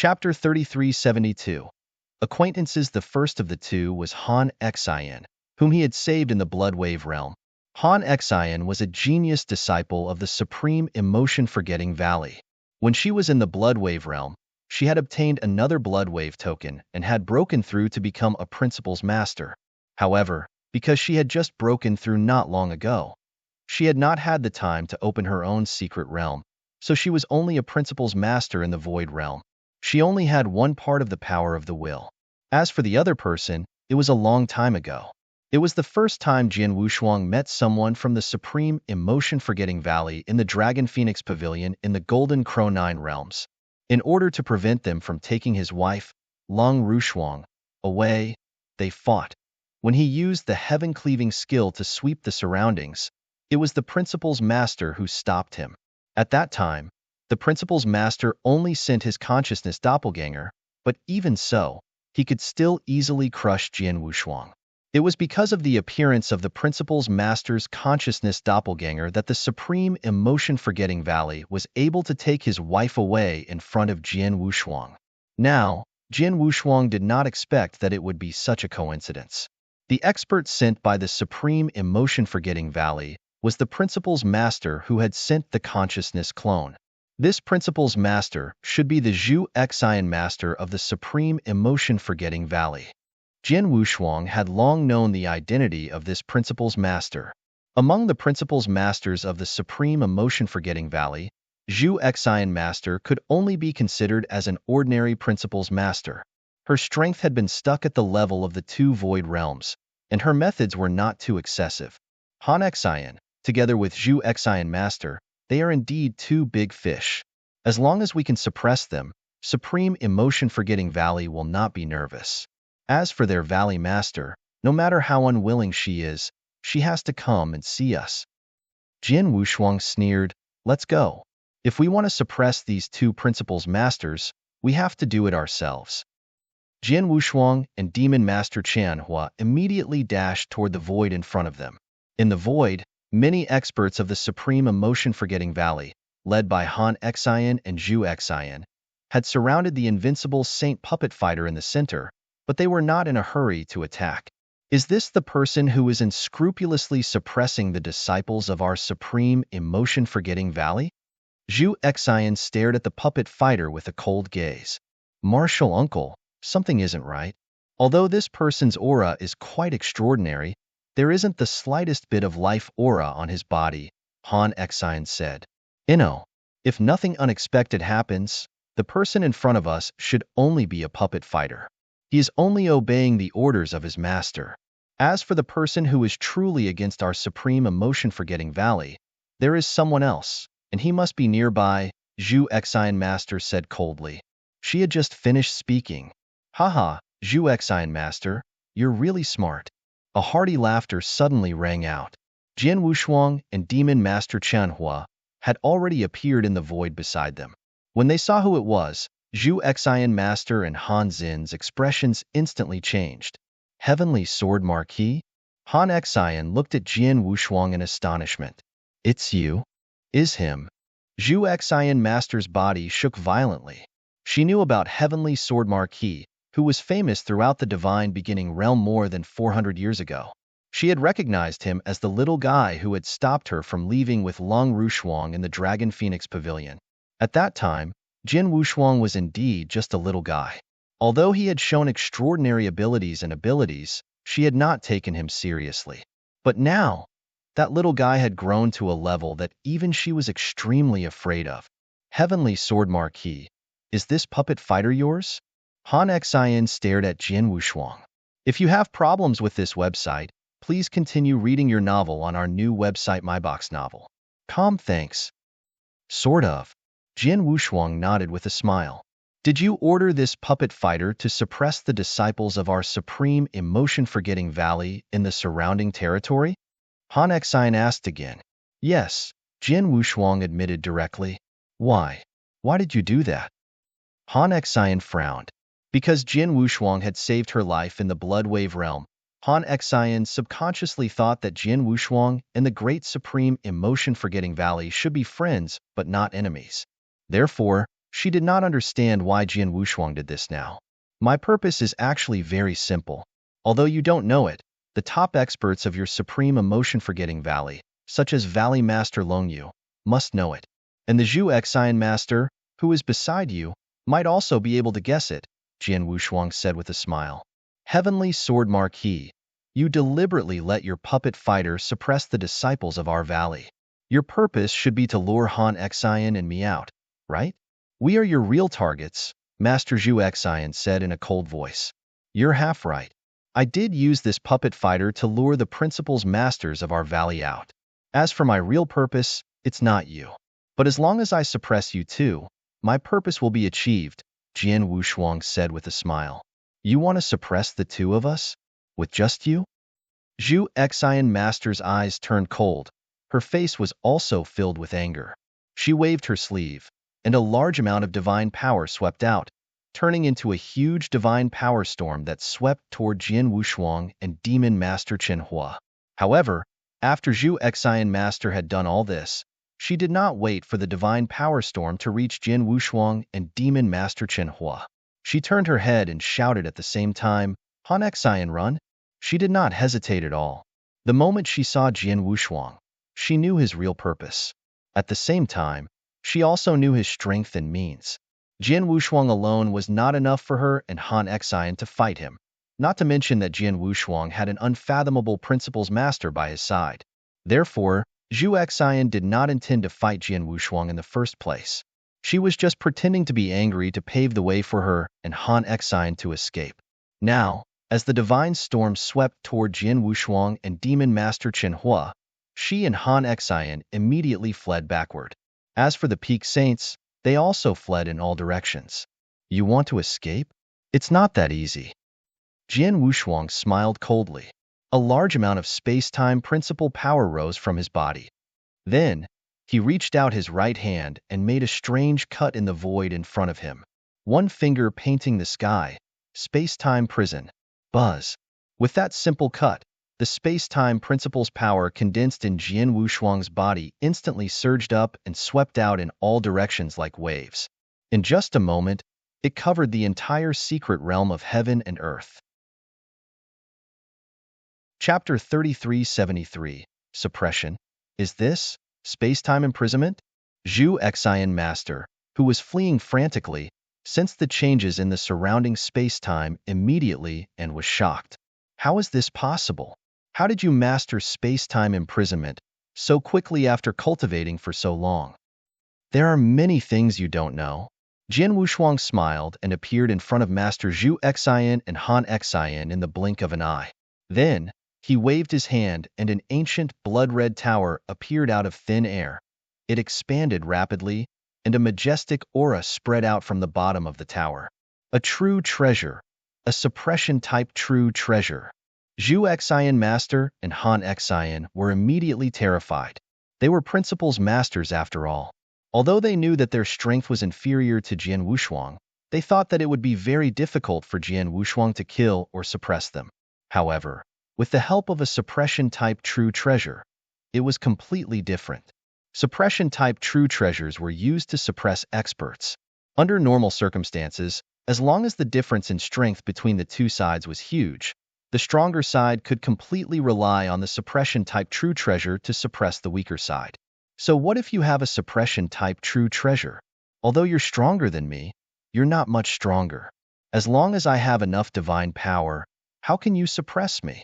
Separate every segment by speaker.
Speaker 1: Chapter 3372. Acquaintances. The first of the two was Han Xian, whom he had saved in the Bloodwave realm. Han Xian was a genius disciple of the supreme emotion-forgetting Valley. When she was in the Bloodwave realm, she had obtained another Bloodwave token and had broken through to become a Principal's Master. However, because she had just broken through not long ago, she had not had the time to open her own secret realm, so she was only a Principal's Master in the Void realm. She only had one part of the power of the will. As for the other person, it was a long time ago. It was the first time Jian Wushuang met someone from the supreme emotion-forgetting Valley in the Dragon Phoenix Pavilion in the Golden Crow 9 realms. In order to prevent them from taking his wife, Long Rushuang, away, they fought. When he used the heaven-cleaving skill to sweep the surroundings, it was the Principal's Master who stopped him. At that time, the Principal's Master only sent his consciousness doppelganger, but even so, he could still easily crush Jian Wushuang. It was because of the appearance of the Principal's Master's consciousness doppelganger that the supreme emotion-forgetting Valley was able to take his wife away in front of Jian Wushuang. Now, Jian Wushuang did not expect that it would be such a coincidence. The expert sent by the supreme emotion-forgetting Valley was the Principal's Master who had sent the consciousness clone. This Principal's Master should be the Zhu Xian Master of the supreme emotion-forgetting Valley. Jian Wushuang had long known the identity of this Principal's Master. Among the Principal's Masters of the supreme emotion-forgetting Valley, Zhu Xian Master could only be considered as an ordinary Principal's Master. Her strength had been stuck at the level of the two void realms, and her methods were not too excessive. Han Xian, together with Zhu Xian Master, they are indeed two big fish. As long as we can suppress them, supreme emotion-forgetting Valley will not be nervous. As for their Valley Master, no matter how unwilling she is, she has to come and see us. Jian Wushuang sneered, "Let's go. If we want to suppress these two Principal's Masters, we have to do it ourselves." Jian Wushuang and Demon Master Qianhua immediately dashed toward the void in front of them. In the void, many experts of the supreme emotion-forgetting Valley, led by Han Xian and Zhu Xian, had surrounded the invincible Saint Puppet Fighter in the center, but they were not in a hurry to attack. Is this the person who is unscrupulously suppressing the disciples of our supreme emotion-forgetting Valley? Zhu Xian stared at the puppet fighter with a cold gaze. Martial uncle, something isn't right. Although this person's aura is quite extraordinary, there isn't the slightest bit of life aura on his body, Han Xian said. If nothing unexpected happens, the person in front of us should only be a puppet fighter. He is only obeying the orders of his master. As for the person who is truly against our supreme emotion-forgetting Valley, there is someone else, and he must be nearby, Zhu Xian Master said coldly. She had just finished speaking. Haha, Zhu Xian Master, you're really smart. A hearty laughter suddenly rang out. Jian Wushuang and Demon Master Qianhua had already appeared in the void beside them. When they saw who it was, Zhu Xian Master and Han Xin's expressions instantly changed. Heavenly Sword Marquis? Han Xian looked at Jian Wushuang in astonishment. It's you? Is him? Zhu Xian Master's body shook violently. She knew about Heavenly Sword Marquis, who was famous throughout the Divine Beginning realm more than 400 years ago. She had recognized him as the little guy who had stopped her from leaving with Long Rushuang in the Dragon Phoenix Pavilion. At that time, Jian Wushuang was indeed just a little guy. Although he had shown extraordinary abilities, she had not taken him seriously. But now, that little guy had grown to a level that even she was extremely afraid of. Heavenly Sword Marquis, is this puppet fighter yours? Han Xian stared at Jian Wushuang. If you have problems with this website, please continue reading your novel on our new website MyBox Novel. Thanks. Sort of. Jian Wushuang nodded with a smile. Did you order this puppet fighter to suppress the disciples of our supreme emotion-forgetting Valley in the surrounding territory? Han Xian asked again. Yes, Jian Wushuang admitted directly. Why? Why did you do that? Han Xian frowned. Because Jian Wushuang had saved her life in the Bloodwave realm, Han Xian subconsciously thought that Jian Wushuang and the Great Supreme Emotion-Forgetting Valley should be friends but not enemies. Therefore, She did not understand why Jian Wushuang did this now. My purpose is actually very simple. Although you don't know it, the top experts of your supreme emotion-forgetting valley, such as Valley Master Longyu, must know it. And the Zhu Xian Master, who is beside you, might also be able to guess it, Jian Wushuang said with a smile. Heavenly Sword Marquis, you deliberately let your puppet fighter suppress the disciples of our valley. Your purpose should be to lure Han Xian and me out, right? We are your real targets, Master Zhu Xian said in a cold voice. You're half right. I did use this puppet fighter to lure the principal's masters of our valley out. As for my real purpose, it's not you. But as long as I suppress you too, my purpose will be achieved, Jian Wushuang said with a smile. You want to suppress the two of us? With just you? Zhu Xian Master's eyes turned cold. Her face was also filled with anger. She waved her sleeve, and a large amount of divine power swept out, turning into a huge divine power storm that swept toward Jian Wushuang and Demon Master Chen Hua. However, after Zhu Xian Master had done all this, she did not wait for the divine power storm to reach Jian Wushuang and Demon Master Chen Hua. She turned her head and shouted at the same time, Han Xian, run! She did not hesitate at all. The moment she saw Jian Wushuang, she knew his real purpose. At the same time, she also knew his strength and means. Jian Wushuang alone was not enough for her and Han Xian to fight him, not to mention that Jian Wushuang had an unfathomable principal's master by his side. Therefore, Zhu Xian did not intend to fight Jian Wushuang in the first place. She was just pretending to be angry to pave the way for her and Han Xian to escape. Now, as the divine storm swept toward Jian Wushuang and Demon Master Chen Hua, she and Han Xian immediately fled backward. As for the Peak Saints, they also fled in all directions. You want to escape? It's not that easy. Jian Wushuang smiled coldly. A large amount of space-time principal power rose from his body. Then, he reached out his right hand and made a strange cut in the void in front of him. One finger painting the sky, space-time prison. Buzz. With that simple cut, the space-time principle's power condensed in Jian Wushuang's body instantly surged up and swept out in all directions like waves. In just a moment, it covered the entire secret realm of heaven and earth. Chapter 3373, Suppression. Is this space-time imprisonment? Zhu Xian Master, who was fleeing frantically, sensed the changes in the surrounding space-time immediately and was shocked. How is this possible? How did you master space-time imprisonment so quickly after cultivating for so long? There are many things you don't know. Jian Wushuang smiled and appeared in front of Master Zhu Xian and Han Xian in the blink of an eye. Then, he waved his hand and an ancient blood-red tower appeared out of thin air. It expanded rapidly, and a majestic aura spread out from the bottom of the tower. A true treasure, a suppression-type true treasure. Zhu Xian Master and Han Xian were immediately terrified. They were principal's masters after all. Although they knew that their strength was inferior to Jian Wushuang, they thought that it would be very difficult for Jian Wushuang to kill or suppress them. However, with the help of a suppression-type true treasure, it was completely different. Suppression-type true treasures were used to suppress experts. Under normal circumstances, as long as the difference in strength between the two sides was huge, the stronger side could completely rely on the suppression-type true treasure to suppress the weaker side. So what if you have a suppression-type true treasure? Although you're stronger than me, you're not much stronger. As long as I have enough divine power, how can you suppress me?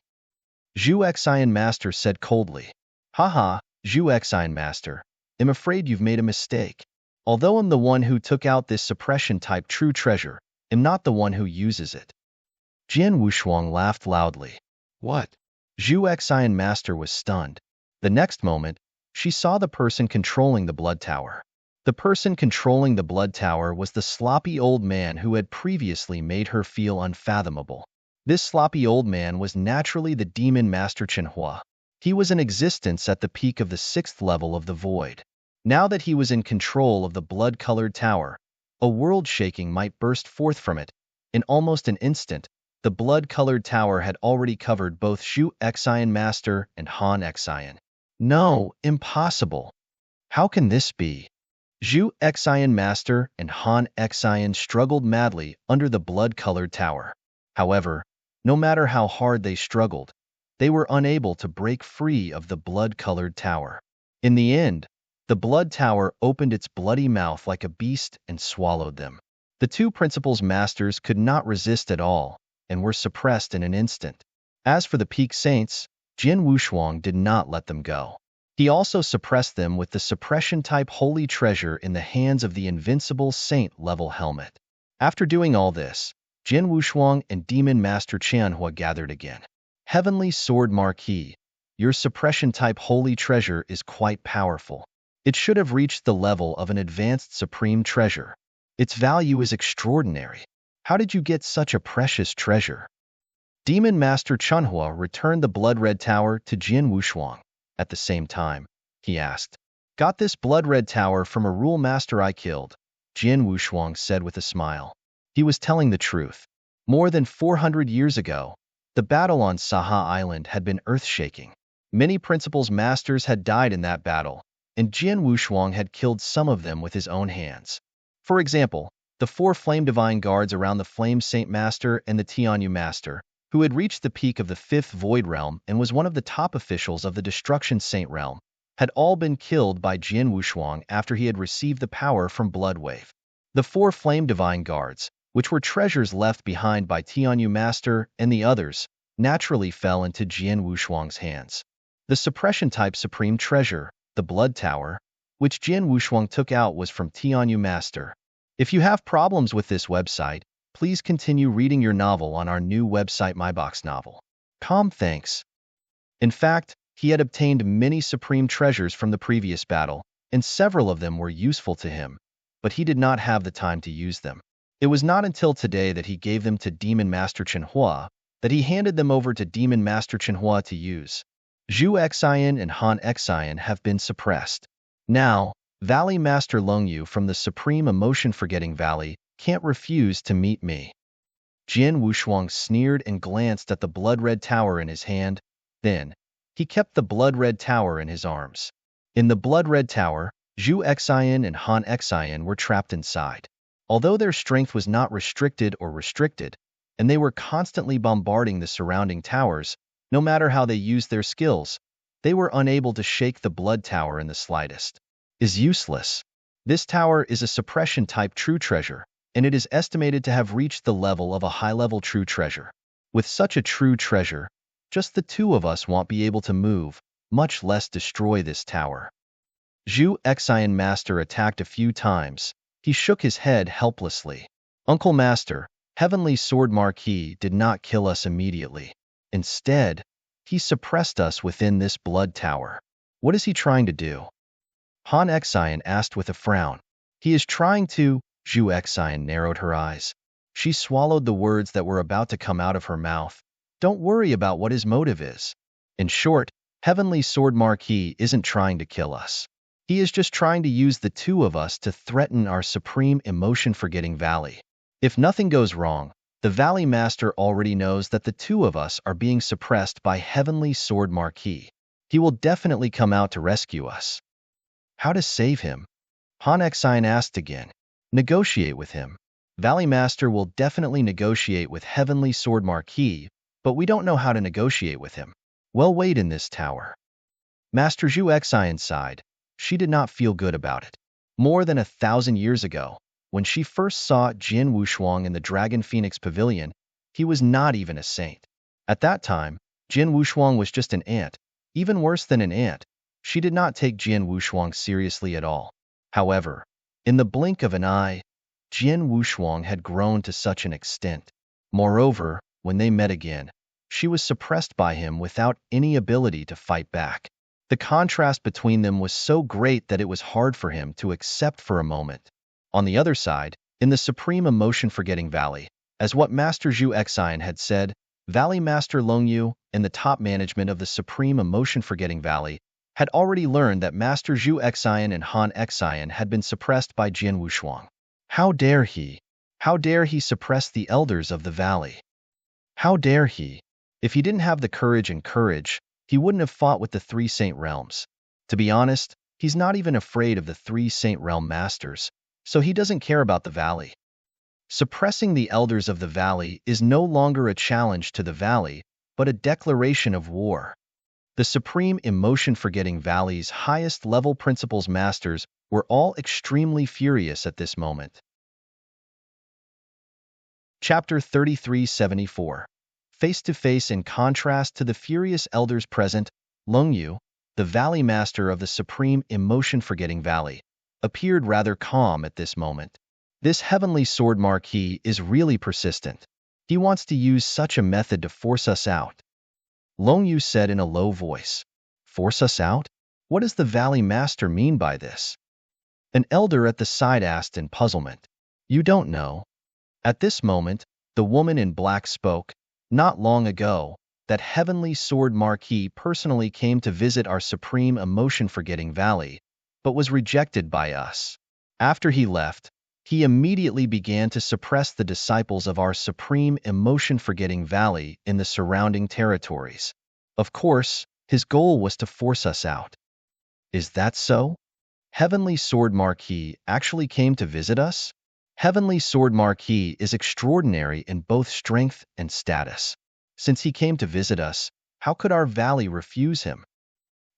Speaker 1: Zhu Xian Master said coldly. Haha, Zhu Xian Master, I'm afraid you've made a mistake. Although I'm the one who took out this suppression-type true treasure, I'm not the one who uses it. Jian Wushuang laughed loudly. What? Zhu Xian Master was stunned. The next moment, she saw the person controlling the blood tower. The person controlling the blood tower was the sloppy old man who had previously made her feel unfathomable. This sloppy old man was naturally the Demon Master Chen Hua. He was in existence at the peak of the 6th level of the void. Now that he was in control of the blood-colored tower, a world shaking might burst forth from it. In almost an instant, the blood-colored tower had already covered both Zhu Xian Master and Han Xian. No, impossible. How can this be? Zhu Xian Master and Han Xian struggled madly under the blood-colored tower. However, no matter how hard they struggled, they were unable to break free of the blood-colored tower. In the end, the blood tower opened its bloody mouth like a beast and swallowed them. The two principals' masters could not resist at all and were suppressed in an instant. As for the Peak Saints, Jin Wushuang did not let them go. He also suppressed them with the suppression-type holy treasure in the hands of the invincible saint-level helmet. After doing all this, Jin Wushuang and Demon Master Qianhua gathered again. Heavenly Sword Marquis, your suppression-type holy treasure is quite powerful. It should have reached the level of an advanced supreme treasure. Its value is extraordinary. How did you get such a precious treasure? Demon Master Qianhua returned the blood-red tower to Jin Wushuang. At the same time, he asked, "Got this blood-red tower from a rule master I killed," Jin Wushuang said with a smile. He was telling the truth. More than 400 years ago, the battle on Saha Island had been earth-shaking. Many principals' masters had died in that battle, and Jin Wushuang had killed some of them with his own hands. For example, the 4 Flame Divine Guards around the Flame Saint Master and the Tianyu Master, who had reached the peak of the 5th Void Realm and was one of the top officials of the Destruction Saint Realm, had all been killed by Jin Wushuang after he had received the power from Bloodwave. The 4 Flame Divine Guards, which were treasures left behind by Tianyu Master and the others, naturally fell into Jin Wushuang's hands. The suppression-type supreme treasure, the Blood Tower, which Jin Wushuang took out, was from Tianyu Master. If you have problems with this website, please continue reading your novel on our new website MyBox Novel. Thanks. In fact, he had obtained many supreme treasures from the previous battle, and several of them were useful to him, but he did not have the time to use them. It was not until today that he gave them to Demon Master Qianhua that he handed them over to Demon Master Qianhua to use. Zhu Xian and Han Xian have been suppressed. Now, Valley Master Longyu from the Supreme Emotion Forgetting Valley can't refuse to meet me. Jin Wushuang sneered and glanced at the blood-red tower in his hand. Then, he kept the blood-red tower in his arms. In the blood-red tower, Zhu Xian and Han Xian were trapped inside. Although their strength was not restricted, and they were constantly bombarding the surrounding towers, no matter how they used their skills, they were unable to shake the blood tower in the slightest. Is useless. This tower is a suppression-type true treasure, and it is estimated to have reached the level of a high-level true treasure. With such a true treasure, just the two of us won't be able to move, much less destroy this tower. Zhu Xian Master attacked a few times. He shook his head helplessly. Uncle Master, Heavenly Sword Marquis did not kill us immediately. Instead, he suppressed us within this blood tower. What is he trying to do? Han Xian asked with a frown. He is trying to... Zhu Xian narrowed her eyes. She swallowed the words that were about to come out of her mouth. Don't worry about what his motive is. In short, Heavenly Sword Marquis isn't trying to kill us. He is just trying to use the two of us to threaten our Supreme Emotion Forgetting Valley. If nothing goes wrong, the Valley Master already knows that the two of us are being suppressed by Heavenly Sword Marquis. He will definitely come out to rescue us. How to save him? Han Xian asked again. Negotiate with him. Valley Master will definitely negotiate with Heavenly Sword Marquis, but we don't know how to negotiate with him. Well, wait in this tower. Master Zhu Xian sighed. She did not feel good about it. More than 1,000 years ago, when she first saw Jin Wushuang in the Dragon Phoenix Pavilion, he was not even a saint. At that time, Jin Wushuang was just an ant. Even worse than an ant, she did not take Jin Wushuang seriously at all. However, in the blink of an eye, Jin Wushuang had grown to such an extent. Moreover, when they met again, she was suppressed by him without any ability to fight back. The contrast between them was so great that it was hard for him to accept for a moment. On the other side, in the Supreme Emotion Forgetting Valley, as what Master Zhu Xian had said, Valley Master Longyu and the top management of the Supreme Emotion Forgetting Valley had already learned that Master Zhu Xian and Han Xian had been suppressed by Jin Wushuang. How dare he? How dare he suppress the elders of the valley? How dare he? If he didn't have the courage, he wouldn't have fought with the 3 Saint Realms. To be honest, He's not even afraid of the three Saint Realm Masters, so he doesn't care about the valley. Suppressing the elders of the valley is no longer a challenge to the valley, but a declaration of war. The Supreme Emotion-Forgetting Valley's highest-level Principles Masters were all extremely furious at this moment. Chapter 3374. Face-to-face. In contrast to the furious elders present, Longyu, the Valley Master of the Supreme Emotion-Forgetting Valley, appeared rather calm at this moment. This Heavenly Sword Marquis is really persistent. He wants to use such a method to force us out. Longyu said in a low voice. Force us out? What does the Valley Master mean by this? An elder at the side asked in puzzlement. You don't know. At this moment, the woman in black spoke. Not long ago, that Heavenly Sword Marquis personally came to visit our Supreme Emotion-Forgetting Valley, but was rejected by us. After he left, he immediately began to suppress the disciples of our Supreme Emotion-Forgetting Valley in the surrounding territories. Of course, his goal was to force us out. Is that so? Heavenly Sword Marquis actually came to visit us? Heavenly Sword Marquis is extraordinary in both strength and status. Since he came to visit us, how could our valley refuse him?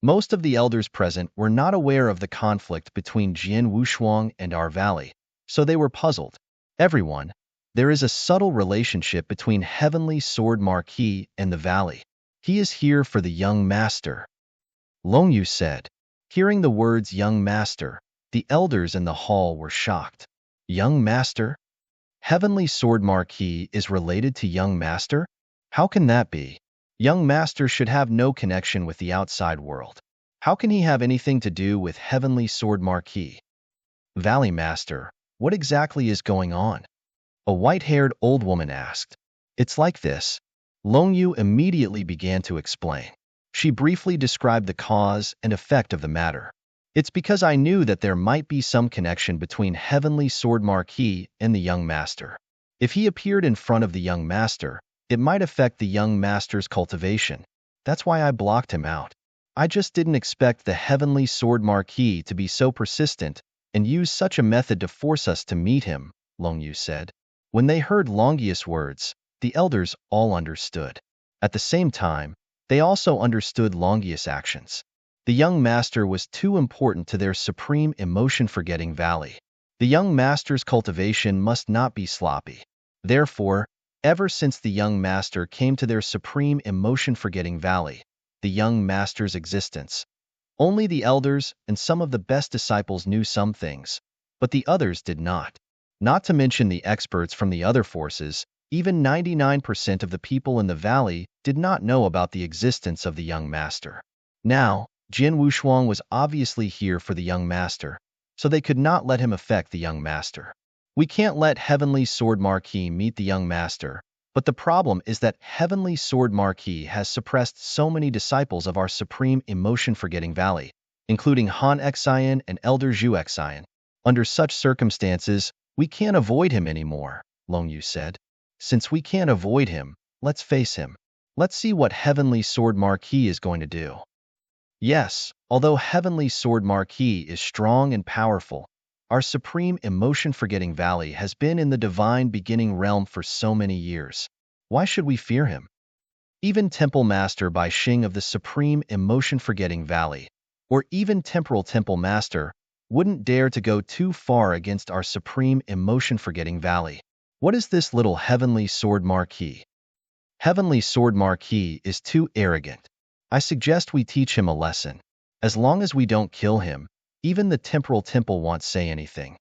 Speaker 1: Most of the elders present were not aware of the conflict between Jian Wushuang and our valley, so they were puzzled. Everyone, there is a subtle relationship between Heavenly Sword Marquis and the valley. He is here for the young master. Longyu said. Hearing the words young master, the elders in the hall were shocked. Young master? Heavenly Sword Marquis is related to young master? How can that be? Young master should have no connection with the outside world. How can he have anything to do with Heavenly Sword Marquis? Valley Master, what exactly is going on? A white-haired old woman asked. It's like this. Longyu immediately began to explain. She briefly described the cause and effect of the matter. It's because I knew that there might be some connection between Heavenly Sword Marquis and the young master. If he appeared in front of the young master, it might affect the young master's cultivation. That's why I blocked him out. I just didn't expect the Heavenly Sword Marquis to be so persistent and use such a method to force us to meet him, Longyu said. When they heard Longyu's words, the elders all understood. At the same time, they also understood Longyu's actions. The young master was too important to their Supreme Emotion-Forgetting Valley. The young master's cultivation must not be sloppy. Therefore, ever since the young master came to their Supreme Emotion-Forgetting Valley, the young master's existence, only the elders and some of the best disciples knew some things, but the others did not. Not to mention the experts from the other forces, even 99% of the people in the valley did not know about the existence of the young master. Now, Jian Wushuang was obviously here for the young master, so they could not let him affect the young master. We can't let Heavenly Sword Marquis meet the young master, but the problem is that Heavenly Sword Marquis has suppressed so many disciples of our Supreme Emotion-Forgetting Valley, including Han Xian and Elder Zhu Xian. Under such circumstances, we can't avoid him anymore, Longyu said. Since we can't avoid him, let's face him. Let's see what Heavenly Sword Marquis is going to do. Yes, although Heavenly Sword Marquis is strong and powerful, our Supreme Emotion-Forgetting Valley has been in the Divine Beginning Realm for so many years. Why should we fear him? Even Temple Master Bai Xing of the Supreme Emotion-Forgetting Valley, or even Temporal Temple Master, wouldn't dare to go too far against our Supreme Emotion-Forgetting Valley. What is this little Heavenly Sword Marquis? Heavenly Sword Marquis is too arrogant. I suggest we teach him a lesson. As long as we don't kill him, even the Temporal Temple won't say anything.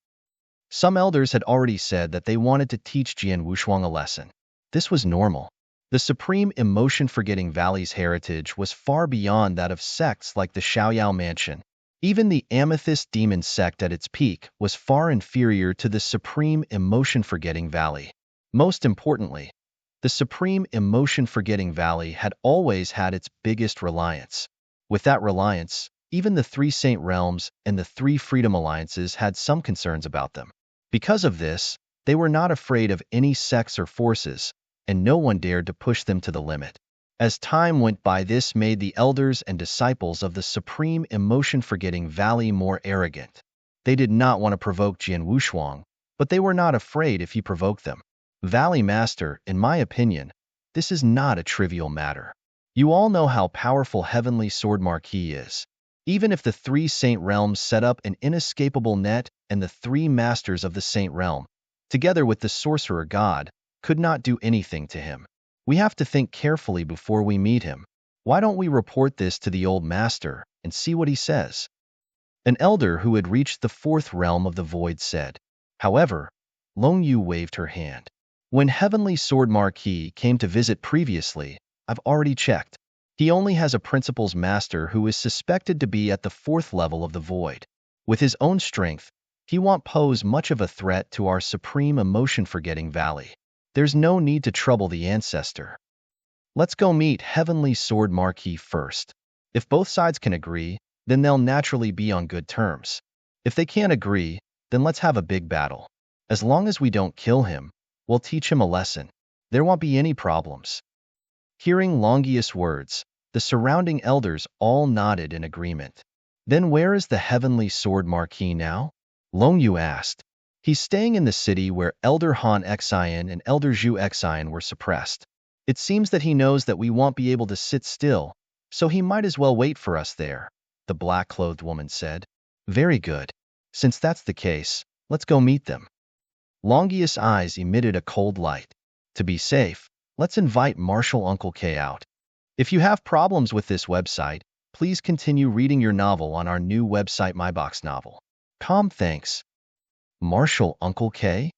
Speaker 1: Some elders had already said that they wanted to teach Jian Wushuang a lesson. This was normal. The Supreme Emotion-Forgetting Valley's heritage was far beyond that of sects like the Xiaoyao Mansion. Even the Amethyst Demon sect at its peak was far inferior to the Supreme Emotion-Forgetting Valley. Most importantly, the Supreme Emotion-Forgetting Valley had always had its biggest reliance. With that reliance, even the three Saint Realms and the three Freedom Alliances had some concerns about them. Because of this, they were not afraid of any sects or forces, and no one dared to push them to the limit. As time went by, this made the elders and disciples of the supreme emotion-forgetting valley more arrogant. They did not want to provoke Jian Wushuang, but they were not afraid if he provoked them. Valley Master, in my opinion, this is not a trivial matter. You all know how powerful Heavenly Sword Marquis is. Even if the three Saint Realms set up an inescapable net and the three masters of the Saint Realm, together with the Sorcerer God, could not do anything to him. We have to think carefully before we meet him. Why don't we report this to the old master and see what he says? An elder who had reached the fourth realm of the void said. However, Long Yu waved her hand. When Heavenly Sword Marquis came to visit previously, I've already checked. He only has a principal's master who is suspected to be at the fourth level of the void. With his own strength, he won't pose much of a threat to our supreme emotion-forgetting valley. There's no need to trouble the ancestor. Let's go meet Heavenly Sword Marquis first. If both sides can agree, then they'll naturally be on good terms. If they can't agree, then let's have a big battle. As long as we don't kill him, we'll teach him a lesson. There won't be any problems. Hearing Longius' words, the surrounding elders all nodded in agreement. Then where is the Heavenly Sword Marquis now? Long Yu asked. He's staying in the city where Elder Han Xian and Elder Zhu Xian were suppressed. It seems that he knows that we won't be able to sit still, so he might as well wait for us there, the black-clothed woman said. Very good. Since that's the case, let's go meet them. Longius' eyes emitted a cold light. To be safe, let's invite Martial Uncle K out. If you have problems with this website, please continue reading your novel on our new website MyBox Novel. Thanks. Martial Uncle K?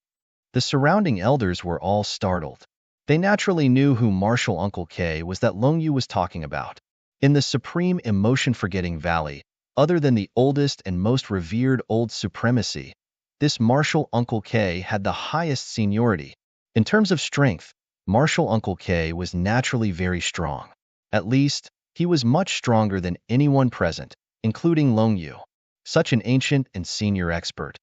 Speaker 1: The surrounding elders were all startled. They naturally knew who Martial Uncle K was that Long Yu was talking about. In the supreme emotion-forgetting valley, other than the oldest and most revered old supremacy, this Martial Uncle K had the highest seniority. In terms of strength, Martial Uncle K was naturally very strong. At least, he was much stronger than anyone present, including Long Yu. Such an ancient and senior expert.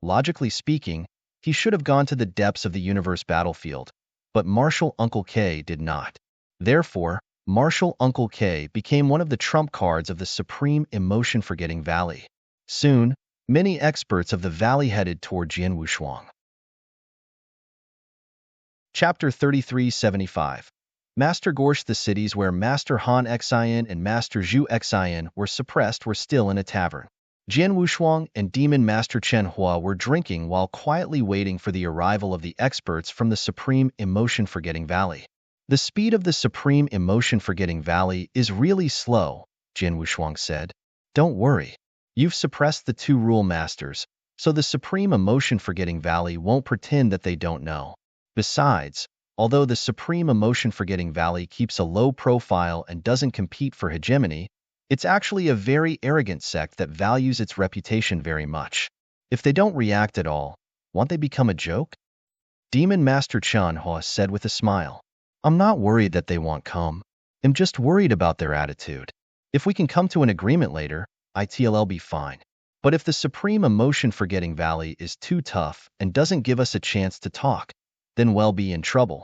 Speaker 1: Logically speaking, he should have gone to the depths of the universe battlefield, but Martial Uncle K did not. Therefore, Martial Uncle K became one of the trump cards of the supreme emotion-forgetting valley. Soon, many experts of the valley headed toward Jian Wushuang. Chapter 3375. Master Gorsh. The cities where Master Han Xian and Master Zhu Xian were suppressed were still in a tavern. Jian Wushuang and Demon Master Chen Hua were drinking while quietly waiting for the arrival of the experts from the Supreme Emotion-Forgetting Valley. The speed of the Supreme Emotion-Forgetting Valley is really slow, Jian Wushuang said. Don't worry. You've suppressed the two rule masters, so the Supreme Emotion-Forgetting Valley won't pretend that they don't know. Besides, although the Supreme Emotion-Forgetting Valley keeps a low profile and doesn't compete for hegemony, it's actually a very arrogant sect that values its reputation very much. If they don't react at all, won't they become a joke? Demon Master Chen Hua said with a smile. I'm not worried that they won't come. I'm just worried about their attitude. If we can come to an agreement later, it'll be fine. But if the Supreme Emotion-Forgetting Valley is too tough and doesn't give us a chance to talk, then we'll be in trouble.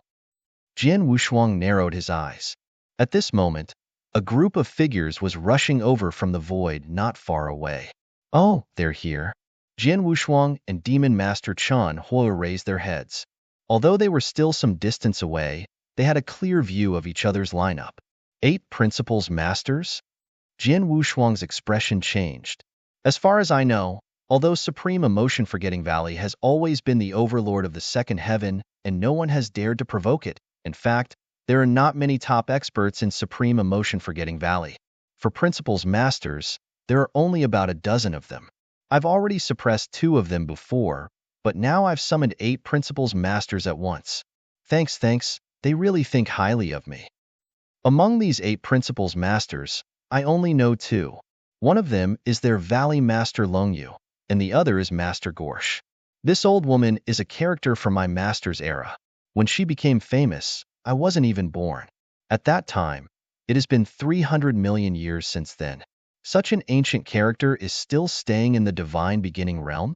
Speaker 1: Jian Wushuang narrowed his eyes. At this moment, a group of figures was rushing over from the void not far away. Oh, they're here. Jian Wushuang and Demon Master Chen Hua raised their heads. Although they were still some distance away, they had a clear view of each other's lineup. 8 Principals Masters? Jian Wushuang's expression changed. As far as I know, although Supreme Emotion-Forgetting Valley has always been the overlord of the second heaven and no one has dared to provoke it, in fact, there are not many top experts in Supreme Emotion-Forgetting Valley. For Principals Masters, there are only about a dozen of them. I've already suppressed 2 of them before, but now I've summoned 8 Principals Masters at once. Thanks, they really think highly of me. Among these 8 Principals Masters, I only know 2. One of them is their Valley Master Long Yu, and the other is Master Gorsh. This old woman is a character from my master's era. When she became famous, I wasn't even born. At that time, it has been 300 million years since then. Such an ancient character is still staying in the Divine Beginning Realm?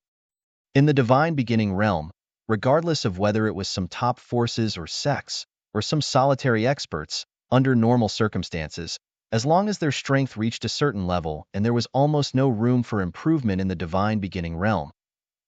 Speaker 1: In the Divine Beginning Realm, regardless of whether it was some top forces or sects, or some solitary experts, under normal circumstances, as long as their strength reached a certain level and there was almost no room for improvement in the divine beginning realm.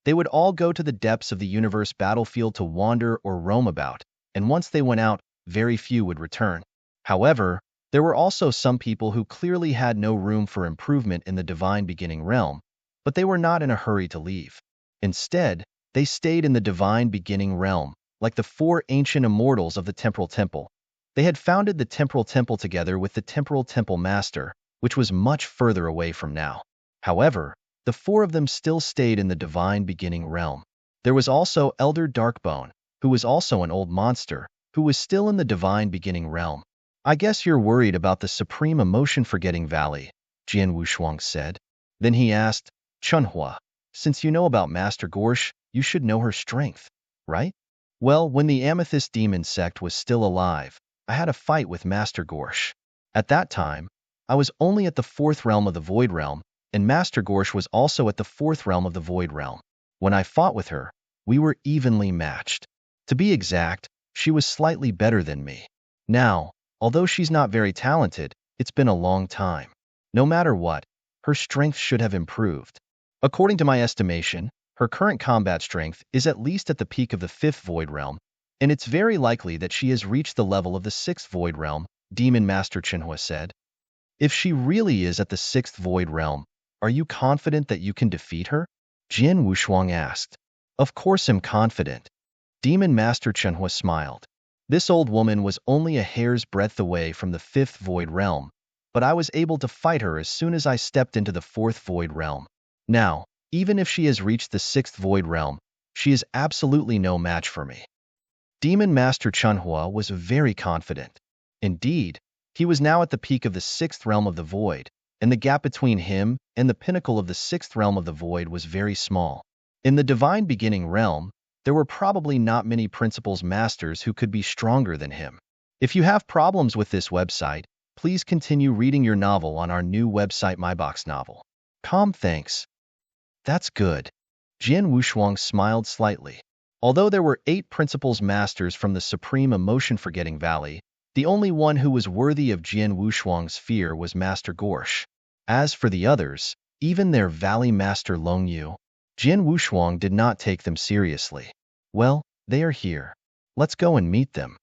Speaker 1: They would all go to the depths of the universe battlefield to wander or roam about, and once they went out, very few would return. However, there were also some people who clearly had no room for improvement in the divine beginning realm, but they were not in a hurry to leave. Instead, they stayed in the divine beginning realm, like the four ancient immortals of the temporal temple. They had founded the temporal temple together with the temporal temple master, which was much further away from now. However, the four of them still stayed in the divine beginning realm. There was also Elder Darkbone, who was also an old monster, who was still in the divine beginning realm. I guess you're worried about the supreme emotion-forgetting valley, Jian Wushuang said. Then he asked, Chunhua, since you know about Master Gorsh, you should know her strength, right? Well, when the Amethyst Demon sect was still alive, I had a fight with Master Gorsh. At that time, I was only at the fourth realm of the Void Realm, and Master Gorsh was also at the fourth realm of the Void Realm. When I fought with her, we were evenly matched. To be exact, she was slightly better than me. Now, although she's not very talented, it's been a long time. No matter what, her strength should have improved. According to my estimation, her current combat strength is at least at the peak of the fifth Void Realm, and it's very likely that she has reached the level of the sixth Void Realm, Demon Master Chenhua said. If she really is at the sixth Void Realm, are you confident that you can defeat her? Jian Wushuang asked. Of course I'm confident. Demon Master Chenhua smiled. This old woman was only a hair's breadth away from the fifth Void Realm, but I was able to fight her as soon as I stepped into the fourth Void Realm. Now, even if she has reached the sixth Void Realm, she is absolutely no match for me. Demon Master Chenhua was very confident. Indeed, he was now at the peak of the sixth realm of the Void, and the gap between him and the pinnacle of the sixth realm of the Void was very small. In the divine beginning realm, there were probably not many principles masters who could be stronger than him. If you have problems with this website, please continue reading your novel on our new website MyBox Novel. Thanks. That's good. Jian Wushuang smiled slightly. Although there were 8 principles masters from the supreme emotion-forgetting valley, the only one who was worthy of Jian Wushuang's fear was Master Gorsh. As for the others, even their valley master Longyu, Jian Wushuang did not take them seriously. Well, they are here. Let's go and meet them.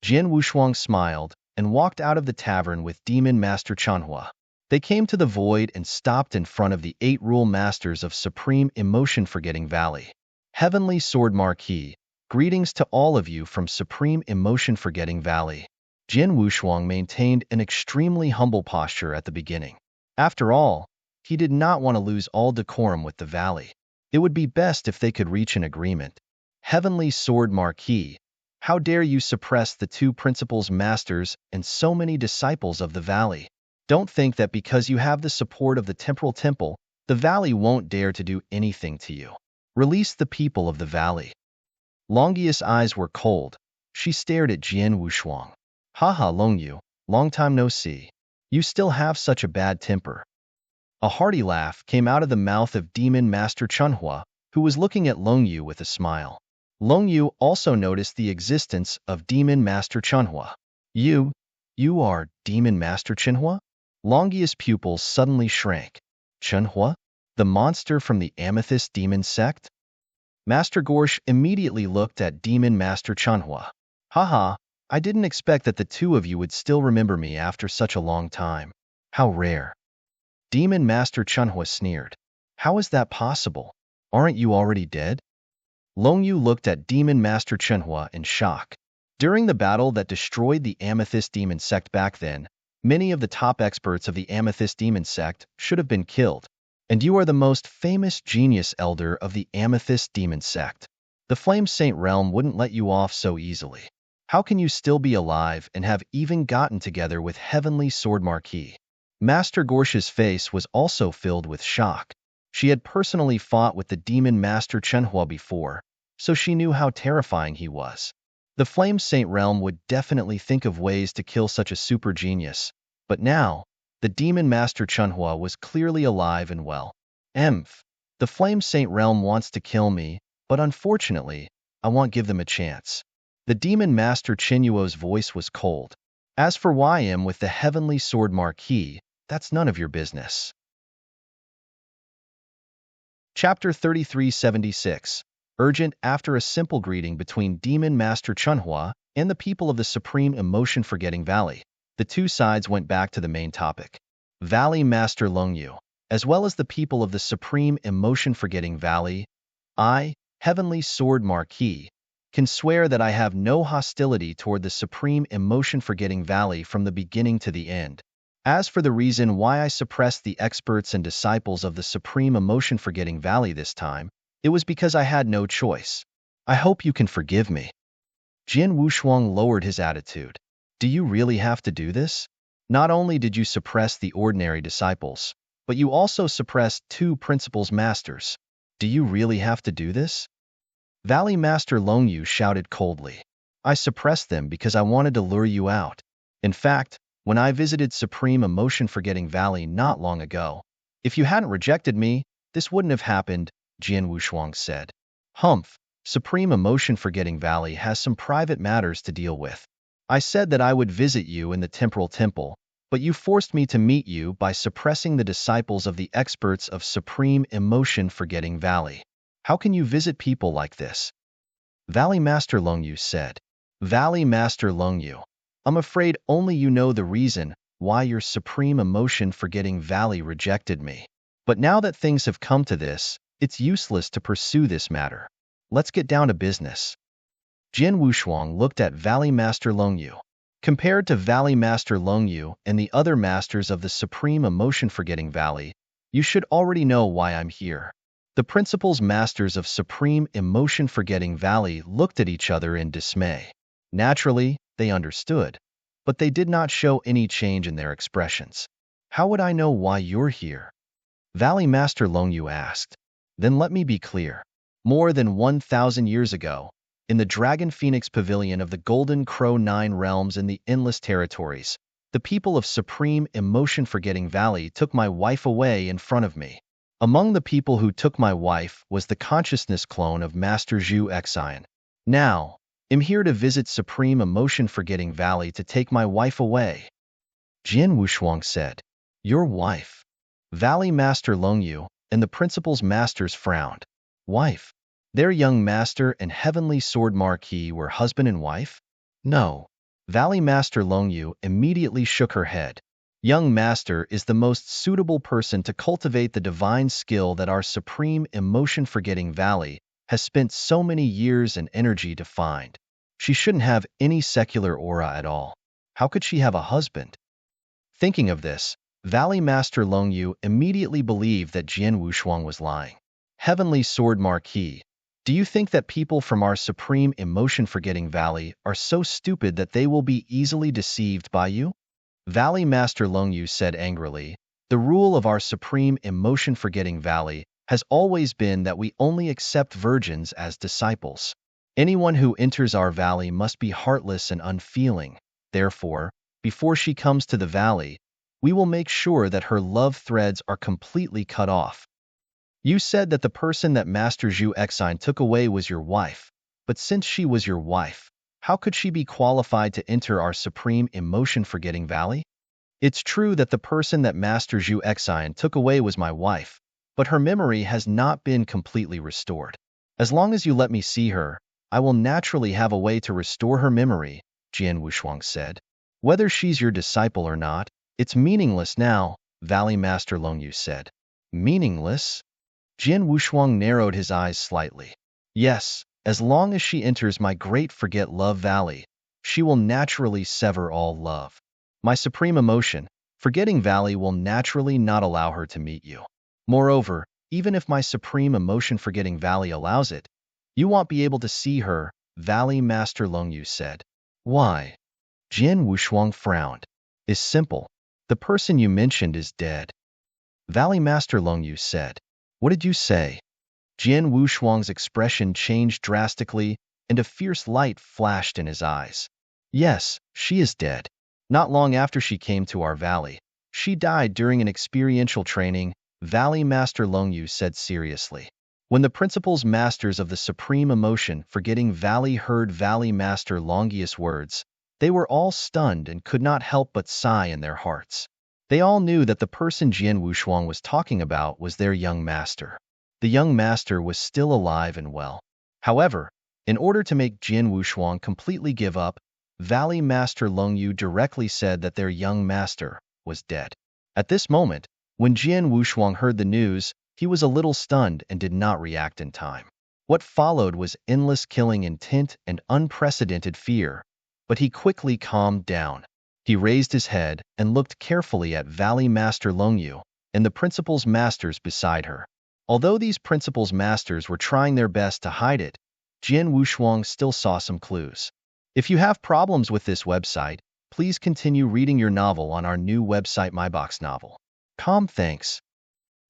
Speaker 1: Jian Wushuang smiled and walked out of the tavern with Demon Master Chanhua. They came to the void and stopped in front of the 8 rule masters of Supreme Emotion-Forgetting Valley. Heavenly Sword Marquis, greetings to all of you from Supreme Emotion-Forgetting Valley. Jian Wushuang maintained an extremely humble posture at the beginning. After all, he did not want to lose all decorum with the valley. It would be best if they could reach an agreement. Heavenly Sword Marquis, how dare you suppress the 2 principles masters and so many disciples of the valley? Don't think that because you have the support of the temporal temple, the valley won't dare to do anything to you. Release the people of the valley. Longyu's eyes were cold. She stared at Jian Wushuang. Haha, Longyu, long time no see. You still have such a bad temper. A hearty laugh came out of the mouth of Demon Master Chunhua, who was looking at Longyu with a smile. Longyu also noticed the existence of Demon Master Chunhua. You are Demon Master Chunhua? Longyu's pupils suddenly shrank. Chunhua? The monster from the Amethyst Demon sect? Master Gorsh immediately looked at Demon Master Chunhua. Haha, I didn't expect that the 2 of you would still remember me after such a long time. How rare. Demon Master Chunhua sneered. How is that possible? Aren't you already dead? Longyu looked at Demon Master Chunhua in shock. During the battle that destroyed the Amethyst Demon sect back then, many of the top experts of the Amethyst Demon sect should have been killed. And you are the most famous genius elder of the Amethyst Demon sect. The Flame Saint realm wouldn't let you off so easily. How can you still be alive and have even gotten together with Heavenly Sword Marquis? Master Gorsh's face was also filled with shock. She had personally fought with the Demon Master Chenhua before, so she knew how terrifying he was. The Flame Saint realm would definitely think of ways to kill such a super genius, but now, the Demon Master Chunhua was clearly alive and well. The Flame Saint realm wants to kill me, but unfortunately, I won't give them a chance. The Demon Master Chinuo's voice was cold. As for why I am with the heavenly sword marquis, that's none of your business. Chapter 3376. Urgent. After a simple greeting between Demon Master Chunhua and the people of the Supreme Emotion-Forgetting Valley, the two sides went back to the main topic. Valley Master Longyu, as well as the people of the Supreme Emotion-Forgetting Valley, I, Heavenly Sword Marquis, can swear that I have no hostility toward the Supreme Emotion-Forgetting Valley from the beginning to the end. As for the reason why I suppressed the experts and disciples of the Supreme Emotion-Forgetting Valley this time, it was because I had no choice. I hope you can forgive me. Jin Wushuang lowered his attitude. Do you really have to do this? Not only did you suppress the ordinary disciples, but you also suppressed two principals masters. Do you really have to do this? Valley Master Longyu shouted coldly. I suppressed them because I wanted to lure you out. In fact, when I visited Supreme Emotion-Forgetting Valley not long ago, if you hadn't rejected me, this wouldn't have happened, Jian Wushuang said. Humph, Supreme Emotion-Forgetting Valley has some private matters to deal with. I said that I would visit you in the Temporal Temple, but you forced me to meet you by suppressing the disciples of the experts of Supreme Emotion-Forgetting Valley. How can you visit people like this? Valley Master Longyu said. Valley Master Longyu, I'm afraid only you know the reason why your Supreme Emotion-Forgetting Valley rejected me. But now that things have come to this, it's useless to pursue this matter. Let's get down to business. Jin Wushuang looked at Valley Master Longyu. Compared to Valley Master Longyu and the other masters of the Supreme Emotion-Forgetting Valley, you should already know why I'm here. The principals masters of Supreme Emotion-Forgetting Valley looked at each other in dismay. Naturally, they understood, but they did not show any change in their expressions. How would I know why you're here? Valley Master Longyu asked. Then let me be clear. More than 1,000 years ago, in the Dragon Phoenix Pavilion of the Golden Crow Nine Realms in the Endless Territories, the people of Supreme Emotion-Forgetting Valley took my wife away in front of me. Among the people who took my wife was the consciousness clone of Master Zhu Xian. Now, I'm here to visit Supreme Emotion-Forgetting Valley to take my wife away. Jin Wushuang said. Your wife? Valley Master Longyu and the principal's masters frowned. Wife? Their young master and Heavenly Sword Marquis were husband and wife? No. Valley Master Longyu immediately shook her head. Young master is the most suitable person to cultivate the divine skill that our Supreme Emotion-Forgetting Valley has spent so many years and energy to find. She shouldn't have any secular aura at all. How could she have a husband? Thinking of this, Valley Master Longyu immediately believed that Jian Wushuang was lying. Heavenly Sword Marquis, do you think that people from our Supreme Emotion-Forgetting Valley are so stupid that they will be easily deceived by you? Valley Master Longyu said angrily. The rule of our Supreme Emotion-Forgetting Valley has always been that we only accept virgins as disciples. Anyone who enters our valley must be heartless and unfeeling. Therefore, before she comes to the valley, we will make sure that her love threads are completely cut off. You said that the person that Master Zhu Xian took away was your wife, but since she was your wife, how could she be qualified to enter our Supreme Emotion-Forgetting Valley? It's true that the person that Master Zhu Xian took away was my wife, but her memory has not been completely restored. As long as you let me see her, I will naturally have a way to restore her memory, Jian Wushuang said. Whether she's your disciple or not, it's meaningless now, Valley Master Longyu said. Meaningless? Jian Wushuang narrowed his eyes slightly. Yes, as long as she enters my great Forget Love Valley, she will naturally sever all love. My supreme emotion, Forgetting Valley, will naturally not allow her to meet you. Moreover, even if my Supreme Emotion Forgetting Valley allows it, you won't be able to see her, Valley Master Longyu said. Why? Jian Wushuang frowned. It's simple. The person you mentioned is dead. Valley Master Longyu said. What did you say? Jian Wushuang's expression changed drastically, and a fierce light flashed in his eyes. Yes, she is dead. Not long after she came to our valley, she died during an experiential training, Valley Master Longyu said seriously. When the principals masters of the Supreme Emotion Forgetting Valley heard Valley Master Longyu's words, They were all stunned and could not help but sigh in their hearts. They all knew that the person Jian Wushuang was talking about was their young master. The young master was still alive and well. However, in order to make Jian Wushuang completely give up, Valley Master Long Yu directly said that their young master was dead. At this moment, when Jian Wushuang heard the news, he was a little stunned and did not react in time. What followed was endless killing intent and unprecedented fear, but he quickly calmed down. He raised his head and looked carefully at Valley Master Long Yu and the principal's masters beside her. Although these principal's masters were trying their best to hide it, Jian Wushuang still saw some clues. If you have problems with this website, please continue reading your novel on our new website MyBox Novel. Thanks.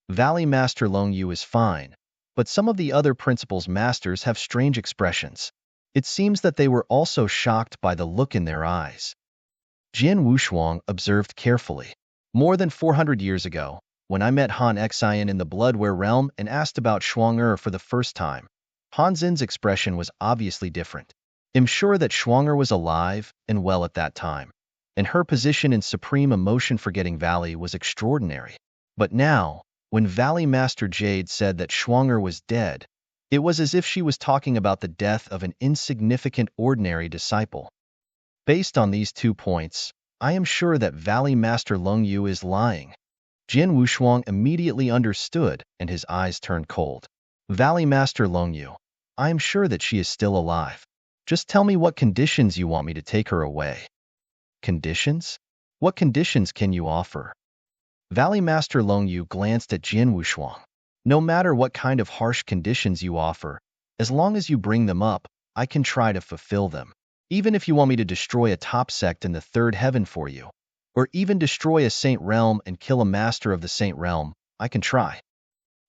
Speaker 1: Valley Master Long Yu is fine, but some of the other principal's masters have strange expressions. It seems that they were also shocked by the look in their eyes. Jian Wushuang observed carefully. More than 400 years ago, when I met Han Xian in the Bloodware realm and asked about Shuang for the first time, Han Xin's expression was obviously different. I'm sure that Shuang was alive and well at that time, and her position in Supreme Emotion-Forgetting Valley was extraordinary. But now, when Valley Master Jade said that Shuang was dead, it was as if she was talking about the death of an insignificant ordinary disciple. Based on these 2 points, I am sure that Valley Master Long Yu is lying. Jian Wushuang immediately understood and his eyes turned cold. Valley Master Long Yu, I am sure that she is still alive. Just tell me what conditions you want me to take her away. Conditions? What conditions can you offer? Valley Master Long Yu glanced at Jian Wushuang. No matter what kind of harsh conditions you offer, as long as you bring them up, I can try to fulfill them. Even if you want me to destroy a top sect in the third heaven for you, or even destroy a saint realm and kill a master of the saint realm, I can try.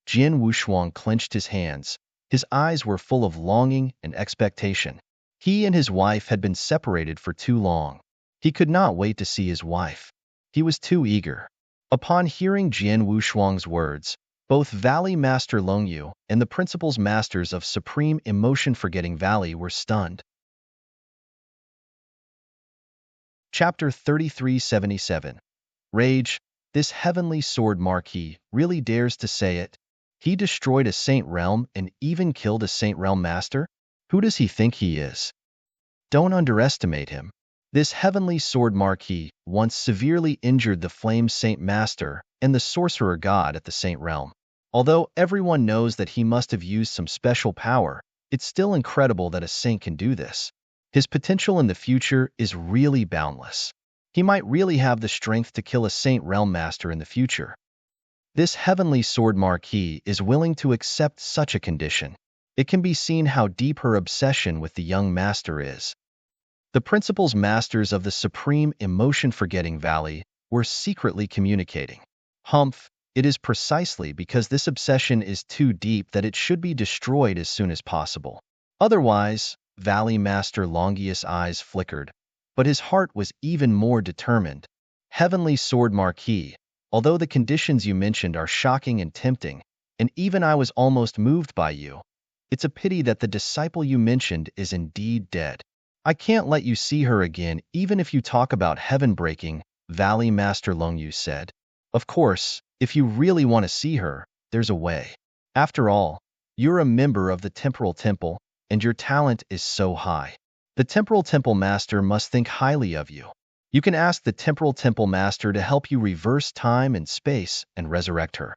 Speaker 1: Jian Wushuang clenched his hands. His eyes were full of longing and expectation. He and his wife had been separated for too long. He could not wait to see his wife. He was too eager. Upon hearing Jian Wushuang's words, both Valley Master Long Yu and the principal's masters of Supreme Emotion-Forgetting Valley were stunned. Chapter 3377. Rage. This heavenly sword marquis really dares to say it. He destroyed a saint realm and even killed a saint realm master? Who does he think he is? Don't underestimate him. This heavenly sword marquis once severely injured the flame saint master and the sorcerer god at the saint realm. Although everyone knows that he must have used some special power, it's still incredible that a saint can do this. His potential in the future is really boundless. He might really have the strength to kill a saint realm master in the future. This heavenly sword marquis is willing to accept such a condition. It can be seen how deep her obsession with the young master is. The principal's masters of the Supreme Emotion-Forgetting Valley were secretly communicating. It is precisely because this obsession is too deep that it should be destroyed as soon as possible. Otherwise, Valley Master Long Yu's eyes flickered, but his heart was even more determined. Heavenly Sword Marquis, although the conditions you mentioned are shocking and tempting, and even I was almost moved by you, it's a pity that the disciple you mentioned is indeed dead. I can't let you see her again even if you talk about heaven-breaking, Valley Master Long Yu said. Of course, if you really want to see her, there's a way. After all, you're a member of the Temporal Temple, and your talent is so high. The Temporal Temple Master must think highly of you. You can ask the Temporal Temple Master to help you reverse time and space and resurrect her.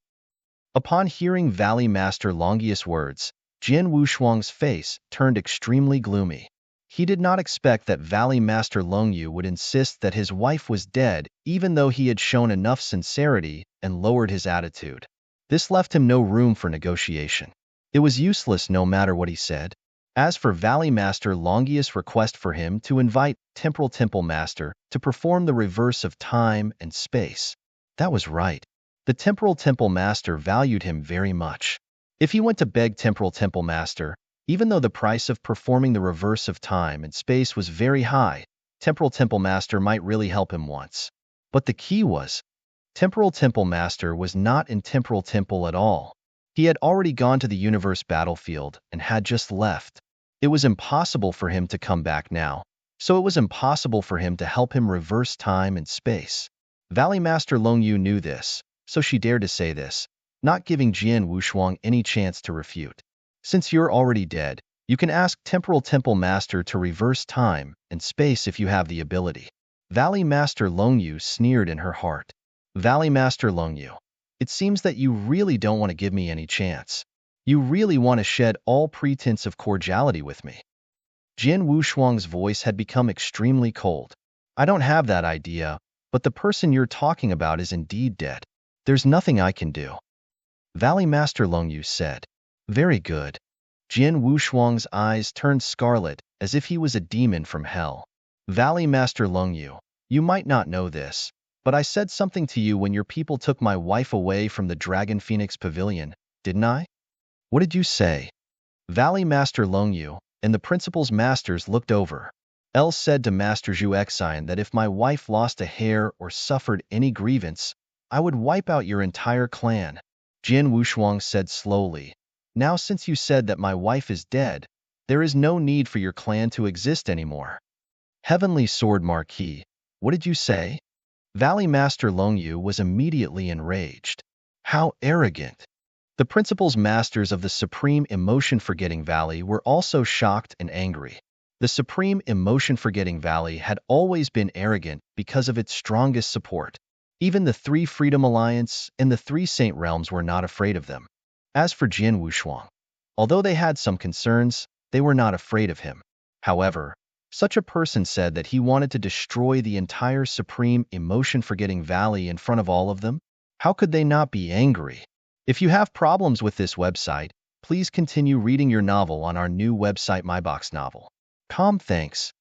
Speaker 1: Upon hearing Valley Master Long Yu's words, Jian Wushuang's face turned extremely gloomy. He did not expect that Valley Master Long Yu would insist that his wife was dead even though he had shown enough sincerity and lowered his attitude. This left him no room for negotiation. It was useless no matter what he said. As for Valley Master Long Yu's request for him to invite Temporal Temple Master to perform the reverse of time and space, that was right. The Temporal Temple Master valued him very much. If he went to beg Temporal Temple Master, even though the price of performing the reverse of time and space was very high, Temporal Temple Master might really help him once. But the key was, Temporal Temple Master was not in Temporal Temple at all. He had already gone to the universe battlefield and had just left. It was impossible for him to come back now. so it was impossible for him to help him reverse time and space. Valley Master Long Yu knew this, so she dared to say this, not giving Jian Wushuang any chance to refute. Since you're already dead, you can ask Temporal Temple Master to reverse time and space if you have the ability. Valley Master Long Yu sneered in her heart. Valley Master Long Yu, it seems that you really don't want to give me any chance. You really want to shed all pretense of cordiality with me. Jian Wushuang's voice had become extremely cold. I don't have that idea, but the person you're talking about is indeed dead. There's nothing I can do. Valley Master Long Yu said. Very good. Jian Wushuang's eyes turned scarlet, as if he was a demon from hell. Valley Master Long Yu, you might not know this, but I said something to you when your people took my wife away from the Dragon Phoenix Pavilion, didn't I? What did you say? Valley Master Long Yu and the principal's masters looked over. El said to Master Zhu Exian that if my wife lost a hair or suffered any grievance, I would wipe out your entire clan. Jian Wushuang said slowly, now since you said that my wife is dead, there is no need for your clan to exist anymore. Heavenly Sword Marquis, what did you say? Valley Master Long Yu was immediately enraged. How arrogant! The principal's masters of the Supreme Emotion Forgetting Valley were also shocked and angry. The Supreme Emotion Forgetting Valley had always been arrogant because of its strongest support. Even the Three Freedom Alliance and the Three Saint Realms were not afraid of them. As for Jian Wushuang, although they had some concerns, they were not afraid of him. However, such a person said that he wanted to destroy the entire Supreme Emotion Forgetting Valley in front of all of them. How could they not be angry? If you have problems with this website, please continue reading your novel on our new website MyBox Novel. Thanks.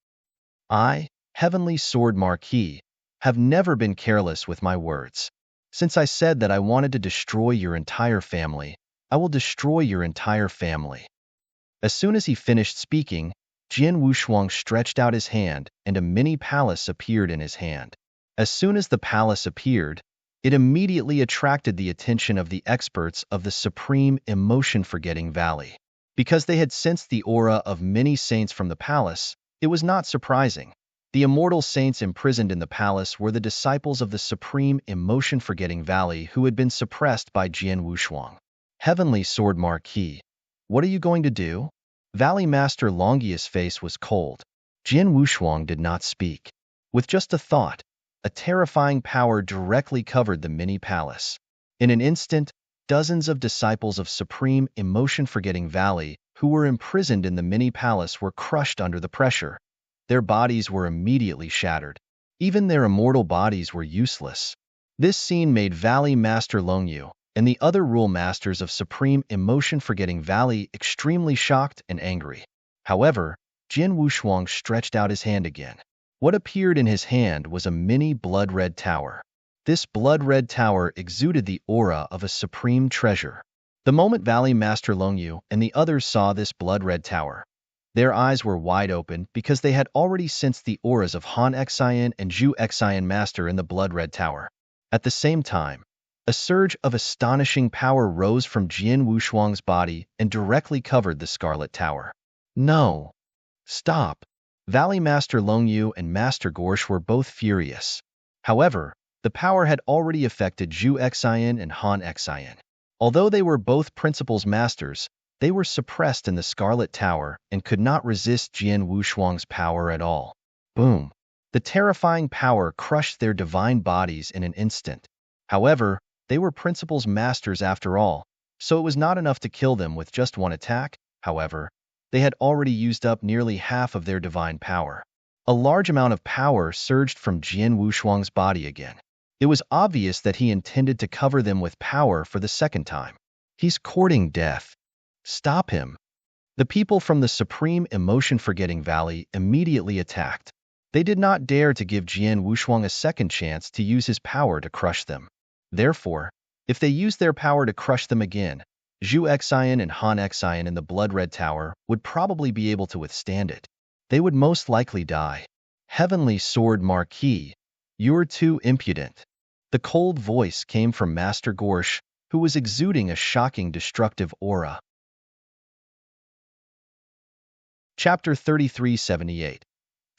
Speaker 1: I, Heavenly Sword Marquis, have never been careless with my words. Since I said that I wanted to destroy your entire family, I will destroy your entire family. As soon as he finished speaking, Jian Wushuang stretched out his hand and a mini palace appeared in his hand. As soon as the palace appeared, it immediately attracted the attention of the experts of the Supreme Emotion Forgetting Valley. Because they had sensed the aura of many saints from the palace, it was not surprising. The immortal saints imprisoned in the palace were the disciples of the Supreme Emotion Forgetting Valley who had been suppressed by Jian Wushuang. Heavenly Sword Marquis, what are you going to do? Valley Master Longia's face was cold. Jian Wushuang did not speak. With just a thought, a terrifying power directly covered the mini palace. In an instant, dozens of disciples of Supreme Emotion Forgetting Valley who were imprisoned in the mini palace were crushed under the pressure. Their bodies were immediately shattered. Even their immortal bodies were useless. This scene made Valley Master Long Yu and the other rule masters of Supreme Emotion Forgetting Valley extremely shocked and angry. However, Jian Wushuang stretched out his hand again. What appeared in his hand was a mini blood-red tower. This blood-red tower exuded the aura of a supreme treasure. The moment Valley Master Long Yu and the others saw this blood-red tower, their eyes were wide open because they had already sensed the auras of Han Exian and Zhu Exian Master in the blood-red tower. At the same time, a surge of astonishing power rose from Jian Wushuang's body and directly covered the Scarlet Tower. No! Stop! Valley Master Long Yu and Master Gorsh were both furious. However, the power had already affected Zhu Exian and Han Exian. Although they were both principal's masters, they were suppressed in the Scarlet Tower and could not resist Jian Wushuang's power at all. Boom! The terrifying power crushed their divine bodies in an instant. However, they were principal's masters after all, so it was not enough to kill them with just one attack. However, they had already used up nearly half of their divine power. A large amount of power surged from Jian Wushuang's body again. It was obvious that he intended to cover them with power for the second time. He's courting death. Stop him. The people from the Supreme Emotion Forgetting Valley immediately attacked. They did not dare to give Jian Wushuang a second chance to use his power to crush them. Therefore, if they used their power to crush them again, Zhu Exian and Han Exian in the Blood-Red Tower would probably be able to withstand it. They would most likely die. Heavenly Sword Marquis, you're too impudent. The cold voice came from Master Gorsh, who was exuding a shocking destructive aura. Chapter 3378.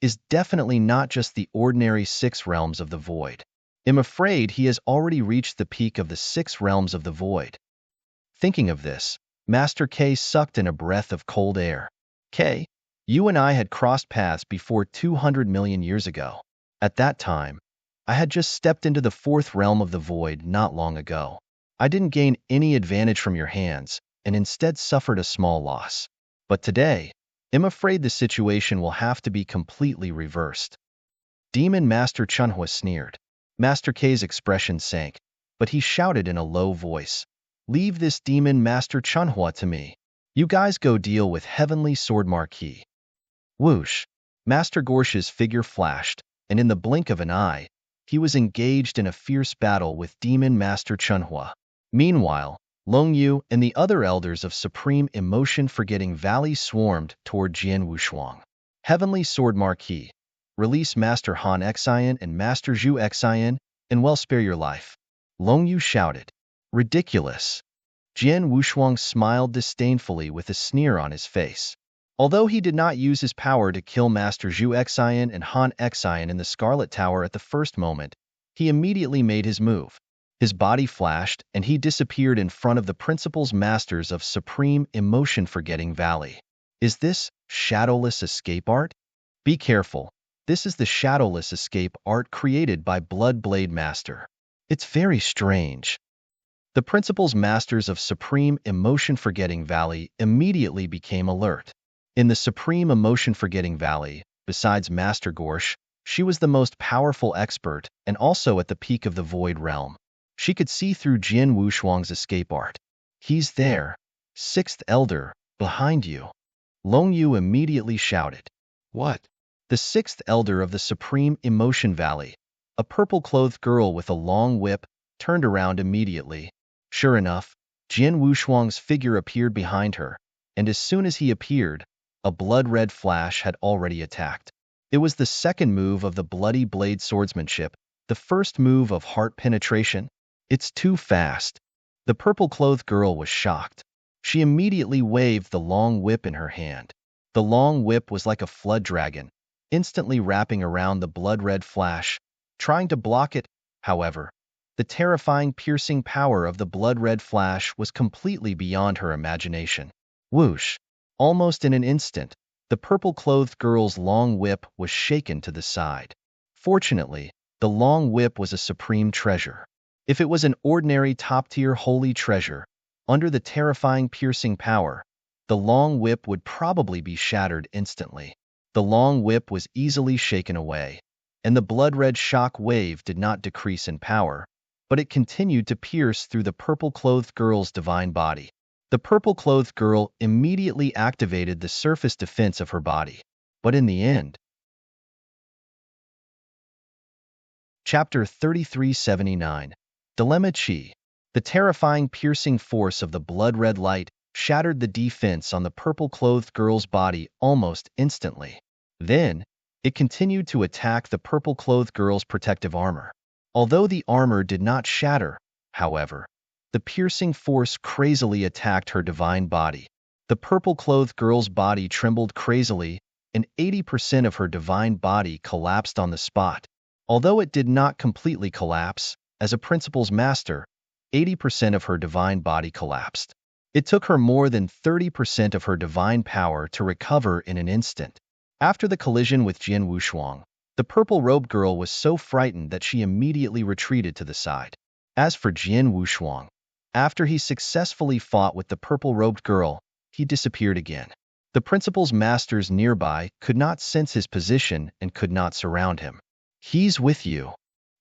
Speaker 1: is definitely not just the ordinary 6 realms of the void. I'm afraid he has already reached the peak of the 6 realms of the void. Thinking of this, Master K sucked in a breath of cold air. K, you and I had crossed paths before 200 million years ago. At that time, I had just stepped into the 4th realm of the void not long ago. I didn't gain any advantage from your hands, and instead suffered a small loss. But today, I'm afraid the situation will have to be completely reversed. Demon Master Chunhua sneered. Master K's expression sank, but he shouted in a low voice, "Leave this Demon Master Chunhua to me. You guys go deal with Heavenly Sword Marquis." Whoosh! Master Gorsh's figure flashed, and in the blink of an eye, he was engaged in a fierce battle with Demon Master Chunhua. Meanwhile, Long Yu and the other elders of Supreme Emotion Forgetting Valley swarmed toward Jian Wushuang. Heavenly Sword Marquis, release Master Han Xian and Master Zhu Xian, and well spare your life. Long Yu shouted. Ridiculous. Jian Wushuang smiled disdainfully with a sneer on his face. Although he did not use his power to kill Master Zhu Xian and Han Xian in the Scarlet Tower at the first moment, he immediately made his move. His body flashed, and he disappeared in front of the principal's masters of Supreme Emotion Forgetting Valley. Is this shadowless escape art? Be careful. This is the shadowless escape art created by Blood Blade Master. It's very strange. The principal's masters of Supreme Emotion Forgetting Valley immediately became alert. In the Supreme Emotion Forgetting Valley, besides Master Gorsh, she was the most powerful expert and also at the peak of the Void Realm. She could see through Jian Wushuang's escape art. He's there, 6th Elder, behind you. Long Yu immediately shouted. What? The 6th Elder of the Supreme Emotion Valley, a purple-clothed girl with a long whip, turned around immediately. Sure enough, Jian Wushuang's figure appeared behind her, and as soon as he appeared, a blood-red flash had already attacked. It was the second move of the Bloody Blade swordsmanship, the first move of heart penetration. It's too fast. The purple-clothed girl was shocked. She immediately waved the long whip in her hand. The long whip was like a flood dragon, instantly wrapping around the blood-red flash, trying to block it. However, the terrifying piercing power of the blood-red flash was completely beyond her imagination. Whoosh! Almost in an instant, the purple-clothed girl's long whip was shaken to the side. Fortunately, the long whip was a supreme treasure. If it was an ordinary top-tier holy treasure, under the terrifying piercing power, the long whip would probably be shattered instantly. The long whip was easily shaken away, and the blood-red shock wave did not decrease in power, but it continued to pierce through the purple-clothed girl's divine body. The purple-clothed girl immediately activated the surface defense of her body, but in the end... Chapter 3379. Dilemma Chi. The terrifying piercing force of the blood-red light shattered the defense on the purple-clothed girl's body almost instantly. Then, it continued to attack the purple-clothed girl's protective armor. Although the armor did not shatter, however, the piercing force crazily attacked her divine body. The purple-clothed girl's body trembled crazily, and 80% of her divine body collapsed on the spot. Although it did not completely collapse, as a principal's master, 80% of her divine body collapsed. It took her more than 30% of her divine power to recover in an instant. After the collision with Jian Wushuang, the purple-robed girl was so frightened that she immediately retreated to the side. As for Jian Wushuang, after he successfully fought with the purple-robed girl, he disappeared again. The principal's masters nearby could not sense his position and could not surround him. He's with you.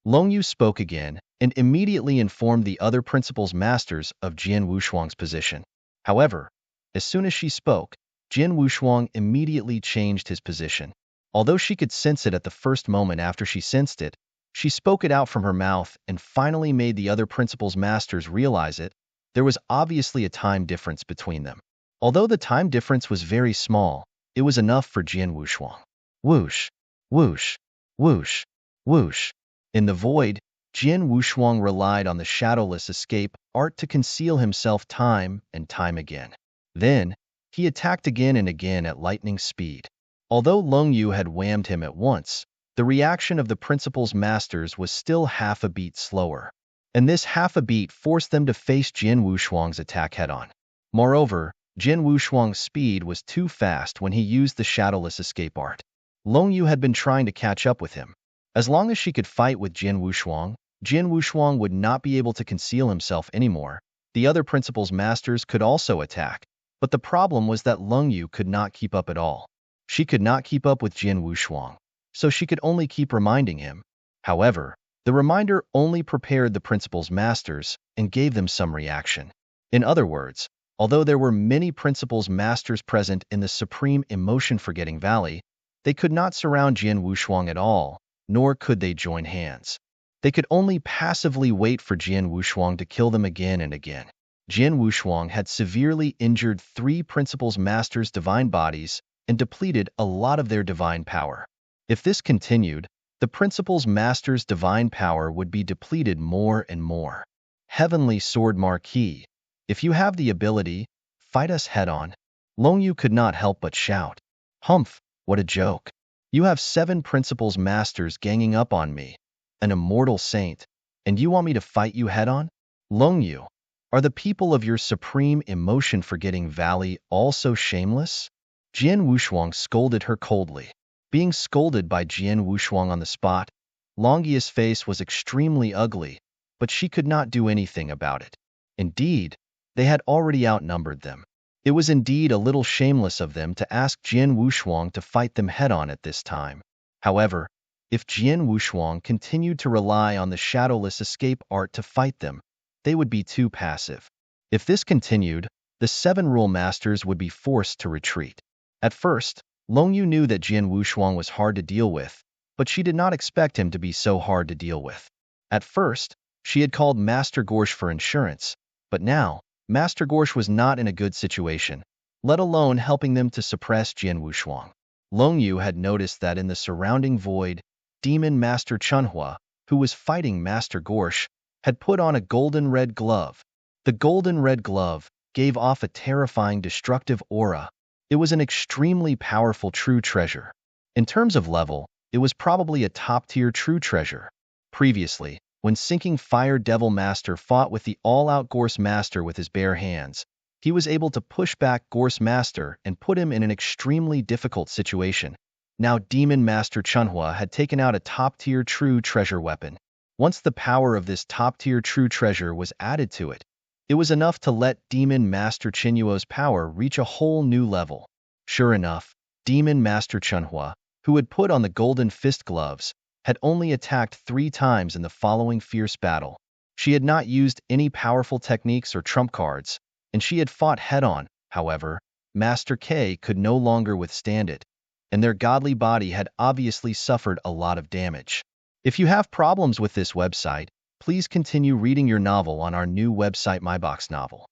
Speaker 1: Long Yu spoke again and immediately informed the other principal's masters of Jian Wushuang's position. However, as soon as she spoke, Jian Wushuang immediately changed his position. Although she could sense it at the first moment after she sensed it, she spoke it out from her mouth and finally made the other principal's masters realize it. There was obviously a time difference between them. Although the time difference was very small, it was enough for Jian Wushuang. Whoosh! Whoosh! Whoosh! Whoosh! In the void, Jian Wushuang relied on the shadowless escape art to conceal himself time and time again. Then, he attacked again and again at lightning speed. Although Long Yu had whammed him at once, the reaction of the principal's masters was still half a beat slower, and this half a beat forced them to face Jin Wushuang's attack head-on. Moreover, Jin Wushuang's speed was too fast when he used the shadowless escape art. Long Yu had been trying to catch up with him. As long as she could fight with Jin Wushuang would not be able to conceal himself anymore. The other principal's masters could also attack, but the problem was that Long Yu could not keep up at all. She could not keep up with Jin Wushuang, so she could only keep reminding him. However, the reminder only prepared the principal's masters and gave them some reaction. In other words, although there were many principal's masters present in the supreme emotion-forgetting valley, they could not surround Jin Wushuang at all, nor could they join hands. They could only passively wait for Jin Wushuang to kill them again and again. Jin Wushuang had severely injured 3 principal's masters' divine bodies and depleted a lot of their divine power. If this continued, the principal's master's divine power would be depleted more and more. Heavenly Sword Marquis, if you have the ability, fight us head-on. Long Yu could not help but shout. Humph, what a joke. You have 7 principal's masters ganging up on me, an immortal saint, and you want me to fight you head-on? Long Yu, are the people of your supreme emotion-forgetting valley all so shameless? Jin Wushuang scolded her coldly. Being scolded by Jin Wushuang on the spot, Long Yu's face was extremely ugly, but she could not do anything about it. Indeed, they had already outnumbered them. It was indeed a little shameless of them to ask Jin Wushuang to fight them head-on at this time. However, if Jin Wushuang continued to rely on the shadowless escape art to fight them, they would be too passive. If this continued, the 7 rule masters would be forced to retreat. At first, Long Yu knew that Jin Wushuang was hard to deal with, but she did not expect him to be so hard to deal with. At first, she had called Master Gorsh for insurance, but now, Master Gorsh was not in a good situation, let alone helping them to suppress Jin Wushuang. Long Yu had noticed that in the surrounding void, Demon Master Chunhua, who was fighting Master Gorsh, had put on a golden red glove. The golden red glove gave off a terrifying destructive aura. It was an extremely powerful true treasure. In terms of level, it was probably a top-tier true treasure. Previously, when Sinking Fire Devil Master fought with the all-out Gorse Master with his bare hands, he was able to push back Gorse Master and put him in an extremely difficult situation. Now Demon Master Chunhua had taken out a top-tier true treasure weapon. Once the power of this top-tier true treasure was added to it, it was enough to let Demon Master Chinuo's power reach a whole new level. Sure enough, Demon Master Chunhua, who had put on the golden fist gloves, had only attacked 3 times in the following fierce battle. She had not used any powerful techniques or trump cards, and she had fought head-on. However, Master K could no longer withstand it, and their godly body had obviously suffered a lot of damage. If you have problems with this website, please continue reading your novel on our new website MyBoxNovel.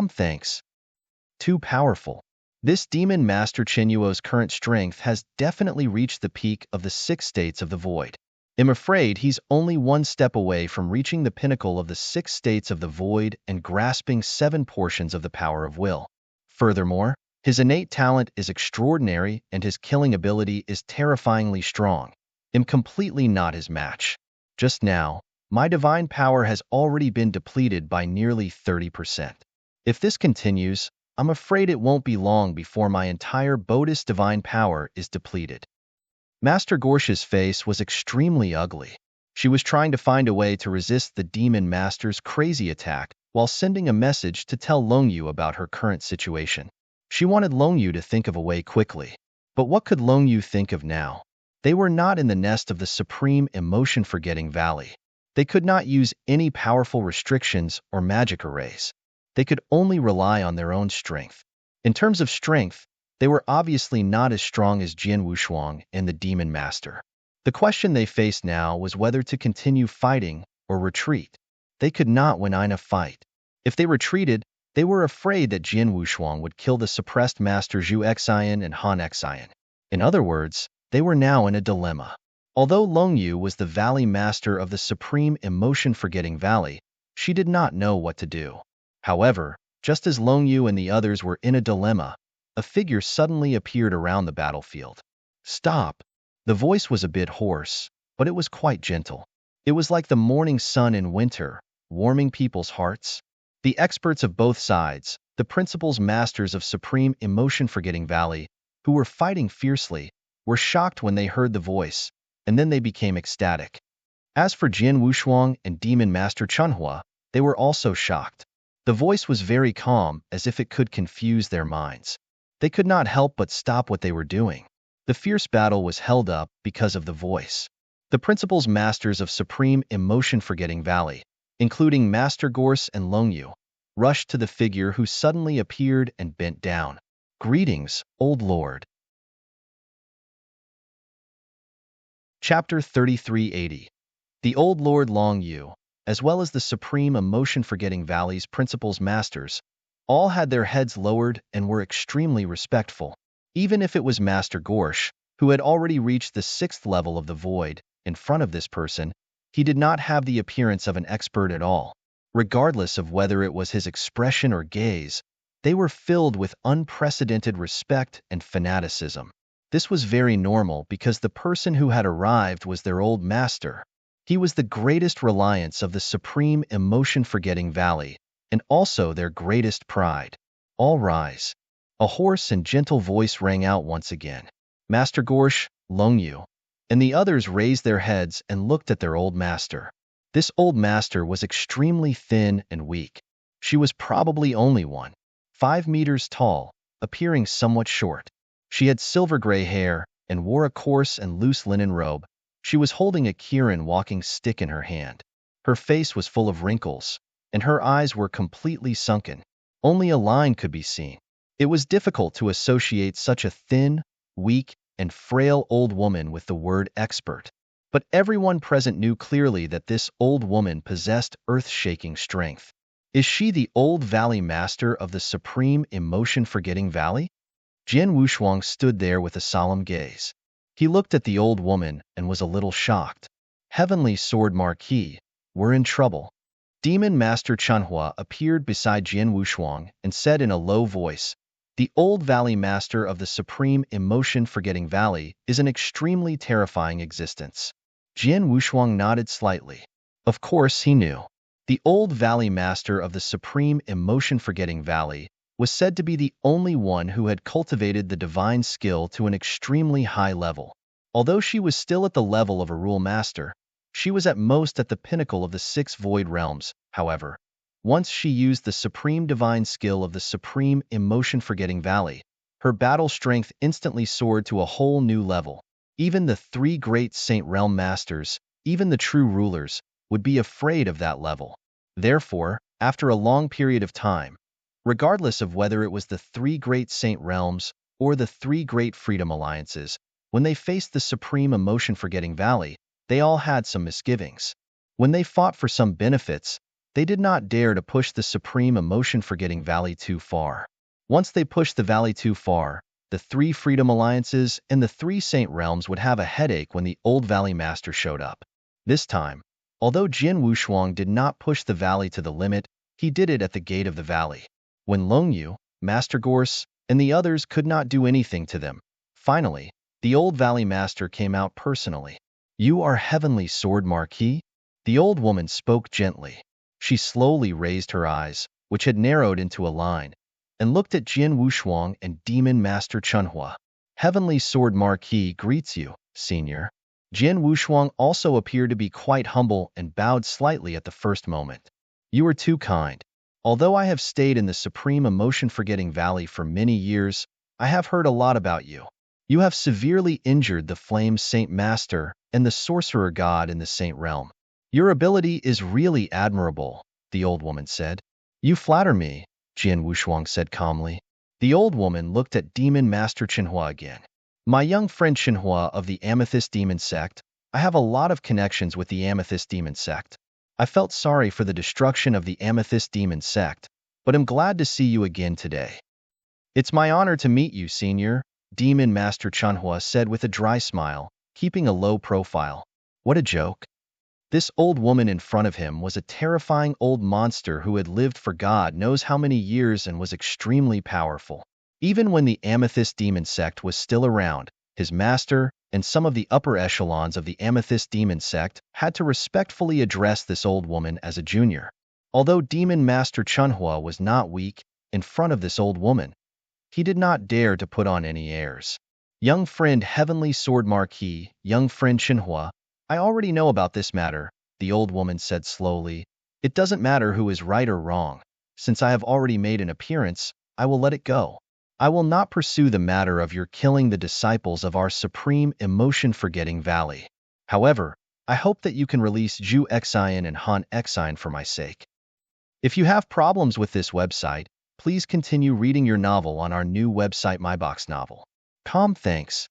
Speaker 1: Thanks. Too powerful. This Demon Master Chinuo's current strength has definitely reached the peak of the 6 states of the void. I'm afraid he's only 1 step away from reaching the pinnacle of the 6 states of the void and grasping 7 portions of the power of will. Furthermore, his innate talent is extraordinary and his killing ability is terrifyingly strong. I'm completely not his match. Just now, my divine power has already been depleted by nearly 30%. If this continues, I'm afraid it won't be long before my entire Bodhis divine power is depleted. Master Gorsh's face was extremely ugly. She was trying to find a way to resist the Demon Master's crazy attack while sending a message to tell Long Yu about her current situation. She wanted Long Yu to think of a way quickly. But what could Long Yu think of now? They were not in the nest of the supreme emotion-forgetting valley. They could not use any powerful restrictions or magic arrays. They could only rely on their own strength. In terms of strength, they were obviously not as strong as Jin Wushuang and the Demon Master. The question they faced now was whether to continue fighting or retreat. They could not win in a fight. If they retreated, they were afraid that Jin Wushuang would kill the suppressed Master Zhu Xian and Han Xian. In other words, they were now in a dilemma. Although Long Yu was the Valley Master of the supreme emotion-forgetting valley, she did not know what to do. However, just as Long Yu and the others were in a dilemma, a figure suddenly appeared around the battlefield. Stop. The voice was a bit hoarse, but it was quite gentle. It was like the morning sun in winter, warming people's hearts. The experts of both sides, the principals masters of Supreme Emotion Forgetting Valley, who were fighting fiercely, were shocked when they heard the voice, and then they became ecstatic. As for Jian Wushuang and Demon Master Chunhua, they were also shocked. The voice was very calm, as if it could confuse their minds. They could not help but stop what they were doing. The fierce battle was held up because of the voice. The principals masters of Supreme Emotion Forgetting Valley, including Master Gorse and Longyu, rushed to the figure who suddenly appeared and bent down. Greetings, Old Lord. Chapter 3380. The Old Lord Longyu, as well as the Supreme Emotion Forgetting Valley's principals masters, all had their heads lowered and were extremely respectful. Even if it was Master Gorsh, who had already reached the 6th level of the void, in front of this person, he did not have the appearance of an expert at all. Regardless of whether it was his expression or gaze, they were filled with unprecedented respect and fanaticism. This was very normal because the person who had arrived was their old master. He was the greatest reliance of the Supreme Emotion Forgetting Valley, and also their greatest pride. All rise. A hoarse and gentle voice rang out once again. Master Gorsh, Longyu, and the others raised their heads and looked at their old master. This old master was extremely thin and weak. She was probably only 5 meters tall, appearing somewhat short. She had silver gray hair and wore a coarse and loose linen robe. She was holding a Kirin walking stick in her hand. Her face was full of wrinkles, and her eyes were completely sunken. Only a line could be seen. It was difficult to associate such a thin, weak, and frail old woman with the word expert. But everyone present knew clearly that this old woman possessed earth-shaking strength. Is she the old Valley Master of the Supreme Emotion Forgetting Valley? Jian Wushuang stood there with a solemn gaze. He looked at the old woman and was a little shocked. Heavenly Sword Marquis, we're in trouble. Demon Master Chunhua appeared beside Jian Wushuang and said in a low voice, the old Valley Master of the Supreme Emotion Forgetting Valley is an extremely terrifying existence. Jian Wushuang nodded slightly. Of course he knew. The old Valley Master of the Supreme Emotion Forgetting Valley was said to be the only one who had cultivated the divine skill to an extremely high level. Although she was still at the level of a rule master, she was at most at the pinnacle of the 6 void realms, however. Once she used the supreme divine skill of the Supreme Emotion Forgetting Valley, her battle strength instantly soared to a whole new level. Even the 3 great Saint Realm Masters, even the true rulers, would be afraid of that level. Therefore, after a long period of time, regardless of whether it was the 3 great Saint Realms or the 3 great Freedom Alliances, when they faced the Supreme Emotion Forgetting Valley, they all had some misgivings. When they fought for some benefits, they did not dare to push the Supreme Emotion Forgetting Valley too far. Once they pushed the valley too far, the 3 Freedom Alliances and the 3 Saint Realms would have a headache when the old Valley Master showed up. This time, although Jian Wushuang did not push the valley to the limit, he did it at the gate of the valley. When Longyu, Master Gorse, and the others could not do anything to them, finally, the old Valley Master came out personally. You are Heavenly Sword Marquis? The old woman spoke gently. She slowly raised her eyes, which had narrowed into a line, and looked at Jian Wushuang and Demon Master Chunhua. Heavenly Sword Marquis greets you, Senior. Jian Wushuang also appeared to be quite humble and bowed slightly at the first moment. You are too kind. Although I have stayed in the Supreme Emotion Forgetting Valley for many years, I have heard a lot about you. You have severely injured the Flame Saint Master and the Sorcerer God in the Saint Realm. Your ability is really admirable, the old woman said. You flatter me, Jian Wushuang said calmly. The old woman looked at Demon Master Chunhua again. My young friend Chunhua of the Amethyst Demon Sect, I have a lot of connections with the Amethyst Demon Sect. I felt sorry for the destruction of the Amethyst Demon Sect, but am glad to see you again today. It's my honor to meet you, Senior, Demon Master Chunhua said with a dry smile, keeping a low profile. What a joke. This old woman in front of him was a terrifying old monster who had lived for God knows how many years and was extremely powerful. Even when the Amethyst Demon Sect was still around, his master, and some of the upper echelons of the Amethyst Demon sect had to respectfully address this old woman as a junior. Although Demon Master Chunhua was not weak in front of this old woman, he did not dare to put on any airs. Young friend Heavenly Sword Marquis, young friend Chunhua, I already know about this matter, the old woman said slowly. It doesn't matter who is right or wrong. Since I have already made an appearance, I will let it go. I will not pursue the matter of your killing the disciples of our supreme emotion-forgetting valley. However, I hope that you can release Zhu Xian and Han Xian for my sake. If you have problems with this website, please continue reading your novel on our new website MyBox Novel. Thanks.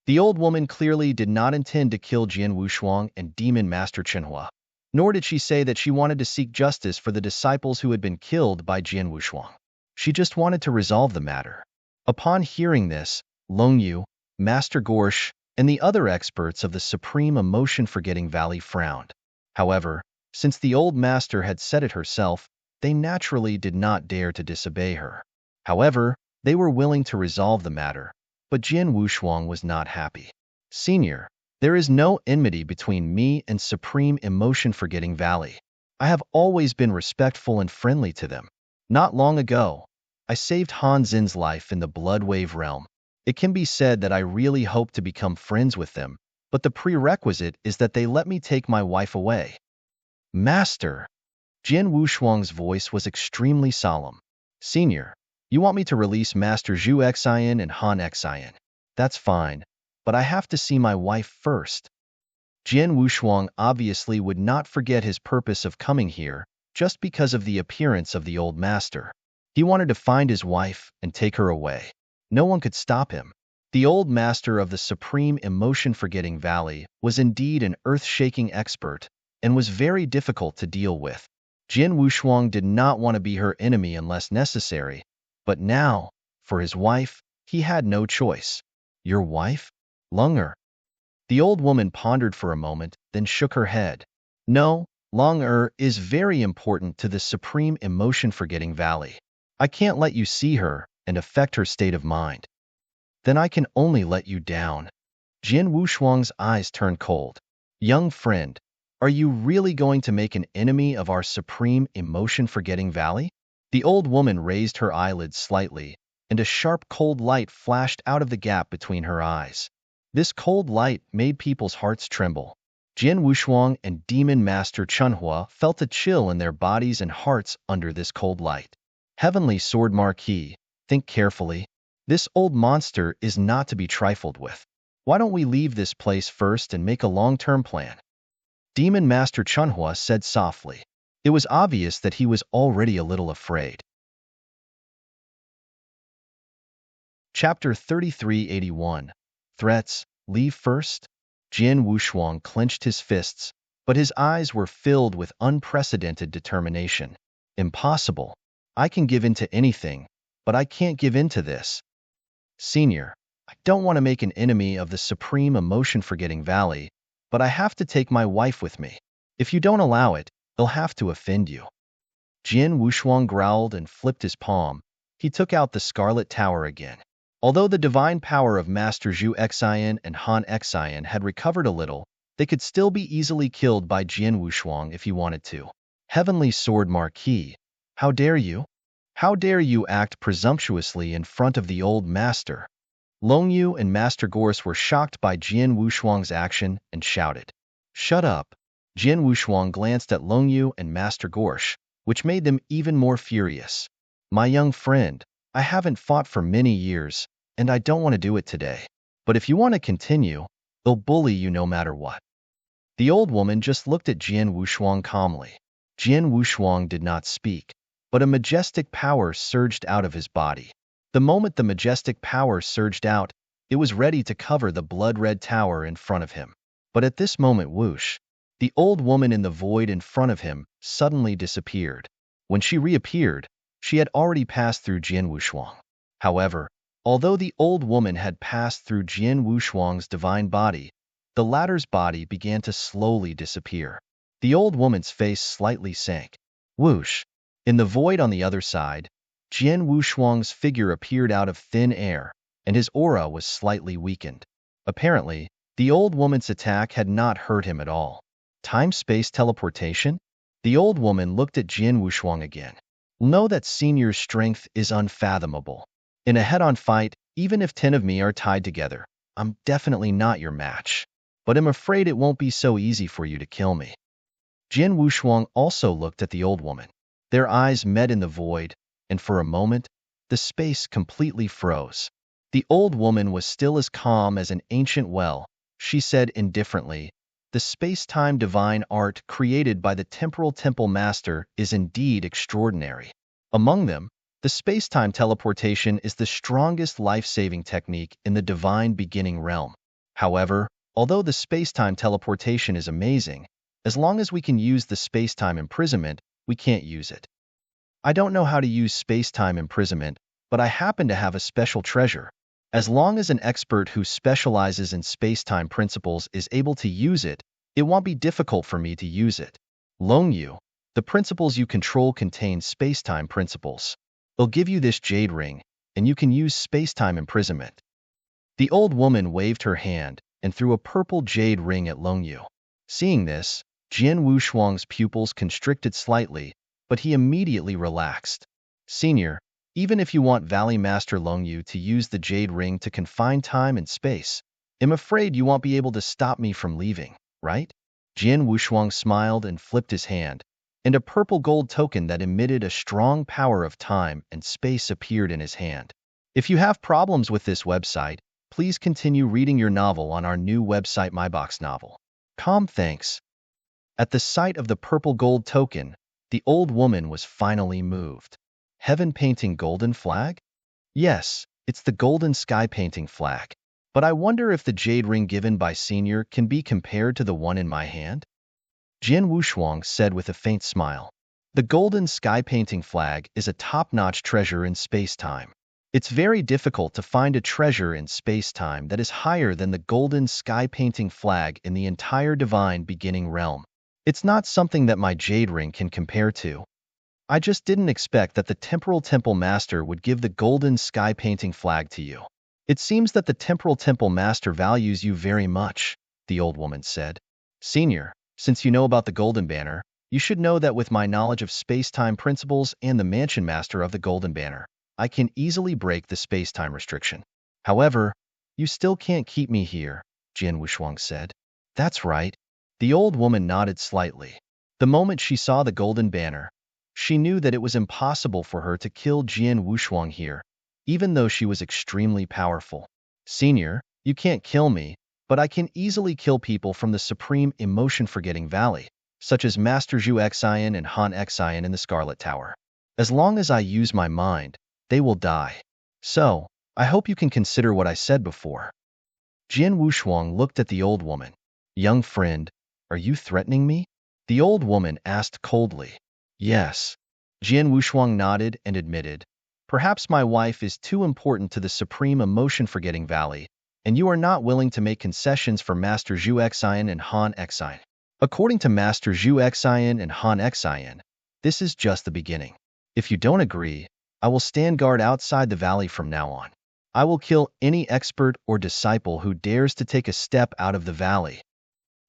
Speaker 1: The old woman clearly did not intend to kill Jian Wushuang and Demon Master Chenhua, nor did she say that she wanted to seek justice for the disciples who had been killed by Jian Wushuang. She just wanted to resolve the matter. Upon hearing this, Long Yu, Master Gorsh, and the other experts of the Supreme Emotion-Forgetting Valley frowned. However, since the old master had said it herself, they naturally did not dare to disobey her. However, they were willing to resolve the matter, but Jian Wushuang was not happy. Senior, there is no enmity between me and Supreme Emotion-Forgetting Valley. I have always been respectful and friendly to them. Not long ago, I saved Han Xin's life in the Blood Wave realm. It can be said that I really hope to become friends with them, but the prerequisite is that they let me take my wife away. Master! Jian Wushuang's voice was extremely solemn. Senior, you want me to release Master Zhu Xian and Han Xian? That's fine, but I have to see my wife first. Jian Wushuang obviously would not forget his purpose of coming here just because of the appearance of the old master. He wanted to find his wife and take her away. No one could stop him. The old master of the Supreme Emotion-Forgetting Valley was indeed an earth-shaking expert and was very difficult to deal with. Jian Wushuang did not want to be her enemy unless necessary, but now, for his wife, he had no choice. Your wife? Lung-er. The old woman pondered for a moment, then shook her head. No, Lung-er is very important to the Supreme Emotion-Forgetting Valley. I can't let you see her and affect her state of mind. Then I can only let you down. Jian Wushuang's eyes turned cold. Young friend, are you really going to make an enemy of our Supreme Emotion-Forgetting Valley? The old woman raised her eyelids slightly, and a sharp cold light flashed out of the gap between her eyes. This cold light made people's hearts tremble. Jian Wushuang and Demon Master Chunhua felt a chill in their bodies and hearts under this cold light. Heavenly Sword Marquis, think carefully. This old monster is not to be trifled with. Why don't we leave this place first and make a long-term plan? Demon Master Chunhua said softly. It was obvious that he was already a little afraid. Chapter 3381. Threats, leave first? Jian Wushuang clenched his fists, but his eyes were filled with unprecedented determination. Impossible. I can give in to anything, but I can't give in to this. Senior, I don't want to make an enemy of the Supreme Emotion-Forgetting Valley, but I have to take my wife with me. If you don't allow it, they'll have to offend you. Jian Wushuang growled and flipped his palm. He took out the Scarlet Tower again. Although the divine power of Master Zhu Xian and Han Xian had recovered a little, they could still be easily killed by Jian Wushuang if he wanted to. Heavenly Sword Marquis, how dare you? How dare you act presumptuously in front of the old master? Long Yu and Master Gorsh were shocked by Jian Wushuang's action and shouted. Shut up! Jian Wushuang glanced at Long Yu and Master Gorsh, which made them even more furious. My young friend, I haven't fought for many years, and I don't want to do it today. But if you want to continue, they'll bully you no matter what. The old woman just looked at Jian Wushuang calmly. Jian Wushuang did not speak, but a majestic power surged out of his body. The moment the majestic power surged out, it was ready to cover the blood-red tower in front of him. But at this moment, whoosh, the old woman in the void in front of him suddenly disappeared. When she reappeared, she had already passed through Jian Wushuang. However, although the old woman had passed through Jian Wushuang's divine body, the latter's body began to slowly disappear. The old woman's face slightly sank. Whoosh! In the void on the other side, Jian Wushuang's figure appeared out of thin air, and his aura was slightly weakened. Apparently, the old woman's attack had not hurt him at all. Time-space teleportation? The old woman looked at Jian Wushuang again. Know that Senior's strength is unfathomable. In a head-on fight, even if 10 of me are tied together, I'm definitely not your match. But I'm afraid it won't be so easy for you to kill me. Jian Wushuang also looked at the old woman. Their eyes met in the void, and for a moment, the space completely froze. The old woman was still as calm as an ancient well. She said indifferently, "The space-time divine art created by the Temporal Temple Master is indeed extraordinary. Among them, the space-time teleportation is the strongest life-saving technique in the divine beginning realm. However, although the space-time teleportation is amazing, as long as we can use the space-time imprisonment, we can't use it. I don't know how to use space-time imprisonment, but I happen to have a special treasure. As long as an expert who specializes in space-time principles is able to use it, it won't be difficult for me to use it. Longyu, the principles you control contain space-time principles. They'll give you this jade ring, and you can use space-time imprisonment." The old woman waved her hand and threw a purple jade ring at Longyu. Seeing this, Jian Wushuang's pupils constricted slightly, but he immediately relaxed. "Senior, even if you want Valley Master Longyu to use the jade ring to confine time and space, I'm afraid you won't be able to stop me from leaving, right?" Jian Wushuang smiled and flipped his hand, and a purple gold token that emitted a strong power of time and space appeared in his hand. If you have problems with this website, please continue reading your novel on our new website MyBox Novel. Thanks. At the sight of the purple gold token, the old woman was finally moved. Heaven painting golden flag? Yes, it's the golden sky painting flag. But I wonder if the jade ring given by Senior can be compared to the one in my hand? Jian Wushuang said with a faint smile. The golden sky painting flag is a top-notch treasure in space-time. It's very difficult to find a treasure in space-time that is higher than the golden sky painting flag in the entire divine beginning realm. It's not something that my jade ring can compare to. I just didn't expect that the Temporal Temple Master would give the golden sky painting flag to you. It seems that the Temporal Temple Master values you very much, the old woman said. Senior, since you know about the Golden Banner, you should know that with my knowledge of space-time principles and the Mansion Master of the Golden Banner, I can easily break the space-time restriction. However, you still can't keep me here, Jian Wushuang said. That's right. The old woman nodded slightly. The moment she saw the Golden Banner, she knew that it was impossible for her to kill Jian Wushuang here, even though she was extremely powerful. Senior, you can't kill me, but I can easily kill people from the Supreme Emotion-Forgetting Valley, such as Master Zhu Xian and Han Xian in the Scarlet Tower. As long as I use my mind, they will die. So, I hope you can consider what I said before. Jian Wushuang looked at the old woman. Young friend, are you threatening me? The old woman asked coldly. Yes. Jian Wushuang nodded and admitted, perhaps my wife is too important to the Supreme Emotion-Forgetting Valley, and you are not willing to make concessions for Master Zhu Xian and Han Xian. According to Master Zhu Xian and Han Xian, this is just the beginning. If you don't agree, I will stand guard outside the valley from now on. I will kill any expert or disciple who dares to take a step out of the valley.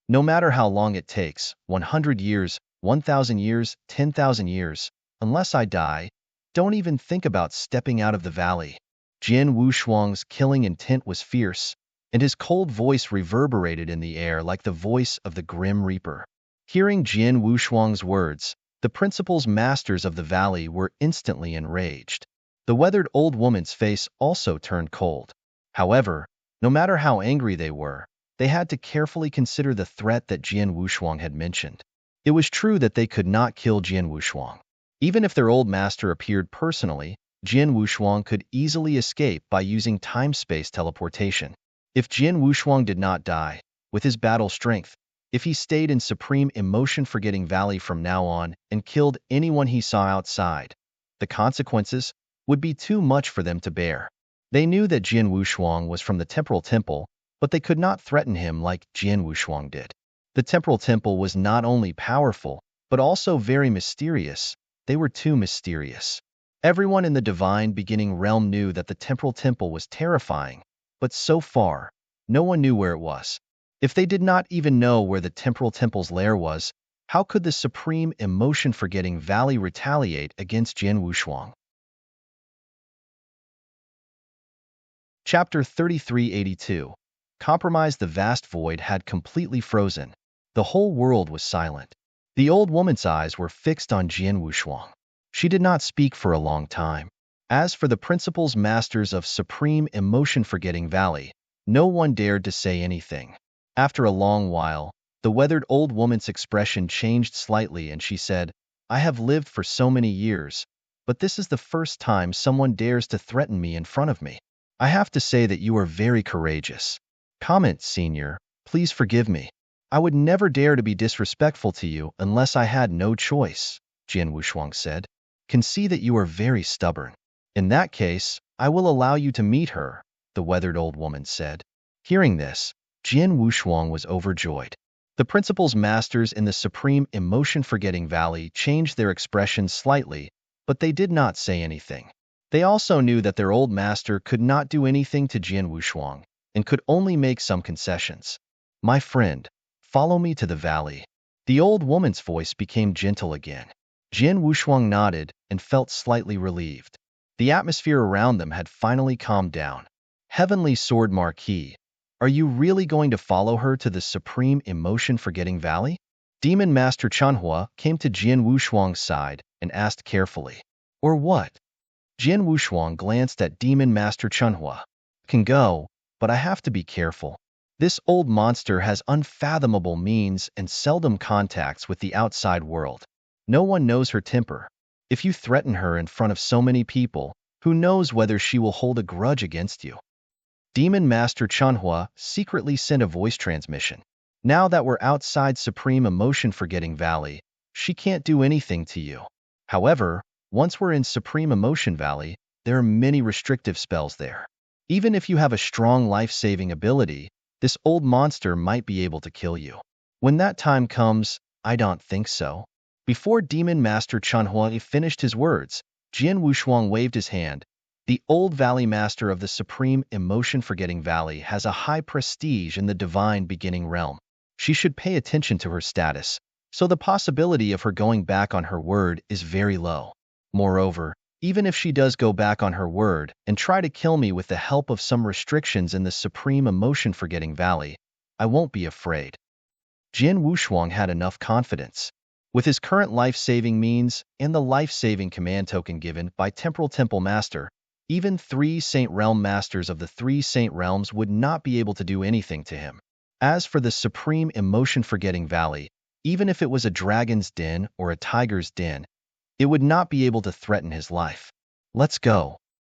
Speaker 1: No matter how long it takes, 100 years, 1,000 years, 10,000 years, unless I die, don't even think about stepping out of the valley. Jian Wushuang's killing intent was fierce, and his cold voice reverberated in the air like the voice of the Grim Reaper. Hearing Jian Wushuang's words, the principal's masters of the valley were instantly enraged. The weathered old woman's face also turned cold. However, no matter how angry they were, they had to carefully consider the threat that Jian Wushuang had mentioned. It was true that they could not kill Jian Wushuang. Even if their old master appeared personally, Jian Wushuang could easily escape by using time-space teleportation. If Jian Wushuang did not die, with his battle strength, if he stayed in Supreme Emotion-Forgetting Valley from now on and killed anyone he saw outside, the consequences would be too much for them to bear. They knew that Jian Wushuang was from the Temporal Temple, but they could not threaten him like Jian Wushuang did. The Temporal Temple was not only powerful, but also very mysterious. They were too mysterious. Everyone in the divine beginning realm knew that the Temporal Temple was terrifying, but so far, No one knew where it was. If they did not even know where the temporal temple's lair was, how could the supreme emotion-forgetting valley retaliate against Jian Wushuang? Chapter 3382. Compromise. The vast void had completely frozen. The whole world was silent. The old woman's eyes were fixed on Jian Wushuang. She did not speak for a long time. As for the principals masters of Supreme Emotion-Forgetting Valley, no one dared to say anything. After a long while, the weathered old woman's expression changed slightly and she said, "I have lived for so many years, but this is the first time someone dares to threaten me in front of me. I have to say that you are very courageous." Comment, Senior, please forgive me. I would never dare to be disrespectful to you unless I had no choice, Jian Wushuang said. Can see that you are very stubborn. In that case, I will allow you to meet her, the weathered old woman said. Hearing this, Jian Wushuang was overjoyed. The principal's masters in the Supreme Emotion-Forgetting Valley changed their expressions slightly, but they did not say anything. They also knew that their old master could not do anything to Jian Wushuang and could only make some concessions. My friend, follow me to the valley. The old woman's voice became gentle again. Jian Wushuang nodded and felt slightly relieved. The atmosphere around them had finally calmed down. Heavenly Sword Marquis, are you really going to follow her to the Supreme Emotion-Forgetting Valley? Demon Master Chanhua came to Jian Wushuang's side and asked carefully. Or what? Jian Wushuang glanced at Demon Master Chanhua. Can go, but I have to be careful. This old monster has unfathomable means and seldom contacts with the outside world. No one knows her temper. If you threaten her in front of so many people, who knows whether she will hold a grudge against you? Demon Master Chanhua secretly sent a voice transmission. Now that we're outside Supreme Emotion-Forgetting Valley, she can't do anything to you. However, once we're in Supreme Emotion Valley, there are many restrictive spells there. Even if you have a strong life-saving ability, this old monster might be able to kill you. When that time comes, I don't think so. Before Demon Master Chanhua finished his words, Jian Wushuang waved his hand. The old Valley Master of the Supreme Emotion-Forgetting Valley has a high prestige in the Divine Beginning realm. She should pay attention to her status, so the possibility of her going back on her word is very low. Moreover, even if she does go back on her word and try to kill me with the help of some restrictions in the Supreme Emotion-Forgetting Valley, I won't be afraid. Jian Wushuang had enough confidence. With his current life-saving means and the life-saving command token given by Temporal Temple Master, even 3 Saint Realm Masters of the 3 Saint Realms would not be able to do anything to him. As for the Supreme Emotion-Forgetting Valley, even if it was a dragon's den or a tiger's den, it would not be able to threaten his life. Let's go.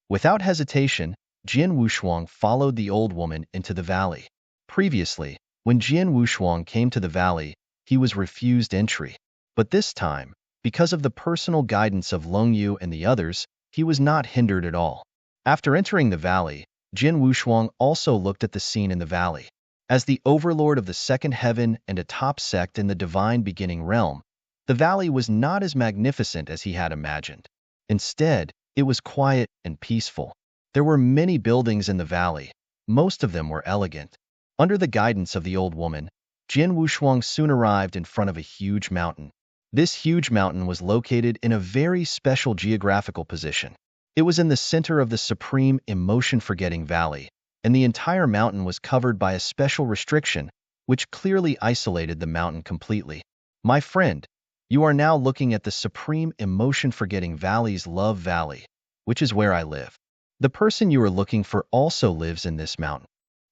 Speaker 1: Without hesitation, Jian Wushuang followed the old woman into the valley. Previously, when Jian Wushuang came to the valley, he was refused entry. But this time, because of the personal guidance of Long Yu and the others, he was not hindered at all. After entering the valley, Jian Wushuang also looked at the scene in the valley. As the overlord of the second heaven and a top sect in the Divine Beginning realm, the valley was not as magnificent as he had imagined. Instead, it was quiet and peaceful. There were many buildings in the valley. Most of them were elegant. Under the guidance of the old woman, Jian Wushuang soon arrived in front of a huge mountain. This huge mountain was located in a very special geographical position. It was in the center of the Supreme Emotion-Forgetting Valley, and the entire mountain was covered by a special restriction, which clearly isolated the mountain completely. My friend, you are now looking at the Supreme Emotion-Forgetting Valley's Love Valley, which is where I live. The person you are looking for also lives in this mountain.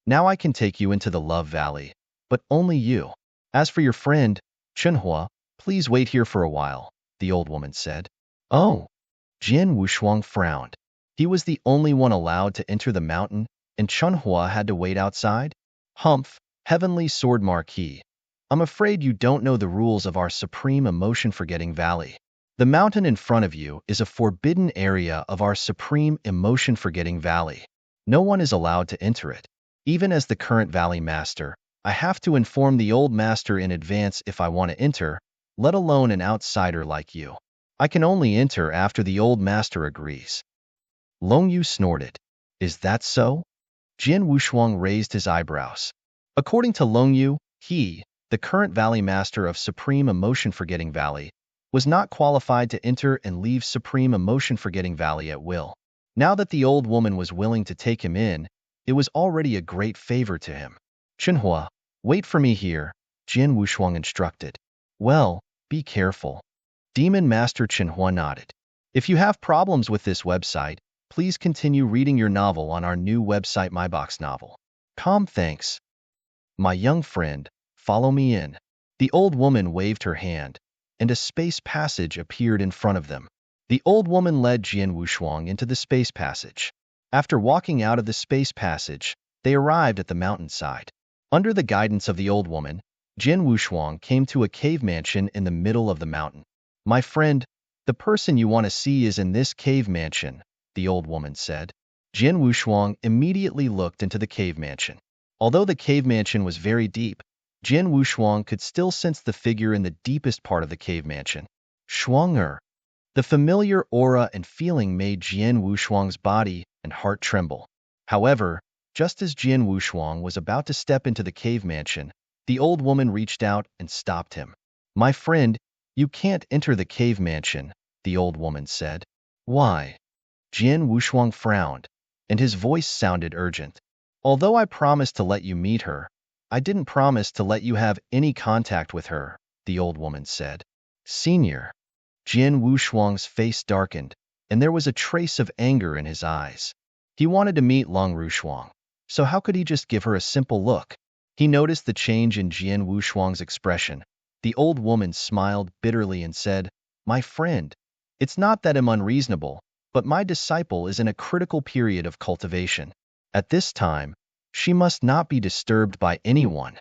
Speaker 1: Now I can take you into the Love Valley, but only you. As for your friend, Chanhua, please wait here for a while, the old woman said. Oh. Jian Wushuang frowned. He was the only one allowed to enter the mountain, and Chanhua had to wait outside? Humph, Heavenly Sword Marquis. I'm afraid you don't know the rules of our Supreme Emotion-Forgetting Valley. The mountain in front of you is a forbidden area of our Supreme Emotion-Forgetting Valley. No one is allowed to enter it. Even as the current Valley Master, I have to inform the old master in advance if I want to enter, let alone an outsider like you. I can only enter after the old master agrees. Long Yu snorted. Is that so? Jian Wushuang raised his eyebrows. According to Long Yu, he, the current Valley Master of Supreme Emotion Forgetting Valley, was not qualified to enter and leave Supreme Emotion Forgetting Valley at will. Now that the old woman was willing to take him in, it was already a great favor to him. Chenhua, wait for me here, Jian Wushuang instructed. Well, be careful. Demon Master Chenhua nodded. If you have problems with this website, please continue reading your novel on our new website MyBox Novel. Thanks. My young friend, follow me in. The old woman waved her hand, and a space passage appeared in front of them. The old woman led Jian Wushuang into the space passage. After walking out of the space passage, they arrived at the mountainside. Under the guidance of the old woman, Jian Wushuang came to a cave mansion in the middle of the mountain. My friend, the person you want to see is in this cave mansion, the old woman said. Jian Wushuang immediately looked into the cave mansion. Although the cave mansion was very deep, Jian Wushuang could still sense the figure in the deepest part of the cave mansion. Shuang-er. The familiar aura and feeling made Jian Wushuang's body and heart tremble. However, just as Jian Wushuang was about to step into the cave mansion, the old woman reached out and stopped him. My friend, you can't enter the cave mansion, the old woman said. Why? Jian Wushuang frowned, and his voice sounded urgent. Although I promised to let you meet her, I didn't promise to let you have any contact with her, the old woman said. Senior. Jian Wushuang's face darkened, and there was a trace of anger in his eyes. He wanted to meet Long Rushuang, so how could he just give her a simple look? He noticed the change in Jian Wushuang's expression. The old woman smiled bitterly and said, My friend, it's not that I'm unreasonable, but my disciple is in a critical period of cultivation. At this time, she must not be disturbed by anyone.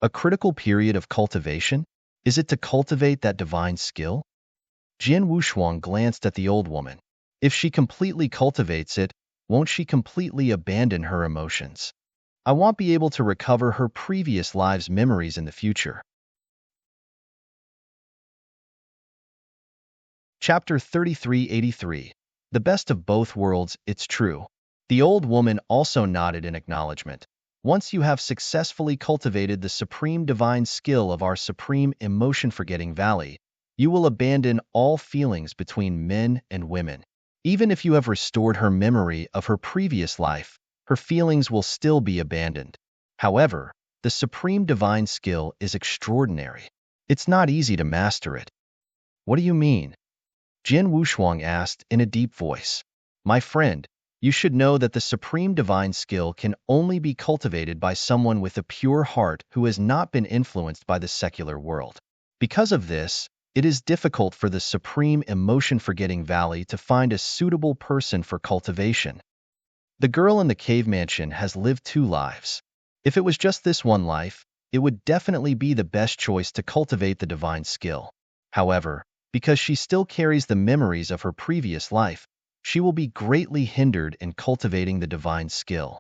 Speaker 1: A critical period of cultivation? Is it to cultivate that divine skill? Jian Wushuang glanced at the old woman. If she completely cultivates it, won't she completely abandon her emotions? I won't be able to recover her previous lives' memories in the future. Chapter 3383. The best of both worlds, it's true. The old woman also nodded in acknowledgement. Once you have successfully cultivated the supreme divine skill of our supreme emotion-forgetting valley, you will abandon all feelings between men and women. Even if you have restored her memory of her previous life, her feelings will still be abandoned. However, the supreme divine skill is extraordinary. It's not easy to master it. What do you mean? Jian Wushuang asked in a deep voice. My friend, you should know that the supreme divine skill can only be cultivated by someone with a pure heart who has not been influenced by the secular world. Because of this, it is difficult for the supreme emotion-forgetting valley to find a suitable person for cultivation. The girl in the cave mansion has lived 2 lives. If it was just this one life, it would definitely be the best choice to cultivate the divine skill. However, because she still carries the memories of her previous life, she will be greatly hindered in cultivating the divine skill.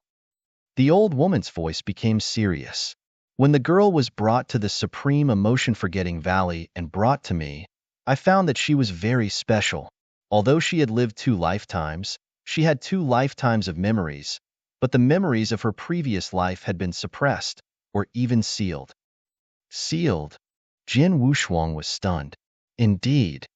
Speaker 1: The old woman's voice became serious. When the girl was brought to the supreme emotion-forgetting valley and brought to me, I found that she was very special. Although she had lived 2 lifetimes, she had 2 lifetimes of memories, but the memories of her previous life had been suppressed, or even sealed. Sealed? Jian Wushuang was stunned. Indeed.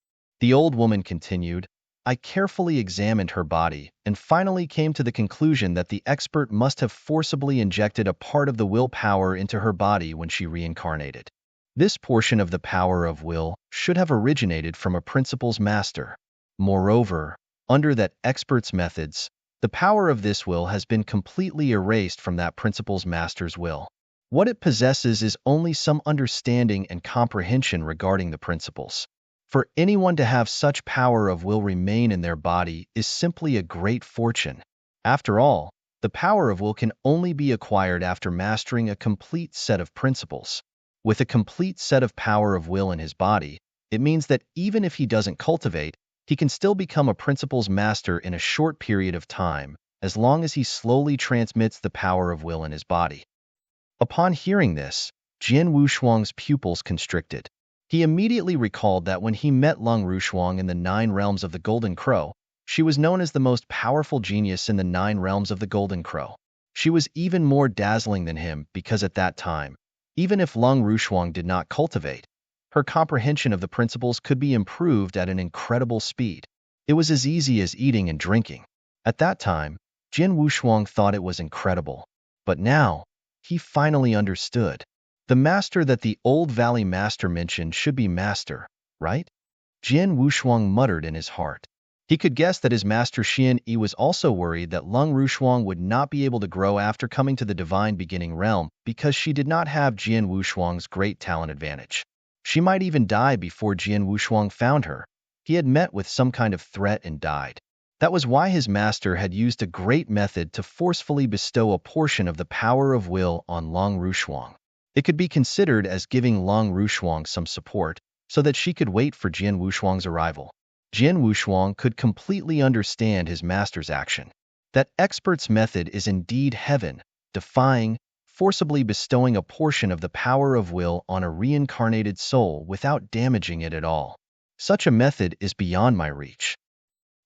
Speaker 1: The old woman continued, I carefully examined her body and finally came to the conclusion that the expert must have forcibly injected a part of the willpower into her body when she reincarnated. This portion of the power of will should have originated from a principal's master. Moreover, under that expert's methods, the power of this will has been completely erased from that principal's master's will. What it possesses is only some understanding and comprehension regarding the principles. For anyone to have such power of will remain in their body is simply a great fortune. After all, the power of will can only be acquired after mastering a complete set of principles. With a complete set of power of will in his body, it means that even if he doesn't cultivate, he can still become a principle's master in a short period of time, as long as he slowly transmits the power of will in his body. Upon hearing this, Jian Wushuang's pupils constricted. He immediately recalled that when he met Long Rushuang in the 9 realms of the Golden Crow, she was known as the most powerful genius in the 9 realms of the Golden Crow. She was even more dazzling than him because at that time, even if Lung Rushuang did not cultivate, her comprehension of the principles could be improved at an incredible speed. It was as easy as eating and drinking. At that time, Jin Wushuang thought it was incredible. But now, he finally understood. The master that the old valley master mentioned should be master, right? Jin Wushuang muttered in his heart. He could guess that his master Xian Yi was also worried that Lung Rushuang would not be able to grow after coming to the divine beginning realm because she did not have Jin Wushuang's great talent advantage. She might even die before Jin Wushuang found her. He had met with some kind of threat and died. That was why his master had used a great method to forcefully bestow a portion of the power of will on Lung Rushuang. It could be considered as giving Lung Rushuang some support so that she could wait for Jin Wushuang's arrival. Jin Wushuang could completely understand his master's action. That expert's method is indeed heaven, defying, forcibly bestowing a portion of the power of will on a reincarnated soul without damaging it at all. Such a method is beyond my reach.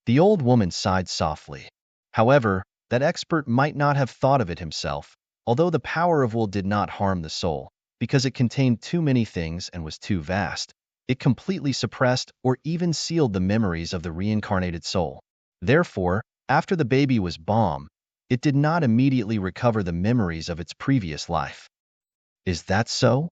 Speaker 1: The old woman sighed softly. However, that expert might not have thought of it himself, although the power of will did not harm the soul, because it contained too many things and was too vast. It completely suppressed or even sealed the memories of the reincarnated soul. Therefore, after the baby was born, it did not immediately recover the memories of its previous life. Is that so?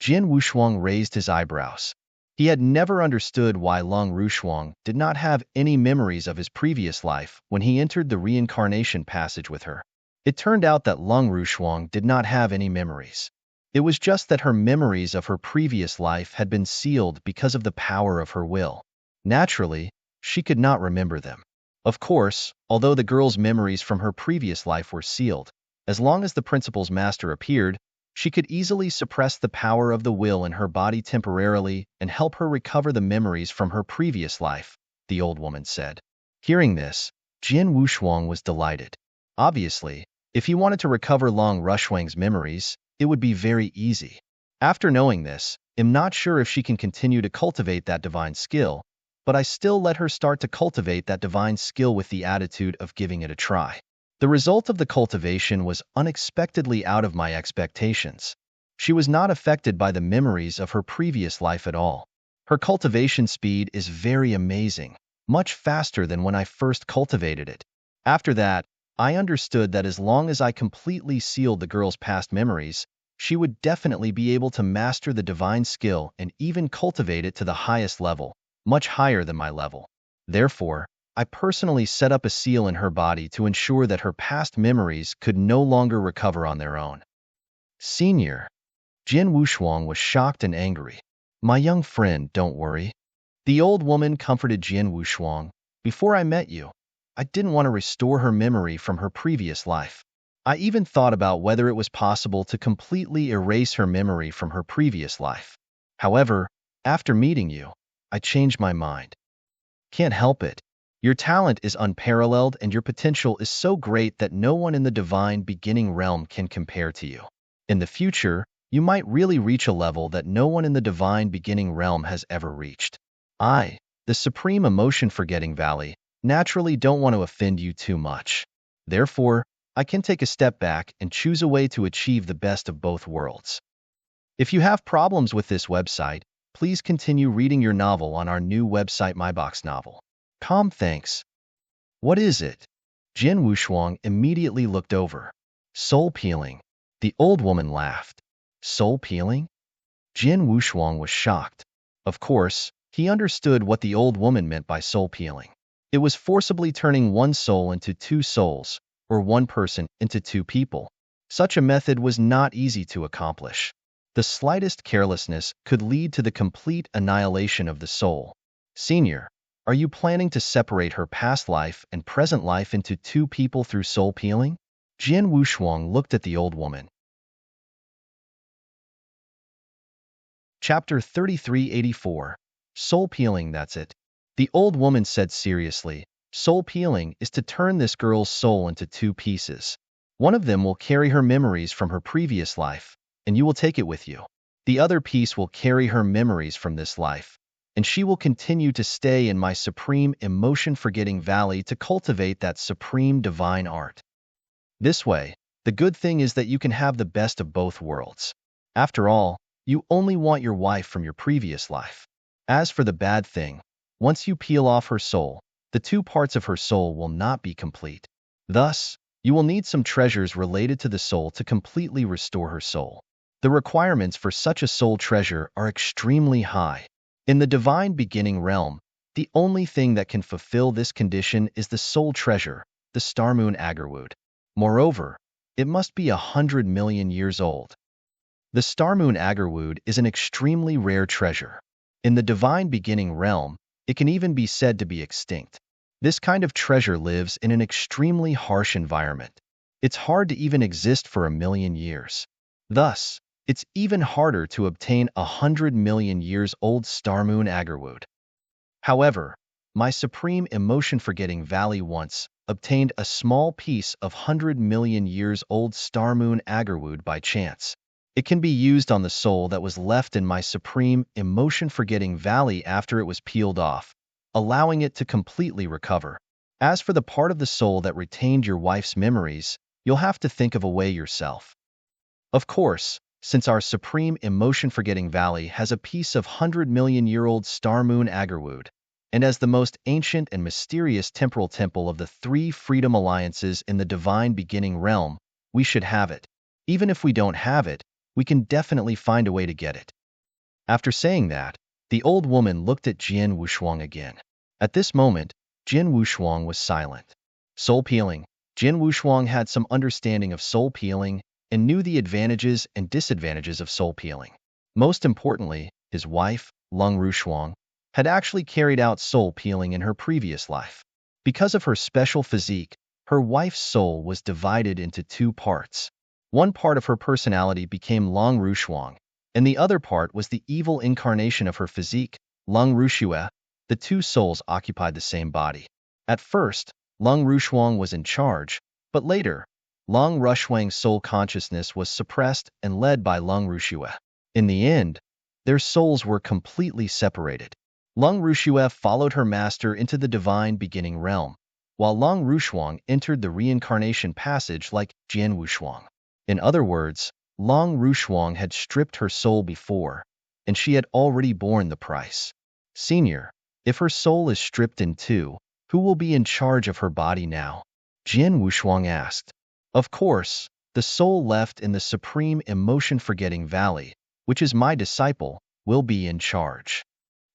Speaker 1: Jin Wushuang raised his eyebrows. He had never understood why Lung Rushuang did not have any memories of his previous life when he entered the reincarnation passage with her. It turned out that Lung Rushuang did not have any memories. It was just that her memories of her previous life had been sealed because of the power of her will. Naturally, she could not remember them. Of course, although the girl's memories from her previous life were sealed, as long as the principal's master appeared, she could easily suppress the power of the will in her body temporarily and help her recover the memories from her previous life, the old woman said. Hearing this, Jin Wushuang was delighted. Obviously, if he wanted to recover Lung Rushuang's memories, it would be very easy. After knowing this, I'm not sure if she can continue to cultivate that divine skill, but I still let her start to cultivate that divine skill with the attitude of giving it a try. The result of the cultivation was unexpectedly out of my expectations. She was not affected by the memories of her previous life at all. Her cultivation speed is very amazing, much faster than when I first cultivated it. After that, I understood that as long as I completely sealed the girl's past memories, she would definitely be able to master the divine skill and even cultivate it to the highest level, much higher than my level. Therefore, I personally set up a seal in her body to ensure that her past memories could no longer recover on their own. Senior, Jin Wushuang was shocked and angry. My young friend, don't worry. The old woman comforted Jin Wushuang. Before I met you, I didn't want to restore her memory from her previous life. I even thought about whether it was possible to completely erase her memory from her previous life. However, after meeting you, I changed my mind. Can't help it. Your talent is unparalleled and your potential is so great that no one in the divine beginning realm can compare to you. In the future, you might really reach a level that no one in the divine beginning realm has ever reached. I, the Supreme Emotion Forgetting Valley, naturally don't want to offend you too much. Therefore, I can take a step back and choose a way to achieve the best of both worlds. If you have problems with this website, please continue reading your novel on our new website MyBox Novel. Thanks. What is it? Jin Wushuang immediately looked over. Soul peeling. The old woman laughed. Soul peeling? Jin Wushuang was shocked. Of course, he understood what the old woman meant by soul peeling. It was forcibly turning one soul into two souls, or one person into two people. Such a method was not easy to accomplish. The slightest carelessness could lead to the complete annihilation of the soul. Senior, are you planning to separate her past life and present life into two people through soul peeling? Jin Wushuang looked at the old woman. Chapter 3384. Soul peeling, that's it. The old woman said seriously, soul peeling is to turn this girl's soul into two pieces. One of them will carry her memories from her previous life, and you will take it with you. The other piece will carry her memories from this life, and she will continue to stay in my supreme emotion-forgetting valley to cultivate that supreme divine art. This way, The good thing is that you can have the best of both worlds. After all, you only want your wife from your previous life. As for the bad thing, once you peel off her soul, the two parts of her soul will not be complete. Thus, you will need some treasures related to the soul to completely restore her soul. The requirements for such a soul treasure are extremely high. In the divine beginning realm, the only thing that can fulfill this condition is the soul treasure, the star moon Agarwood. Moreover, it must be 100 million years old. The star moon Agarwood is an extremely rare treasure. In the divine beginning realm, it can even be said to be extinct. This kind of treasure lives in an extremely harsh environment. It's hard to even exist for 1 million years. Thus, it's even harder to obtain 100 million years old star moon Agarwood. However, my supreme emotion-forgetting valley once obtained a small piece of 100 million years old star moon Agarwood by chance. It can be used on the soul that was left in my supreme emotion-forgetting valley after it was peeled off, allowing it to completely recover. As for the part of the soul that retained your wife's memories, you'll have to think of a way yourself. Of course, since our supreme emotion-forgetting valley has a piece of 100 million year old star moon Agarwood, and as the most ancient and mysterious temporal temple of the three freedom alliances in the divine beginning realm, we should have it. Even if we don't have it, we can definitely find a way to get it. After saying that, the old woman looked at Jian Wushuang again. At this moment, Jian Wushuang was silent. Soul peeling. Jian Wushuang had some understanding of soul peeling and knew the advantages and disadvantages of soul peeling. Most importantly, his wife, Lung Rushuang, had actually carried out soul peeling in her previous life. Because of her special physique, her wife's soul was divided into two parts. One part of her personality became Lung Rushuang, and the other part was the evil incarnation of her physique, Lung Rushue. The two souls occupied the same body. At first, Lung Rushuang was in charge, but later, Lung Rushuang's soul consciousness was suppressed and led by Lung Rushue. In the end, their souls were completely separated. Lung Rushue followed her master into the divine beginning realm, while Lung Rushuang entered the reincarnation passage like Jian Wushuang. In other words, Lung Rushuang had stripped her soul before, and she had already borne the price. Senior, if her soul is stripped in two, who will be in charge of her body now? Jian Wushuang asked. Of course, the soul left in the supreme emotion-forgetting valley, which is my disciple, will be in charge.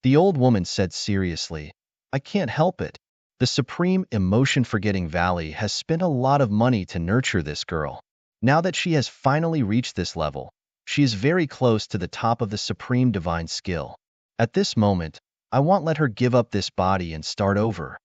Speaker 1: The old woman said seriously, I can't help it. The supreme emotion-forgetting valley has spent a lot of money to nurture this girl. Now that she has finally reached this level, she is very close to the top of the supreme divine skill. At this moment, I won't let her give up this body and start over.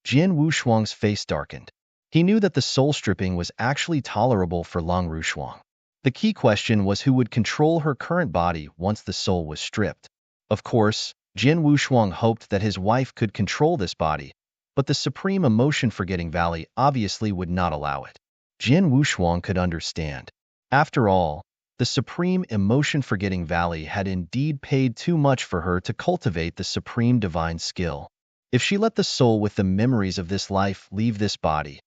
Speaker 1: Jian Wushuang's face darkened. He knew that the soul stripping was actually tolerable for Lung Rushuang. The key question was who would control her current body once the soul was stripped. Of course, Jian Wushuang hoped that his wife could control this body, but the supreme emotion-forgetting valley obviously would not allow it. Jian Wushuang could understand. After all, the supreme emotion-forgetting valley had indeed paid too much for her to cultivate the supreme divine skill. If she let the soul with the memories of this life leave this body,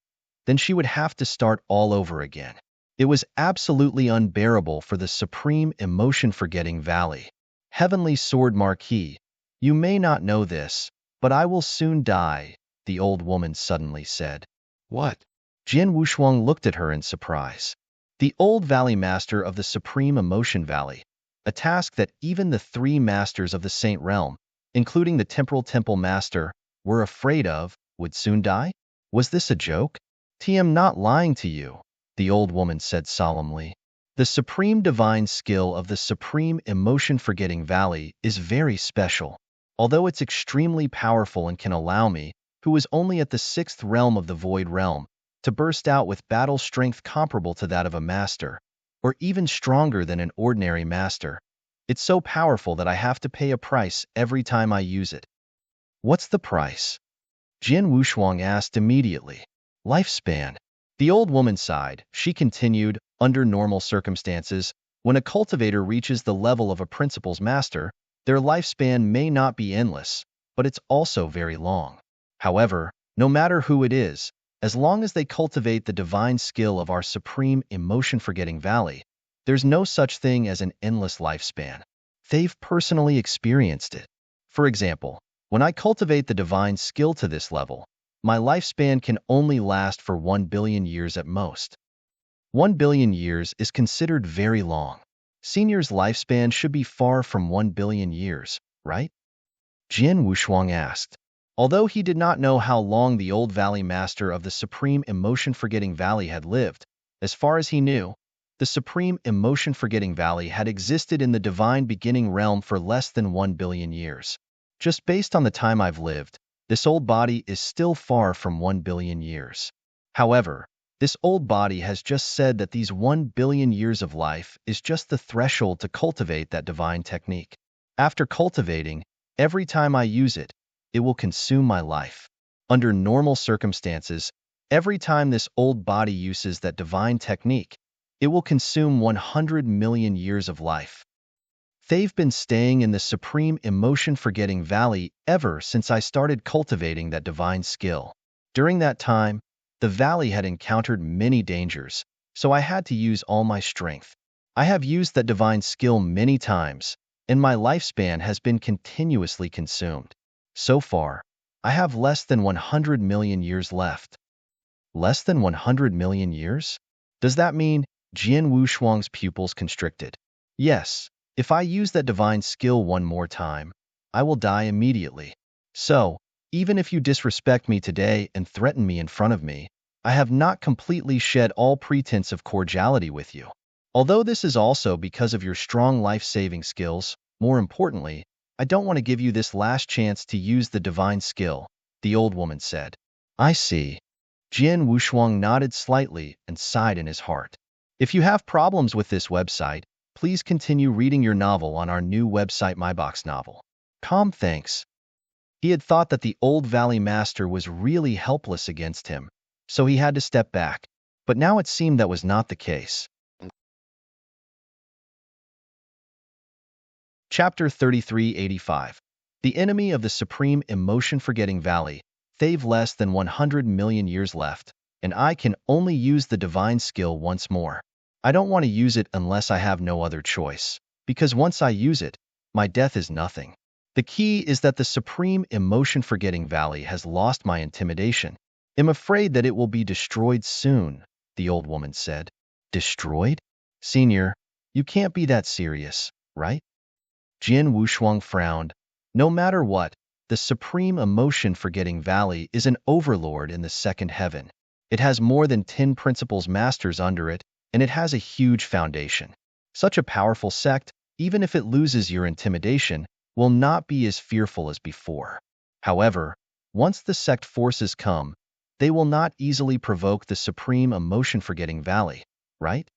Speaker 1: then she would have to start all over again. It was absolutely unbearable for the supreme emotion-forgetting valley. Heavenly Sword Marquis, you may not know this, but I will soon die, the old woman suddenly said. What? Jian Wushuang looked at her in surprise. The old valley master of the supreme emotion valley, a task that even the three masters of the saint realm, including the temporal temple master, were afraid of, would soon die? Was this a joke? I'm not lying to you, the old woman said solemnly. The supreme divine skill of the supreme emotion-forgetting valley is very special. Although it's extremely powerful and can allow me, who is only at the 6th realm of the void realm, to burst out with battle strength comparable to that of a master, or even stronger than an ordinary master. It's so powerful that I have to pay a price every time I use it. What's the price? Jian Wushuang asked immediately. Lifespan. The old woman sighed. She continued, under normal circumstances, when a cultivator reaches the level of a principal's master, their lifespan may not be endless, but it's also very long. However, no matter who it is, As long as they cultivate the divine skill of our supreme emotion-forgetting valley, there's no such thing as an endless lifespan. They've personally experienced it. For example, when I cultivate the divine skill to this level, my lifespan can only last for 1 billion years at most. 1 billion years is considered very long. Senior's lifespan should be far from 1 billion years, right? Jin Wushuang asked. Although he did not know how long the old Valley Master of the Supreme Emotion-Forgetting Valley had lived, as far as he knew, the Supreme Emotion-Forgetting Valley had existed in the Divine Beginning realm for less than 1 billion years. Just based on the time I've lived, this old body is still far from 1 billion years. However, this old body has just said that these 1 billion years of life is just the threshold to cultivate that divine technique. After cultivating, every time I use it, it will consume my life. Under normal circumstances, every time this old body uses that divine technique, it will consume 100 million years of life. They've been staying in the Supreme Emotion-Forgetting Valley ever since I started cultivating that divine skill. During that time, the valley had encountered many dangers, so I had to use all my strength. I have used that divine skill many times, and my lifespan has been continuously consumed. So far, I have less than 100 million years left. Less than 100 million years? Does that mean Jian Wushuang's pupils constricted? Yes, if I use that divine skill one more time, I will die immediately. So, even if you disrespect me today and threaten me in front of me, I have not completely shed all pretense of cordiality with you. Although this is also because of your strong life-saving skills, more importantly, I don't want to give you this last chance to use the divine skill, the old woman said. I see. Jian Wushuang nodded slightly and sighed in his heart. If you have problems with this website, please continue reading your novel on our new website MyBox Novel. Thanks. He had thought that the old Valley Master was really helpless against him, so he had to step back. But now it seemed that was not the case. Chapter 3385. The Enemy of the Supreme Emotion-Forgetting Valley. They've less than 100 million years left, and I can only use the divine skill once more. I don't want to use it unless I have no other choice, because once I use it, my death is nothing. The key is that the Supreme Emotion-Forgetting Valley has lost my intimidation. I'm afraid that it will be destroyed soon, the old woman said. Destroyed? Senior, you can't be that serious, right? Jian Wushuang frowned. No matter what, the Supreme Emotion-Forgetting Valley is an overlord in the second heaven. It has more than 10 principles masters under it, and it has a huge foundation. Such a powerful sect, even if it loses your intimidation, will not be as fearful as before. However, once the sect forces come, they will not easily provoke the Supreme Emotion-Forgetting Valley, right?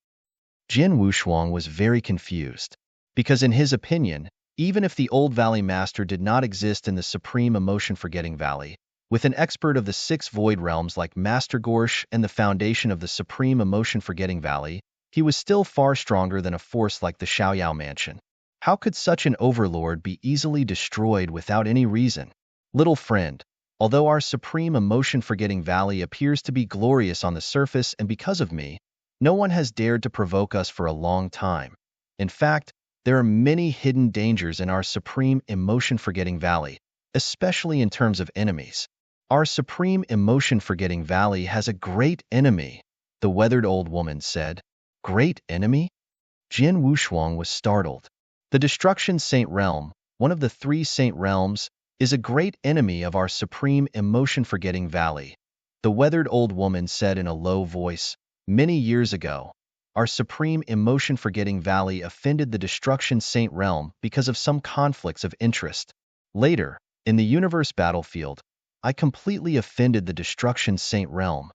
Speaker 1: Jian Wushuang was very confused, because in his opinion, even if the old Valley Master did not exist in the Supreme Emotion-Forgetting Valley, with an expert of the 6 void realms like Master Gorsh and the foundation of the Supreme Emotion-Forgetting Valley, he was still far stronger than a force like the Xiaoyao Mansion. How could such an overlord be easily destroyed without any reason? Little friend, although our Supreme Emotion-Forgetting Valley appears to be glorious on the surface and because of me, no one has dared to provoke us for a long time. In fact, there are many hidden dangers in our Supreme Emotion-Forgetting Valley, especially in terms of enemies. Our Supreme Emotion-Forgetting Valley has a great enemy, the weathered old woman said. Great enemy? Jian Wushuang was startled. The Destruction Saint Realm, one of the 3 Saint Realms, is a great enemy of our Supreme Emotion-Forgetting Valley, the weathered old woman said in a low voice. Many years ago, our Supreme Emotion-Forgetting Valley offended the Destruction Saint Realm because of some conflicts of interest. Later, in the universe battlefield, I completely offended the Destruction Saint Realm.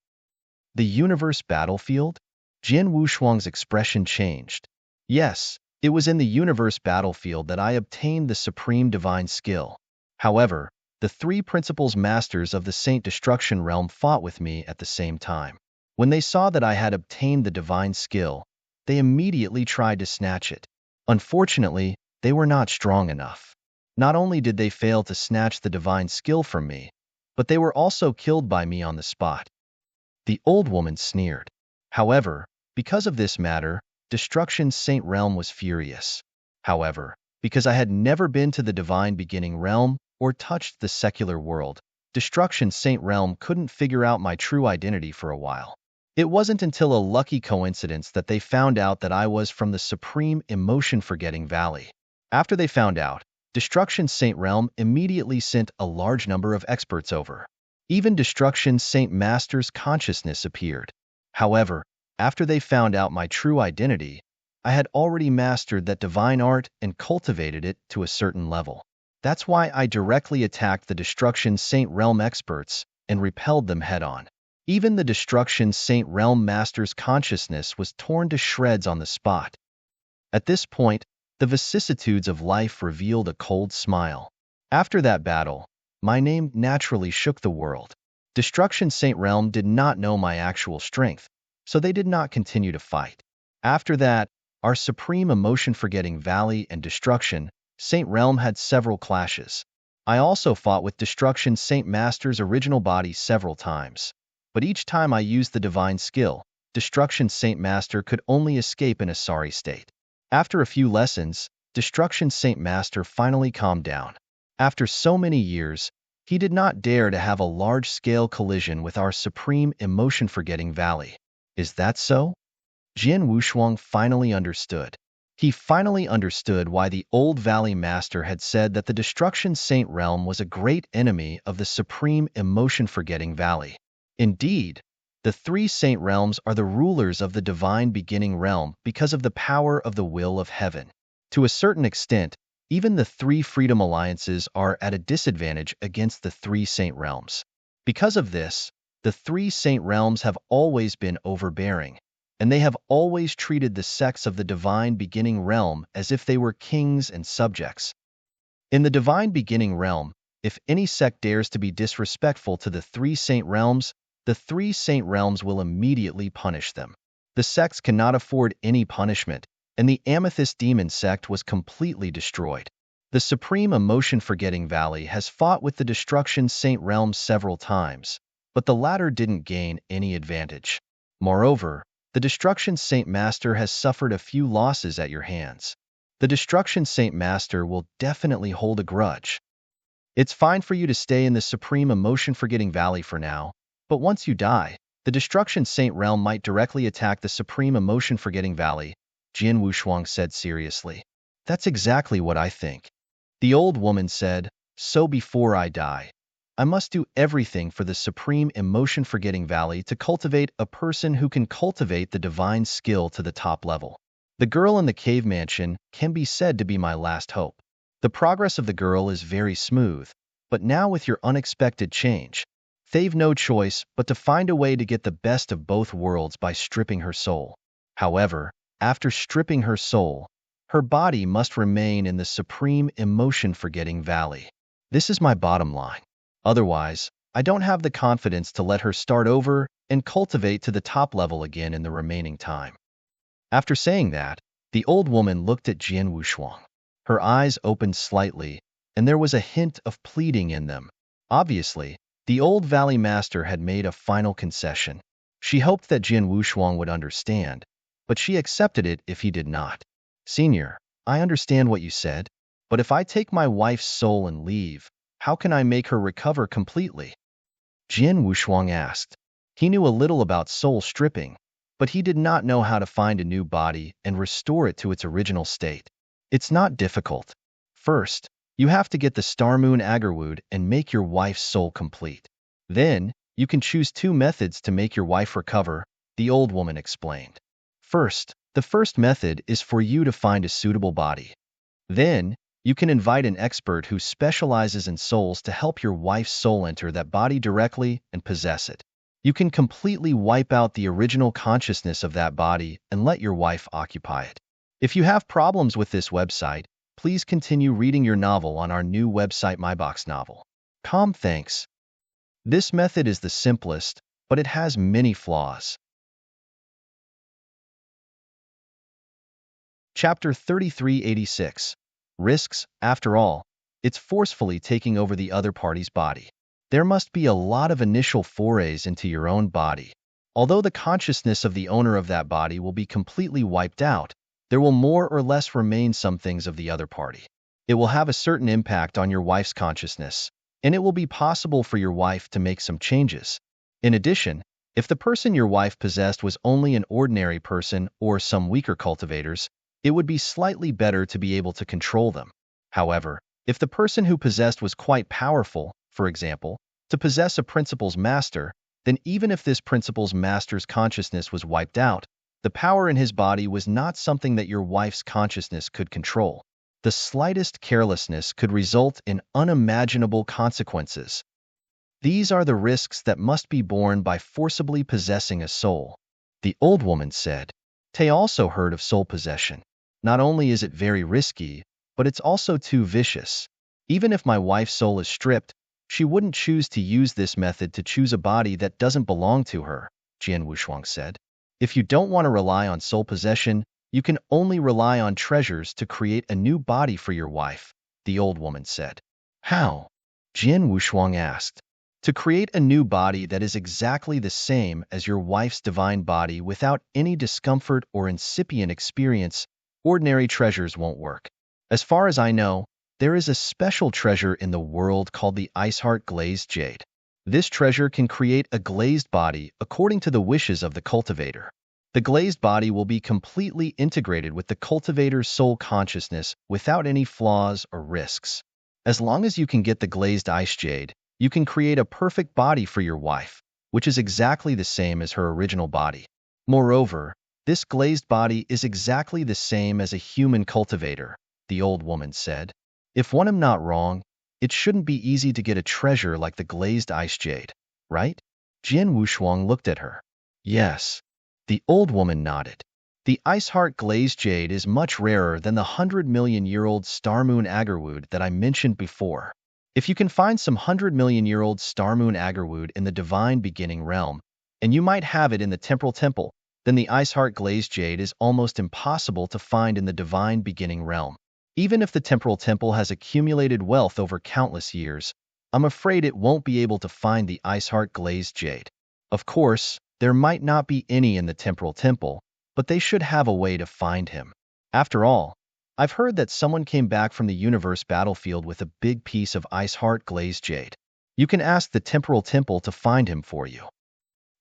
Speaker 1: The universe battlefield? Jian Wushuang's expression changed. Yes, it was in the universe battlefield that I obtained the supreme divine skill. However, the 3 principles masters of the Saint Destruction Realm fought with me at the same time. When they saw that I had obtained the divine skill, they immediately tried to snatch it. Unfortunately, they were not strong enough. Not only did they fail to snatch the divine skill from me, but they were also killed by me on the spot. The old woman sneered. However, because of this matter, Destruction's Saint Realm was furious. However, because I had never been to the Divine Beginning Realm or touched the secular world, Destruction's Saint Realm couldn't figure out my true identity for a while. It wasn't until a lucky coincidence that they found out that I was from the Supreme Emotion-Forgetting Valley. After they found out, Destruction's Saint Realm immediately sent a large number of experts over. Even Destruction's Saint Master's consciousness appeared. However, after they found out my true identity, I had already mastered that divine art and cultivated it to a certain level. That's why I directly attacked the Destruction Saint Realm experts and repelled them head-on. Even the Destruction Saint Realm Master's consciousness was torn to shreds on the spot. At this point, the vicissitudes of life revealed a cold smile. After that battle, my name naturally shook the world. Destruction Saint Realm did not know my actual strength, so they did not continue to fight. After that, our Supreme Emotion-Forgetting Valley and Destruction Saint Realm had several clashes. I also fought with Destruction Saint Master's original body several times. But each time I used the divine skill, Destruction Saint Master could only escape in a sorry state. After a few lessons, Destruction Saint Master finally calmed down. After so many years, he did not dare to have a large-scale collision with our Supreme Emotion-Forgetting Valley. Is that so? Jian Wushuang finally understood. He finally understood why the old Valley Master had said that the Destruction Saint Realm was a great enemy of the Supreme Emotion-Forgetting Valley. Indeed, the three Saint Realms are the rulers of the Divine Beginning Realm because of the power of the will of heaven. To a certain extent, even the three Freedom Alliances are at a disadvantage against the three Saint Realms. Because of this, the three Saint Realms have always been overbearing, and they have always treated the sects of the Divine Beginning Realm as if they were kings and subjects. In the Divine Beginning Realm, if any sect dares to be disrespectful to the three Saint Realms, the three Saint Realms will immediately punish them. The sects cannot afford any punishment, and the Amethyst Demon sect was completely destroyed. The Supreme Emotion-Forgetting Valley has fought with the Destruction Saint Realm several times, but the latter didn't gain any advantage. Moreover, the Destruction Saint Master has suffered a few losses at your hands. The Destruction Saint Master will definitely hold a grudge. It's fine for you to stay in the Supreme Emotion-Forgetting Valley for now, but once you die, the Destruction Saint Realm might directly attack the Supreme Emotion-Forgetting Valley, Jian Wushuang said seriously. That's exactly what I think. The old woman said, so before I die, I must do everything for the Supreme Emotion-Forgetting Valley to cultivate a person who can cultivate the divine skill to the top level. The girl in the cave mansion can be said to be my last hope. The progress of the girl is very smooth, but now with your unexpected change, they've no choice but to find a way to get the best of both worlds by stripping her soul. However, after stripping her soul, her body must remain in the Supreme Emotion-Forgetting Valley. This is my bottom line. Otherwise, I don't have the confidence to let her start over and cultivate to the top level again in the remaining time. After saying that, the old woman looked at Jian Wushuang. Her eyes opened slightly, and there was a hint of pleading in them. Obviously, the old Valley Master had made a final concession. She hoped that Jian Wushuang would understand, but she accepted it if he did not. Senior, I understand what you said, but if I take my wife's soul and leave, how can I make her recover completely? Jian Wushuang asked. He knew a little about soul stripping, but he did not know how to find a new body and restore it to its original state. It's not difficult. First, you have to get the Star Moon Agarwood and make your wife's soul complete. Then, you can choose two methods to make your wife recover, the old woman explained. First, the first method is for you to find a suitable body. Then, you can invite an expert who specializes in souls to help your wife's soul enter that body directly and possess it. You can completely wipe out the original consciousness of that body and let your wife occupy it. If you have problems with this website, please continue reading your novel on our new website MyBox Novel. Thanks. This method is the simplest, but it has many flaws. Chapter 3386. Risks. After all, it's forcefully taking over the other party's body. There must be a lot of initial forays into your own body. Although the consciousness of the owner of that body will be completely wiped out, there will more or less remain some things of the other party. It will have a certain impact on your wife's consciousness, and it will be possible for your wife to make some changes. In addition, if the person your wife possessed was only an ordinary person or some weaker cultivators, it would be slightly better to be able to control them. However, if the person who possessed was quite powerful, for example, to possess a principal's master, then even if this principal's master's consciousness was wiped out, the power in his body was not something that your wife's consciousness could control. The slightest carelessness could result in unimaginable consequences. These are the risks that must be borne by forcibly possessing a soul. The old woman said. Tay also heard of soul possession. Not only is it very risky, but it's also too vicious. Even if my wife's soul is stripped, she wouldn't choose to use this method to choose a body that doesn't belong to her, Jian Wushuang said. If you don't want to rely on soul possession, you can only rely on treasures to create a new body for your wife, the old woman said. How? Jian Wushuang asked. To create a new body that is exactly the same as your wife's divine body without any discomfort or incipient experience, ordinary treasures won't work. As far as I know, there is a special treasure in the world called the Iceheart Glazed Jade. This treasure can create a glazed body according to the wishes of the cultivator. The glazed body will be completely integrated with the cultivator's soul consciousness without any flaws or risks. As long as you can get the glazed ice jade, you can create a perfect body for your wife, which is exactly the same as her original body. Moreover, this glazed body is exactly the same as a human cultivator, the old woman said. If one am not wrong, it shouldn't be easy to get a treasure like the glazed ice jade, right? Jian Wushuang looked at her. Yes. The old woman nodded. The Iceheart Glazed Jade is much rarer than the 100-million-year-old Starmoon Agarwood that I mentioned before. If you can find some 100-million-year-old Starmoon Agarwood in the Divine Beginning realm, and you might have it in the Temporal Temple, then the Iceheart Glazed Jade is almost impossible to find in the Divine Beginning realm. Even if the Temporal Temple has accumulated wealth over countless years, I'm afraid it won't be able to find the Iceheart Glazed Jade. Of course, there might not be any in the Temporal Temple, but they should have a way to find him. After all, I've heard that someone came back from the universe battlefield with a big piece of Iceheart Glazed Jade. You can ask the Temporal Temple to find him for you.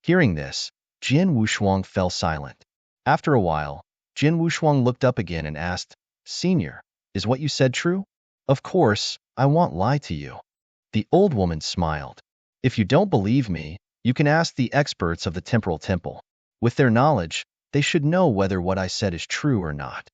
Speaker 1: Hearing this, Jian Wushuang fell silent. After a while, Jian Wushuang looked up again and asked, Senior, is what you said true? Of course, I won't lie to you. The old woman smiled. If you don't believe me, you can ask the experts of the Temporal Temple. With their knowledge, they should know whether what I said is true or not.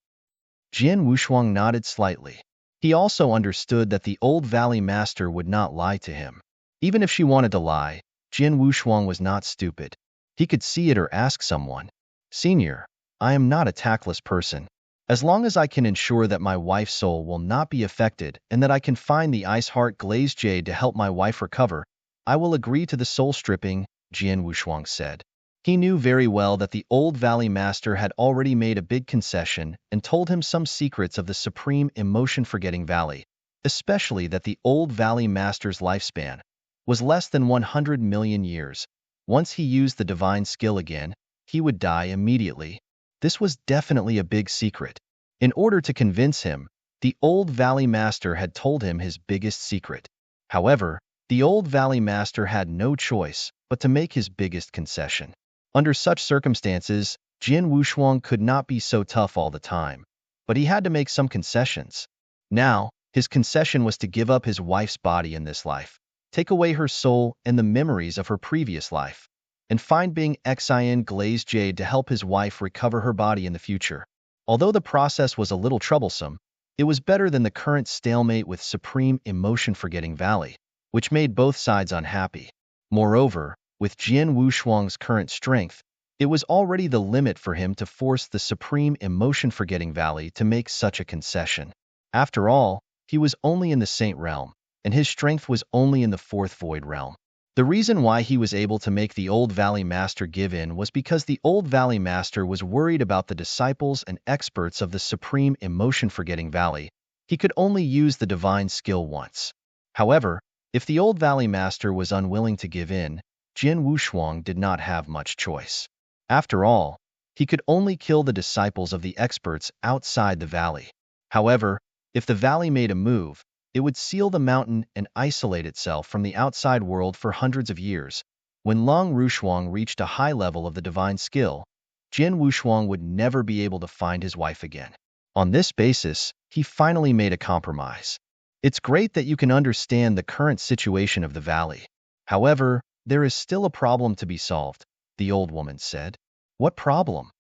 Speaker 1: Jian Wushuang nodded slightly. He also understood that the old Valley Master would not lie to him. Even if she wanted to lie, Jian Wushuang was not stupid. He could see it or ask someone. Senior, I am not a tactless person. As long as I can ensure that my wife's soul will not be affected and that I can find the Iceheart Glazed Jade to help my wife recover, I will agree to the soul stripping, Jian Wushuang said. He knew very well that the old Valley Master had already made a big concession and told him some secrets of the supreme emotion-forgetting valley, especially that the old Valley Master's lifespan was less than 100 million years. Once he used the divine skill again, he would die immediately. This was definitely a big secret. In order to convince him, the old Valley Master had told him his biggest secret. However, the old Valley Master had no choice but to make his biggest concession. Under such circumstances, Jian Wushuang could not be so tough all the time, but he had to make some concessions. Now, his concession was to give up his wife's body in this life, take away her soul and the memories of her previous life, and find Bing Xian Glazed Jade to help his wife recover her body in the future. Although the process was a little troublesome, it was better than the current stalemate with Supreme Emotion-Forgetting Valley, which made both sides unhappy. Moreover, with Jian Wushuang's current strength, it was already the limit for him to force the Supreme Emotion-Forgetting Valley to make such a concession. After all, he was only in the Saint Realm, and his strength was only in the Fourth Void Realm. The reason why he was able to make the old Valley Master give in was because the old Valley Master was worried about the disciples and experts of the Supreme Emotion-Forgetting Valley. He could only use the divine skill once. However, if the old Valley Master was unwilling to give in, Jian Wushuang did not have much choice. After all, he could only kill the disciples of the experts outside the valley. However, if the valley made a move, it would seal the mountain and isolate itself from the outside world for hundreds of years. When Long Rushuang reached a high level of the divine skill, Jian Wushuang would never be able to find his wife again. On this basis, he finally made a compromise. It's great that you can understand the current situation of the valley. However, there is still a problem to be solved, the old woman said. What problem?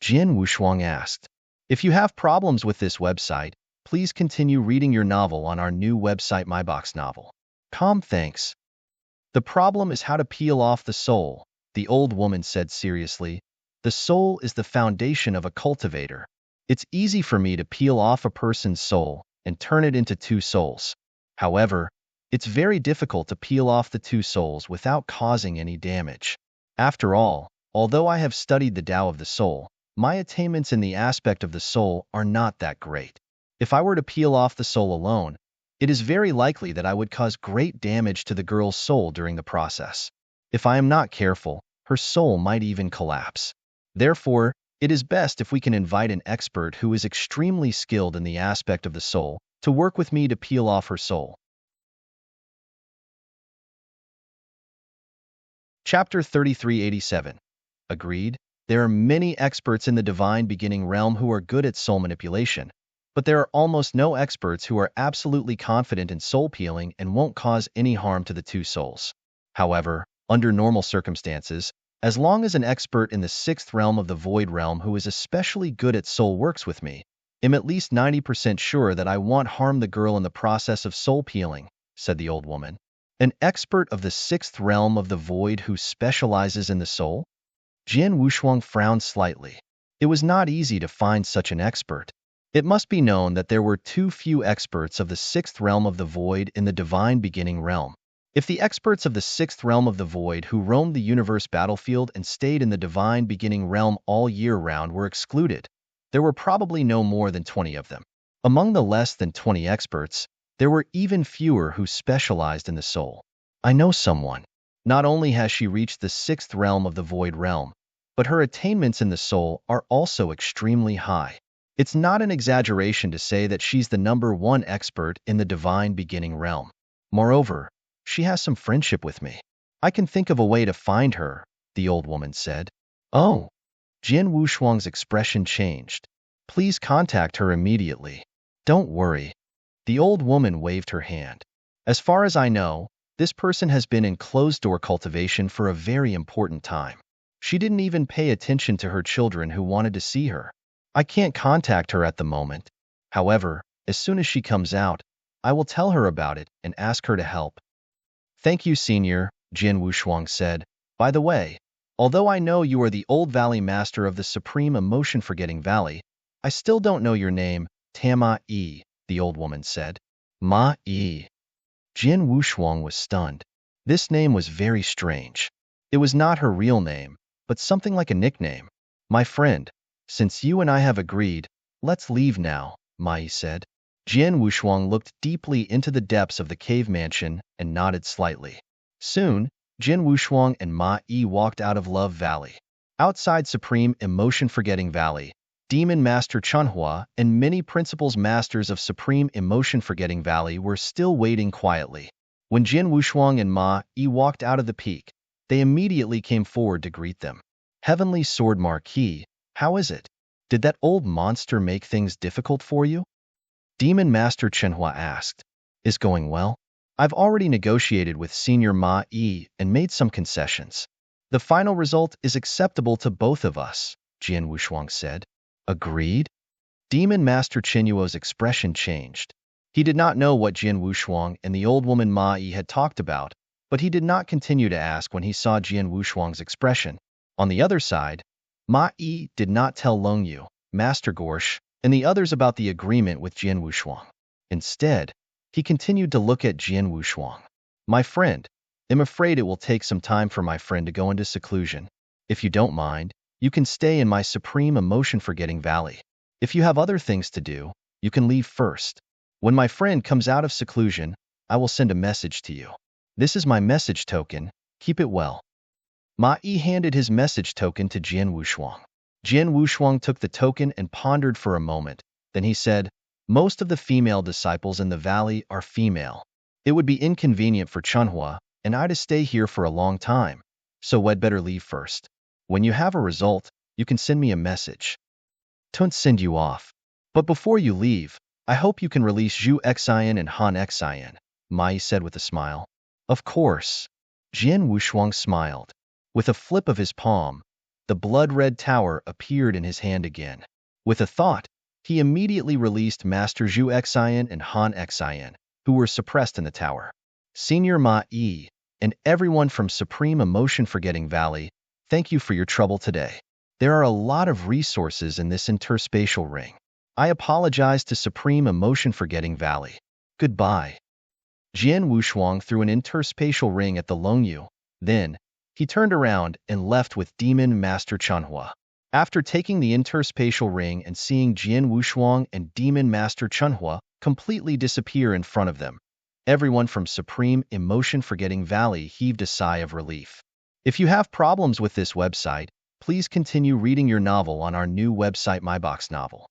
Speaker 1: Jian Wushuang asked. If you have problems with this website, please continue reading your novel on our new website MyBox Novel. Thanks. The problem is how to peel off the soul, the old woman said seriously. The soul is the foundation of a cultivator. It's easy for me to peel off a person's soul and turn it into two souls. However, it's very difficult to peel off the two souls without causing any damage. After all, although I have studied the Tao of the soul, my attainments in the aspect of the soul are not that great. If I were to peel off the soul alone, it is very likely that I would cause great damage to the girl's soul during the process. If I am not careful, her soul might even collapse. Therefore, it is best if we can invite an expert who is extremely skilled in the aspect of the soul to work with me to peel off her soul. Chapter 3387. Agreed. There are many experts in the divine beginning realm who are good at soul manipulation, but there are almost no experts who are absolutely confident in soul peeling and won't cause any harm to the two souls. However, under normal circumstances, as long as an expert in the sixth realm of the void realm who is especially good at soul works with me, I'm at least 90% sure that I won't harm the girl in the process of soul peeling, said the old woman. An expert of the sixth realm of the void who specializes in the soul? Jian Wushuang frowned slightly. It was not easy to find such an expert. It must be known that there were too few experts of the sixth realm of the void in the divine beginning realm. If the experts of the sixth realm of the void who roamed the universe battlefield and stayed in the divine beginning realm all year round were excluded, there were probably no more than 20 of them. Among the less than 20 experts, there were even fewer who specialized in the soul. I know someone. Not only has she reached the sixth realm of the void realm, but her attainments in the soul are also extremely high. It's not an exaggeration to say that she's the #1 expert in the divine beginning realm. Moreover, she has some friendship with me. I can think of a way to find her, the old woman said. Oh. Jian Wushuang's expression changed. Please contact her immediately. Don't worry. The old woman waved her hand. As far as I know, this person has been in closed-door cultivation for a very important time. She didn't even pay attention to her children who wanted to see her. I can't contact her at the moment. However, as soon as she comes out, I will tell her about it and ask her to help. Thank you, Senior, Jian Wushuang said. By the way, although I know you are the old valley master of the supreme emotion-forgetting valley, I still don't know your name. Ma-yi, the old woman said. Ma-yi. Jian Wushuang was stunned. This name was very strange. It was not her real name, but something like a nickname. My friend, since you and I have agreed, let's leave now, Ma-yi said. Jian Wushuang looked deeply into the depths of the cave mansion and nodded slightly. Soon, Jian Wushuang and Ma-yi walked out of Love Valley. Outside Supreme Emotion-Forgetting Valley, Demon Master Chunhua and many principals masters of Supreme Emotion-Forgetting Valley were still waiting quietly. When Jian Wushuang and Ma-yi walked out of the peak, they immediately came forward to greet them. Heavenly Sword Marquis, how is it? Did that old monster make things difficult for you? Demon Master Chenhua asked. Is going well? I've already negotiated with Senior Ma-yi and made some concessions. The final result is acceptable to both of us, Jian Wushuang said. Agreed? Demon Master Chenhua's expression changed. He did not know what Jian Wushuang and the old woman Ma-yi had talked about, but he did not continue to ask when he saw Jian Wushuang's expression. On the other side, Ma-yi did not tell Long Yu, Master Gorsh, and the others about the agreement with Jian Wushuang. Instead, he continued to look at Jian Wushuang. My friend, I'm afraid it will take some time for my friend to go into seclusion. If you don't mind, you can stay in my Supreme Emotion-Forgetting Valley. If you have other things to do, you can leave first. When my friend comes out of seclusion, I will send a message to you. This is my message token. Keep it well. Ma Yi handed his message token to Jian Wushuang. Jian Wushuang took the token and pondered for a moment. Then he said, "Most of the female disciples in the valley are female. It would be inconvenient for Chunhua and I to stay here for a long time, so we'd better leave first. When you have a result, you can send me a message. Don't send you off. But before you leave, I hope you can release Zhu Xian and Han Xian," Mai said with a smile. Of course. Jian Wushuang smiled. With a flip of his palm, the blood-red tower appeared in his hand again. With a thought, he immediately released Master Zhu Xian and Han Xian, who were suppressed in the tower. Senior Ma Yi, and everyone from Supreme Emotion Forgetting Valley, thank you for your trouble today. There are a lot of resources in this interspatial ring. I apologize to Supreme Emotion Forgetting Valley. Goodbye. Jian Wushuang threw an interspatial ring at the Longyu. Then, he turned around and left with Demon Master Chunhua. After taking the interspatial ring and seeing Jian Wushuang and Demon Master Chunhua completely disappear in front of them, everyone from Supreme Emotion Forgetting Valley heaved a sigh of relief. If you have problems with this website, please continue reading your novel on our new website MyBox Novel.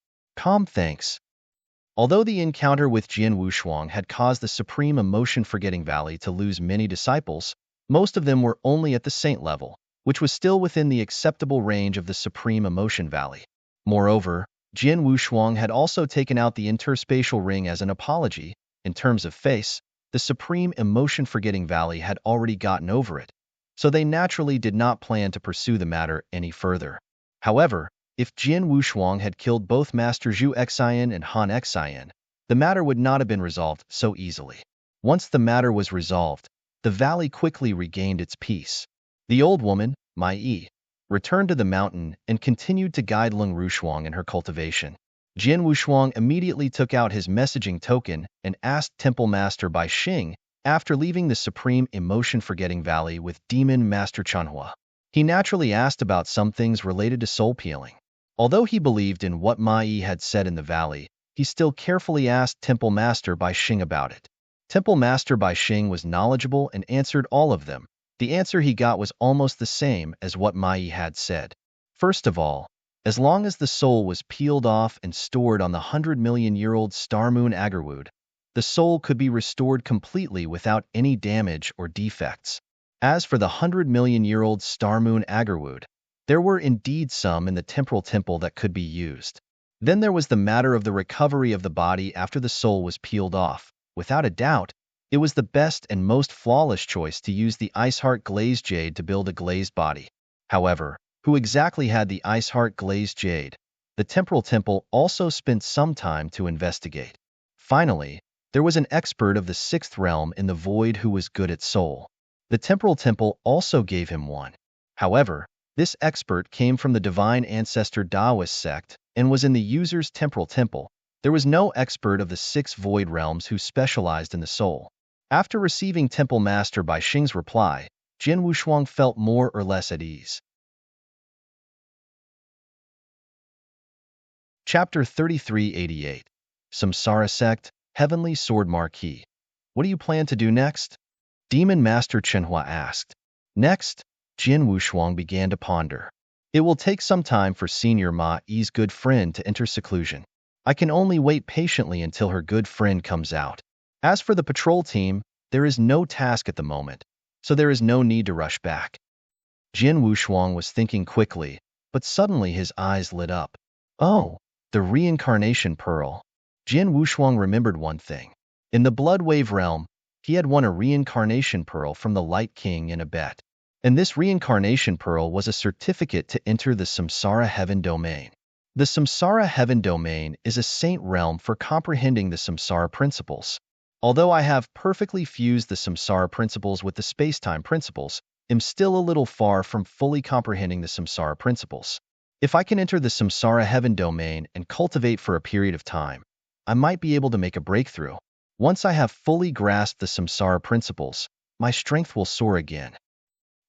Speaker 1: Thanks. Although the encounter with Jian Wushuang had caused the Supreme Emotion Forgetting Valley to lose many disciples, most of them were only at the Saint level, which was still within the acceptable range of the Supreme Emotion Valley. Moreover, Jian Wushuang had also taken out the interspatial ring as an apology. In terms of face, the Supreme Emotion Forgetting Valley had already gotten over it, so they naturally did not plan to pursue the matter any further. However, if Jian Wushuang had killed both Master Zhu Xian and Han Xian, the matter would not have been resolved so easily. Once the matter was resolved, the valley quickly regained its peace. The old woman, Mai Yi, returned to the mountain and continued to guide Lung Rushuang in her cultivation. Jian Wushuang immediately took out his messaging token and asked Temple Master Bai Xing after leaving the Supreme Emotion Forgetting Valley with Demon Master Chunhua. He naturally asked about some things related to soul peeling. Although he believed in what Ma Yi had said in the valley, he still carefully asked Temple Master Bai Xing about it. Temple Master Bai Xing was knowledgeable and answered all of them. The answer he got was almost the same as what Ma Yi had said. First of all, as long as the soul was peeled off and stored on the 100-million-year-old star moon Agarwood, the soul could be restored completely without any damage or defects. As for the 100-million-year-old star moon Agarwood, there were indeed some in the temporal temple that could be used. Then there was the matter of the recovery of the body after the soul was peeled off. Without a doubt, it was the best and most flawless choice to use the Ice Heart Glazed Jade to build a glazed body. However, who exactly had the Ice Heart Glazed Jade? The temporal temple also spent some time to investigate. Finally, there was an expert of the 6th realm in the void who was good at soul. The temporal temple also gave him one. However, this expert came from the Divine Ancestor Taoist sect and was in the user's temporal temple. There was no expert of the 6 void realms who specialized in the soul. After receiving Temple Master Bai Xing's reply, Jian Wushuang felt more or less at ease. Chapter 3388. Samsara Sect, Heavenly Sword Marquee. What do you plan to do next? Demon Master Chenhua asked. Next, Jian Wushuang began to ponder. It will take some time for Senior Ma Yi's good friend to enter seclusion. I can only wait patiently until her good friend comes out. As for the patrol team, there is no task at the moment, so there is no need to rush back. Jian Wushuang was thinking quickly, but suddenly his eyes lit up. Oh, the reincarnation pearl. Jian Wushuang remembered one thing. In the Blood Wave realm, he had won a reincarnation pearl from the Light King in a bet. And this reincarnation pearl was a certificate to enter the Samsara Heaven domain. The Samsara Heaven domain is a saint realm for comprehending the Samsara principles. Although I have perfectly fused the Samsara principles with the space-time principles, I'm still a little far from fully comprehending the Samsara principles. If I can enter the Samsara Heaven domain and cultivate for a period of time, I might be able to make a breakthrough. Once I have fully grasped the Samsara principles, my strength will soar again.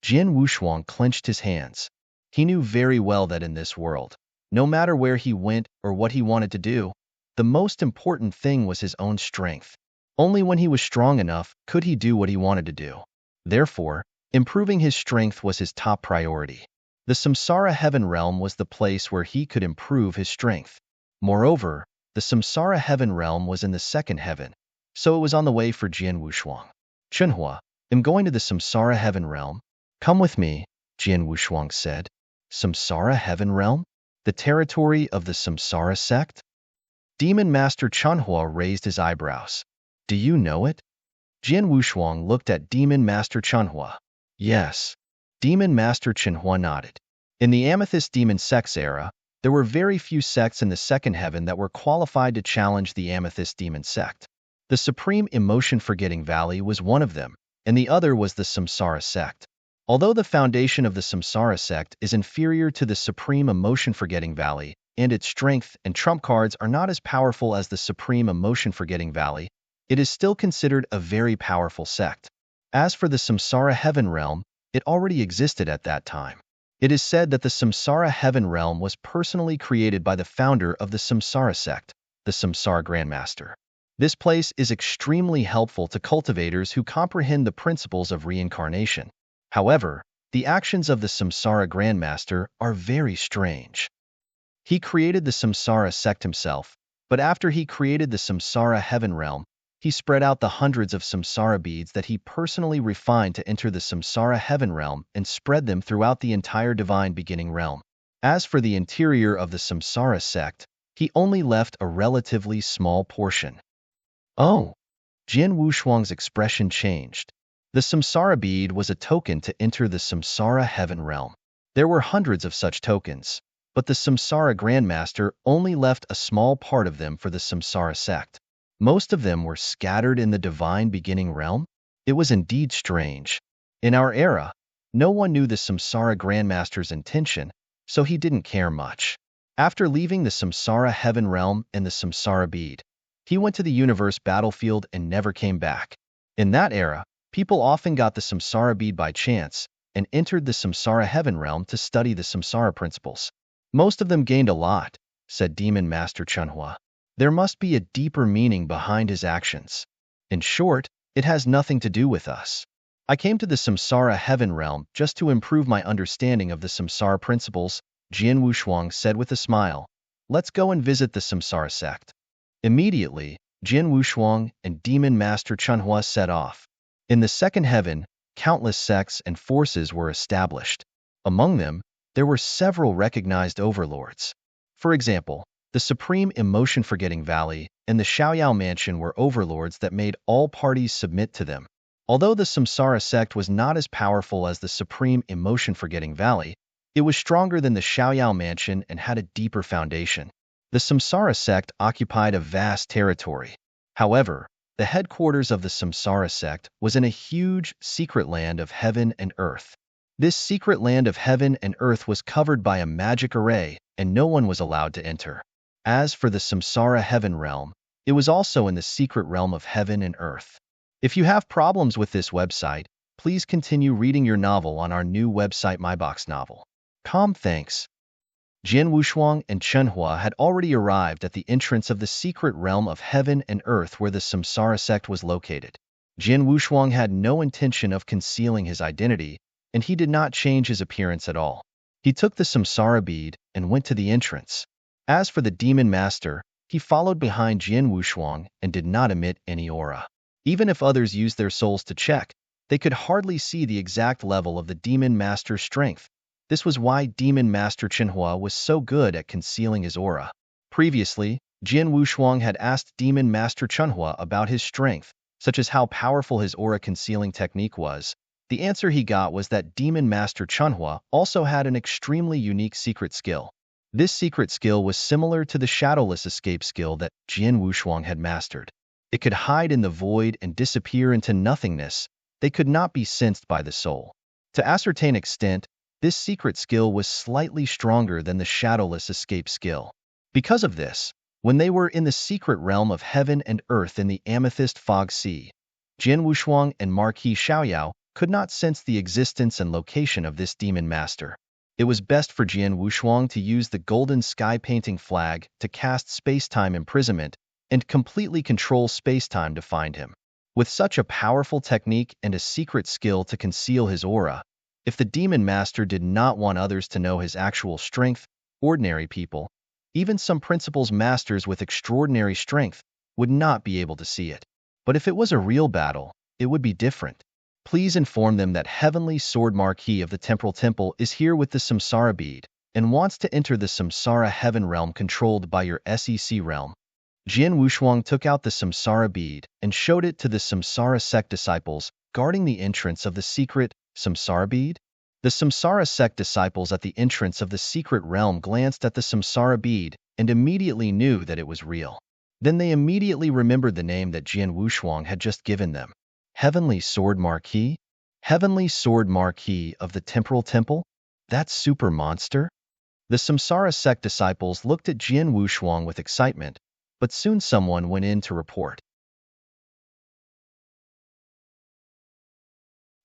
Speaker 1: Jian Wushuang clenched his hands. He knew very well that in this world, no matter where he went or what he wanted to do, the most important thing was his own strength. Only when he was strong enough could he do what he wanted to do. Therefore, Improving his strength was his top priority. The Samsara Heaven Realm was the place where he could improve his strength. Moreover, the Samsara Heaven Realm was in the second heaven, so it was on the way for Jian Wushuang. Chunhua, I'm going to the Samsara Heaven Realm. Come with me, Jian Wushuang said. Samsara Heaven Realm? The territory of the Samsara sect? Demon Master Chunhua raised his eyebrows. Do you know it? Jian Wushuang looked at Demon Master Chunhua. Yes. Demon Master Chunhua nodded. In the Amethyst Demon Sects era, there were very few sects in the second heaven that were qualified to challenge the Amethyst Demon Sect. The Supreme Emotion Forgetting Valley was one of them, and the other was the Samsara Sect. Although the foundation of the Samsara Sect is inferior to the Supreme Emotion Forgetting Valley, and its strength and trump cards are not as powerful as the Supreme Emotion Forgetting Valley, it is still considered a very powerful sect. As for the Samsara Heaven Realm, it already existed at that time. It is said that the Samsara Heaven Realm was personally created by the founder of the Samsara sect, the Samsara Grandmaster. This place is extremely helpful to cultivators who comprehend the principles of reincarnation. However, the actions of the Samsara Grandmaster are very strange. He created the Samsara sect himself, but after he created the Samsara Heaven Realm, he spread out the hundreds of samsara beads that he personally refined to enter the Samsara Heaven Realm and spread them throughout the entire Divine Beginning Realm. As for the interior of the Samsara sect, he only left a relatively small portion. Oh! Jian Wushuang's expression changed. The Samsara bead was a token to enter the Samsara Heaven Realm. There were hundreds of such tokens, but the Samsara Grandmaster only left a small part of them for the Samsara sect. Most of them were scattered in the Divine Beginning Realm. It was indeed strange. In our era, no one knew the Samsara Grandmaster's intention, so he didn't care much. After leaving the Samsara Heaven Realm and the Samsara Bead, he went to the universe battlefield and never came back. In that era, people often got the Samsara Bead by chance and entered the Samsara Heaven Realm to study the Samsara principles. Most of them gained a lot, said Demon Master Chunhua. There must be a deeper meaning behind his actions. In short, it has nothing to do with us. I came to the Samsara Heaven Realm just to improve my understanding of the Samsara principles, Jian Wushuang said with a smile. Let's go and visit the Samsara sect. Immediately, Jian Wushuang and Demon Master Chunhua set off. In the second heaven, countless sects and forces were established. Among them, there were several recognized overlords. For example, the Supreme Emotion Forgetting Valley and the Xiaoyao Mansion were overlords that made all parties submit to them. Although the Samsara sect was not as powerful as the Supreme Emotion Forgetting Valley, it was stronger than the Xiaoyao Mansion and had a deeper foundation. The Samsara sect occupied a vast territory. However, the headquarters of the Samsara sect was in a huge, secret land of heaven and earth. This secret land of heaven and earth was covered by a magic array, and no one was allowed to enter. As for the Samsara Heaven Realm, it was also in the secret realm of heaven and earth. If you have problems with this website, please continue reading your novel on our new website MyBox Novel. Thanks. Jian Wushuang and Chunhua had already arrived at the entrance of the secret realm of heaven and earth where the Samsara sect was located. Jian Wushuang had no intention of concealing his identity, and he did not change his appearance at all. He took the Samsara bead and went to the entrance. As for the Demon Master, he followed behind Jian Wushuang and did not emit any aura. Even if others used their souls to check, they could hardly see the exact level of the Demon Master's strength. This was why Demon Master Chunhua was so good at concealing his aura. Previously, Jian Wushuang had asked Demon Master Chunhua about his strength, such as how powerful his aura concealing technique was. The answer he got was that Demon Master Chunhua also had an extremely unique secret skill. This secret skill was similar to the shadowless escape skill that Jian Wushuang had mastered. It could hide in the void and disappear into nothingness. They could not be sensed by the soul. To ascertain extent, this secret skill was slightly stronger than the shadowless escape skill. Because of this, when they were in the secret realm of heaven and earth in the Amethyst Fog Sea, Jian Wushuang and Marquis Xiaoyao could not sense the existence and location of this demon master. It was best for Jian Wushuang to use the golden sky painting flag to cast space-time imprisonment and completely control space-time to find him. With such a powerful technique and a secret skill to conceal his aura, if the demon master did not want others to know his actual strength, ordinary people, even some principles masters with extraordinary strength, would not be able to see it. But if it was a real battle, it would be different. Please inform them that Heavenly Sword Marquis of the Temporal Temple is here with the Samsara bead and wants to enter the Samsara Heaven realm controlled by your SEC realm. Jian Wushuang took out the Samsara bead and showed it to the Samsara sect disciples guarding the entrance of the secret Samsara bead. The Samsara sect disciples at the entrance of the secret realm glanced at the Samsara bead and immediately knew that it was real. Then they immediately remembered the name that Jian Wushuang had just given them. Heavenly Sword Marquis? Heavenly Sword Marquis of the Temporal Temple? That super monster? The Samsara sect disciples looked at Jian Wushuang with excitement, but soon someone went in to report.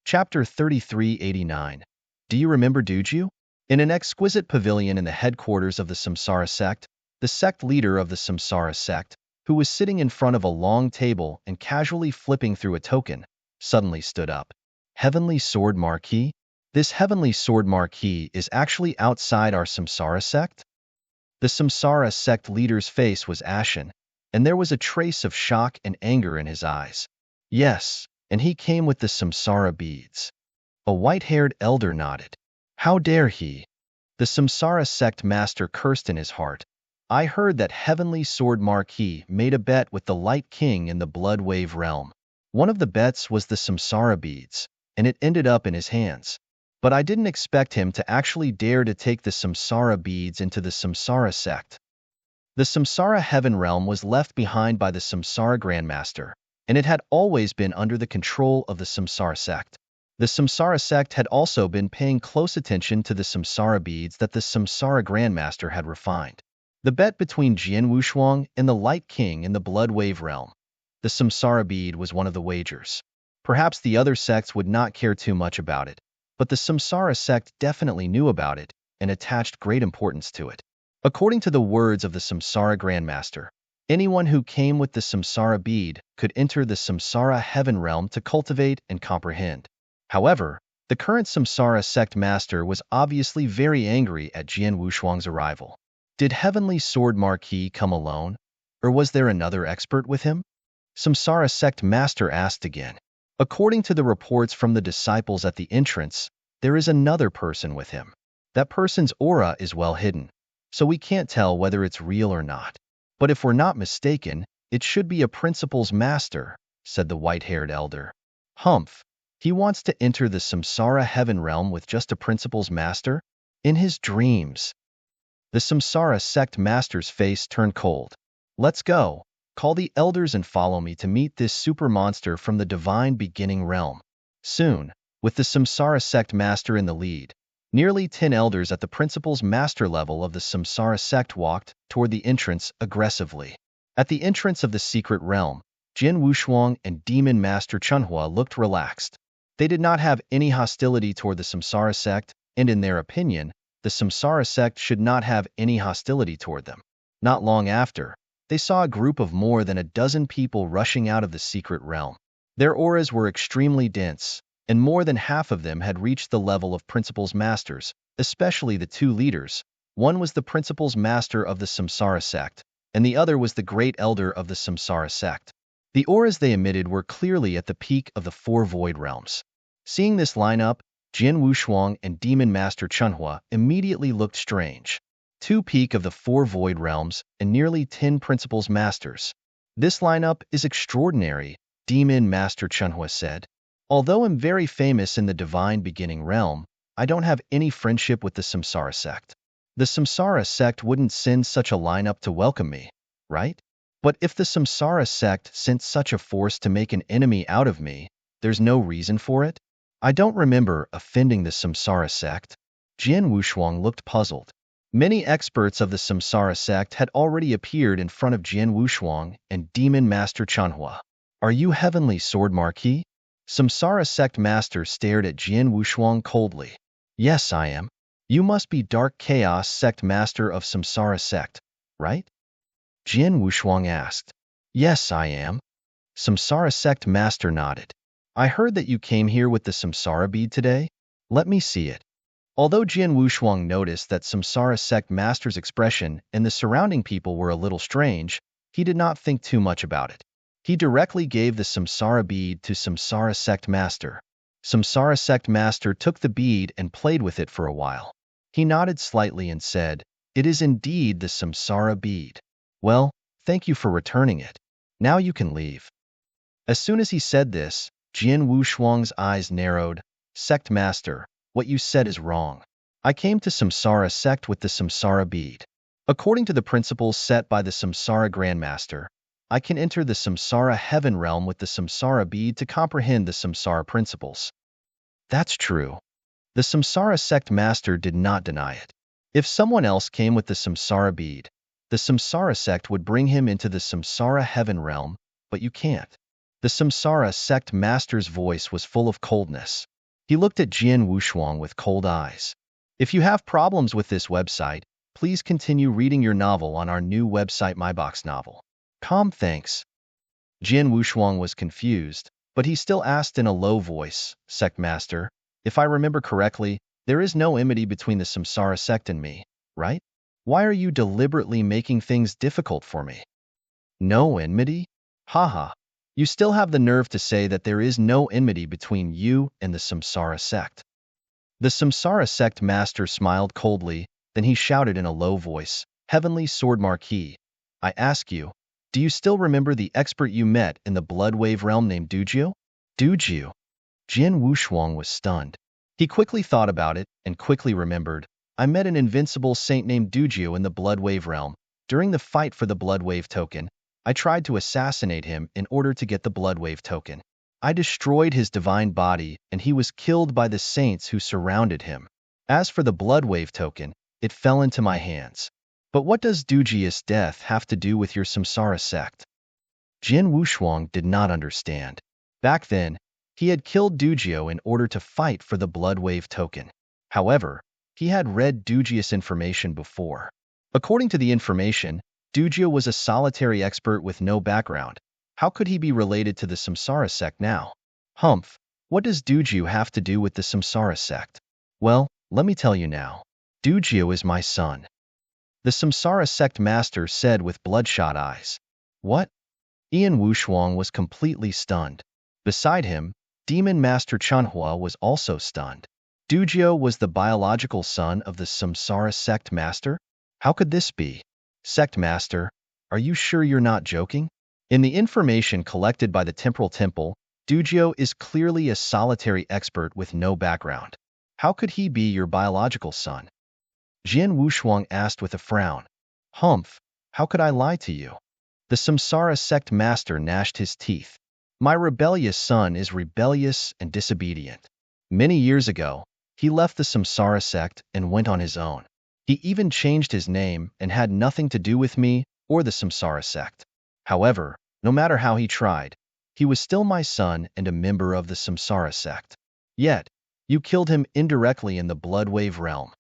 Speaker 1: Chapter 3389. Do you remember Duju? In an exquisite pavilion in the headquarters of the Samsara sect, the sect leader of the Samsara sect, who was sitting in front of a long table and casually flipping through a token, suddenly stood up. Heavenly Sword Marquis? This Heavenly Sword Marquis is actually outside our Samsara sect? The Samsara sect leader's face was ashen, and there was a trace of shock and anger in his eyes. Yes, and he came with the Samsara beads. A white-haired elder nodded. How dare he? The Samsara sect master cursed in his heart. I heard that Heavenly Sword Marquis made a bet with the Light King in the Blood Wave realm. One of the bets was the Samsara beads, and it ended up in his hands. But I didn't expect him to actually dare to take the Samsara beads into the Samsara sect. The Samsara Heaven realm was left behind by the Samsara Grandmaster, and it had always been under the control of the Samsara sect. The Samsara sect had also been paying close attention to the Samsara beads that the Samsara Grandmaster had refined. The bet between Jian Wushuang and the Light King in the Blood Wave realm. The Samsara bead was one of the wagers. Perhaps the other sects would not care too much about it, but the Samsara sect definitely knew about it and attached great importance to it. According to the words of the Samsara Grandmaster, anyone who came with the Samsara bead could enter the Samsara Heaven realm to cultivate and comprehend. However, the current Samsara sect master was obviously very angry at Jian Wushuang's arrival. Did Heavenly Sword Marquis come alone, or was there another expert with him? Samsara sect master asked again. According to the reports from the disciples at the entrance, there is another person with him. That person's aura is well hidden, so we can't tell whether it's real or not. But if we're not mistaken, it should be a principal's master, said the white-haired elder. Humph, he wants to enter the Samsara Heaven realm with just a principal's master? In his dreams. The Samsara sect master's face turned cold. Let's go. Call the elders and follow me to meet this super monster from the divine beginning realm. Soon, with the Samsara sect master in the lead, nearly 10 elders at the principal's master level of the Samsara sect walked toward the entrance aggressively. At the entrance of the secret realm, Jian Wushuang and Demon Master Chunhua looked relaxed. They did not have any hostility toward the Samsara sect, and in their opinion, the Samsara sect should not have any hostility toward them. Not long after, they saw a group of more than a dozen people rushing out of the secret realm. Their auras were extremely dense, and more than half of them had reached the level of principal's masters, especially the two leaders. One was the principal's master of the Samsara sect, and the other was the great elder of the Samsara sect. The auras they emitted were clearly at the peak of the four void realms. Seeing this lineup, Jian Wushuang and Demon Master Chunhua immediately looked strange. 2 peak of the 4 void realms and nearly 10 principals masters. This lineup is extraordinary, Demon Master Chunhua said. Although I'm very famous in the divine beginning realm, I don't have any friendship with the Samsara sect. The Samsara sect wouldn't send such a lineup to welcome me, right? But if the Samsara sect sent such a force to make an enemy out of me, there's no reason for it? I don't remember offending the Samsara sect. Jian Wushuang looked puzzled. Many experts of the Samsara sect had already appeared in front of Jian Wushuang and Demon Master Chunhua. Are you Heavenly Sword Marquis? Samsara sect master stared at Jian Wushuang coldly. Yes, I am. You must be Dark Chaos sect master of Samsara sect, right? Jian Wushuang asked. Yes, I am. Samsara sect master nodded. I heard that you came here with the Samsara bead today? Let me see it. Although Jian Wushuang noticed that Samsara sect master's expression and the surrounding people were a little strange, he did not think too much about it. He directly gave the Samsara bead to Samsara sect master. Samsara sect master took the bead and played with it for a while. He nodded slightly and said, "It is indeed the Samsara bead. Well, thank you for returning it. Now you can leave." As soon as he said this, Jian Wushuang's eyes narrowed. "Sect master, what you said is wrong. I came to Samsara sect with the Samsara bead. According to the principles set by the Samsara Grandmaster, I can enter the Samsara heaven realm with the Samsara bead to comprehend the Samsara principles." That's true. The Samsara sect master did not deny it. If someone else came with the Samsara bead, the Samsara sect would bring him into the Samsara heaven realm, but you can't. The Samsara sect master's voice was full of coldness. He looked at Jian Wushuang with cold eyes. If you have problems with this website, please continue reading your novel on our new website MyBox Novel. Calm, thanks. Jian Wushuang was confused, but he still asked in a low voice, "Sect master, if I remember correctly, there is no enmity between the Samsara sect and me, right? Why are you deliberately making things difficult for me?" "No enmity? Haha. You still have the nerve to say that there is no enmity between you and the Samsara sect." The Samsara sect master smiled coldly, then he shouted in a low voice, "Heavenly Sword Marquis, I ask you, do you still remember the expert you met in the Bloodwave realm named Dujio?" Dujio? Jian Wushuang was stunned. He quickly thought about it and quickly remembered, "I met an invincible saint named Dujio in the Bloodwave realm. During the fight for the Bloodwave token, I tried to assassinate him in order to get the Bloodwave token. I destroyed his divine body and he was killed by the saints who surrounded him. As for the Bloodwave token, it fell into my hands. But what does Dujio's death have to do with your Samsara sect?" Jian Wushuang did not understand. Back then, he had killed Dujio in order to fight for the Bloodwave token. However, he had read Dujio's information before. According to the information, Dujio was a solitary expert with no background. How could he be related to the Samsara sect now? Humph, what does Dujio have to do with the Samsara sect? Well, let me tell you now. Dujio is my son. The Samsara sect master said with bloodshot eyes. What? Ian Wushuang was completely stunned. Beside him, Demon Master Chunhua was also stunned. Dujio was the biological son of the Samsara sect master? How could this be? Sect master, are you sure you're not joking? In the information collected by the Temporal Temple, Dujio is clearly a solitary expert with no background. How could he be your biological son? Jian Wushuang asked with a frown. Humph, how could I lie to you? The Samsara sect master gnashed his teeth. My rebellious son is rebellious and disobedient. Many years ago, he left the Samsara sect and went on his own. He even changed his name and had nothing to do with me or the Samsara sect. However, no matter how he tried, he was still my son and a member of the Samsara sect. Yet, you killed him indirectly in the Bloodwave realm.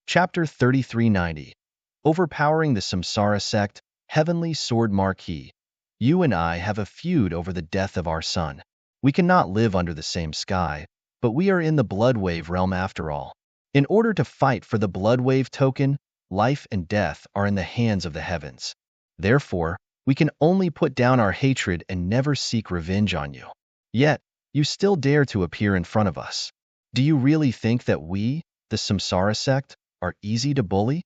Speaker 1: Chapter 3390. Overpowering the Samsara sect, Heavenly Sword Marquis. You and I have a feud over the death of our son. We cannot live under the same sky, but we are in the Bloodwave realm after all. In order to fight for the Bloodwave token, life and death are in the hands of the heavens. Therefore, we can only put down our hatred and never seek revenge on you. Yet, you still dare to appear in front of us. Do you really think that we, the Samsara sect, are easy to bully?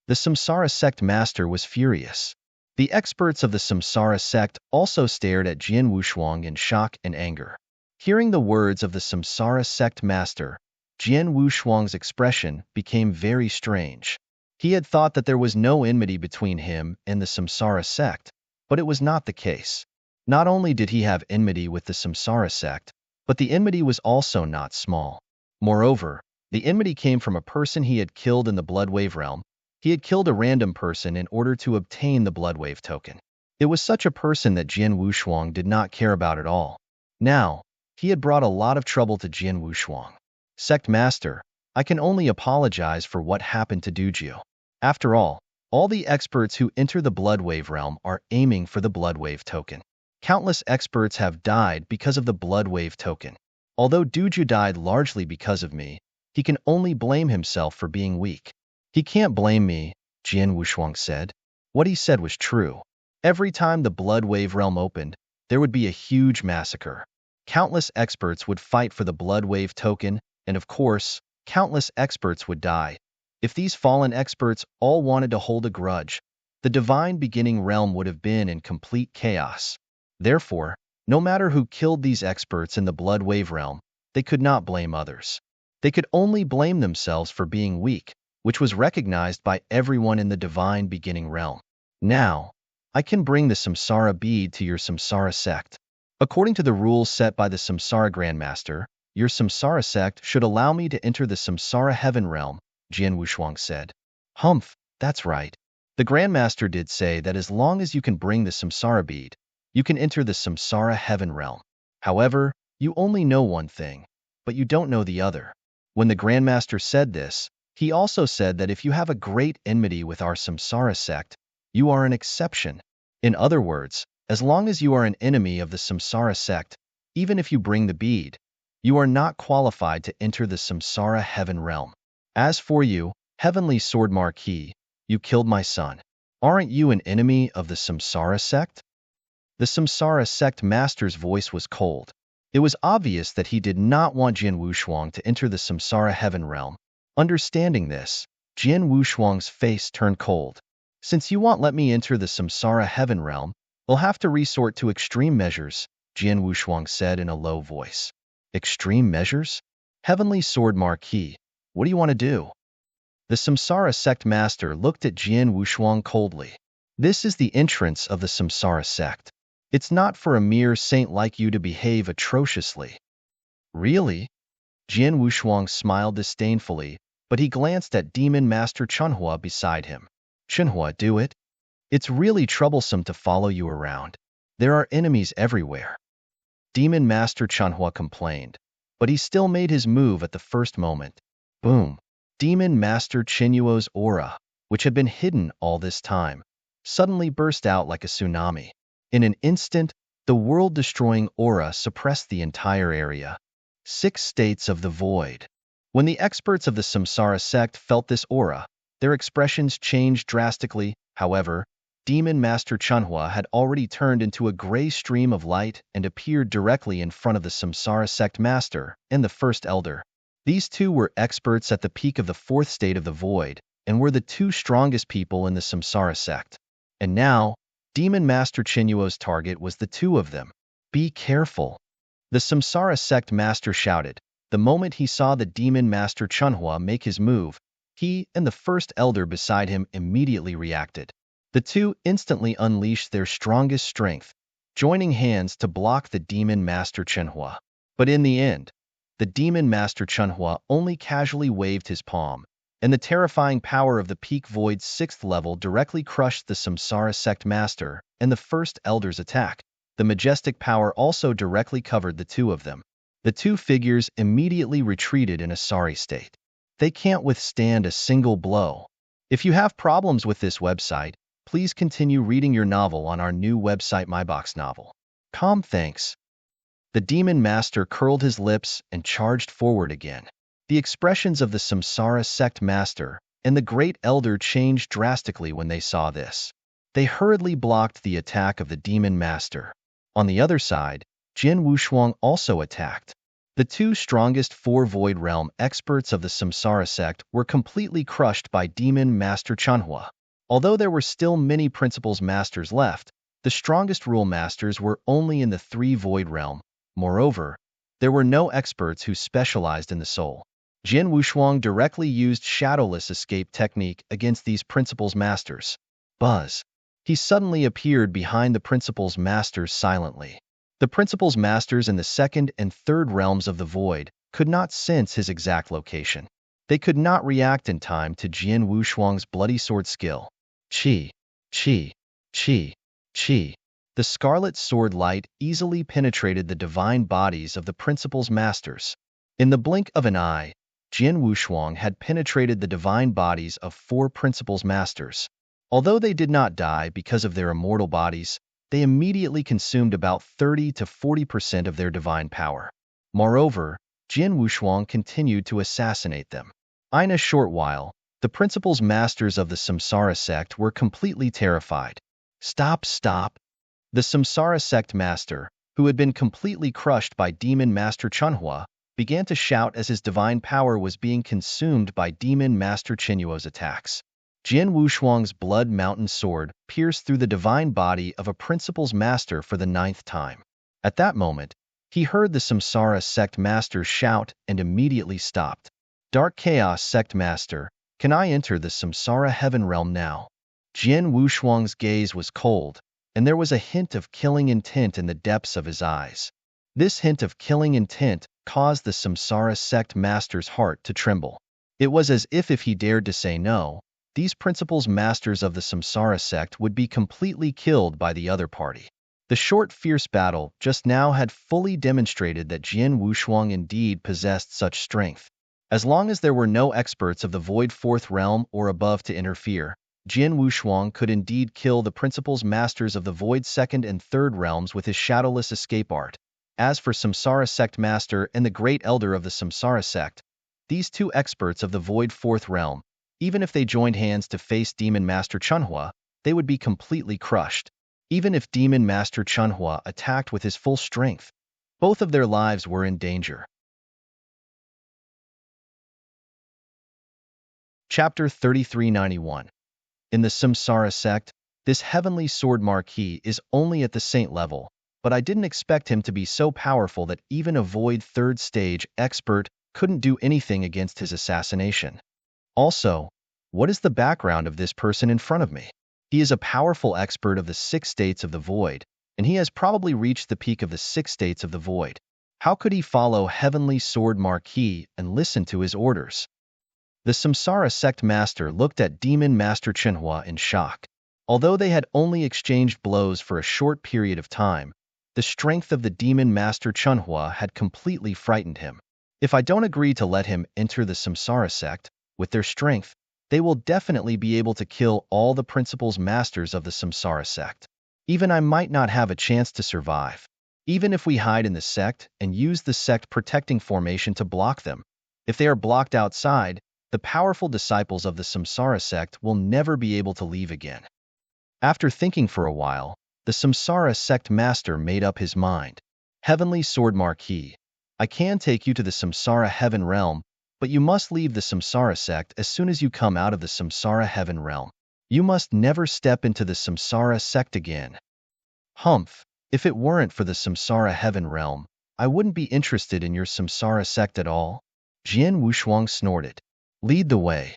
Speaker 1: The Samsara sect master was furious. The experts of the Samsara sect also stared at Jian Wushuang in shock and anger. Hearing the words of the Samsara sect master, Jian Wushuang's expression became very strange. He had thought that there was no enmity between him and the Samsara sect, but it was not the case. Not only did he have enmity with the Samsara sect, but the enmity was also not small. Moreover, the enmity came from a person he had killed in the Bloodwave realm. He had killed a random person in order to obtain the Bloodwave token. It was such a person that Jian Wushuang did not care about at all. Now, he had brought a lot of trouble to Jian Wushuang. Sect Master, I can only apologize for what happened to Dujio. After all, All the experts who enter the Bloodwave realm are aiming for the Bloodwave token. Countless experts have died because of the Bloodwave token. Although Duju died largely because of me, he can only blame himself for being weak. He can't blame me, Jian Wushuang said. What he said was true. Every time the Bloodwave realm opened, there would be a huge massacre. Countless experts would fight for the Bloodwave token, and of course, countless experts would die. If these fallen experts all wanted to hold a grudge, the divine beginning realm would have been in complete chaos. Therefore, no matter who killed these experts in the Bloodwave realm, they could not blame others. They could only blame themselves for being weak, which was recognized by everyone in the divine beginning realm. Now, I can bring the Samsara bead to your Samsara sect. According to the rules set by the Samsara Grandmaster, your Samsara sect should allow me to enter the Samsara heaven realm, Jian Wushuang said. Humph, that's right. The Grandmaster did say that as long as you can bring the Samsara bead, you can enter the Samsara heaven realm. However, you only know one thing, but you don't know the other. When the Grandmaster said this, he also said that if you have a great enmity with our Samsara sect, you are an exception. In other words, as long as you are an enemy of the Samsara sect, even if you bring the bead, you are not qualified to enter the Samsara heaven realm. As for you, Heavenly Sword Marquis, you killed my son. Aren't you an enemy of the Samsara sect? The Samsara sect master's voice was cold. It was obvious that he did not want Jian Wushuang to enter the Samsara heaven realm. Understanding this, Jian Wushuang's face turned cold. Since you won't let me enter the Samsara heaven realm, we'll have to resort to extreme measures, Jian Wushuang said in a low voice. Extreme measures? Heavenly Sword Marquis, what do you want to do? The Samsara sect master looked at Jian Wushuang coldly. This is the entrance of the Samsara sect. It's not for a mere saint like you to behave atrociously. Really? Jian Wushuang smiled disdainfully, but he glanced at Demon Master Chunhua beside him. Chunhua, do it? It's really troublesome to follow you around. There are enemies everywhere. Demon Master Chunhua complained, but he still made his move at the first moment. Boom! Demon Master Chinuo's aura, which had been hidden all this time, suddenly burst out like a tsunami. In an instant, the world-destroying aura suppressed the entire area. 6 states of the void. When the experts of the Samsara sect felt this aura, their expressions changed drastically. However, Demon Master Chunhua had already turned into a gray stream of light and appeared directly in front of the Samsara sect master and the first elder. These two were experts at the peak of the 4th state of the void and were the 2 strongest people in the Samsara sect. And now, Demon Master Chinuo's target was the 2 of them. Be careful. The Samsara sect master shouted. The moment he saw the Demon Master Chunhua make his move, he and the first elder beside him immediately reacted. The 2 instantly unleashed their strongest strength, joining hands to block the Demon Master Chunhua. But in the end, the Demon Master Chunhua only casually waved his palm, and the terrifying power of the peak void's 6th level directly crushed the Samsara sect master and the first elder's attack. The majestic power also directly covered the 2 of them. The 2 figures immediately retreated in a sorry state. They can't withstand a single blow. If you have problems with this website, please continue reading your novel on our new website MyBox Novel. Thanks. The Demon Master curled his lips and charged forward again. The expressions of the Samsara sect master and the great elder changed drastically when they saw this. They hurriedly blocked the attack of the Demon Master. On the other side, Jian Wushuang also attacked. The 2 strongest 4 Void Realm experts of the Samsara sect were completely crushed by Demon Master Chunhua. Although there were still many Principles Masters left, the strongest Rule Masters were only in the 3 Void Realm. Moreover, there were no experts who specialized in the soul. Jian Wushuang directly used Shadowless Escape technique against these Principles Masters. Buzz. He suddenly appeared behind the Principles Masters silently. The Principles Masters in the 2nd and 3rd realms of the void could not sense his exact location. They could not react in time to Jian Wushuang's bloody sword skill. Chi, chi, chi, chi. The scarlet sword light easily penetrated the divine bodies of the Principles Masters. In the blink of an eye, Jian Wushuang had penetrated the divine bodies of 4 Principles Masters. Although they did not die because of their immortal bodies, they immediately consumed about 30 to 40% of their divine power. Moreover, Jin Wushuang continued to assassinate them. In a short while, the principal masters of the Samsara sect were completely terrified. Stop, stop! The Samsara sect master, who had been completely crushed by Demon Master Chunhua, began to shout as his divine power was being consumed by Demon Master Qinyuo's attacks. Jin Wushuang's Blood Mountain sword pierced through the divine body of a principal's master for the 9th time. At that moment, he heard the Samsara sect master shout and immediately stopped. Dark Chaos sect master, can I enter the Samsara heaven realm now? Jin Wushuang's gaze was cold, and there was a hint of killing intent in the depths of his eyes. This hint of killing intent caused the Samsara sect master's heart to tremble. It was as if he dared to say no, these principals masters of the Samsara sect would be completely killed by the other party. The short, fierce battle just now had fully demonstrated that Jin Wushuang indeed possessed such strength. As long as there were no experts of the Void 4th realm or above to interfere, Jin Wushuang could indeed kill the principals masters of the Void 2nd and 3rd realms with his shadowless escape art. As for Samsara sect master and the great elder of the Samsara sect, these two experts of the Void 4th realm, even if they joined hands to face Demon Master Chunhua, they would be completely crushed. Even if Demon Master Chunhua attacked with his full strength, both of their lives were in danger. Chapter 3391. In the Samsara sect, this heavenly sword marquis is only at the saint level, but I didn't expect him to be so powerful that even a Void 3rd stage expert couldn't do anything against his assassination. Also, what is the background of this person in front of me? He is a powerful expert of the 6 states of the Void, and he has probably reached the peak of the 6 states of the Void. How could he follow Heavenly Sword Marquis and listen to his orders? The Samsara sect master looked at Demon Master Chunhua in shock. Although they had only exchanged blows for a short period of time, the strength of the Demon Master Chunhua had completely frightened him. If I don't agree to let him enter the Samsara sect, with their strength, they will definitely be able to kill all the principals masters of the Samsara sect. Even I might not have a chance to survive. Even if we hide in the sect and use the sect protecting formation to block them, if they are blocked outside, the powerful disciples of the Samsara sect will never be able to leave again. After thinking for a while, the Samsara sect master made up his mind. Heavenly Sword Marquis, I can take you to the Samsara heaven realm, but you must leave the Samsara sect as soon as you come out of the Samsara heaven realm. You must never step into the Samsara sect again. Humph, if it weren't for the Samsara heaven realm, I wouldn't be interested in your Samsara sect at all. Jin Wushuang snorted. Lead the way.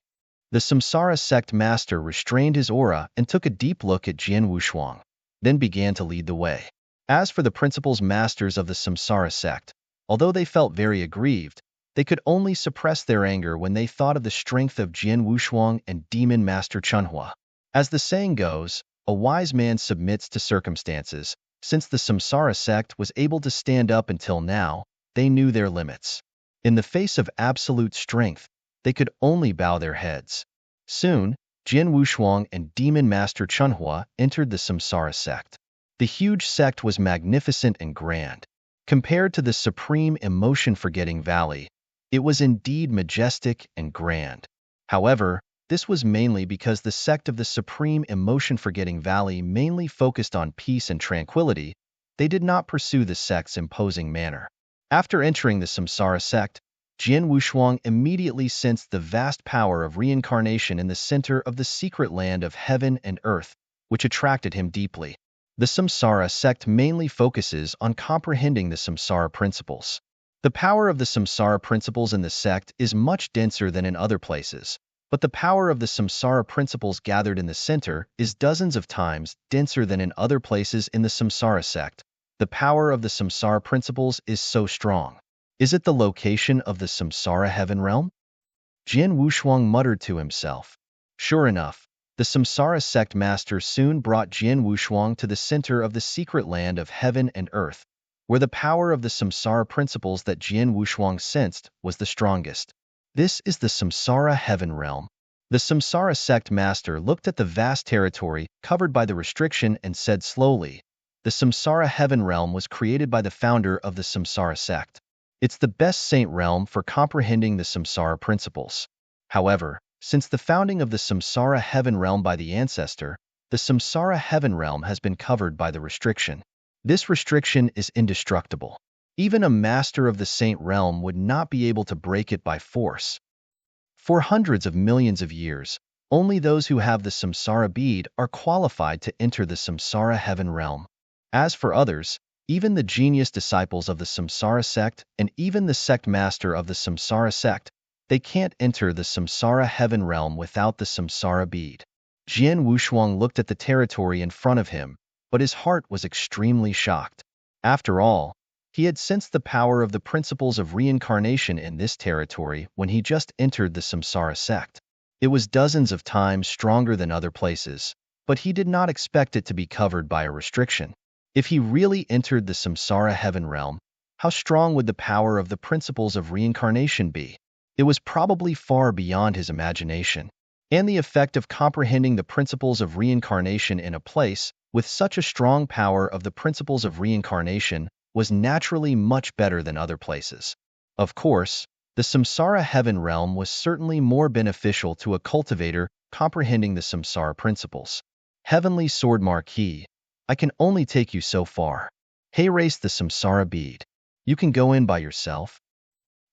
Speaker 1: The Samsara sect master restrained his aura and took a deep look at Jin Wushuang, then began to lead the way. As for the principals masters of the Samsara sect, although they felt very aggrieved, they could only suppress their anger when they thought of the strength of Jin Wushuang and Demon Master Chunhua. As the saying goes, a wise man submits to circumstances. Since the Samsara sect was able to stand up until now, they knew their limits. In the face of absolute strength, they could only bow their heads. Soon, Jin Wushuang and Demon Master Chunhua entered the Samsara sect. The huge sect was magnificent and grand. Compared to the supreme emotion-forgetting valley, it was indeed majestic and grand. However, this was mainly because the sect of the Supreme Emotion-Forgetting Valley mainly focused on peace and tranquility. They did not pursue the sect's imposing manner. After entering the Samsara sect, Jin Wushuang immediately sensed the vast power of reincarnation in the center of the secret land of heaven and earth, which attracted him deeply. The Samsara sect mainly focuses on comprehending the Samsara principles. The power of the Samsara principles in the sect is much denser than in other places, but the power of the Samsara principles gathered in the center is dozens of times denser than in other places in the Samsara sect. The power of the Samsara principles is so strong. Is it the location of the Samsara heaven realm? Jin Wushuang muttered to himself. Sure enough, the Samsara sect master soon brought Jin Wushuang to the center of the secret land of heaven and earth, where the power of the Samsara principles that Jin Wushuang sensed was the strongest. This is the Samsara heaven realm. The Samsara sect master looked at the vast territory covered by the restriction and said slowly, "The Samsara heaven realm was created by the founder of the Samsara sect. It's the best saint realm for comprehending the Samsara principles. However, since the founding of the Samsara heaven realm by the ancestor, the Samsara heaven realm has been covered by the restriction. This restriction is indestructible. Even a master of the saint realm would not be able to break it by force. For hundreds of millions of years, only those who have the samsara bead are qualified to enter the samsara heaven realm. As for others, even the genius disciples of the samsara sect and even the sect master of the samsara sect, they can't enter the samsara heaven realm without the samsara bead." Jian Wushuang looked at the territory in front of him, but his heart was extremely shocked. After all, he had sensed the power of the principles of reincarnation in this territory when he just entered the Samsara sect. It was dozens of times stronger than other places, but he did not expect it to be covered by a restriction. If he really entered the Samsara heaven realm, how strong would the power of the principles of reincarnation be? It was probably far beyond his imagination. And the effect of comprehending the principles of reincarnation in a place with such a strong power of the principles of reincarnation was naturally much better than other places. Of course, the samsara heaven realm was certainly more beneficial to a cultivator comprehending the samsara principles. Heavenly Sword Marquis, I can only take you so far. Hey, race the samsara bead. You can go in by yourself.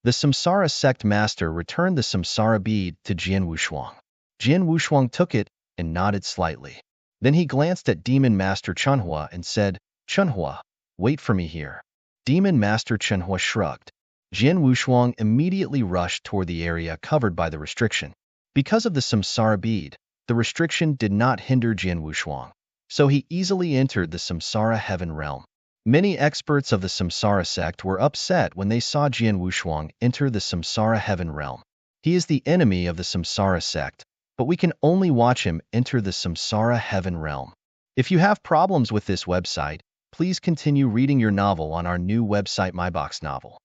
Speaker 1: The samsara sect master returned the samsara bead to Jian Wushuang. Jian Wushuang took it and nodded slightly. Then he glanced at Demon Master Chunhua and said, "Chunhua, wait for me here." Demon Master Chunhua shrugged. Jian Wushuang immediately rushed toward the area covered by the restriction. Because of the samsara bead, the restriction did not hinder Jian Wushuang, so he easily entered the samsara heaven realm. Many experts of the samsara sect were upset when they saw Jian Wushuang enter the samsara heaven realm. He is the enemy of the samsara sect, but we can only watch him enter the samsara heaven realm. If you have problems with this website, please continue reading your novel on our new website MyBox Novel.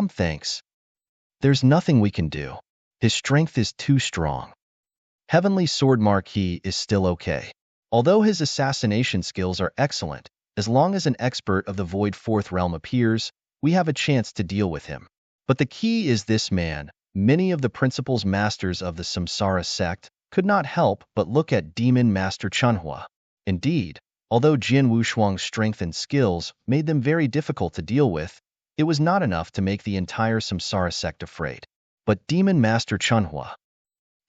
Speaker 1: Thanks. There's nothing we can do. His strength is too strong. Heavenly Sword Marquis is still okay. Although his assassination skills are excellent, as long as an expert of the Void Fourth Realm appears, we have a chance to deal with him. But the key is this man. Many of the principles masters of the Samsara sect could not help but look at Demon Master Chunhua. Indeed, although Jian Wushuang's strength and skills made them very difficult to deal with, it was not enough to make the entire Samsara sect afraid. But Demon Master Chunhua,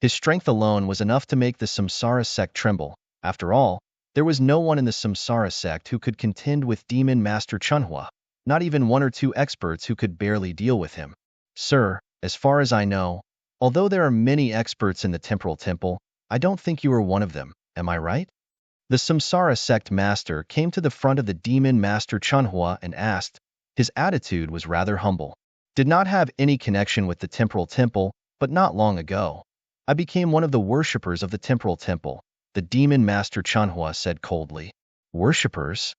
Speaker 1: his strength alone was enough to make the Samsara sect tremble. After all, there was no one in the Samsara sect who could contend with Demon Master Chunhua, not even one or two experts who could barely deal with him. Sir, as far as I know, although there are many experts in the Temporal Temple, I don't think you are one of them, am I right? The Samsara sect master came to the front of the Demon Master Chunhua and asked. His attitude was rather humble. Did not have any connection with the Temporal Temple, but not long ago, I became one of the worshippers of the Temporal Temple, the Demon Master Chunhua said coldly. Worshippers?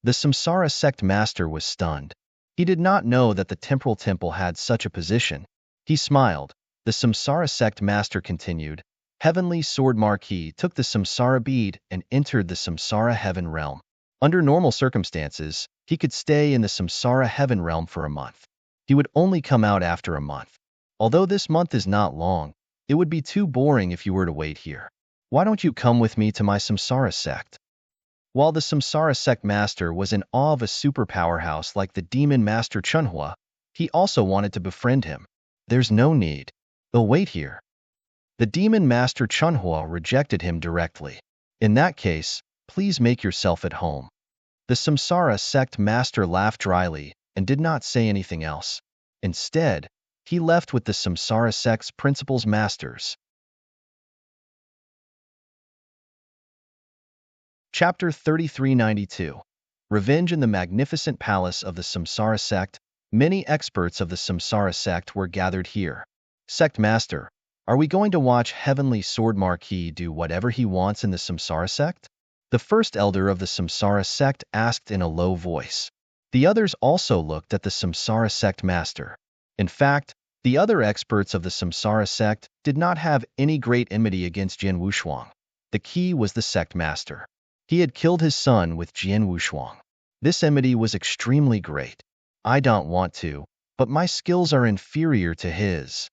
Speaker 1: The Samsara sect master was stunned. He did not know that the Temporal Temple had such a position. He smiled. The Samsara sect master continued. Heavenly Sword Marquis took the Samsara bead and entered the Samsara heaven realm. Under normal circumstances, he could stay in the Samsara heaven realm for a month. He would only come out after a month. Although this month is not long, it would be too boring if you were to wait here. Why don't you come with me to my Samsara sect? While the Samsara sect master was in awe of a super powerhouse like the Demon Master Chunhua, he also wanted to befriend him. There's no need. They'll wait here. The Demon Master Chunhua rejected him directly. In that case, please make yourself at home. The Samsara sect master laughed dryly and did not say anything else. Instead, he left with the Samsara sect's principles masters. Chapter 3392. Revenge in the Magnificent Palace of the Samsara Sect. Many experts of the Samsara Sect were gathered here. Sect Master, are we going to watch Heavenly Sword Marquis do whatever he wants in the Samsara Sect? The first elder of the Samsara Sect asked in a low voice. The others also looked at the Samsara Sect Master. In fact, The other experts of the Samsara sect did not have any great enmity against Jian Wushuang. The key was the sect master. He had killed his son with Jian Wushuang. This enmity was extremely great. I don't want to, but my skills are inferior to his.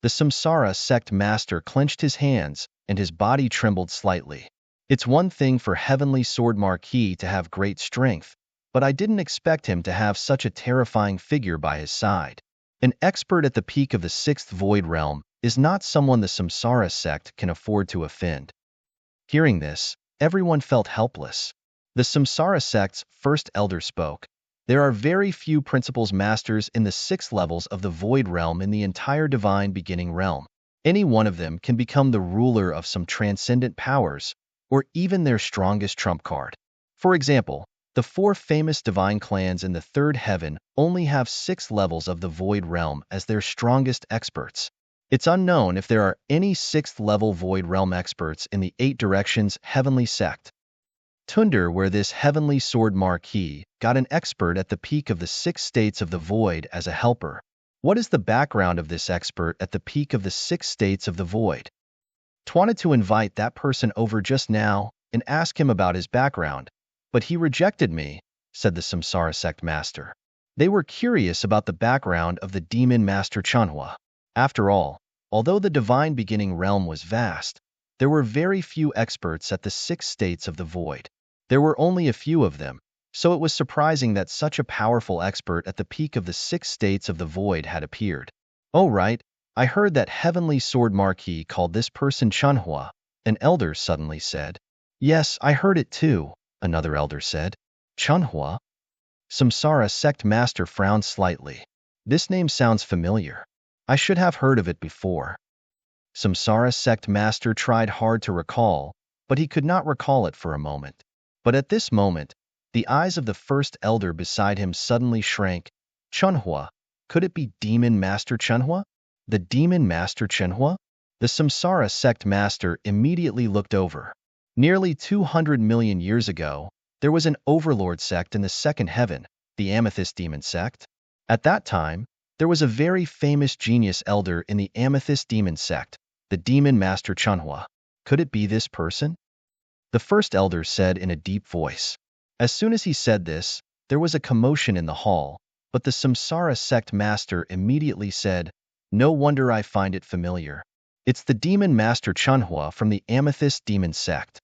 Speaker 1: The Samsara sect master clenched his hands, and his body trembled slightly. It's one thing for Heavenly Sword Marquis to have great strength, but I didn't expect him to have such a terrifying figure by his side. An expert at the peak of the sixth void realm is not someone the Samsara sect can afford to offend. Hearing this, everyone felt helpless. The Samsara sect's first elder spoke. There are very few principles masters in the 6 levels of the void realm in the entire divine beginning realm. Any one of them can become the ruler of some transcendent powers, or even their strongest trump card. For example, the 4 famous divine clans in the 3rd heaven only have 6 levels of the void realm as their strongest experts. It's unknown if there are any 6th level void realm experts in the 8 directions heavenly sect. Tunder, where this Heavenly Sword Marquis got an expert at the peak of the 6 states of the void as a helper. What is the background of this expert at the peak of the 6 states of the void? Wanted to invite that person over just now and ask him about his background, but he rejected me, said the Samsara sect master. They were curious about the background of the demon master Chunhua. After all, although the divine beginning realm was vast, there were very few experts at the 6 states of the void. There were only a few of them, so it was surprising that such a powerful expert at the peak of the 6 states of the void had appeared. Oh right, I heard that Heavenly Sword Marquis called this person Chunhua, an elder suddenly said. Yes, I heard it too, another elder said. Chunhua? Samsara sect master frowned slightly. This name sounds familiar. I should have heard of it before. Samsara sect master tried hard to recall, but he could not recall it for a moment. But at this moment, the eyes of the first elder beside him suddenly shrank. Chunhua? Could it be Demon Master Chunhua? The Demon Master Chunhua? The Samsara sect master immediately looked over. Nearly 200 million years ago, there was an overlord sect in the 2nd heaven, the Amethyst Demon sect. At that time, there was a very famous genius elder in the Amethyst Demon sect, the Demon Master Chunhua. Could it be this person? The first elder said in a deep voice. As soon as he said this, there was a commotion in the hall, but the Samsara sect master immediately said, No wonder I find it familiar. It's the Demon Master Chunhua from the Amethyst Demon sect.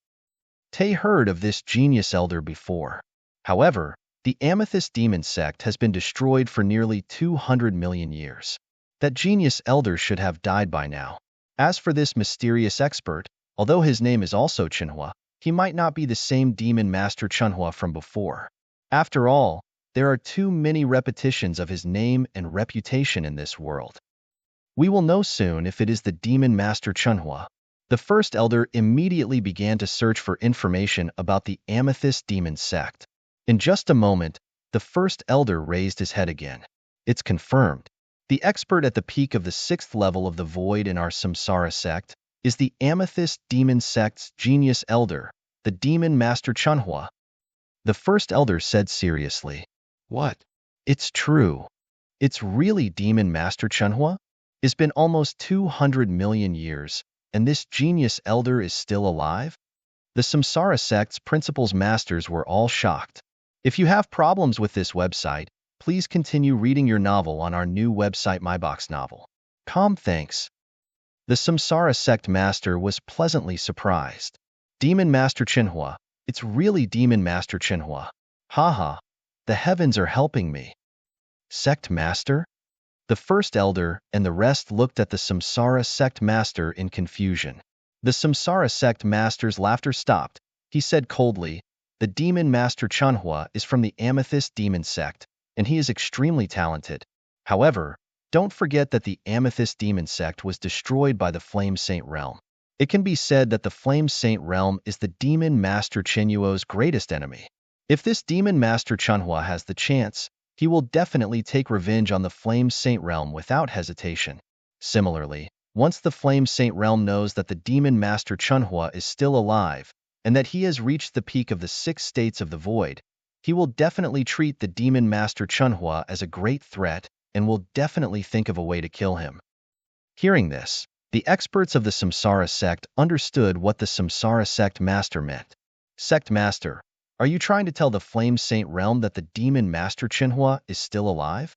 Speaker 1: Tay heard of this genius elder before. However, the Amethyst Demon sect has been destroyed for nearly 200 million years. That genius elder should have died by now. As for this mysterious expert, although his name is also Chunhua, he might not be the same Demon Master Chunhua from before. After all, there are too many repetitions of his name and reputation in this world. We will know soon if it is the Demon Master Chunhua. The first elder immediately began to search for information about the Amethyst Demon sect. In just a moment, the first elder raised his head again. It's confirmed. The expert at the peak of the 6th level of the void in our Samsara sect is the Amethyst Demon sect's genius elder, the Demon Master Chunhua. The first elder said seriously. What? It's true. It's really Demon Master Chunhua? It's been almost 200 million years, and this genius elder is still alive? The Samsara sect's principals masters were all shocked. If you have problems with this website, please continue reading your novel on our new website MyBox Novel. Thanks. The Samsara sect master was pleasantly surprised. Demon Master Chunhua, it's really Demon Master Chunhua. Haha, the heavens are helping me. Sect master? The first elder and the rest looked at the Samsara sect master in confusion. The Samsara sect master's laughter stopped. He said coldly, The Demon Master Chunhua is from the Amethyst Demon sect, and he is extremely talented. However, don't forget that the Amethyst Demon sect was destroyed by the Flame Saint realm. It can be said that the Flame Saint realm is the Demon Master Chunhua's greatest enemy. If this Demon Master Chunhua has the chance, he will definitely take revenge on the Flame Saint realm without hesitation. Similarly, once the Flame Saint realm knows that the Demon Master Chunhua is still alive, and that he has reached the peak of the 6 states of the void, he will definitely treat the Demon Master Chunhua as a great threat and will definitely think of a way to kill him. Hearing this, the experts of the Samsara sect understood what the Samsara sect master meant. Sect master, are you trying to tell the Flame Saint realm that the demon master Chenhua is still alive?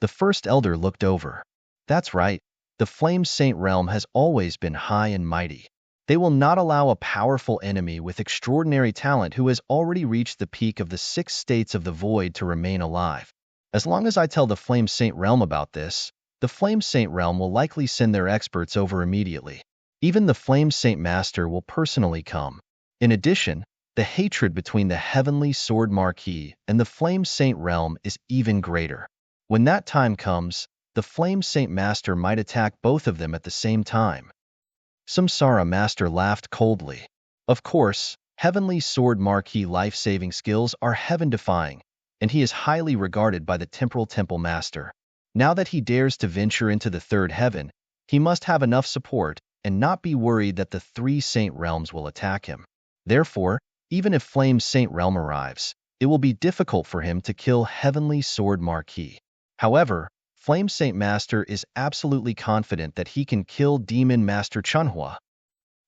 Speaker 1: The first elder looked over. That's right. The Flame Saint realm has always been high and mighty. They will not allow a powerful enemy with extraordinary talent who has already reached the peak of the 6 states of the void to remain alive. As long as I tell the Flame Saint realm about this, the Flame Saint realm will likely send their experts over immediately. Even the Flame Saint Master will personally come. In addition, the hatred between the Heavenly Sword Marquis and the Flame Saint realm is even greater. When that time comes, the Flame Saint Master might attack both of them at the same time. Samsara Master laughed coldly. Of course, Heavenly Sword Marquis life-saving skills are heaven-defying, and he is highly regarded by the Temporal Temple Master. Now that he dares to venture into the third heaven, he must have enough support and not be worried that the 3 Saint realms will attack him. Therefore, even if Flame Saint realm arrives, it will be difficult for him to kill Heavenly Sword Marquis. However, Flame Saint Master is absolutely confident that he can kill Demon Master Chenhua.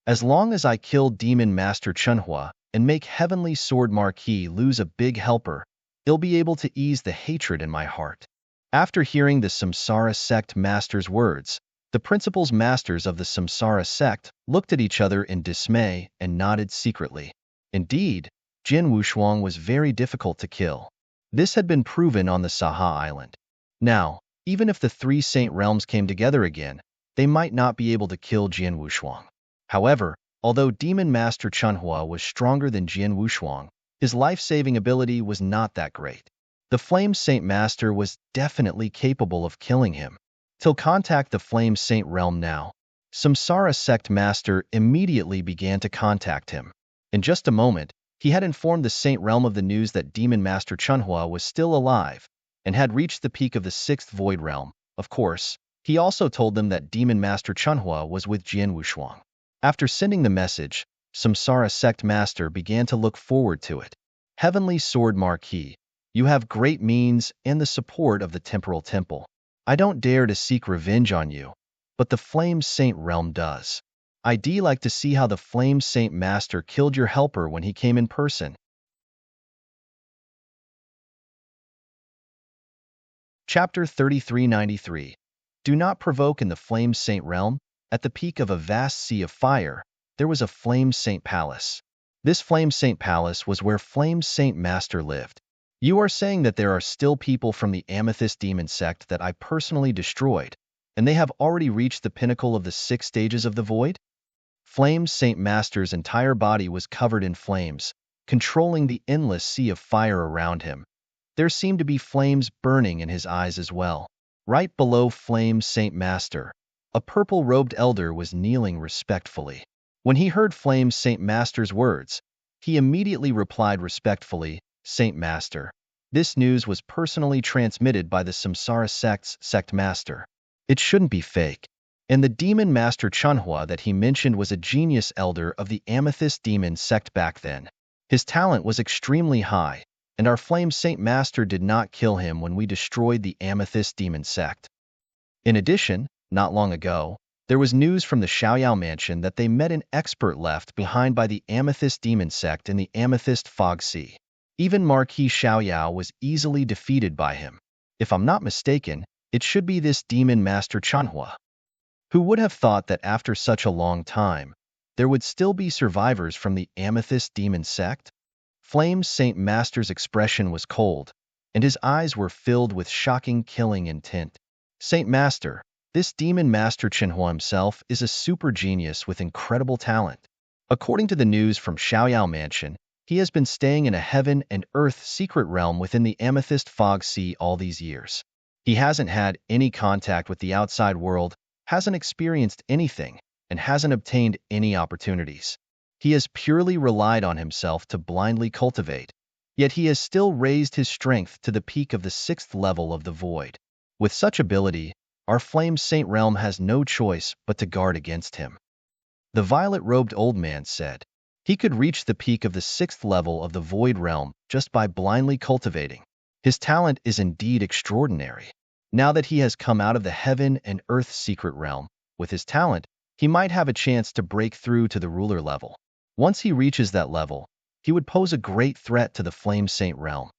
Speaker 1: As long as I kill Demon Master Chenhua and make Heavenly Sword Marquis lose a big helper, he'll be able to ease the hatred in my heart. After hearing the Samsara sect master's words, the principals masters of the Samsara sect looked at each other in dismay and nodded secretly. Indeed, Jin Wushuang was very difficult to kill. This had been proven on the Saha Island. Now, even if the 3 Saint realms came together again, they might not be able to kill Jin Wushuang. However, although Demon Master Chenhua was stronger than Jin Wushuang, his life-saving ability was not that great. The Flame Saint Master was definitely capable of killing him. Till contact the Flame Saint realm now. Samsara sect master immediately began to contact him. In just a moment, he had informed the Saint realm of the news that Demon Master Chenhua was still alive and had reached the peak of the 6th void realm. Of course, he also told them that Demon Master Chenhua was with Jian Wushuang. After sending the message, Samsara sect master began to look forward to it. Heavenly Sword Marquis, you have great means and the support of the Temporal Temple. I don't dare to seek revenge on you, but the Flame Saint realm does. I'd like to see how the Flame Saint Master killed your helper when he came in person. Chapter 3393. Do not provoke in the Flame Saint realm. At the peak of a vast sea of fire, there was a Flame Saint Palace. This Flame Saint Palace was where Flame Saint Master lived. You are saying that there are still people from the Amethyst Demon sect that I personally destroyed, and they have already reached the pinnacle of the 6 stages of the void? Flame Saint Master's entire body was covered in flames, controlling the endless sea of fire around him. There seemed to be flames burning in his eyes as well. Right below Flame Saint Master, a purple-robed elder was kneeling respectfully. When he heard Flame Saint Master's words, he immediately replied respectfully, Saint Master. This news was personally transmitted by the Samsara sect's sect master. It shouldn't be fake. And the demon master Chenhua that he mentioned was a genius elder of the Amethyst Demon sect back then. His talent was extremely high, and our Flame Saint Master did not kill him when we destroyed the Amethyst Demon sect. In addition, not long ago, there was news from the Xiaoyao mansion that they met an expert left behind by the Amethyst Demon sect in the Amethyst Fog Sea. Even Marquis Xiaoyao was easily defeated by him. If I'm not mistaken, it should be this demon master Chenhua. Who would have thought that after such a long time, there would still be survivors from the Amethyst Demon sect? Flame Saint Master's expression was cold, and his eyes were filled with shocking killing intent. Saint Master, this demon master Chenhua himself is a super genius with incredible talent. According to the news from Xiaoyao Mansion, he has been staying in a heaven and earth secret realm within the Amethyst Fog Sea all these years. He hasn't had any contact with the outside world, hasn't experienced anything, and hasn't obtained any opportunities. He has purely relied on himself to blindly cultivate, yet he has still raised his strength to the peak of the 6th level of the void. With such ability, our Flame Saint realm has no choice but to guard against him. The violet-robed old man said. He could reach the peak of the 6th level of the void realm just by blindly cultivating. His talent is indeed extraordinary. Now that he has come out of the heaven and earth secret realm, with his talent, he might have a chance to break through to the ruler level. Once he reaches that level, he would pose a great threat to the Flame Saint realm.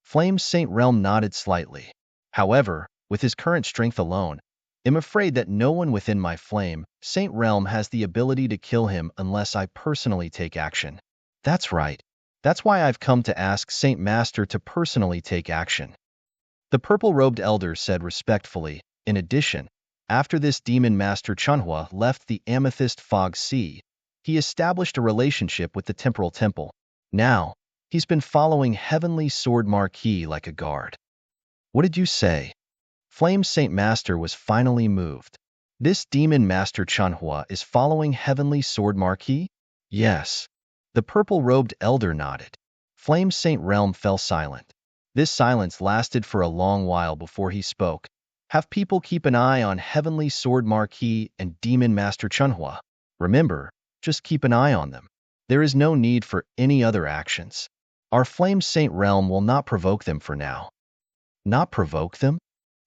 Speaker 1: Flame Saint realm nodded slightly. However, with his current strength alone, I'm afraid that no one within my Flame Saint realm has the ability to kill him unless I personally take action. That's right. That's why I've come to ask Saint Master to personally take action. The purple-robed elder said respectfully. In addition, after this demon master Chunhua left the Amethyst Fog Sea, he established a relationship with the Temporal Temple. Now, he's been following Heavenly Sword Marquis like a guard. What did you say? Flame Saint Master was finally moved. This demon master Chunhua is following Heavenly Sword Marquis? Yes. The purple-robed elder nodded. Flame Saint Realm fell silent. This silence lasted for a long while before he spoke. Have people keep an eye on Heavenly Sword Marquis and Demon Master Chunhua. Remember, just keep an eye on them. There is no need for any other actions. Our Flame Saint Realm will not provoke them for now. Not provoke them?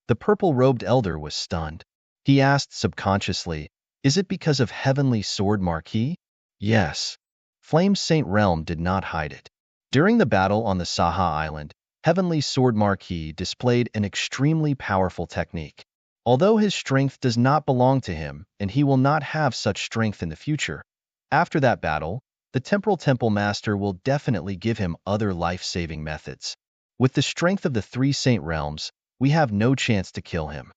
Speaker 1: The purple-robed elder was stunned. He asked subconsciously, is it because of Heavenly Sword Marquis? Yes. Flame Saint Realm did not hide it. During the battle on the Saha Island, Heavenly Sword Marquis displayed an extremely powerful technique. Although his strength does not belong to him, and he will not have such strength in the future, after that battle, the Temporal Temple Master will definitely give him other life-saving methods. With the strength of the three Saint Realms, we have no chance to kill him.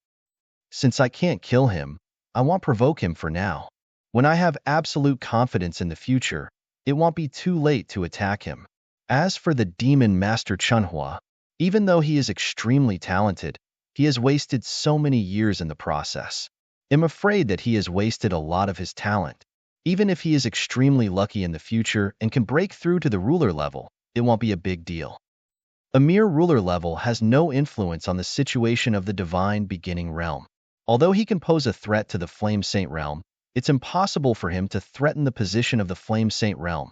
Speaker 1: Since I can't kill him, I won't provoke him for now. When I have absolute confidence in the future, it won't be too late to attack him. As for the Demon Master Chunhua, even though he is extremely talented, he has wasted so many years in the process. I'm afraid that he has wasted a lot of his talent. Even if he is extremely lucky in the future and can break through to the ruler level, it won't be a big deal. A mere ruler level has no influence on the situation of the Divine Beginning Realm. Although he can pose a threat to the Flame Saint Realm, it's impossible for him to threaten the position of the Flame Saint Realm.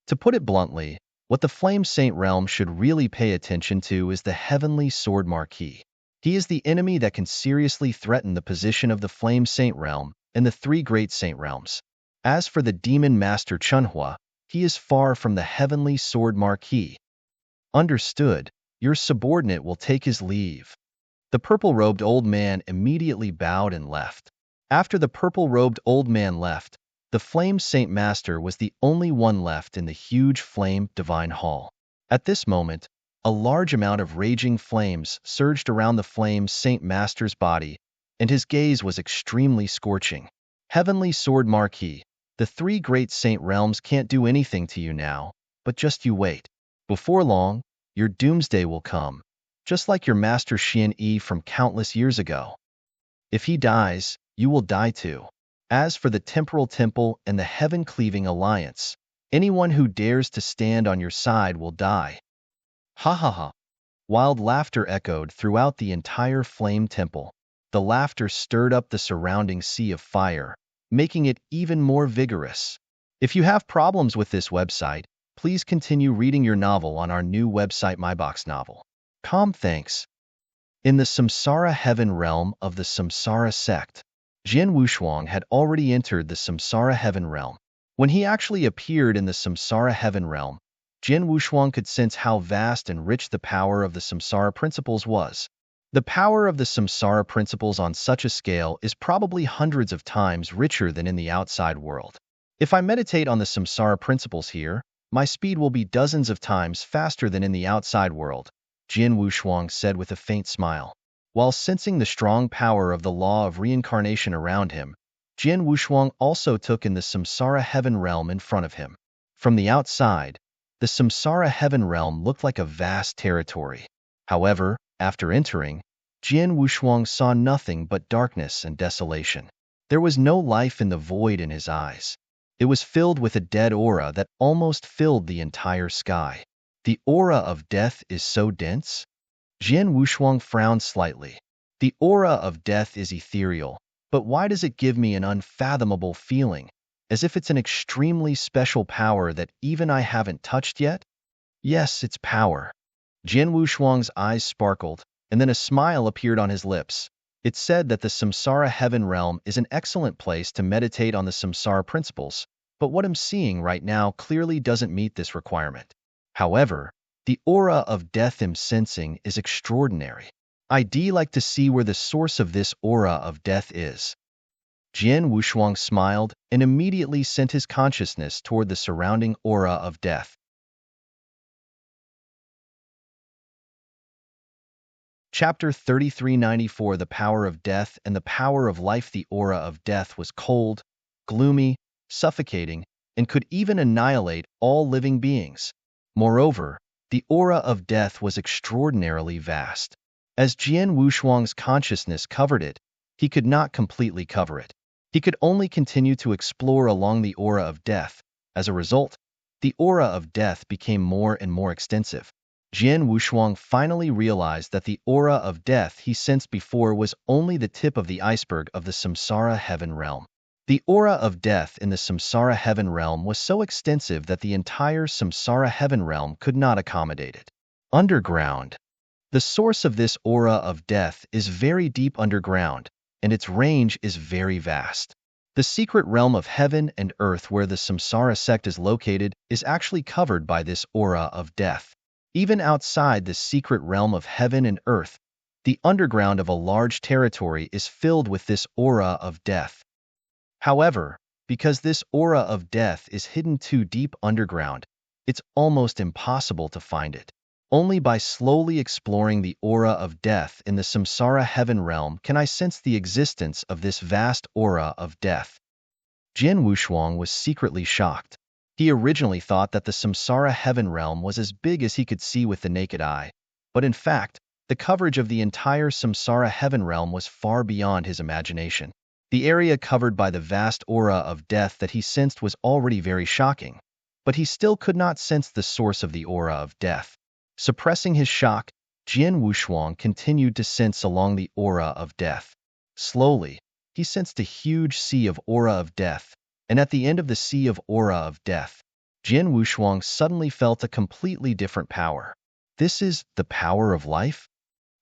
Speaker 1: To put it bluntly, what the Flame Saint Realm should really pay attention to is the Heavenly Sword Marquis. He is the enemy that can seriously threaten the position of the Flame Saint Realm and the three Great Saint Realms. As for the Demon Master Chunhua, he is far from the Heavenly Sword Marquis. Understood. Your subordinate will take his leave. The purple-robed old man immediately bowed and left. After the purple-robed old man left, the Flame Saint Master was the only one left in the huge Flame Divine Hall. At this moment, a large amount of raging flames surged around the Flame Saint Master's body, and his gaze was extremely scorching. Heavenly Sword Marquis, the three Great Saint Realms can't do anything to you now, but just you wait. Before long, your doomsday will come, just like your master Xian Yi from countless years ago. If he dies, you will die too. As for the Temporal Temple and the Heaven-Cleaving Alliance, anyone who dares to stand on your side will die. Ha ha ha. Wild laughter echoed throughout the entire Flame Temple. The laughter stirred up the surrounding sea of fire, making it even more vigorous. If you have problems with this website, please continue reading your novel on our new website MyBox Novel. Thanks. In the Samsara Heaven realm of the Samsara sect, Jian Wushuang had already entered the Samsara Heaven realm. When he actually appeared in the Samsara Heaven realm, Jian Wushuang could sense how vast and rich the power of the Samsara principles was. The power of the Samsara principles on such a scale is probably hundreds of times richer than in the outside world. If I meditate on the Samsara principles here, my speed will be dozens of times faster than in the outside world, Jian Wushuang said with a faint smile. While sensing the strong power of the law of reincarnation around him, Jian Wushuang also took in the Samsara Heaven realm in front of him. From the outside, the Samsara Heaven realm looked like a vast territory. However, after entering, Jian Wushuang saw nothing but darkness and desolation. There was no life in the void in his eyes. It was filled with a dead aura that almost filled the entire sky. The aura of death is so dense? Jian Wushuang frowned slightly. The aura of death is ethereal, but why does it give me an unfathomable feeling, as if it's an extremely special power that even I haven't touched yet? Yes, it's power. Jian Wushuang's eyes sparkled, and then a smile appeared on his lips. It said that the Samsara heaven realm is an excellent place to meditate on the Samsara principles, but what I'm seeing right now clearly doesn't meet this requirement. However, the aura of death I'm sensing is extraordinary. I'd like to see where the source of this aura of death is. Jian Wushuang smiled and immediately sent his consciousness toward the surrounding aura of death. Chapter 3394 The Power of Death and the Power of Life. The aura of death was cold, gloomy, suffocating, and could even annihilate all living beings. Moreover, the aura of death was extraordinarily vast. As Jian Wushuang's consciousness covered it, he could not completely cover it. He could only continue to explore along the aura of death. As a result, the aura of death became more and more extensive. Jian Wushuang finally realized that the aura of death he sensed before was only the tip of the iceberg of the Samsara heaven realm. The aura of death in the Samsara heaven realm was so extensive that the entire Samsara heaven realm could not accommodate it. Underground. The source of this aura of death is very deep underground, and its range is very vast. The secret realm of heaven and earth where the Samsara sect is located is actually covered by this aura of death. Even outside the secret realm of heaven and earth, the underground of a large territory is filled with this aura of death. However, because this aura of death is hidden too deep underground, it's almost impossible to find it. Only by slowly exploring the aura of death in the Samsara heaven realm can I sense the existence of this vast aura of death. Jian Wushuang was secretly shocked. He originally thought that the Samsara heaven realm was as big as he could see with the naked eye, but in fact, the coverage of the entire Samsara heaven realm was far beyond his imagination. The area covered by the vast aura of death that he sensed was already very shocking, but he still could not sense the source of the aura of death. Suppressing his shock, Jian Wushuang continued to sense along the aura of death. Slowly, he sensed a huge sea of aura of death, and at the end of the sea of aura of death, Jian Wushuang suddenly felt a completely different power. This is the power of life?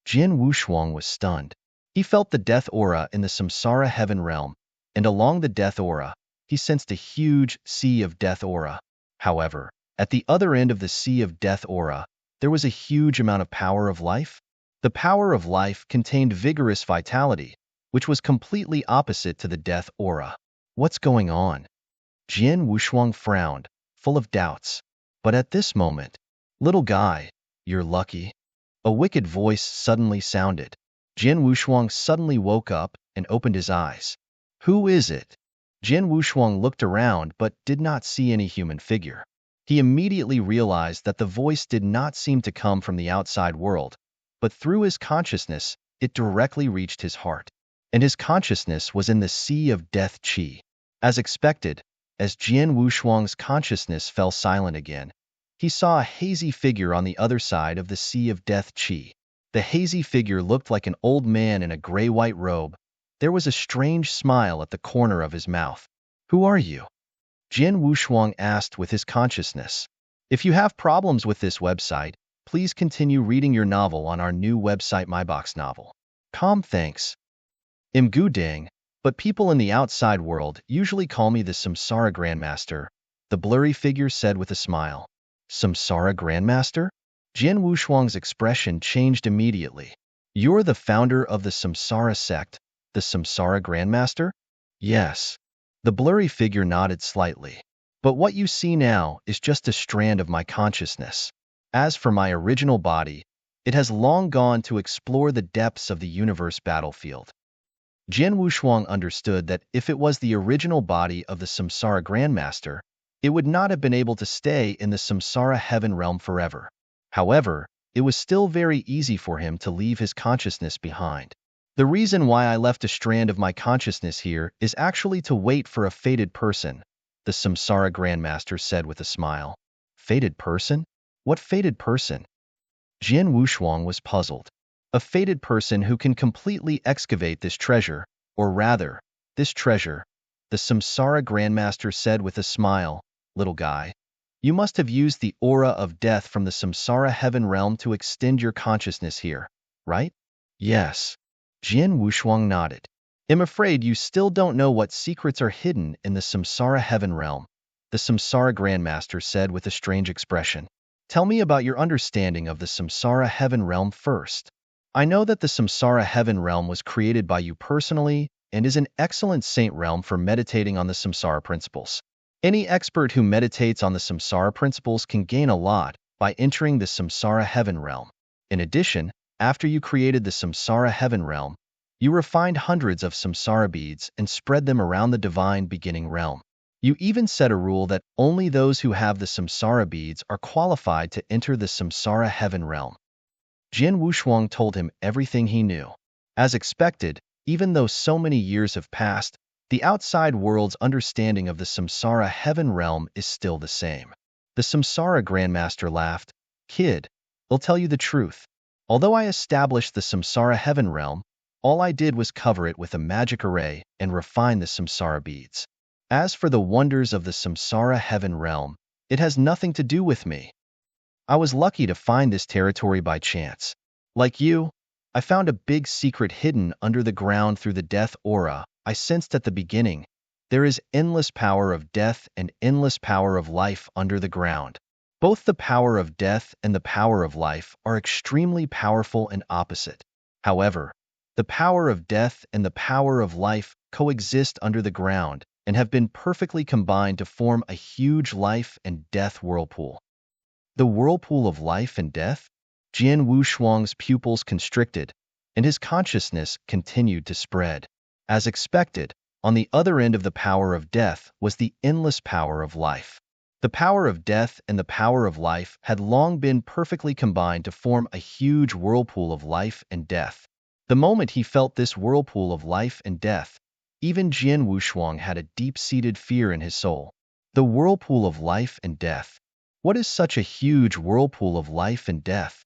Speaker 1: Jian Wushuang was stunned. He felt the death aura in the Samsara heaven realm, and along the death aura, he sensed a huge sea of death aura. However, at the other end of the sea of death aura, there was a huge amount of power of life. The power of life contained vigorous vitality, which was completely opposite to the death aura. What's going on? Jian Wushuang frowned, full of doubts. But at this moment, little guy, you're lucky. A wicked voice suddenly sounded. Jian Wushuang suddenly woke up and opened his eyes. Who is it? Jian Wushuang looked around but did not see any human figure. He immediately realized that the voice did not seem to come from the outside world, but through his consciousness, it directly reached his heart. And his consciousness was in the sea of death qi. As expected, as Jian Wushuang's consciousness fell silent again, he saw a hazy figure on the other side of the sea of death qi. The hazy figure looked like an old man in a gray-white robe. There was a strange smile at the corner of his mouth. Who are you? Jian Wushuang asked with his consciousness. If you have problems with this website, please continue reading your novel on our new website MyBox Novel. Thanks. I'm Gudang, but people in the outside world usually call me the Samsara Grandmaster, the blurry figure said with a smile. Samsara Grandmaster? Jian Wushuang's expression changed immediately. You're the founder of the Samsara sect, the Samsara Grandmaster? Yes. The blurry figure nodded slightly. But what you see now is just a strand of my consciousness. As for my original body, it has long gone to explore the depths of the universe battlefield. Jian Wushuang understood that if it was the original body of the Samsara Grandmaster, it would not have been able to stay in the Samsara heaven realm forever. However, it was still very easy for him to leave his consciousness behind. The reason why I left a strand of my consciousness here is actually to wait for a fated person, the Samsara Grandmaster said with a smile. Fated person? What fated person? Jian Wushuang was puzzled. A fated person who can completely excavate this treasure, or rather, this treasure, the Samsara Grandmaster said with a smile. Little guy, you must have used the aura of death from the Samsara heaven realm to extend your consciousness here, right? Yes. Jian Wushuang nodded. I'm afraid you still don't know what secrets are hidden in the Samsara Heaven Realm, the Samsara Grandmaster said with a strange expression. Tell me about your understanding of the Samsara Heaven Realm first. I know that the Samsara Heaven Realm was created by you personally and is an excellent saint realm for meditating on the Samsara principles. Any expert who meditates on the Samsara principles can gain a lot by entering the Samsara Heaven Realm. In addition, after you created the Samsara Heaven Realm, you refined hundreds of Samsara beads and spread them around the divine beginning realm. You even set a rule that only those who have the Samsara beads are qualified to enter the Samsara Heaven Realm. Jian Wushuang told him everything he knew. As expected, even though so many years have passed, the outside world's understanding of the Samsara Heaven Realm is still the same. The Samsara Grandmaster laughed. Kid, I'll tell you the truth. Although I established the Samsara Heaven Realm, all I did was cover it with a magic array and refine the Samsara beads. As for the wonders of the Samsara Heaven Realm, it has nothing to do with me. I was lucky to find this territory by chance. Like you, I found a big secret hidden under the ground through the death aura I sensed at the beginning. There is endless power of death and endless power of life under the ground. Both the power of death and the power of life are extremely powerful and opposite. However, the power of death and the power of life coexist under the ground and have been perfectly combined to form a huge life and death whirlpool. The whirlpool of life and death? Jian Wushuang's pupils constricted, and his consciousness continued to spread. As expected, on the other end of the power of death was the endless power of life. The power of death and the power of life had long been perfectly combined to form a huge whirlpool of life and death. The moment he felt this whirlpool of life and death, even Jian Wushuang had a deep-seated fear in his soul. The whirlpool of life and death. What is such a huge whirlpool of life and death?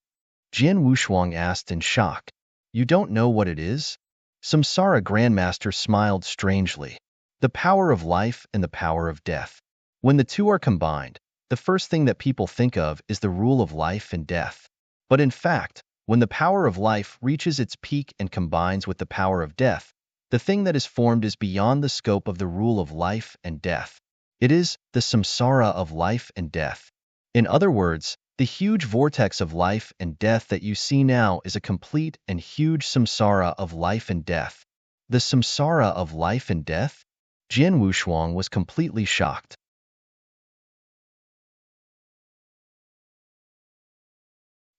Speaker 1: Jian Wushuang asked in shock. You don't know what it is? Samsara Grandmaster smiled strangely. The power of life and the power of death. When the two are combined, the first thing that people think of is the rule of life and death. But in fact, when the power of life reaches its peak and combines with the power of death, the thing that is formed is beyond the scope of the rule of life and death. It is the samsara of life and death. In other words, the huge vortex of life and death that you see now is a complete and huge samsara of life and death. The samsara of life and death? Jian Wushuang was completely shocked.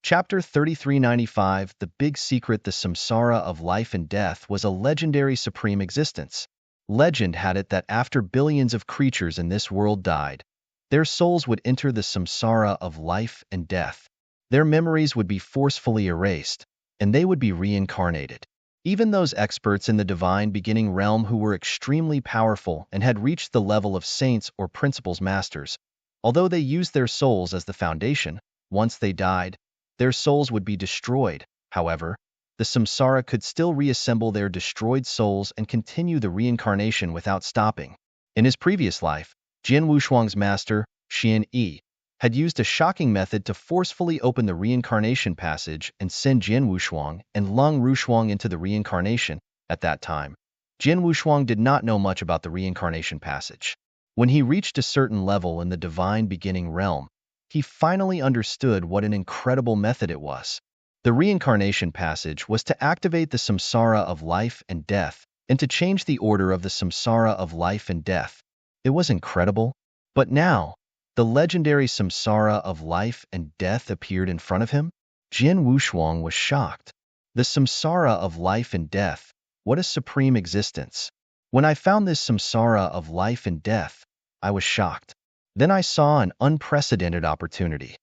Speaker 1: Chapter 3395 The Big Secret The Samsara of Life and Death was a legendary supreme existence. Legend had it that after billions of creatures in this world died, their souls would enter the samsara of life and death. Their memories would be forcefully erased, and they would be reincarnated. Even those experts in the divine beginning realm who were extremely powerful and had reached the level of saints or principles masters, although they used their souls as the foundation, once they died, their souls would be destroyed. However, the samsara could still reassemble their destroyed souls and continue the reincarnation without stopping. In his previous life, Jian Wushuang's master, Xian Yi, had used a shocking method to forcefully open the reincarnation passage and send Jian Wushuang and Lung Rushuang into the reincarnation. At that time, Jian Wushuang did not know much about the reincarnation passage. When he reached a certain level in the divine beginning realm, he finally understood what an incredible method it was. The reincarnation passage was to activate the samsara of life and death and to change the order of the samsara of life and death. It was incredible. But now, the legendary samsara of life and death appeared in front of him. Jian Wushuang was shocked. The samsara of life and death, what a supreme existence. When I found this samsara of life and death, I was shocked. Then I saw an unprecedented opportunity.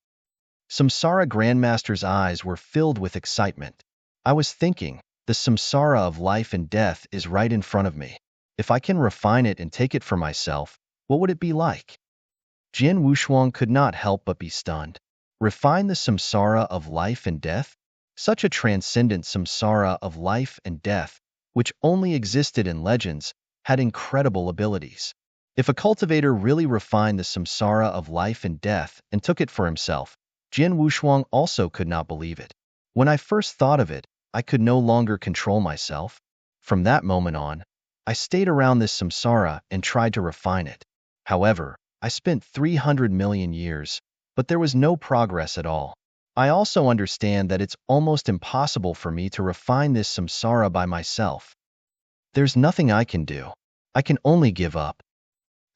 Speaker 1: Samsara Grandmaster's eyes were filled with excitement. I was thinking, the samsara of life and death is right in front of me. If I can refine it and take it for myself, what would it be like? Jian Wushuang could not help but be stunned. Refine the samsara of life and death? Such a transcendent samsara of life and death, which only existed in legends, had incredible abilities. If a cultivator really refined the samsara of life and death and took it for himself, Jian Wushuang also could not believe it. When I first thought of it, I could no longer control myself. From that moment on, I stayed around this samsara and tried to refine it. However, I spent 300 million years, but there was no progress at all. I also understand that it's almost impossible for me to refine this samsara by myself. There's nothing I can do. I can only give up.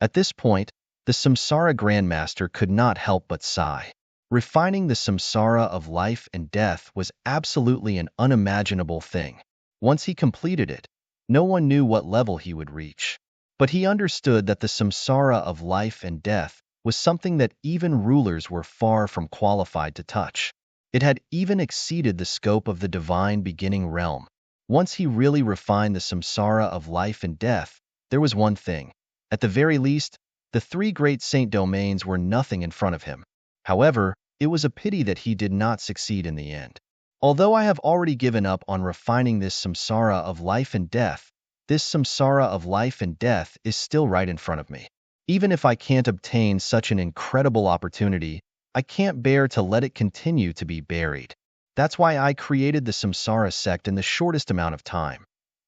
Speaker 1: At this point, the samsara grandmaster could not help but sigh. Refining the samsara of life and death was absolutely an unimaginable thing. Once he completed it, no one knew what level he would reach. But he understood that the samsara of life and death was something that even rulers were far from qualified to touch. It had even exceeded the scope of the divine beginning realm. Once he really refined the samsara of life and death, there was one thing. At the very least, the three great saint domains were nothing in front of him. However, it was a pity that he did not succeed in the end. Although I have already given up on refining this samsara of life and death, this samsara of life and death is still right in front of me. Even if I can't obtain such an incredible opportunity, I can't bear to let it continue to be buried. That's why I created the samsara sect in the shortest amount of time,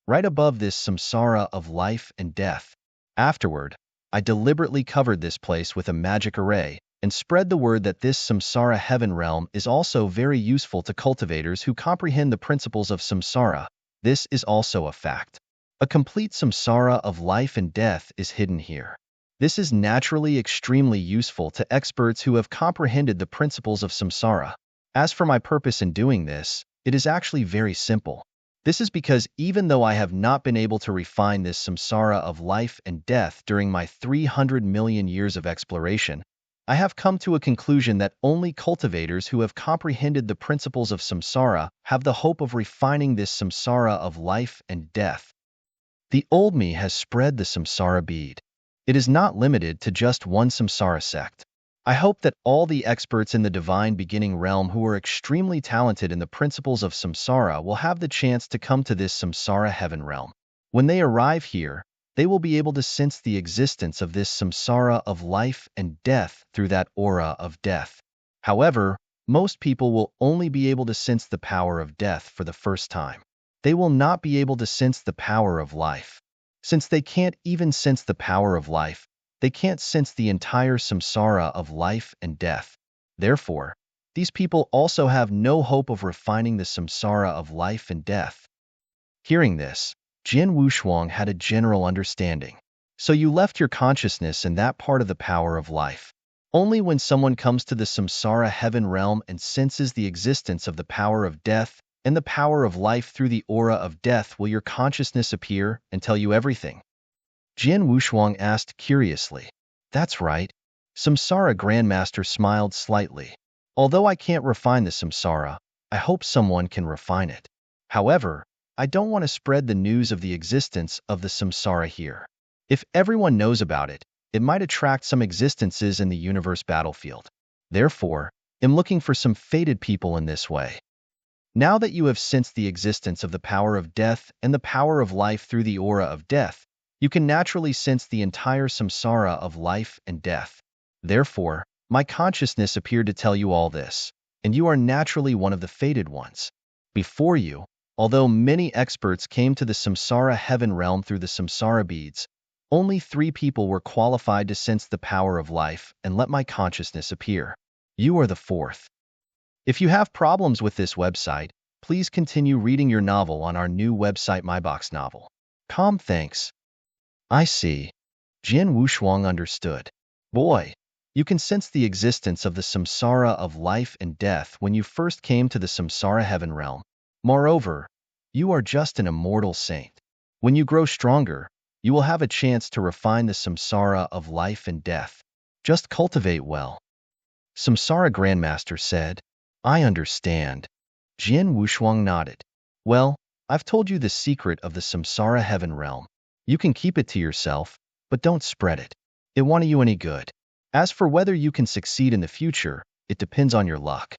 Speaker 1: right above this samsara of life and death. Afterward, I deliberately covered this place with a magic array and spread the word that this samsara heaven realm is also very useful to cultivators who comprehend the principles of samsara. This is also a fact. A complete samsara of life and death is hidden here. This is naturally extremely useful to experts who have comprehended the principles of samsara. As for my purpose in doing this, it is actually very simple. This is because even though I have not been able to refine this samsara of life and death during my 300 million years of exploration, I have come to a conclusion that only cultivators who have comprehended the principles of samsara have the hope of refining this samsara of life and death. The old me has spread the samsara bead. It is not limited to just one samsara sect. I hope that all the experts in the divine beginning realm who are extremely talented in the principles of samsara will have the chance to come to this samsara heaven realm. When they arrive here, they will be able to sense the existence of this samsara of life and death through that aura of death. However, most people will only be able to sense the power of death for the first time. They will not be able to sense the power of life. Since they can't even sense the power of life, they can't sense the entire samsara of life and death. Therefore, these people also have no hope of refining the samsara of life and death. Hearing this, Jin Wushuang had a general understanding. So you left your consciousness in that part of the power of life. Only when someone comes to the samsara heaven realm and senses the existence of the power of death and the power of life through the aura of death will your consciousness appear and tell you everything. Jin Wushuang asked curiously. That's right. Samsara Grandmaster smiled slightly. Although I can't refine the samsara, I hope someone can refine it. However, I don't want to spread the news of the existence of the samsara here. If everyone knows about it, it might attract some existences in the universe battlefield. Therefore, I'm looking for some fated people in this way. Now that you have sensed the existence of the power of death and the power of life through the aura of death, you can naturally sense the entire samsara of life and death. Therefore, my consciousness appeared to tell you all this, and you are naturally one of the fated ones. Before you, although many experts came to the samsara heaven realm through the samsara beads, only 3 people were qualified to sense the power of life and let my consciousness appear. You are the 4th. If you have problems with this website, please continue reading your novel on our new website MyBox Novel. Thanks. I see. Jin Wushuang understood. Boy, you can sense the existence of the samsara of life and death when you first came to the samsara heaven realm. Moreover, you are just an immortal saint. When you grow stronger, you will have a chance to refine the samsara of life and death. Just cultivate well. Samsara Grandmaster said. I understand. Jin Wushuang nodded. Well, I've told you the secret of the samsara heaven realm. You can keep it to yourself, but don't spread it. It won't do you any good. As for whether you can succeed in the future, it depends on your luck.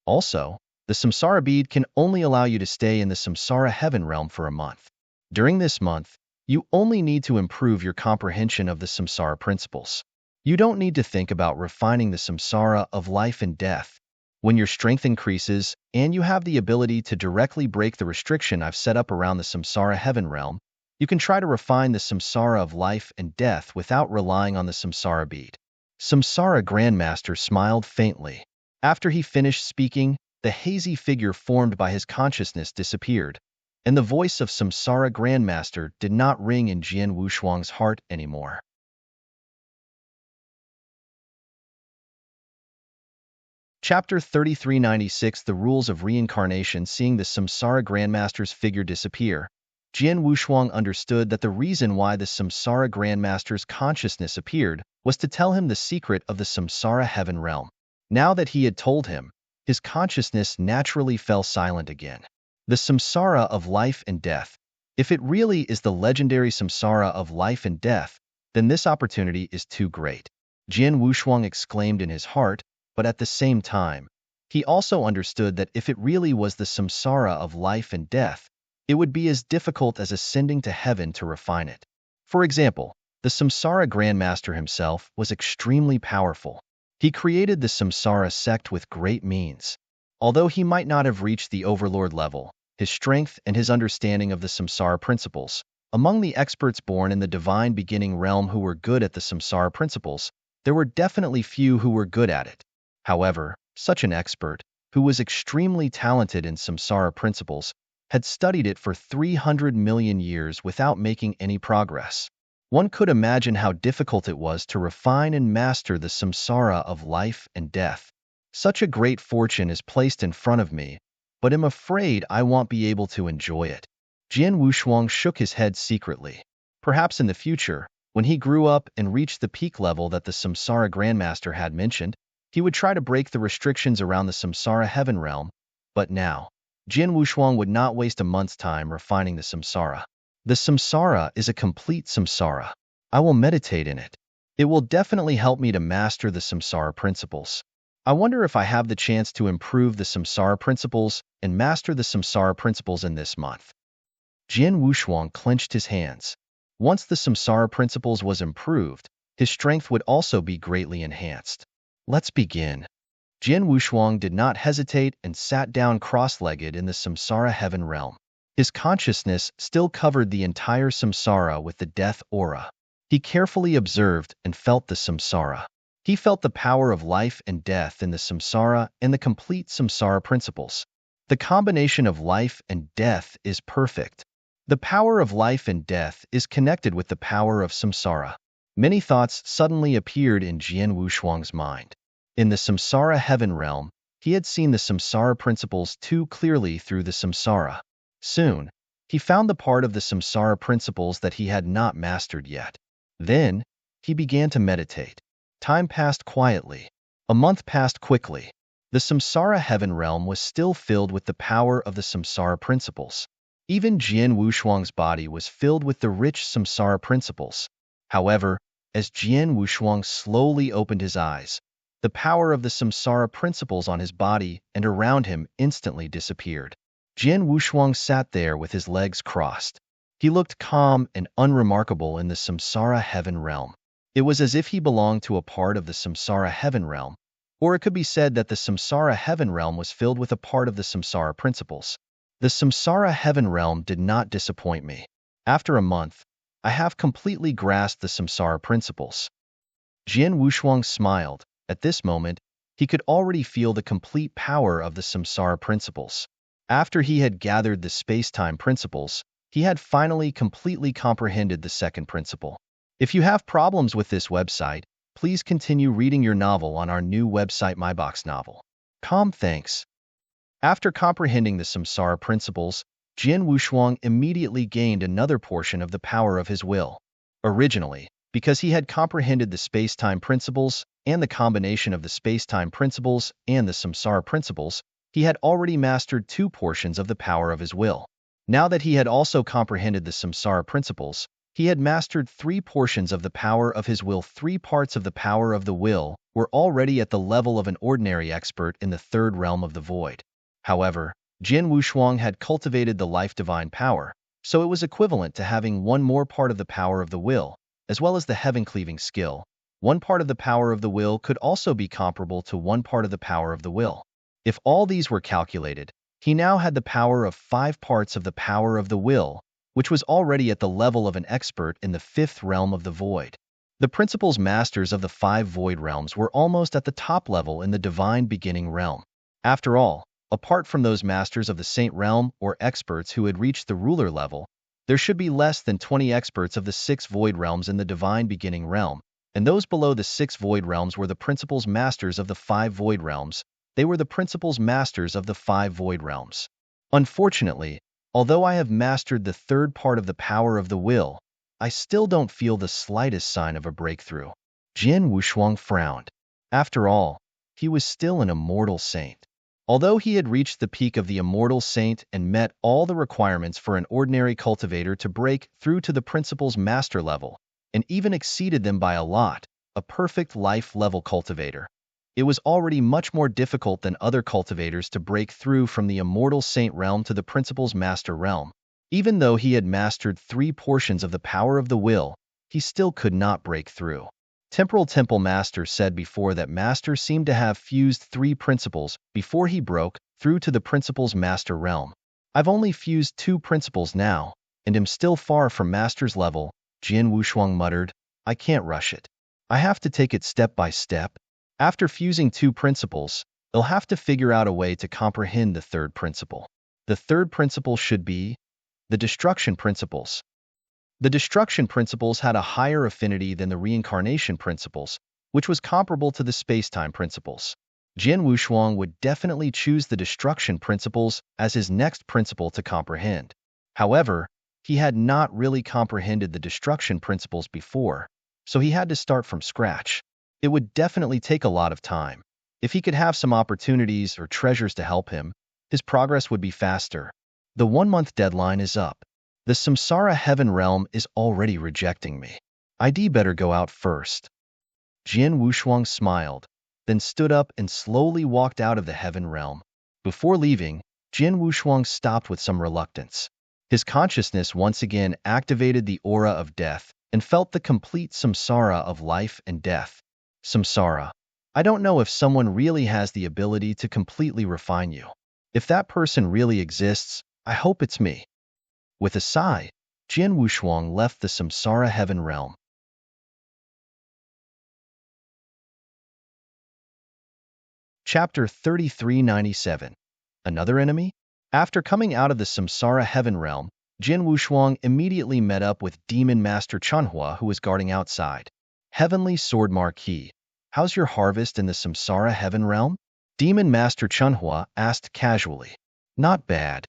Speaker 1: Also, the samsara bead can only allow you to stay in the samsara heaven realm for a month. During this month, you only need to improve your comprehension of the samsara principles. You don't need to think about refining the samsara of life and death. When your strength increases, and you have the ability to directly break the restriction I've set up around the samsara heaven realm, you can try to refine the samsara of life and death without relying on the samsara bead. Samsara Grandmaster smiled faintly. After he finished speaking, the hazy figure formed by his consciousness disappeared, and the voice of Samsara Grandmaster did not ring in Jian Wushuang's heart anymore. Chapter 3396 The Rules of Reincarnation. Seeing the Samsara Grandmaster's figure disappear, Jian Wushuang understood that the reason why the Samsara Grandmaster's consciousness appeared was to tell him the secret of the Samsara heaven realm. Now that he had told him, his consciousness naturally fell silent again. The Samsara of life and death. If it really is the legendary Samsara of life and death, then this opportunity is too great. Jian Wushuang exclaimed in his heart, but at the same time, he also understood that if it really was the samsara of life and death, it would be as difficult as ascending to heaven to refine it. For example, the Samsara Grandmaster himself was extremely powerful. He created the Samsara sect with great means. Although he might not have reached the overlord level, his strength and his understanding of the Samsara principles, among the experts born in the divine beginning realm who were good at the Samsara principles, there were definitely few who were good at it. However, such an expert, who was extremely talented in samsara principles, had studied it for 300 million years without making any progress. One could imagine how difficult it was to refine and master the samsara of life and death. Such a great fortune is placed in front of me, but am afraid I won't be able to enjoy it. Jian Wushuang shook his head secretly. Perhaps in the future, when he grew up and reached the peak level that the Samsara Grandmaster had mentioned, he would try to break the restrictions around the Samsara heaven realm, but now, Jian Wushuang would not waste a month's time refining the Samsara. The Samsara is a complete Samsara. I will meditate in it. It will definitely help me to master the Samsara principles. I wonder if I have the chance to improve the Samsara principles and master the Samsara principles in this month. Jian Wushuang clenched his hands. Once the Samsara principles was improved, his strength would also be greatly enhanced. Let's begin. Jian Wushuang did not hesitate and sat down cross-legged in the samsara heaven realm. His consciousness still covered the entire samsara with the death aura. He carefully observed and felt the samsara. He felt the power of life and death in the samsara and the complete samsara principles. The combination of life and death is perfect. The power of life and death is connected with the power of samsara. Many thoughts suddenly appeared in Jian Wushuang's mind. In the samsara heaven realm, he had seen the samsara principles too clearly through the samsara. Soon, he found the part of the samsara principles that he had not mastered yet. Then, he began to meditate. Time passed quietly. A month passed quickly. The samsara heaven realm was still filled with the power of the samsara principles. Even Jian Wushuang's body was filled with the rich samsara principles. However, as Jian Wushuang slowly opened his eyes, the power of the samsara principles on his body and around him instantly disappeared. Jian Wushuang sat there with his legs crossed. He looked calm and unremarkable in the samsara heaven realm. It was as if he belonged to a part of the samsara heaven realm, or it could be said that the samsara heaven realm was filled with a part of the samsara principles. The samsara heaven realm did not disappoint me. After a month, I have completely grasped the samsara principles. Jian Wushuang smiled. At this moment, he could already feel the complete power of the samsara principles. After he had gathered the space-time principles, he had finally completely comprehended the second principle. If you have problems with this website, please continue reading your novel on our new website MyBox Novel. Thanks. After comprehending the samsara principles, Jian Wushuang immediately gained another portion of the power of his will. Originally, because he had comprehended the space-time principles and the combination of the space-time principles and the samsara principles, he had already mastered 2 portions of the power of his will. Now that he had also comprehended the samsara principles, he had mastered 3 portions of the power of his will. 3 parts of the power of the will were already at the level of an ordinary expert in the 3rd realm of the void. However, Jian Wushuang had cultivated the life divine power, so it was equivalent to having 1 more part of the power of the will, as well as the heaven-cleaving skill. 1 part of the power of the will could also be comparable to 1 part of the power of the will. If all these were calculated, he now had the power of 5 parts of the power of the will, which was already at the level of an expert in the 5th realm of the void. The principles masters of the 5 void realms were almost at the top level in the divine beginning realm. After all, apart from those masters of the saint realm or experts who had reached the ruler level, there should be less than 20 experts of the 6 void realms in the divine beginning realm, and those below the 6 void realms were the principles masters of the 5 void realms. They were the principles masters of the 5 void realms. Unfortunately, although I have mastered the 3rd part of the power of the will, I still don't feel the slightest sign of a breakthrough. Jian Wushuang frowned. After all, he was still an immortal saint. Although he had reached the peak of the immortal saint and met all the requirements for an ordinary cultivator to break through to the principles master level, and even exceeded them by a lot, a perfect life-level cultivator, it was already much more difficult than other cultivators to break through from the immortal saint realm to the principles master realm. Even though he had mastered 3 portions of the power of the will, he still could not break through. Temporal Temple Master said before that Master seemed to have fused 3 principles before he broke through to the principles master realm. I've only fused 2 principles now, and am still far from Master's level, Jian Wushuang muttered. I can't rush it. I have to take it step by step. After fusing 2 principles, they'll have to figure out a way to comprehend the 3rd principle. The 3rd principle should be the destruction principles. The destruction principles had a higher affinity than the reincarnation principles, which was comparable to the space-time principles. Jian Wushuang would definitely choose the destruction principles as his next principle to comprehend. However, he had not really comprehended the destruction principles before, so he had to start from scratch. It would definitely take a lot of time. If he could have some opportunities or treasures to help him, his progress would be faster. The 1-month deadline is up. The Samsara heaven realm is already rejecting me. I'd better go out first. Jian Wushuang smiled, then stood up and slowly walked out of the heaven realm. Before leaving, Jian Wushuang stopped with some reluctance. His consciousness once again activated the aura of death and felt the complete samsara of life and death. Samsara. I don't know if someone really has the ability to completely refine you. If that person really exists, I hope it's me. With a sigh, Jian Wushuang left the samsara heaven realm. Chapter 3397. Another enemy? After coming out of the samsara heaven realm, Jian Wushuang immediately met up with Demon Master Chunhua, who was guarding outside. Heavenly Sword Marquis, how's your harvest in the samsara heaven realm? Demon Master Chunhua asked casually. Not bad.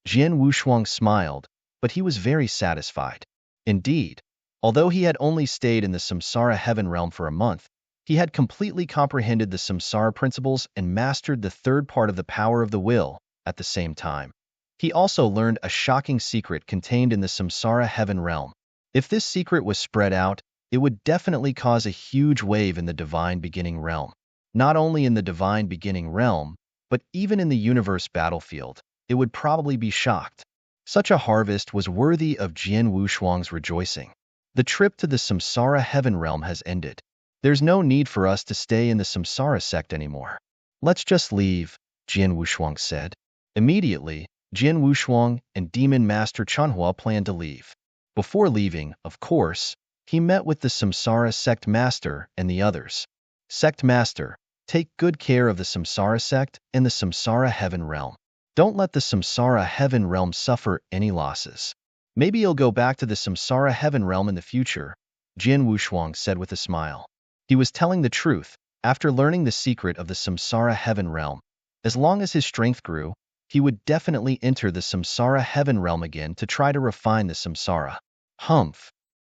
Speaker 1: Jian Wushuang smiled, but he was very satisfied. Indeed, although he had only stayed in the samsara heaven realm for a month, he had completely comprehended the samsara principles and mastered the 3rd part of the power of the will at the same time. He also learned a shocking secret contained in the samsara heaven realm. If this secret was spread out, it would definitely cause a huge wave in the divine beginning realm. Not only in the divine beginning realm, but even in the universe battlefield, it would probably be shocked. Such a harvest was worthy of Jian Wushuang's rejoicing. The trip to the samsara heaven realm has ended. There's no need for us to stay in the samsara sect anymore. Let's just leave, Jian Wushuang said. Immediately, Jian Wushuang and Demon Master Chunhua planned to leave. Before leaving, of course, he met with the samsara sect master and the others. Sect master, take good care of the samsara sect and the samsara heaven realm. Don't let the samsara heaven realm suffer any losses. Maybe you'll go back to the samsara heaven realm in the future, Jian Wushuang said with a smile. He was telling the truth. After learning the secret of the samsara heaven realm, as long as his strength grew, he would definitely enter the samsara heaven realm again to try to refine the samsara. Humph.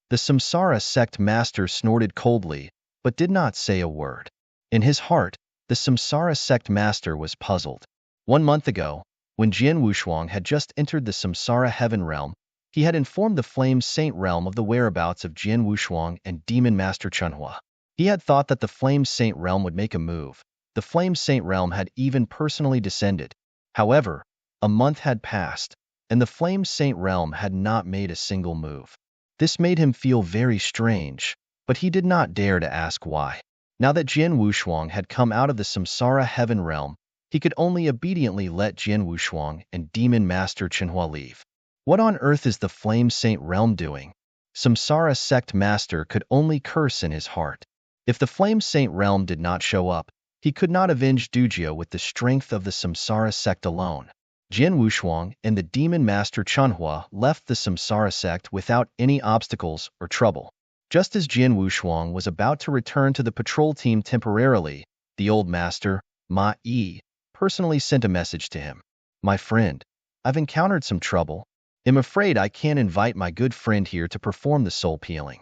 Speaker 1: The samsara sect master snorted coldly, but did not say a word. In his heart, the samsara sect master was puzzled. 1 month ago, when Jian Wushuang had just entered the samsara heaven realm, he had informed the flame saint realm of the whereabouts of Jian Wushuang and Demon Master Chunhua. He had thought that the flame saint realm would make a move. The flame saint realm had even personally descended. However, a month had passed, and the flame saint realm had not made a single move. This made him feel very strange, but he did not dare to ask why. Now that Jian Wushuang had come out of the samsara heaven realm, he could only obediently let Jian Wushuang and Demon Master Chenhua leave. What on earth is the Flame Saint Realm doing? Samsara Sect Master could only curse in his heart. If the Flame Saint Realm did not show up, he could not avenge Dujio with the strength of the Samsara Sect alone. Jian Wushuang and the Demon Master Chenhua left the Samsara Sect without any obstacles or trouble. Just as Jian Wushuang was about to return to the patrol team temporarily, the old master, Ma Yi, personally sent a message to him. My friend, I've encountered some trouble. I'm afraid I can't invite my good friend here to perform the soul peeling.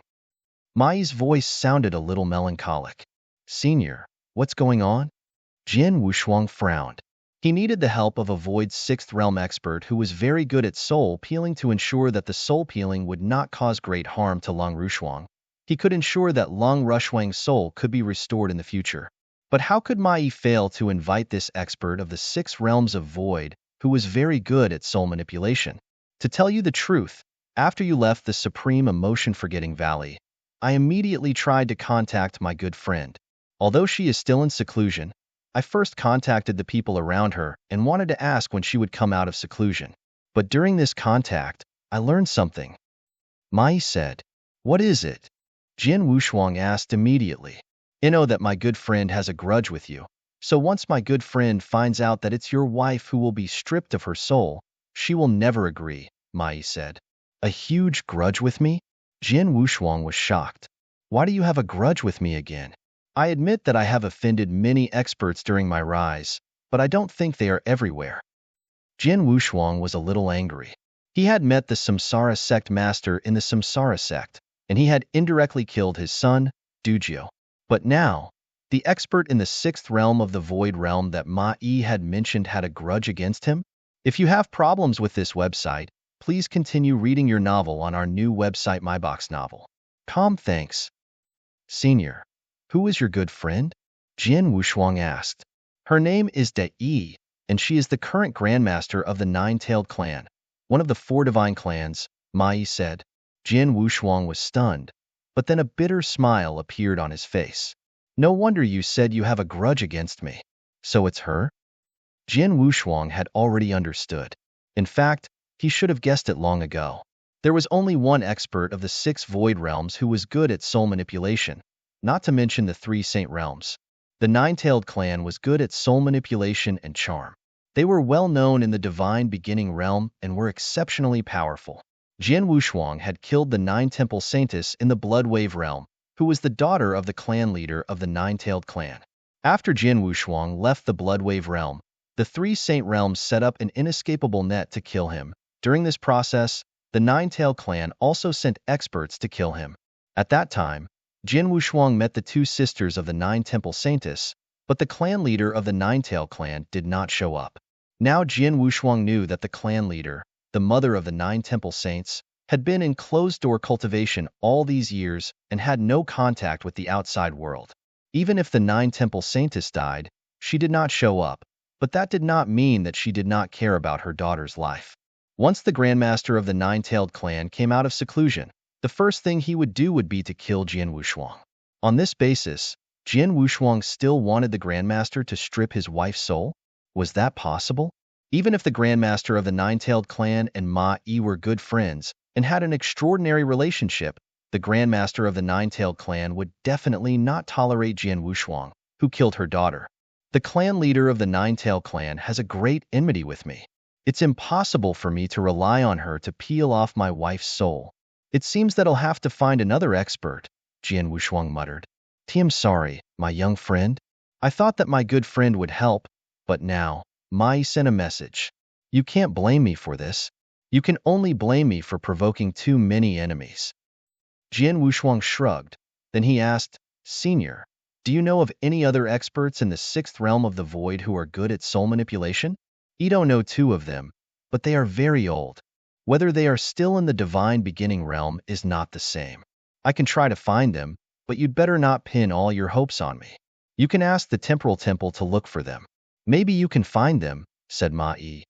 Speaker 1: Ma Yi's voice sounded a little melancholic. Senior, what's going on? Jian Wushuang frowned. He needed the help of a Void Sixth Realm expert who was very good at soul peeling to ensure that the soul peeling would not cause great harm to Long Rushuang. He could ensure that Long Rushuang's soul could be restored in the future. But how could Ma Yi fail to invite this expert of the Six Realms of Void, who was very good at soul manipulation? To tell you the truth, after you left the Supreme Emotion Forgetting Valley, I immediately tried to contact my good friend. Although she is still in seclusion, I first contacted the people around her and wanted to ask when she would come out of seclusion. But during this contact, I learned something. Mai said, What is it? Jian Wushuang asked immediately. I know that my good friend has a grudge with you, so once my good friend finds out that it's your wife who will be stripped of her soul, she will never agree, Mai said. A huge grudge with me? Jian Wushuang was shocked. Why do you have a grudge with me again? I admit that I have offended many experts during my rise, but I don't think they are everywhere. Jian Wushuang was a little angry. He had met the Samsara Sect master in the Samsara Sect, and he had indirectly killed his son, Dujio. But now, the expert in the sixth realm of the Void Realm that Ma Yi had mentioned had a grudge against him? If you have problems with this website, please continue reading your novel on our new website MyBox Novel. Thanks. Senior, who is your good friend? Jian Wushuang asked. Her name is De Yi, and she is the current grandmaster of the Nine-Tailed Clan, one of the four divine clans, Ma Yi said. Jian Wushuang was stunned, but then a bitter smile appeared on his face. No wonder you said you have a grudge against me. So it's her? Jian Wushuang had already understood. In fact, he should have guessed it long ago. There was only one expert of the six void realms who was good at soul manipulation, not to mention the three saint realms. The Nine-Tailed Clan was good at soul manipulation and charm. They were well known in the divine beginning realm and were exceptionally powerful. Jian Wushuang had killed the Nine-Temple Saintess in the Blood Wave realm, who was the daughter of the clan leader of the Nine-Tailed Clan. After Jian Wushuang left the Blood Wave realm, the three saint realms set up an inescapable net to kill him. During this process, the Nine-Tailed Clan also sent experts to kill him. At that time, Jian Wushuang met the two sisters of the Nine-Temple Saintess, but the clan leader of the Nine-Tailed Clan did not show up. Now Jian Wushuang knew that the clan leader, the mother of the Nine-Temple Saints, had been in closed-door cultivation all these years and had no contact with the outside world. Even if the Nine-Temple Saintess died, she did not show up, but that did not mean that she did not care about her daughter's life. Once the Grandmaster of the Nine-Tailed Clan came out of seclusion, the first thing he would do would be to kill Jian Wushuang. On this basis, Jian Wushuang still wanted the Grandmaster to strip his wife's soul? Was that possible? Even if the Grandmaster of the Nine-Tailed Clan and Ma Yi were good friends and had an extraordinary relationship, the Grandmaster of the Nine-Tailed Clan would definitely not tolerate Jian Wushuang, who killed her daughter. The clan leader of the Nine-Tailed Clan has a great enmity with me. It's impossible for me to rely on her to peel off my wife's soul. It seems that I'll have to find another expert, Jian Wushuang muttered. I'm sorry, my young friend. I thought that my good friend would help, but now, Mai sent a message. You can't blame me for this. You can only blame me for provoking too many enemies. Jian Wushuang shrugged. Then he asked, Senior, do you know of any other experts in the sixth realm of the void who are good at soul manipulation? I don't know two of them, but they are very old. Whether they are still in the divine beginning realm is not the same. I can try to find them, but you'd better not pin all your hopes on me. You can ask the temporal temple to look for them. Maybe you can find them, said Ma Yi.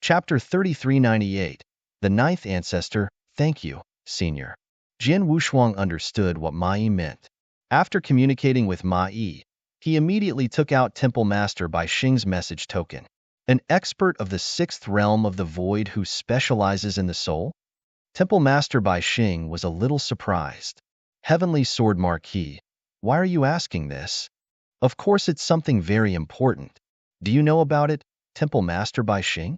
Speaker 1: Chapter 3398. The Ninth Ancestor, Thank You, Senior. Jian Wushuang understood what Ma Yi meant. After communicating with Ma Yi, he immediately took out Temple Master Bai Xing's message token. An expert of the sixth realm of the void who specializes in the soul? Temple Master Bai Xing was a little surprised. Heavenly Sword Marquis, why are you asking this? Of course it's something very important. Do you know about it, Temple Master Bai Xing?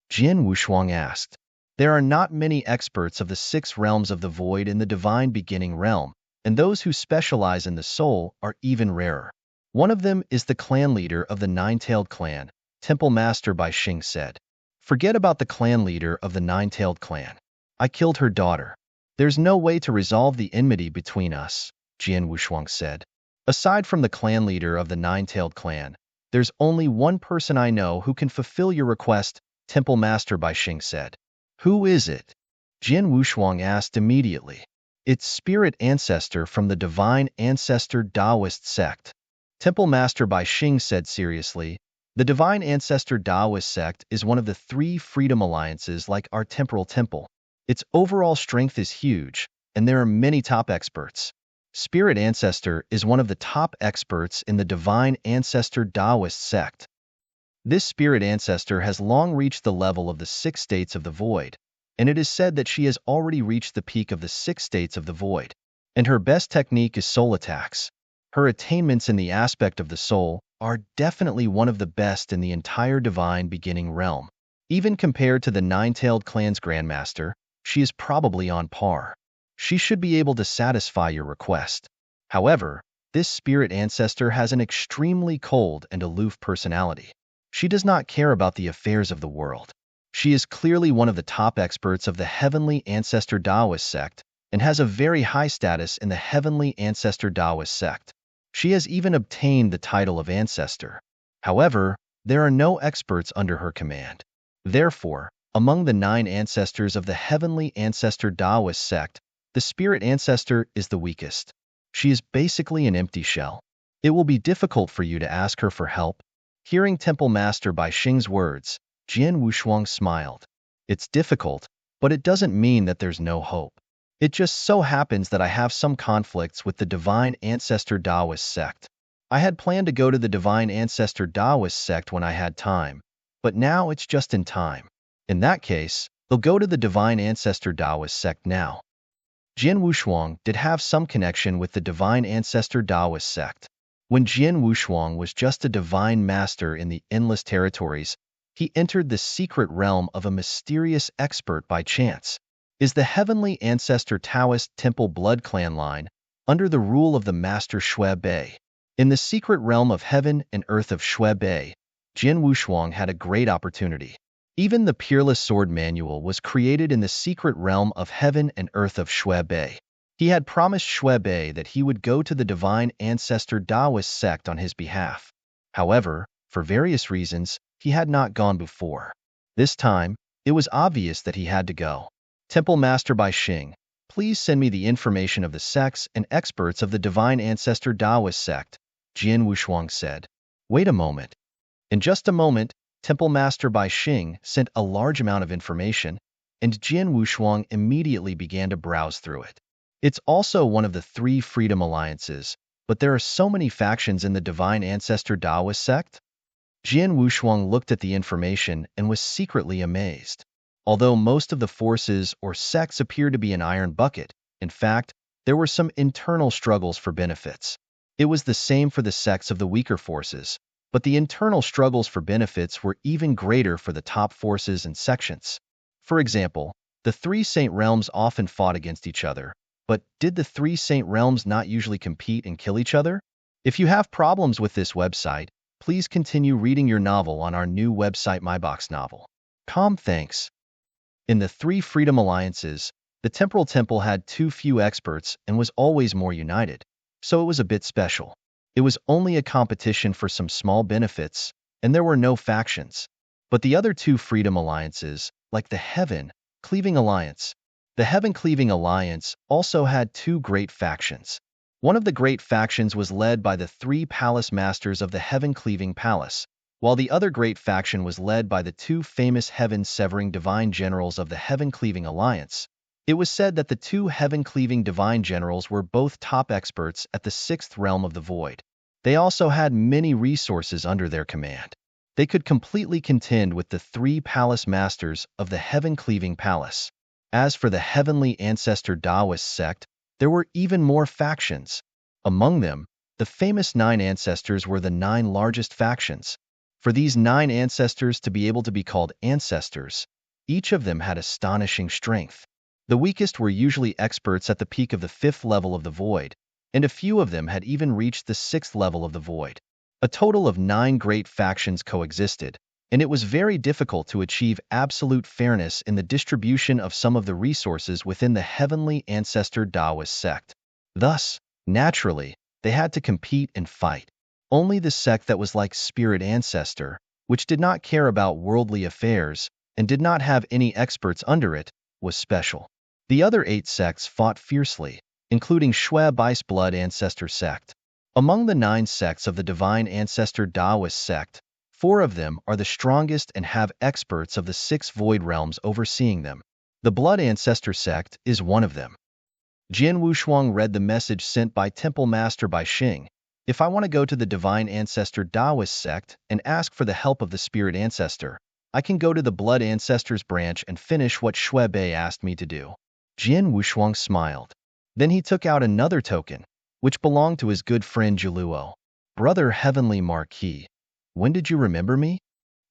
Speaker 1: Jian Wushuang asked. There are not many experts of the six realms of the void in the divine beginning realm, and those who specialize in the soul are even rarer. One of them is the clan leader of the Nine-Tailed Clan, Temple Master Bai Xing said. Forget about the clan leader of the Nine-Tailed Clan. I killed her daughter. There's no way to resolve the enmity between us, Jian Wushuang said. Aside from the clan leader of the Nine-Tailed Clan, there's only one person I know who can fulfill your request, Temple Master Bai Xing said. Who is it? Jian Wushuang asked immediately. It's Spirit Ancestor from the Divine Ancestor Taoist sect. Temple Master Bai Xing said seriously. The Divine Ancestor Taoist sect is one of the three freedom alliances like our temporal temple. Its overall strength is huge, and there are many top experts. Spirit Ancestor is one of the top experts in the Divine Ancestor Taoist sect. This Spirit Ancestor has long reached the level of the 6 states of the void, and it is said that she has already reached the peak of the 6 states of the void. And her best technique is soul attacks. Her attainments in the aspect of the soul are definitely one of the best in the entire divine beginning realm. Even compared to the Nine-Tailed Clan's Grandmaster, she is probably on par. She should be able to satisfy your request. However, this Spirit Ancestor has an extremely cold and aloof personality. She does not care about the affairs of the world. She is clearly one of the top experts of the Heavenly Ancestor Taoist sect and has a very high status in the Heavenly Ancestor Taoist sect. She has even obtained the title of Ancestor. However, there are no experts under her command. Therefore, among the 9 ancestors of the Heavenly Ancestor Taoist sect, the Spirit Ancestor is the weakest. She is basically an empty shell. It will be difficult for you to ask her for help. Hearing Temple Master Bai Xing's words, Jian Wushuang smiled. It's difficult, but it doesn't mean that there's no hope. It just so happens that I have some conflicts with the Divine Ancestor Taoist sect. I had planned to go to the Divine Ancestor Taoist sect when I had time, but now it's just in time. In that case, they'll go to the Divine Ancestor Taoist sect now. Jian Wushuang did have some connection with the Divine Ancestor Taoist sect. When Jian Wushuang was just a divine master in the Endless Territories, he entered the secret realm of a mysterious expert by chance. Is the Heavenly Ancestor Taoist Temple blood clan line under the rule of the Master Shui Bei. In the secret realm of heaven and earth of Shui Bei, Jian Wushuang had a great opportunity. Even the Peerless Sword Manual was created in the secret realm of heaven and earth of Shui Bei. He had promised Shui Bei that he would go to the Divine Ancestor Taoist sect on his behalf. However, for various reasons, he had not gone before. This time, it was obvious that he had to go. Temple Master Bai Xing, please send me the information of the sects and experts of the Divine Ancestor Taoist sect, Jian Wushuang said. Wait a moment. In just a moment, Temple Master Bai Xing sent a large amount of information, and Jian Wushuang immediately began to browse through it. It's also one of the 3 freedom alliances, but there are so many factions in the Divine Ancestor Taoist sect? Jian Wushuang looked at the information and was secretly amazed. Although most of the forces or sects appear to be an iron bucket, in fact, there were some internal struggles for benefits. It was the same for the sects of the weaker forces, but the internal struggles for benefits were even greater for the top forces and sections. For example, the 3 Saint Realms often fought against each other, but did the 3 Saint Realms not usually compete and kill each other? If you have problems with this website, please continue reading your novel on our new website MyBox Novel. Thanks. In the 3 Freedom Alliances, the Temporal Temple had too few experts and was always more united, so it was a bit special. It was only a competition for some small benefits, and there were no factions. But the other 2 Freedom Alliances, like the Heaven Cleaving Alliance, the Heaven Cleaving Alliance also had 2 great factions. One of the great factions was led by the 3 Palace Masters of the Heaven Cleaving Palace, while the other great faction was led by the 2 famous Heaven Severing Divine Generals of the Heaven Cleaving Alliance. It was said that the two heaven-cleaving divine generals were both top experts at the sixth realm of the void. They also had many resources under their command. They could completely contend with the three palace masters of the heaven-cleaving palace. As for the heavenly ancestor Taoist sect, there were even more factions. Among them, the famous 9 ancestors were the 9 largest factions. For these 9 ancestors to be able to be called ancestors, each of them had astonishing strength. The weakest were usually experts at the peak of the 5th level of the void, and a few of them had even reached the 6th level of the void. A total of 9 great factions coexisted, and it was very difficult to achieve absolute fairness in the distribution of some of the resources within the heavenly ancestor Taoist sect. Thus, naturally, they had to compete and fight. Only the sect that was like Spirit Ancestor, which did not care about worldly affairs and did not have any experts under it, was special. The other 8 sects fought fiercely, including Shui Bai's Blood Ancestor sect. Among the 9 sects of the Divine Ancestor Taoist sect, 4 of them are the strongest and have experts of the 6 void realms overseeing them. The Blood Ancestor sect is one of them. Jian Wushuang read the message sent by Temple Master Bai Xing. If I want to go to the Divine Ancestor Taoist sect and ask for the help of the Spirit Ancestor, I can go to the Blood Ancestors branch and finish what Shui Bai asked me to do. Jian Wushuang smiled. Then he took out another token, which belonged to his good friend Jiluo. Brother Heavenly Marquis, when did you remember me?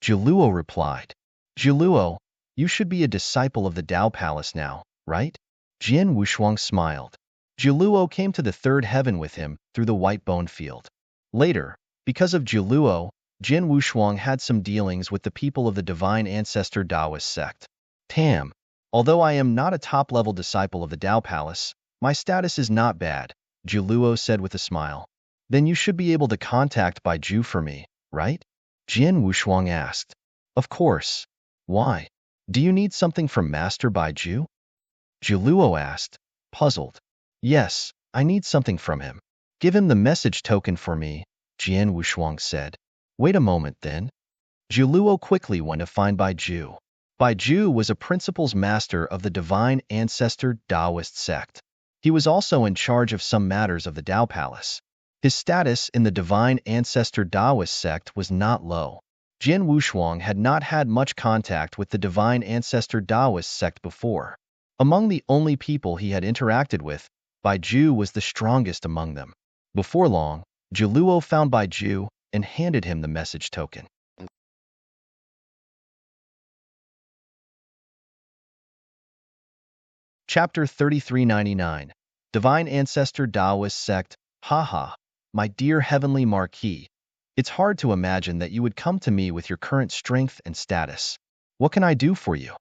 Speaker 1: Jiluo replied. Jiluo, you should be a disciple of the Tao Palace now, right? Jian Wushuang smiled. Jiluo came to the 3rd heaven with him through the White Bone Field. Later, because of Jiluo, Jian Wushuang had some dealings with the people of the Divine Ancestor Taoist sect. Tam. Although I am not a top-level disciple of the Tao Palace, my status is not bad, Jiluo said with a smile. Then you should be able to contact Bai Ju for me, right? Jian Wushuang asked. Of course. Why? Do you need something from Master Bai Ju? Jiluo asked, puzzled. Yes, I need something from him. Give him the message token for me, Jian Wushuang said. Wait a moment then. Jiluo quickly went to find Bai Ju. Bai Ju was a principal's master of the Divine Ancestor Taoist sect. He was also in charge of some matters of the Tao Palace. His status in the Divine Ancestor Taoist sect was not low. Jian Wushuang had not had much contact with the Divine Ancestor Taoist sect before. Among the only people he had interacted with, Bai Ju was the strongest among them. Before long, Jiluo found Bai Ju and handed him the message token. Chapter 3399. Divine Ancestor Taoist Sect. Haha, my dear Heavenly Marquis. It's hard to imagine that you would come to me with your current strength and status. What can I do for you?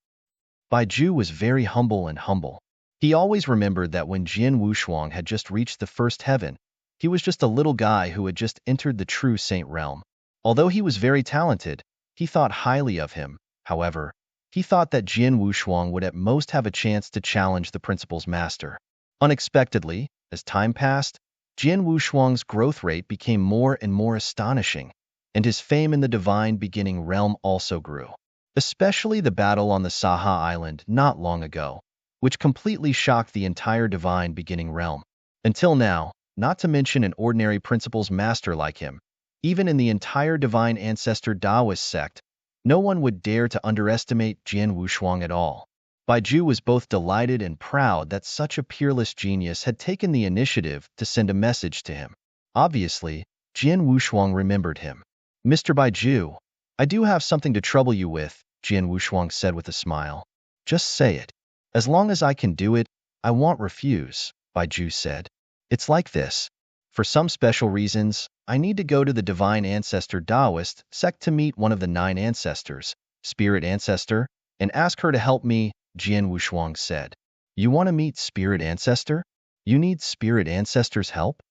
Speaker 1: Bai Ju was very humble. He always remembered that when Jian Wushuang had just reached the 1st heaven, he was just a little guy who had just entered the true saint realm. Although he was very talented, he thought highly of him. However, he thought that Jian Wushuang would at most have a chance to challenge the principal's master. Unexpectedly, as time passed, Jian Wushuang's growth rate became more and more astonishing, and his fame in the divine beginning realm also grew. Especially the battle on the Saha Island not long ago, which completely shocked the entire divine beginning realm. Until now, not to mention an ordinary principal's master like him, even in the entire Divine Ancestor Taoist sect, no one would dare to underestimate Jian Wushuang at all. Bai Ju was both delighted and proud that such a peerless genius had taken the initiative to send a message to him. Obviously, Jian Wushuang remembered him. Mr. Bai Ju, I do have something to trouble you with, Jian Wushuang said with a smile. Just say it. As long as I can do it, I won't refuse, Bai Ju said. It's like this. For some special reasons, I need to go to the Divine Ancestor Taoist sect to meet one of the 9 ancestors, Spirit Ancestor, and ask her to help me, Jian Wushuang said. You want to meet Spirit Ancestor? You need Spirit Ancestor's help?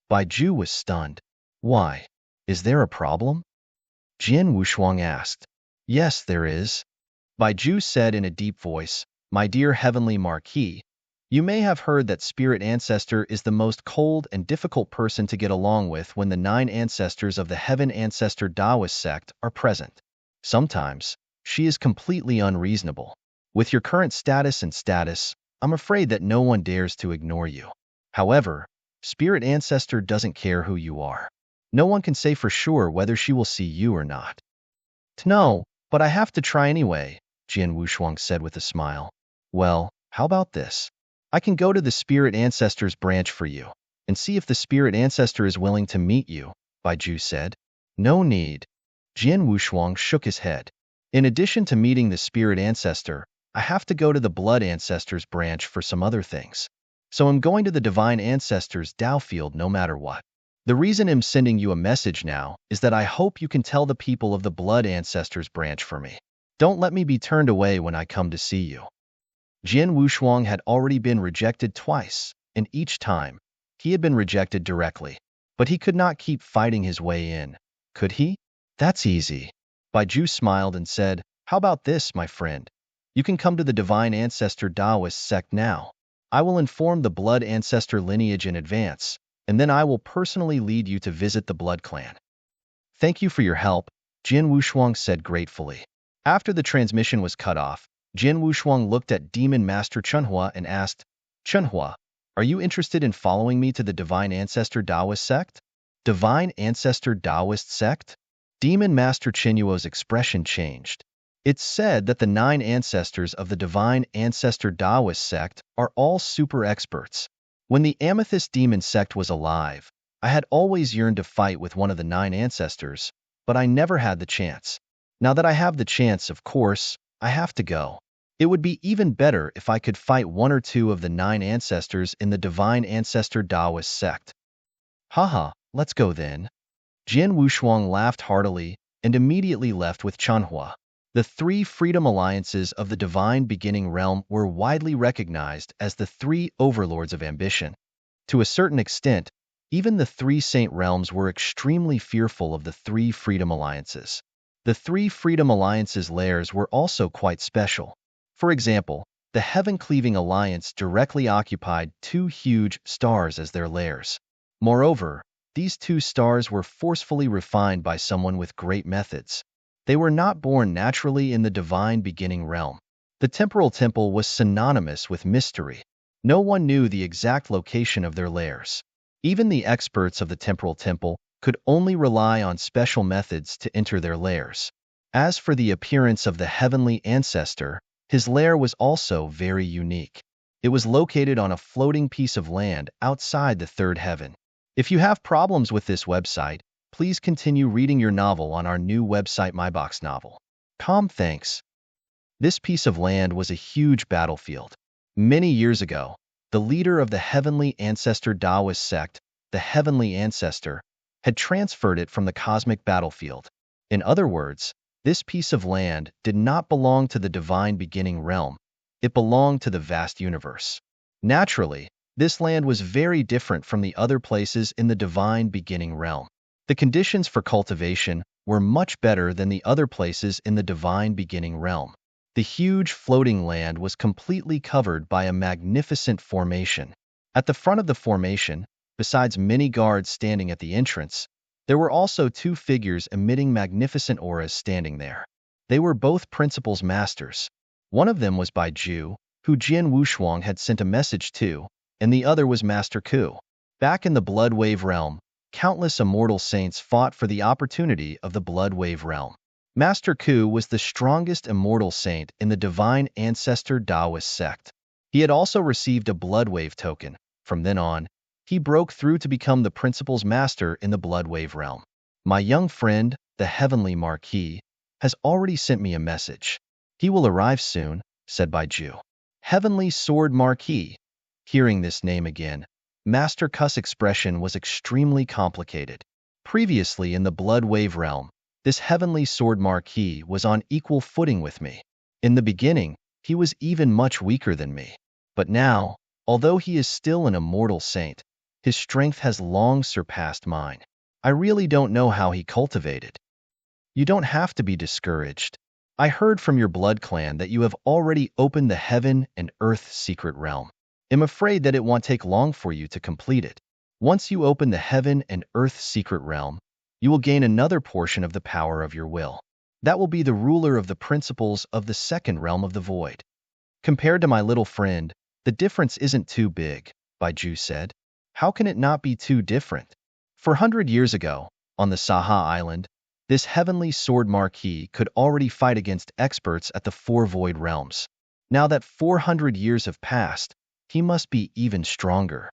Speaker 1: Bai Ju was stunned. Why? Is there a problem? Jian Wushuang asked. Yes, there is. Bai Ju said in a deep voice, My dear Heavenly Marquis, you may have heard that Spirit Ancestor is the most cold and difficult person to get along with when the 9 ancestors of the Heaven Ancestor Taoist sect are present. Sometimes, she is completely unreasonable. With your current status, I'm afraid that no one dares to ignore you. However, Spirit Ancestor doesn't care who you are. No one can say for sure whether she will see you or not. No, but I have to try anyway, Jian Wushuang said with a smile. Well, how about this? I can go to the Spirit Ancestor's branch for you, and see if the Spirit Ancestor is willing to meet you, Bai Ju said. No need. Jian Wushuang shook his head. In addition to meeting the Spirit Ancestor, I have to go to the Blood Ancestor's branch for some other things. So I'm going to the Divine Ancestor's Dao field no matter what. The reason I'm sending you a message now is that I hope you can tell the people of the Blood Ancestors branch for me. Don't let me be turned away when I come to see you. Jian Wushuang had already been rejected twice, and each time, he had been rejected directly. But he could not keep fighting his way in, could he? That's easy. Bai Ju smiled and said, how about this, my friend? You can come to the Divine Ancestor Taoist sect now. I will inform the Blood Ancestor lineage in advance, and then I will personally lead you to visit the Blood Clan. Thank you for your help, Jian Wushuang said gratefully. After the transmission was cut off, Jian Wushuang looked at Demon Master Chunhua and asked, Chunhua, are you interested in following me to the Divine Ancestor Taoist sect? Divine Ancestor Taoist sect? Demon Master Chinhuo's expression changed. It's said that the 9 ancestors of the Divine Ancestor Taoist sect are all super experts. When the Amethyst Demon sect was alive, I had always yearned to fight with one of the 9 ancestors, but I never had the chance. Now that I have the chance, of course, I have to go. It would be even better if I could fight 1 or 2 of the 9 ancestors in the Divine Ancestor Taoist sect. Haha, let's go then. Jian Wushuang laughed heartily and immediately left with Chunhua. The 3 freedom alliances of the Divine Beginning Realm were widely recognized as the 3 overlords of ambition. To a certain extent, even the 3 saint realms were extremely fearful of the 3 freedom alliances. The 3 freedom alliances' lairs were also quite special. For example, the Heaven-Cleaving Alliance directly occupied 2 huge stars as their lairs. Moreover, these 2 stars were forcefully refined by someone with great methods. They were not born naturally in the Divine Beginning Realm. The Temporal Temple was synonymous with mystery. No one knew the exact location of their lairs. Even the experts of the Temporal Temple could only rely on special methods to enter their lairs. As for the appearance of the Heavenly Ancestor, his lair was also very unique. It was located on a floating piece of land outside the 3rd heaven. If you have problems with this website, please continue reading your novel on our new website MyBox Novel. Thanks. This piece of land was a huge battlefield. Many years ago, the leader of the Heavenly Ancestor Taoist sect, the Heavenly Ancestor, had transferred it from the cosmic battlefield. In other words, this piece of land did not belong to the Divine Beginning Realm. It belonged to the vast universe. Naturally, this land was very different from the other places in the Divine Beginning Realm. The conditions for cultivation were much better than the other places in the Divine Beginning Realm. The huge floating land was completely covered by a magnificent formation. At the front of the formation, besides many guards standing at the entrance, there were also 2 figures emitting magnificent auras standing there. They were both principals masters. One of them was Bai Ju, who Jian Wushuang had sent a message to, and the other was Master Ku. Back in the Blood Wave Realm, countless immortal saints fought for the opportunity of the Blood Wave Realm. Master Ku was the strongest immortal saint in the Divine Ancestor Taoist sect. He had also received a Blood Wave token. From then on, he broke through to become the Principal's Master in the Blood Wave Realm. My young friend, the Heavenly Marquis, has already sent me a message. He will arrive soon, said Bai Ju. Heavenly Sword Marquis. Hearing this name again, Master Ku's expression was extremely complicated. Previously in the Blood Wave Realm, this Heavenly Sword Marquis was on equal footing with me. In the beginning, he was even much weaker than me. But now, although he is still an immortal saint, his strength has long surpassed mine. I really don't know how he cultivated. You don't have to be discouraged. I heard from your blood clan that you have already opened the Heaven and Earth Secret Realm. I'm afraid that it won't take long for you to complete it. Once you open the Heaven and Earth Secret Realm, you will gain another portion of the power of your will. That will be the ruler of the principles of the second realm of the void. Compared to my little friend, The difference isn't too big, Baiju said. How can it not be too different? 400 years ago, on the Saha Island, this heavenly sword marquis could already fight against experts at the four void realms. Now that 400 years have passed, he must be even stronger.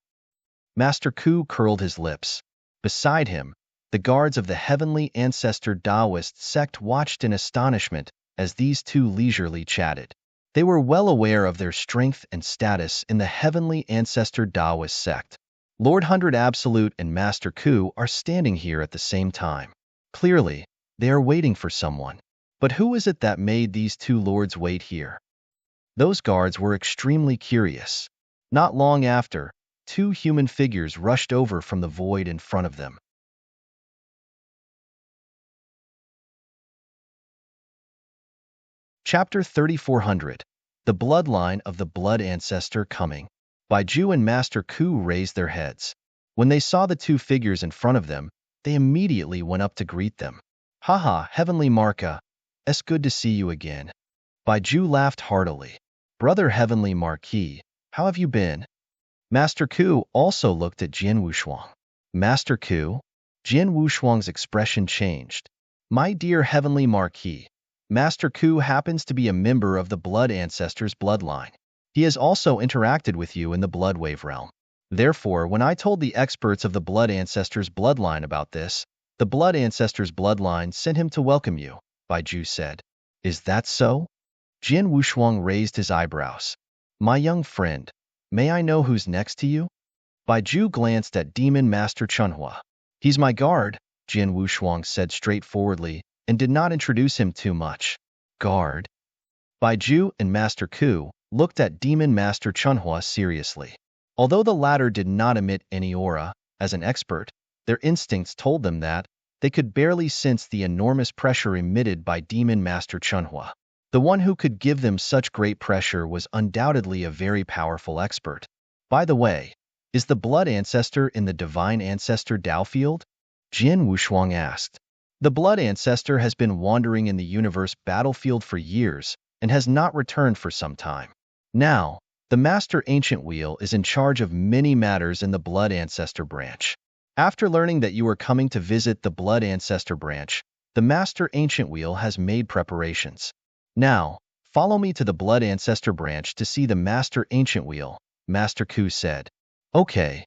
Speaker 1: Master Ku curled his lips. Beside him, the guards of the heavenly ancestor Taoist sect watched in astonishment as these two leisurely chatted. They were well aware of their strength and status in the heavenly ancestor Taoist sect. Lord Hundred Absolute and Master Ku are standing here at the same time. Clearly, they are waiting for someone. But who is it that made these two lords wait here? Those guards were extremely curious. Not long after, two human figures rushed over from the void in front of them. Chapter 3400. The Bloodline of the Blood Ancestor Coming. Baiju and Master Ku raised their heads. When they saw the two figures in front of them, they immediately went up to greet them. Haha, Heavenly Marca, it's good to see you again. Baiju laughed heartily. Brother Heavenly Marquis, how have you been? Master Ku also looked at Jian Wushuang. Master Ku? Jian Wushuang's expression changed. My dear Heavenly Marquis, Master Ku happens to be a member of the Blood Ancestors bloodline. He has also interacted with you in the Blood Wave realm. Therefore, when I told the experts of the Blood Ancestors bloodline about this, the Blood Ancestors bloodline sent him to welcome you, Baiju said. Is that so? Jian Wushuang raised his eyebrows. My young friend, may I know who's next to you? Baiju glanced at Demon Master Chunhua. He's my guard, Jian Wushuang said straightforwardly, and did not introduce him too much. Guard? Baiju and Master Ku looked at Demon Master Chunhua seriously. Although the latter did not emit any aura, as an expert, their instincts told them that they could barely sense the enormous pressure emitted by Demon Master Chunhua. The one who could give them such great pressure was undoubtedly a very powerful expert. By the way, is the Blood Ancestor in the Divine Ancestor Dao field? Jian Wushuang asked. The Blood Ancestor has been wandering in the universe battlefield for years and has not returned for some time. Now, the Master Ancient Wheel is in charge of many matters in the Blood Ancestor branch. After learning that you are coming to visit the Blood Ancestor branch, the Master Ancient Wheel has made preparations. Now, follow me to the Blood Ancestor branch to see the Master Ancient Wheel, Master Ku said. Okay.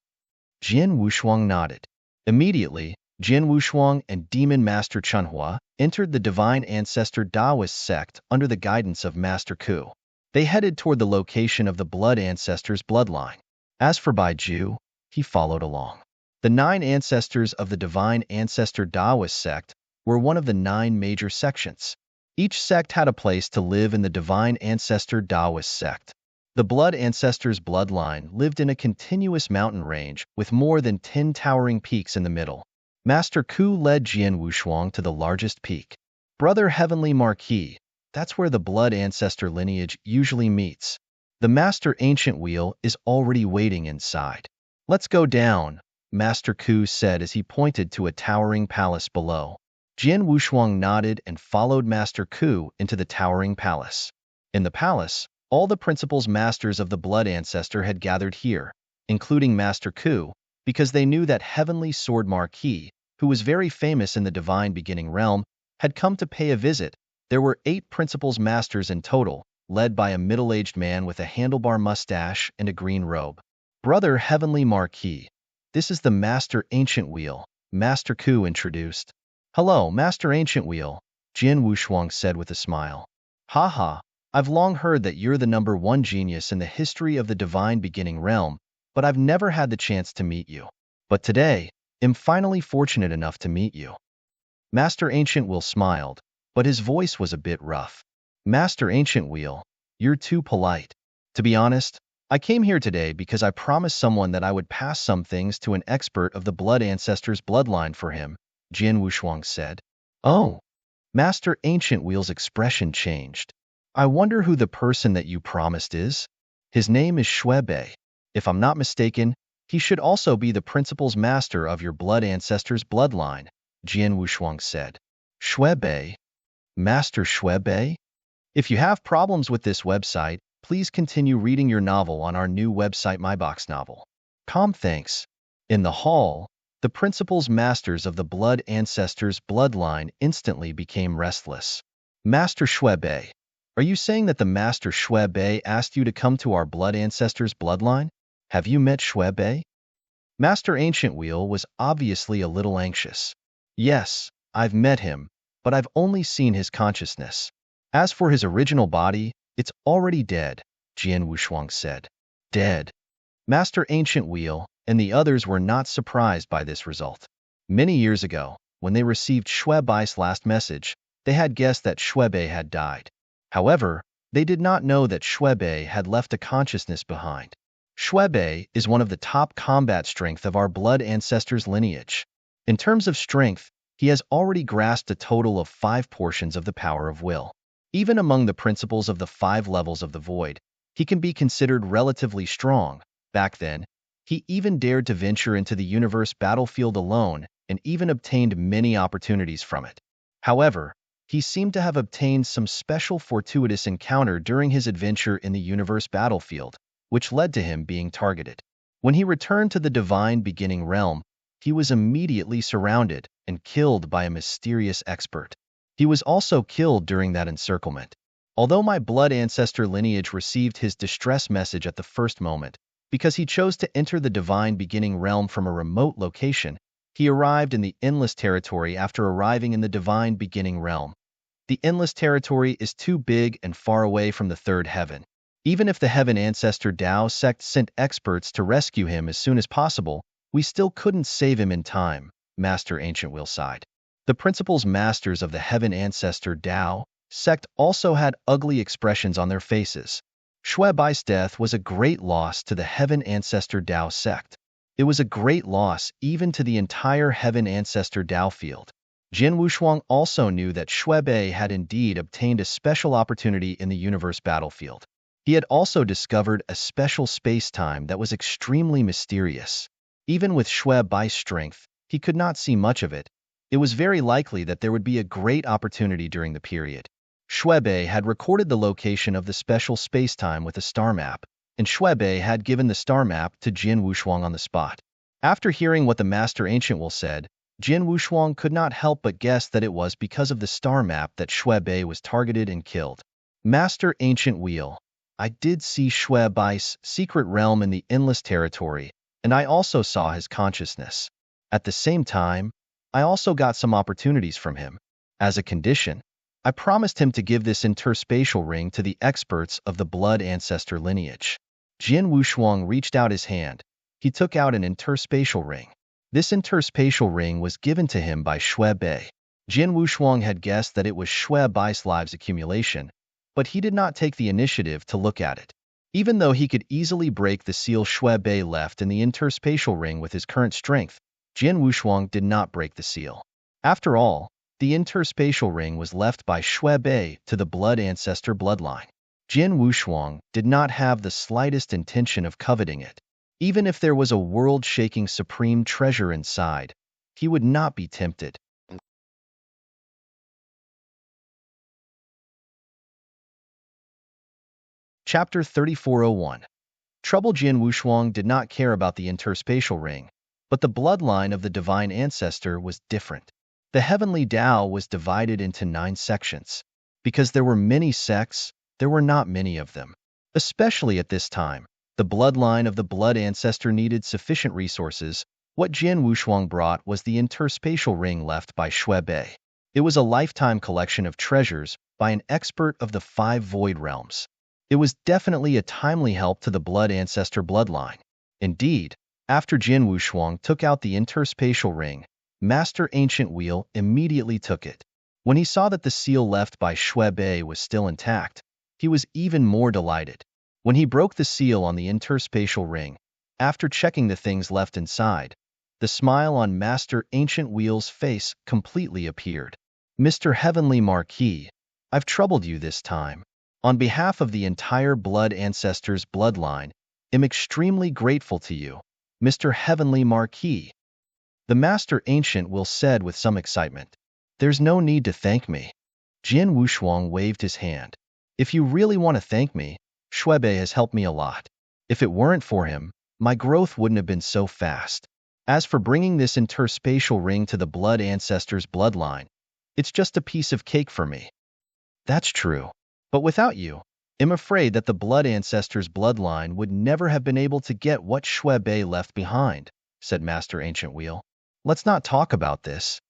Speaker 1: Jian Wushuang nodded. Immediately, Jian Wushuang and Demon Master Chunhua entered the Divine Ancestor Taoist sect under the guidance of Master Ku. They headed toward the location of the Blood Ancestors bloodline. As for Baiju, he followed along. The 9 ancestors of the Divine Ancestor Taoist sect were one of the 9 major sections. Each sect had a place to live in the Divine Ancestor Taoist sect. The Blood Ancestors bloodline lived in a continuous mountain range with more than 10 towering peaks in the middle. Master Ku led Jian Wushuang to the largest peak. Brother Heavenly Marquis, that's where the Blood Ancestor lineage usually meets. The Master Ancient Wheel is already waiting inside. Let's go down, Master Ku said as he pointed to a towering palace below. Jian Wushuang nodded and followed Master Ku into the towering palace. In the palace, all the principals masters of the Blood Ancestor had gathered here, including Master Ku, because they knew that Heavenly Sword Marquis, who was very famous in the Divine Beginning realm, had come to pay a visit. There were 8 principals masters in total, led by a middle-aged man with a handlebar mustache and a green robe. Brother Heavenly Marquis, this is the Master Ancient Wheel, Master Ku introduced. Hello, Master Ancient Wheel, Jian Wushuang said with a smile. Haha, I've long heard that you're the #1 genius in the history of the Divine Beginning realm, but I've never had the chance to meet you. But today, I'm finally fortunate enough to meet you. Master Ancient Wheel smiled, but his voice was a bit rough. Master Ancient Wheel, you're too polite. To be honest, I came here today because I promised someone that I would pass some things to an expert of the Blood Ancestors bloodline for him, Jian Wushuang said. Oh. Master Ancient Wheel's expression changed. I wonder who the person that you promised is? His name is Shuebei. If I'm not mistaken, he should also be the principal's master of your Blood Ancestors bloodline, Jian Wushuang said. Shuebei? Master Shuebei? If you have problems with this website, Please continue reading your novel on our new website MyBox Novel. Thanks. In the hall, the principal's masters of the Blood Ancestors bloodline instantly became restless. Master Shuebe, are you saying that the Master Shuebe asked you to come to our Blood Ancestors bloodline? Have you met Shuebe? Master Ancient Wheel was obviously a little anxious. Yes, I've met him, but I've only seen his consciousness. As for his original body, it's already dead, Jian Wushuang said. Dead. Master Ancient Wheel and the others were not surprised by this result. Many years ago, when they received Shuebei's last message, they had guessed that Shuebe had died. However, they did not know that Shuebe had left a consciousness behind. Shuebe is one of the top combat strength of our Blood Ancestors lineage. In terms of strength, he has already grasped a total of 5 portions of the power of will. Even among the principles of the 5 levels of the void, he can be considered relatively strong. Back then, he even dared to venture into the universe battlefield alone and even obtained many opportunities from it. However, he seemed to have obtained some special fortuitous encounter during his adventure in the universe battlefield, which led to him being targeted. When he returned to the divine beginning realm, he was immediately surrounded and killed by a mysterious expert. He was also killed during that encirclement. Although my blood ancestor lineage received his distress message at the first moment, because he chose to enter the divine beginning realm from a remote location, he arrived in the endless territory after arriving in the divine beginning realm. The endless territory is too big and far away from the third heaven. Even if the heaven ancestor Dao sect sent experts to rescue him as soon as possible, we still couldn't save him in time, Master Ancient Wheel sighed. The principal's masters of the heaven ancestor Dao sect also had ugly expressions on their faces. Shuebei's death was a great loss to the heaven ancestor Dao sect. It was a great loss even to the entire heaven ancestor Dao field. Jian Wushuang also knew that Shuebe had indeed obtained a special opportunity in the universe battlefield. He had also discovered a special space-time that was extremely mysterious. Even with Shuebei's strength, he could not see much of it. It was very likely that there would be a great opportunity during the period. Shuebe had recorded the location of the special space-time with a star map, and Shuebe had given the star map to Jian Wushuang on the spot. After hearing what the Master Ancient Will said, Jian Wushuang could not help but guess that it was because of the star map that Shuebe was targeted and killed. Master Ancient Wheel, I did see Shuebei's secret realm in the endless territory, and I also saw his consciousness. At the same time, I also got some opportunities from him. As a condition, I promised him to give this interspatial ring to the experts of the blood ancestor lineage. Jian Wushuang reached out his hand. He took out an interspatial ring. This interspatial ring was given to him by Shuebe. Jian Wushuang had guessed that it was Shuebei's lives accumulation, but he did not take the initiative to look at it. Even though he could easily break the seal Shuebe left in the interspatial ring with his current strength, Jian Wushuang did not break the seal. After all, the interspatial ring was left by Shuebe to the blood ancestor bloodline. Jian Wushuang did not have the slightest intention of coveting it. Even if there was a world-shaking supreme treasure inside, he would not be tempted. Chapter 3401. Trouble. Jian Wushuang did not care about the interspatial ring, but the bloodline of the divine ancestor was different. The heavenly Tao was divided into 9 sections. Because there were many sects, there were not many of them. Especially at this time, the bloodline of the blood ancestor needed sufficient resources. What Jian Wushuang brought was the interspatial ring left by Shuebe. It was a lifetime collection of treasures by an expert of the 5 void realms. It was definitely a timely help to the blood ancestor bloodline. Indeed, after Jian Wushuang took out the interspatial ring, Master Ancient Wheel immediately took it. When he saw that the seal left by Shuebe was still intact, he was even more delighted. When he broke the seal on the interspatial ring, after checking the things left inside, the smile on Master Ancient Wheel's face completely appeared. Mr. Heavenly Marquis, I've troubled you this time. On behalf of the entire blood ancestors bloodline, I'm extremely grateful to you, Mr. Heavenly Marquis. The Master Ancient Will said with some excitement. There's no need to thank me. Jian Wushuang waved his hand. If you really want to thank me, Schwebe has helped me a lot. If it weren't for him, my growth wouldn't have been so fast. As for bringing this interspatial ring to the blood ancestor's bloodline, it's just a piece of cake for me. That's true. But without you, I'm afraid that the blood ancestor's bloodline would never have been able to get what Schwebe left behind, said Master Ancient Wheel. Let's not talk about this.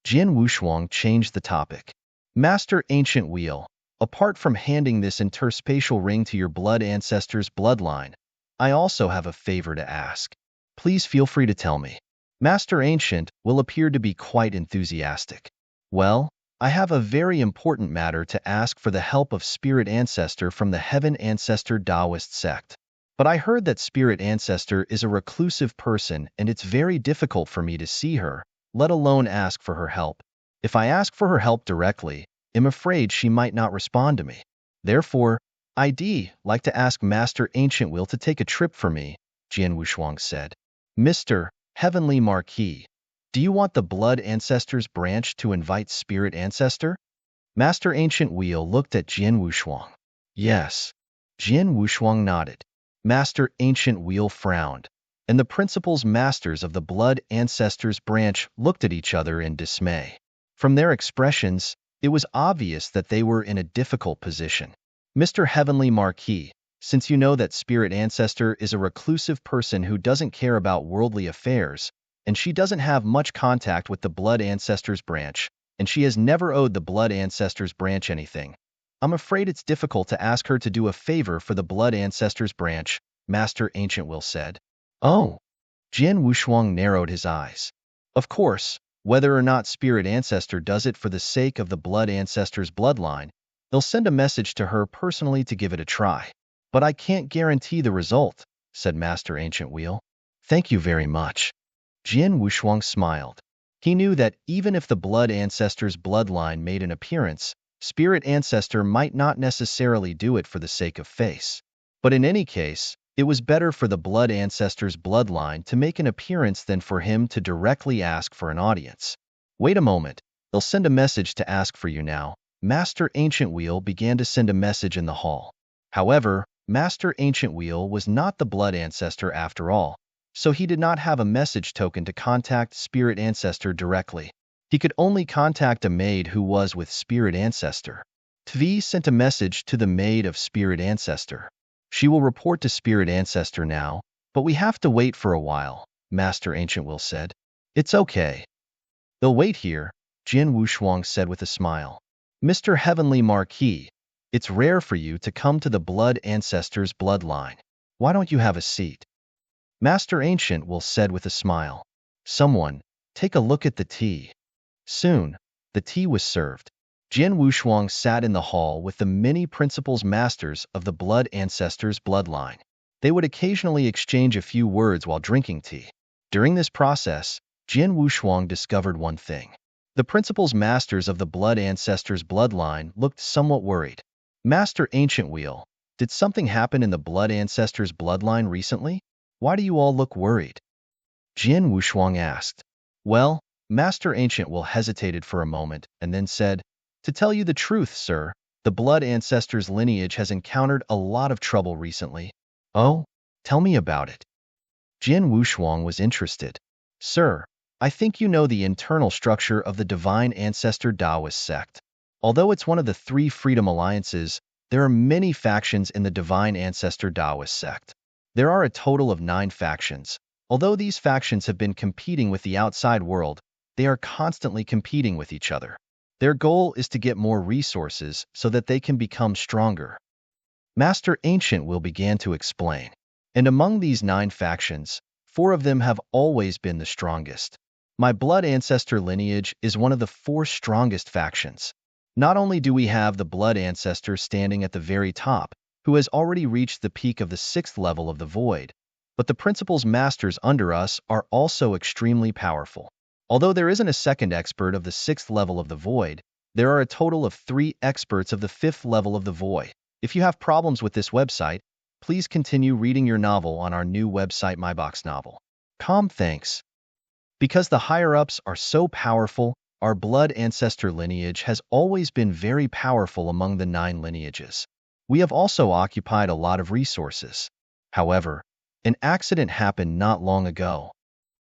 Speaker 1: Jian Wushuang changed the topic. Master Ancient Wheel, apart from handing this interspatial ring to your blood ancestor's bloodline, I also have a favor to ask. Please feel free to tell me. Master Ancient will appear to be quite enthusiastic. Well, I have a very important matter to ask for the help of Spirit Ancestor from the Heaven Ancestor Taoist sect. But I heard that Spirit Ancestor is a reclusive person and it's very difficult for me to see her, let alone ask for her help. If I ask for her help directly, I'm afraid she might not respond to me. Therefore, I'd like to ask Master Ancient Will to take a trip for me, Jian Wushuang said. Mr. Heavenly Marquis, do you want the Blood Ancestors branch to invite Spirit Ancestor? Master Ancient Wheel looked at Jian Wushuang. Yes. Jian Wushuang nodded. Master Ancient Wheel frowned, and the principals masters of the Blood Ancestors branch looked at each other in dismay. From their expressions, it was obvious that they were in a difficult position. Mr. Heavenly Marquis, since you know that Spirit Ancestor is a reclusive person who doesn't care about worldly affairs, and she doesn't have much contact with the Blood Ancestors branch, and she has never owed the Blood Ancestors branch anything, I'm afraid it's difficult to ask her to do a favor for the Blood Ancestors branch, Master Ancient Will said. Oh. Jian Wushuang narrowed his eyes. Of course, whether or not Spirit Ancestor does it for the sake of the Blood Ancestors bloodline, they'll send a message to her personally to give it a try. But I can't guarantee the result, said Master Ancient Wheel. Thank you very much. Jian Wushuang smiled. He knew that even if the Blood Ancestor's bloodline made an appearance, Spirit Ancestor might not necessarily do it for the sake of face. But in any case, it was better for the Blood Ancestor's bloodline to make an appearance than for him to directly ask for an audience. Wait a moment, they'll send a message to ask for you now. Master Ancient Wheel began to send a message in the hall. However, Master Ancient Wheel was not the Blood Ancestor after all, so he did not have a message token to contact Spirit Ancestor directly. He could only contact a maid who was with Spirit Ancestor. Tvi sent a message to the maid of Spirit Ancestor. She will report to Spirit Ancestor now, but we have to wait for a while, Master Ancient Will said. It's okay. They'll wait here, Jian Wushuang said with a smile. Mr. Heavenly Marquis, it's rare for you to come to the Blood Ancestors bloodline. Why don't you have a seat? Master Ancient Will said with a smile. Someone, take a look at the tea. Soon, the tea was served. Jian Wushuang sat in the hall with the many principals masters of the Blood Ancestors bloodline. They would occasionally exchange a few words while drinking tea. During this process, Jian Wushuang discovered one thing. The principals masters of the Blood Ancestors bloodline looked somewhat worried. Master Ancient Wheel, did something happen in the Blood Ancestors bloodline recently? Why do you all look worried? Jian Wushuang asked. Well, Master Ancient Will hesitated for a moment and then said, to tell you the truth, sir, the Blood Ancestors lineage has encountered a lot of trouble recently. Oh? Tell me about it. Jian Wushuang was interested. Sir, I think you know the internal structure of the Divine Ancestor Taoist sect. Although it's one of the 3 Freedom Alliances, there are many factions in the Divine Ancestor Taoist sect. There are a total of 9 factions. Although these factions have been competing with the outside world, they are constantly competing with each other. Their goal is to get more resources so that they can become stronger. Master Ancient Will began to explain. And among these 9 factions, 4 of them have always been the strongest. My Blood Ancestor lineage is one of the 4 strongest factions. Not only do we have the Blood Ancestor standing at the very top, who has already reached the peak of the 6th level of the Void, but the principals masters under us are also extremely powerful. Although there isn't a second expert of the 6th level of the Void, there are a total of 3 experts of the 5th level of the Void. If you have problems with this website, please continue reading your novel on our new website MyBox Novel. Thanks. Because the higher-ups are so powerful, our Blood Ancestor lineage has always been very powerful among the 9 lineages. We have also occupied a lot of resources. However, an accident happened not long ago.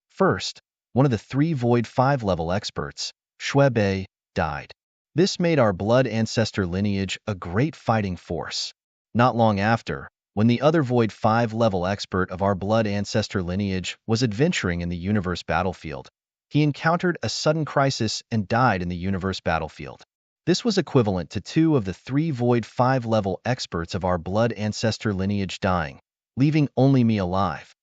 Speaker 1: First, one of the 3 Void 5 level experts, Shuebe, died. This made our blood ancestor lineage a great fighting force. Not long after, when the other Void 5 level expert of our blood ancestor lineage was adventuring in the universe battlefield, he encountered a sudden crisis and died in the universe battlefield. This was equivalent to 2 of the 3 Void 5 level experts of our blood ancestor lineage dying, leaving only me alive.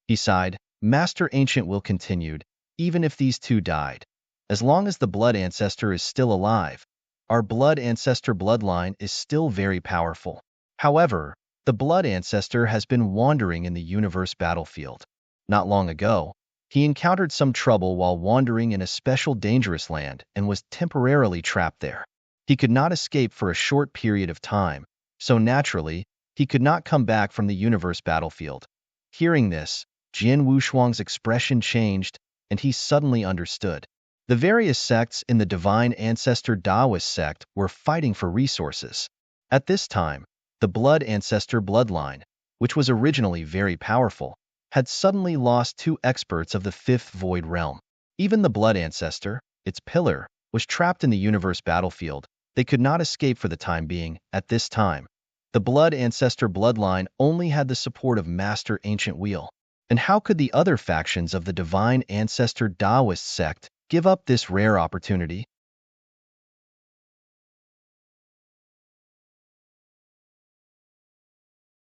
Speaker 1: He sighed. Master Ancient Will continued, even if these 2 died, as long as the blood ancestor is still alive, our blood ancestor bloodline is still very powerful. However, the blood ancestor has been wandering in the universe battlefield. Not long ago, he encountered some trouble while wandering in a special dangerous land and was temporarily trapped there. He could not escape for a short period of time, so naturally, he could not come back from the universe battlefield. Hearing this, Jian Wushuang's expression changed, and he suddenly understood. The various sects in the Divine Ancestor Taoist sect were fighting for resources. At this time, the Blood Ancestor bloodline, which was originally very powerful, had suddenly lost 2 experts of the 5th Void Realm. Even the Blood Ancestor, its pillar, was trapped in the universe battlefield. They could not escape for the time being. At this time, the Blood Ancestor bloodline only had the support of Master Ancient Wheel. And how could the other factions of the Divine Ancestor Taoist sect give up this rare opportunity?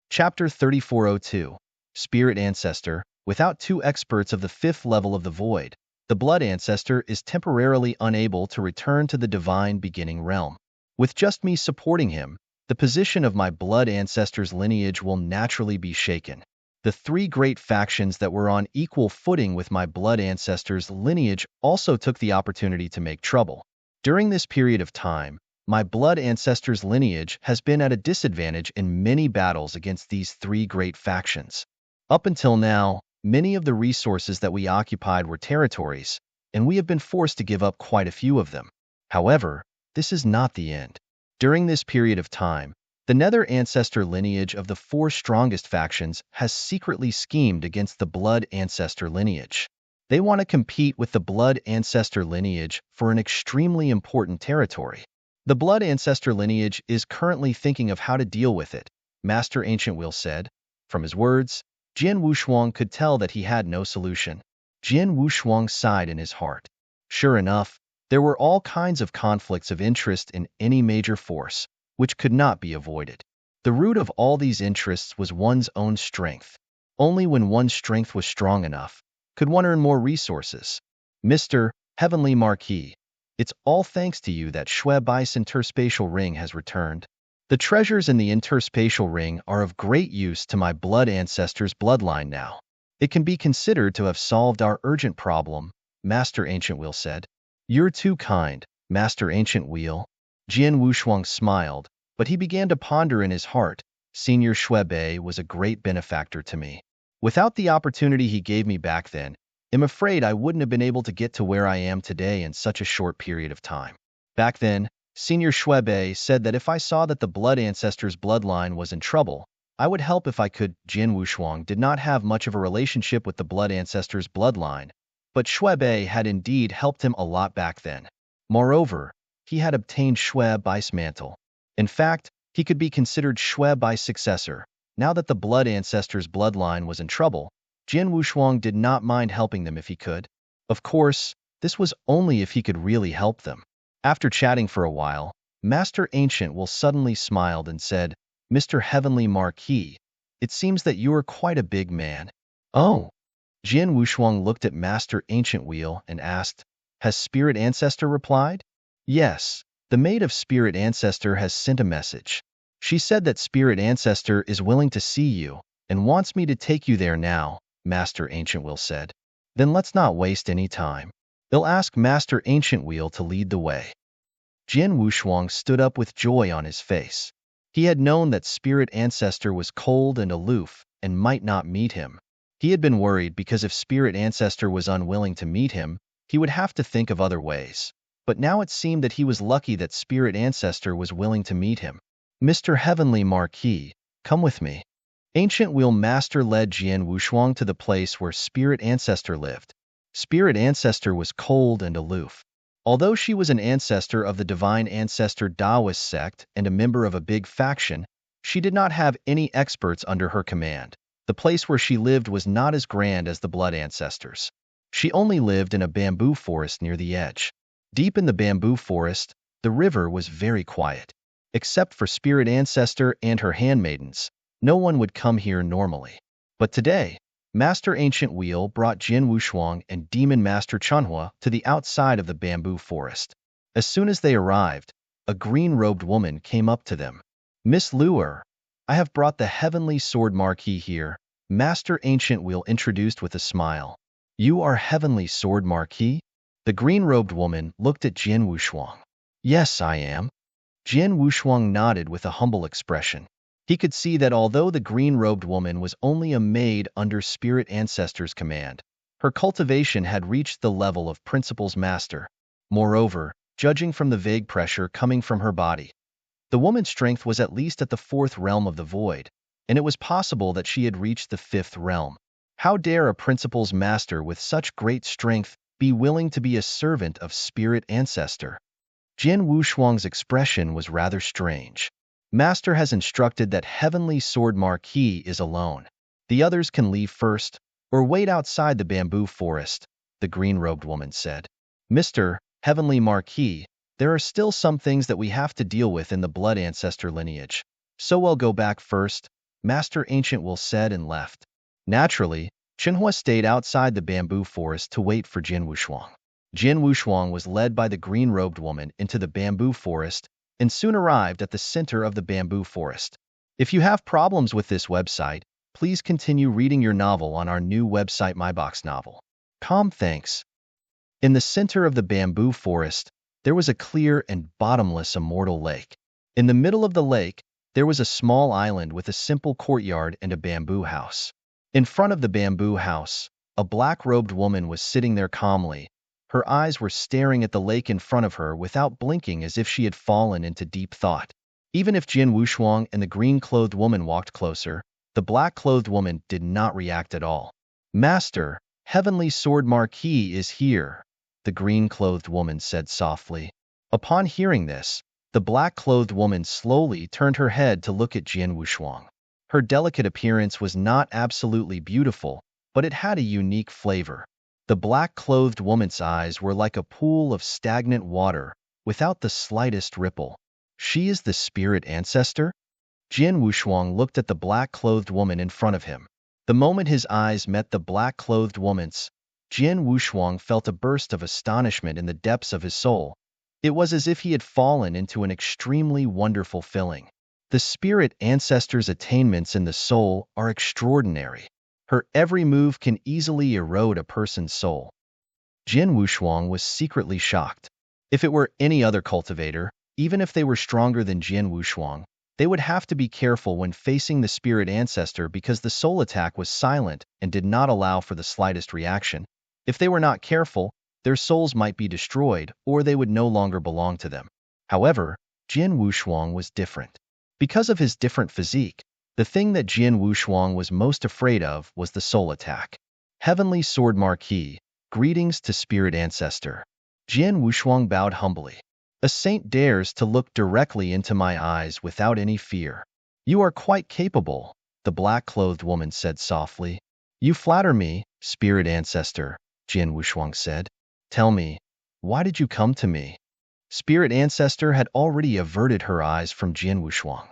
Speaker 1: Chapter 3402. Spirit Ancestor. Without 2 experts of the 5th level of the Void, the Blood Ancestor is temporarily unable to return to the Divine Beginning Realm. With just me supporting him, the position of my Blood Ancestor's lineage will naturally be shaken. The 3 great factions that were on equal footing with my blood ancestor's lineage also took the opportunity to make trouble. During this period of time, my blood ancestor's lineage has been at a disadvantage in many battles against these 3 great factions. Up until now, many of the resources that we occupied were territories, and we have been forced to give up quite a few of them. However, this is not the end. During this period of time, the Nether Ancestor lineage of the 4 strongest factions has secretly schemed against the Blood Ancestor lineage. They want to compete with the Blood Ancestor lineage for an extremely important territory. The Blood Ancestor lineage is currently thinking of how to deal with it, Master Ancient Will said. From his words, Jian Wushuang could tell that he had no solution. Jian Wushuang sighed in his heart. Sure enough, there were all kinds of conflicts of interest in any major force, which could not be avoided. The root of all these interests was one's own strength. Only when one's strength was strong enough could one earn more resources. Mr. Heavenly Marquis, it's all thanks to you that Shuebai's interspatial ring has returned. The treasures in the interspatial ring are of great use to my blood ancestor's bloodline now. It can be considered to have solved our urgent problem, Master Ancient Wheel said. You're too kind, Master Ancient Wheel. Jian Wushuang smiled, but he began to ponder in his heart. Senior Shuebe was a great benefactor to me. Without the opportunity he gave me back then, I'm afraid I wouldn't have been able to get to where I am today in such a short period of time. Back then, Senior Shuebe said that if I saw that the Blood Ancestor's bloodline was in trouble, I would help if I could. Jian Wushuang did not have much of a relationship with the Blood Ancestor's bloodline, but Shuebe had indeed helped him a lot back then. Moreover, he had obtained Shuebai's mantle. In fact, he could be considered Shuebai's successor. Now that the Blood Ancestor's bloodline was in trouble, Jian Wushuang did not mind helping them if he could. Of course, this was only if he could really help them. After chatting for a while, Master Ancient Will suddenly smiled and said, Mr. Heavenly Marquis, it seems that you are quite a big man. Oh. Jian Wushuang looked at Master Ancient Wheel and asked, Has Spirit Ancestor replied? Yes, the maid of Spirit Ancestor has sent a message. She said that Spirit Ancestor is willing to see you and wants me to take you there now, Master Ancient Wheel said. Then let's not waste any time. They'll ask Master Ancient Wheel to lead the way. Jian Wushuang stood up with joy on his face. He had known that Spirit Ancestor was cold and aloof and might not meet him. He had been worried because if Spirit Ancestor was unwilling to meet him, he would have to think of other ways. But now it seemed that he was lucky that Spirit Ancestor was willing to meet him. Mr. Heavenly Marquis, come with me. Ancient Wheel Master led Jian Wushuang to the place where Spirit Ancestor lived. Spirit Ancestor was cold and aloof. Although she was an ancestor of the Divine Ancestor Taoist sect and a member of a big faction, she did not have any experts under her command. The place where she lived was not as grand as the Blood Ancestors. She only lived in a bamboo forest near the edge. Deep in the bamboo forest, the river was very quiet. Except for Spirit Ancestor and her handmaidens, no one would come here normally. But today, Master Ancient Wheel brought Jin Wushuang and Demon Master Chunhua to the outside of the bamboo forest. As soon as they arrived, a green-robed woman came up to them. Miss Luer, I have brought the Heavenly Sword Marquis here, Master Ancient Wheel introduced with a smile. You are Heavenly Sword Marquis? The green-robed woman looked at Jin Wushuang. Yes, I am. Jin Wushuang nodded with a humble expression. He could see that although the green-robed woman was only a maid under Spirit Ancestor's command, her cultivation had reached the level of Principal's Master. Moreover, judging from the vague pressure coming from her body, the woman's strength was at least at the 4th realm of the void, and it was possible that she had reached the 5th realm. How dare a Principal's Master with such great strength be willing to be a servant of Spirit Ancestor? Jin Wushuang's expression was rather strange. Master has instructed that Heavenly Sword Marquis is alone. The others can leave first, or wait outside the bamboo forest, the green-robed woman said. Mr. Heavenly Marquis, there are still some things that we have to deal with in the Blood Ancestor lineage, so I'll go back first, Master Ancient Will said and left. Naturally, Chunhua stayed outside the bamboo forest to wait for Jin Wushuang. Jin Wushuang was led by the green-robed woman into the bamboo forest and soon arrived at the center of the bamboo forest. If you have problems with this website, please continue reading your novel on our new website MyBox Novel. Thanks. In the center of the bamboo forest, there was a clear and bottomless immortal lake. In the middle of the lake, there was a small island with a simple courtyard and a bamboo house. In front of the bamboo house, a black-robed woman was sitting there calmly. Her eyes were staring at the lake in front of her without blinking as if she had fallen into deep thought. Even if Jin Wushuang and the green-clothed woman walked closer, the black-clothed woman did not react at all. Master, Heavenly Sword Marquis is here, the green-clothed woman said softly. Upon hearing this, the black-clothed woman slowly turned her head to look at Jin Wushuang. Her delicate appearance was not absolutely beautiful, but it had a unique flavor. The black-clothed woman's eyes were like a pool of stagnant water, without the slightest ripple. She is the Spirit Ancestor? Jin Wushuang looked at the black-clothed woman in front of him. The moment his eyes met the black-clothed woman's, Jin Wushuang felt a burst of astonishment in the depths of his soul. It was as if he had fallen into an extremely wonderful feeling. The Spirit Ancestor's attainments in the soul are extraordinary. Her every move can easily erode a person's soul. Jin Wushuang was secretly shocked. If it were any other cultivator, even if they were stronger than Jin Wushuang, they would have to be careful when facing the Spirit Ancestor because the soul attack was silent and did not allow for the slightest reaction. If they were not careful, their souls might be destroyed or they would no longer belong to them. However, Jin Wushuang was different. Because of his different physique, the thing that Jin Wushuang was most afraid of was the soul attack. Heavenly Sword Marquis, greetings to Spirit Ancestor. Jin Wushuang bowed humbly. A saint dares to look directly into my eyes without any fear. You are quite capable, the black-clothed woman said softly. You flatter me, Spirit Ancestor, Jin Wushuang said. Tell me, why did you come to me? Spirit Ancestor had already averted her eyes from Jin Wushuang.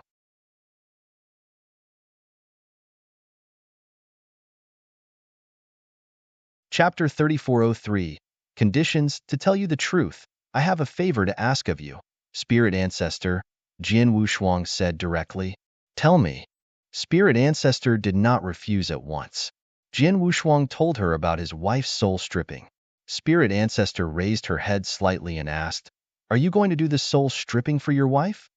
Speaker 1: Chapter 3403. Conditions. To tell you the truth, I have a favor to ask of you. Spirit Ancestor, Jin Wushuang said directly. Tell me. Spirit Ancestor did not refuse at once. Jin Wushuang told her about his wife's soul stripping. Spirit Ancestor raised her head slightly and asked, Are you going to do the soul stripping for your wife?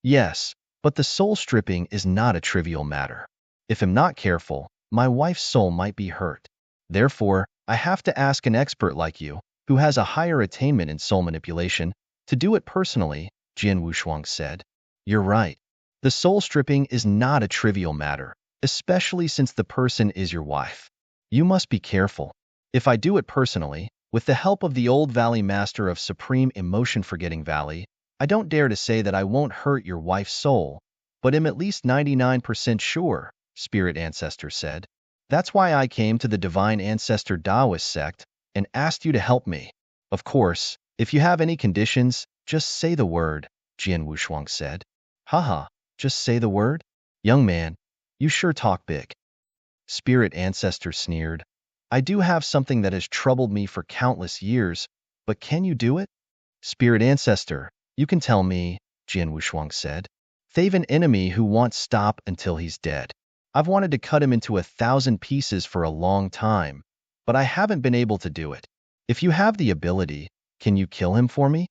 Speaker 1: Yes, but the soul stripping is not a trivial matter. If I'm not careful, my wife's soul might be hurt. Therefore, I have to ask an expert like you, who has a higher attainment in soul manipulation, to do it personally, Jin Wushuang said. You're right. The soul stripping is not a trivial matter, especially since the person is your wife. You must be careful. If I do it personally, with the help of the old Valley Master of Supreme Emotion Forgetting Valley, I don't dare to say that I won't hurt your wife's soul, but am at least 99% sure, Spirit Ancestor said. That's why I came to the Divine Ancestor Taoist sect and asked you to help me. Of course, if you have any conditions, just say the word, Jian Wushuang said. Haha, just say the word? Young man, you sure talk big. Spirit Ancestor sneered. I do have something that has troubled me for countless years, but can you do it? Spirit Ancestor, you can tell me, Jian Wushuang said. They've an enemy who won't stop until he's dead. I've wanted to cut him into 1,000 pieces for a long time, but I haven't been able to do it. If you have the ability, can you kill him for me?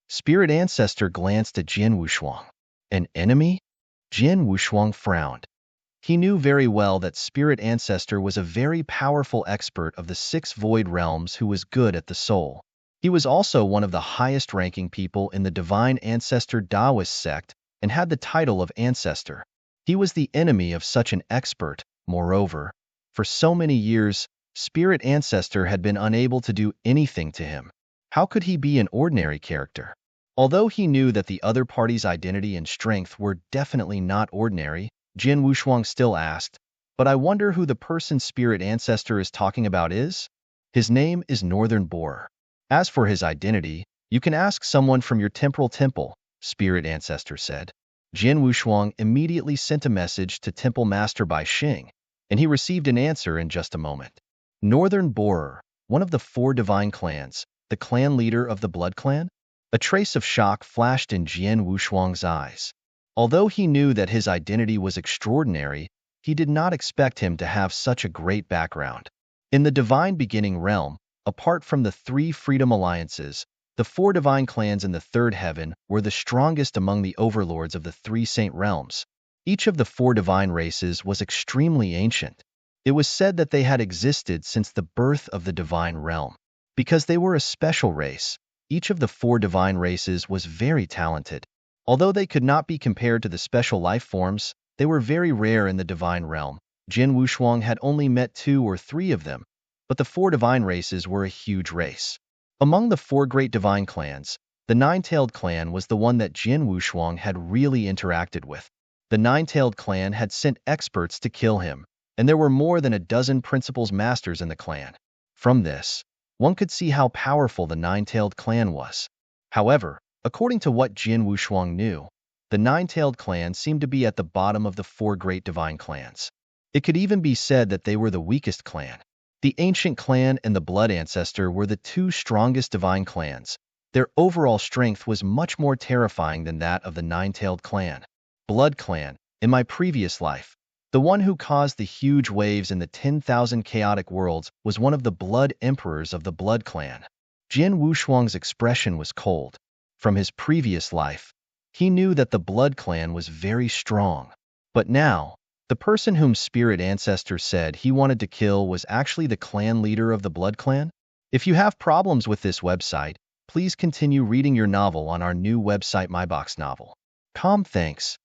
Speaker 1: Spirit Ancestor glanced at Jian Wushuang. An enemy? Jian Wushuang frowned. He knew very well that Spirit Ancestor was a very powerful expert of the 6 void realms who was good at the soul. He was also one of the highest-ranking people in the Divine Ancestor Taoist sect and had the title of Ancestor. He was the enemy of such an expert. Moreover, for so many years, Spirit Ancestor had been unable to do anything to him. How could he be an ordinary character? Although he knew that the other party's identity and strength were definitely not ordinary, Jian Wushuang still asked, but I wonder who the person Spirit Ancestor is talking about is? His name is Northern Boar. As for his identity, you can ask someone from your temporal temple, Spirit Ancestor said. Jian Wushuang immediately sent a message to Temple Master Bai Xing, and he received an answer in just a moment. Northern Boar, one of the 4 divine clans, the clan leader of the Blood Clan? A trace of shock flashed in Jian Wushuang's eyes. Although he knew that his identity was extraordinary, he did not expect him to have such a great background. In the Divine Beginning realm, apart from the 3 Freedom Alliances, the 4 divine clans in the 3rd heaven were the strongest among the overlords of the 3 saint realms. Each of the 4 divine races was extremely ancient. It was said that they had existed since the birth of the divine realm. Because they were a special race, each of the 4 divine races was very talented. Although they could not be compared to the special life forms, they were very rare in the divine realm. Jian Wushuang had only met 2 or 3 of them, but the 4 divine races were a huge race. Among the 4 great divine clans, the Nine-Tailed clan was the one that Jian Wushuang had really interacted with. The Nine-Tailed clan had sent experts to kill him, and there were more than a dozen principals masters in the clan. From this, one could see how powerful the Nine-Tailed clan was. However, according to what Jian Wushuang knew, the Nine-Tailed clan seemed to be at the bottom of the 4 great divine clans. It could even be said that they were the weakest clan. The Ancient Clan and the Blood Ancestor were the 2 strongest divine clans. Their overall strength was much more terrifying than that of the Nine-Tailed clan. Blood Clan, in my previous life, the one who caused the huge waves in the 10,000 chaotic worlds was one of the Blood Emperors of the Blood Clan. Jian Wushuang's expression was cold. From his previous life, he knew that the Blood Clan was very strong. But now, the person whom Spirit Ancestor said he wanted to kill was actually the clan leader of the Blood Clan? If you have problems with this website, please continue reading your novel on our new website MyBox Novel. Thanks.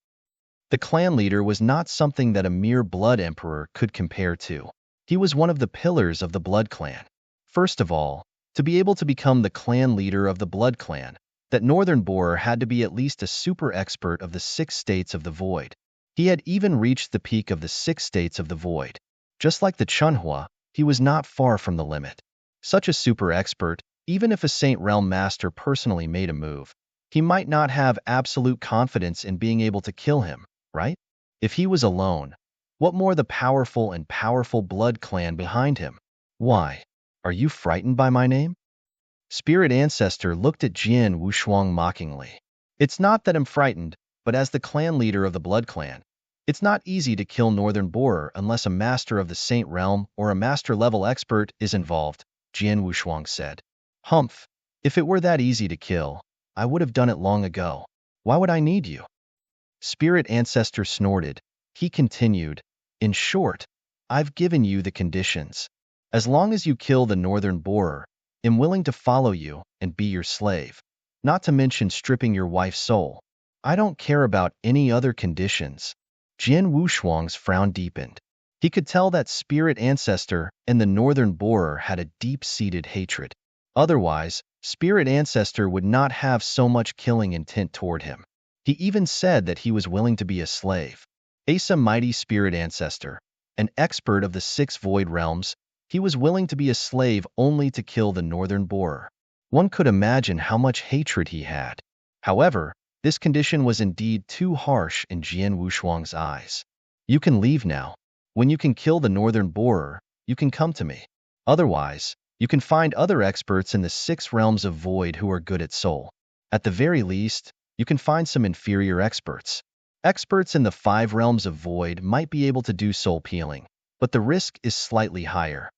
Speaker 1: The clan leader was not something that a mere Blood Emperor could compare to. He was one of the pillars of the Blood Clan. First of all, to be able to become the clan leader of the Blood Clan, that Northern Boar had to be at least a super expert of the 6 states of the void. He had even reached the peak of the 6 states of the void. Just like the Chunhua, he was not far from the limit. Such a super expert, even if a Saint Realm Master personally made a move, he might not have absolute confidence in being able to kill him, right? If he was alone, what more the powerful and powerful Blood Clan behind him? Why? Are you frightened by my name? Spirit Ancestor looked at Jian Wushuang mockingly. It's not that I'm frightened, but as the clan leader of the Blood Clan, it's not easy to kill Northern Boar unless a master of the Saint Realm or a master-level expert is involved, Jian Wushuang said. Humph, if it were that easy to kill, I would have done it long ago. Why would I need you? Spirit Ancestor snorted. He continued, in short, I've given you the conditions. As long as you kill the Northern Boar, I'm willing to follow you and be your slave, not to mention stripping your wife's soul. I don't care about any other conditions. Jian Wushuang's frown deepened. He could tell that Spirit Ancestor and the Northern Borer had a deep-seated hatred. Otherwise, Spirit Ancestor would not have so much killing intent toward him. He even said that he was willing to be a slave. Asa Mighty Spirit Ancestor, an expert of the 6 Void Realms, he was willing to be a slave only to kill the Northern Borer. One could imagine how much hatred he had. However, this condition was indeed too harsh in Jian Wushuang's eyes. You can leave now. When you can kill the Northern Borer, you can come to me. Otherwise, you can find other experts in the 6 realms of void who are good at soul. At the very least, you can find some inferior experts. Experts in the 5 realms of void might be able to do soul peeling, but the risk is slightly higher.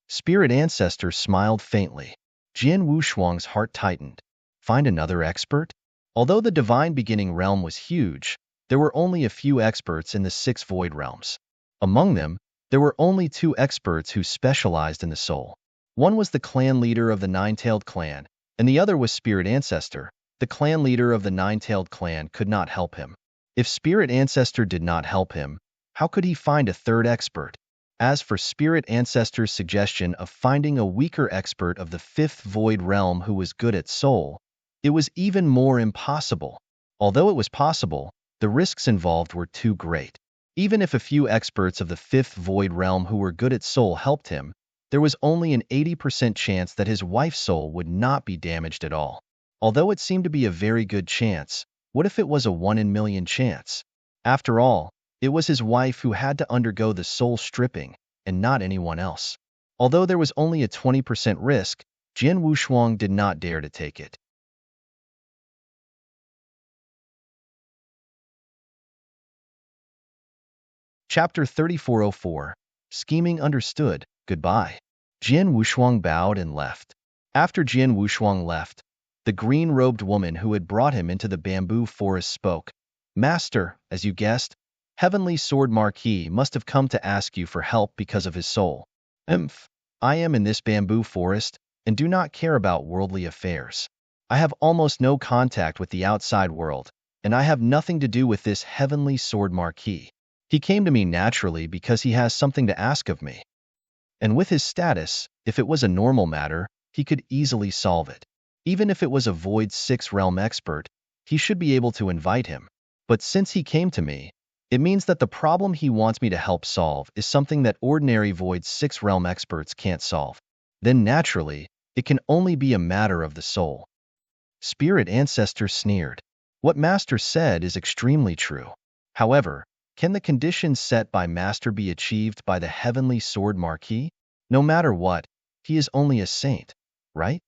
Speaker 1: Spirit Ancestor smiled faintly. Jian Wushuang's heart tightened. Find another expert? Although the Divine Beginning realm was huge, there were only a few experts in the 6 void realms. Among them, there were only 2 experts who specialized in the soul. One was the clan leader of the Nine-Tailed clan, and the other was Spirit Ancestor. The clan leader of the Nine-Tailed clan could not help him. If Spirit Ancestor did not help him, how could he find a third expert? As for Spirit Ancestor's suggestion of finding a weaker expert of the 5th void realm who was good at soul, it was even more impossible. Although it was possible, the risks involved were too great. Even if a few experts of the 5th void realm who were good at soul helped him, there was only an 80% chance that his wife's soul would not be damaged at all. Although it seemed to be a very good chance, what if it was a 1 in a million chance? After all, it was his wife who had to undergo the soul stripping, and not anyone else. Although there was only a 20% risk, Jian Wushuang did not dare to take it. Chapter 3404. Scheming understood. Goodbye. Jian Wushuang bowed and left. After Jian Wushuang left, the green-robed woman who had brought him into the bamboo forest spoke. Master, as you guessed, Heavenly Sword Marquis must have come to ask you for help because of his soul. I am in this bamboo forest and do not care about worldly affairs. I have almost no contact with the outside world, and I have nothing to do with this Heavenly Sword Marquis. He came to me naturally because he has something to ask of me. And with his status, if it was a normal matter, he could easily solve it. Even if it was a Void 6 realm expert, he should be able to invite him. But since he came to me, it means that the problem he wants me to help solve is something that ordinary Void 6 realm experts can't solve. Then naturally, it can only be a matter of the soul. Spirit Ancestor sneered. What Master said is extremely true. However, can the conditions set by Master be achieved by the Heavenly Sword Marquis? No matter what, he is only a saint, right?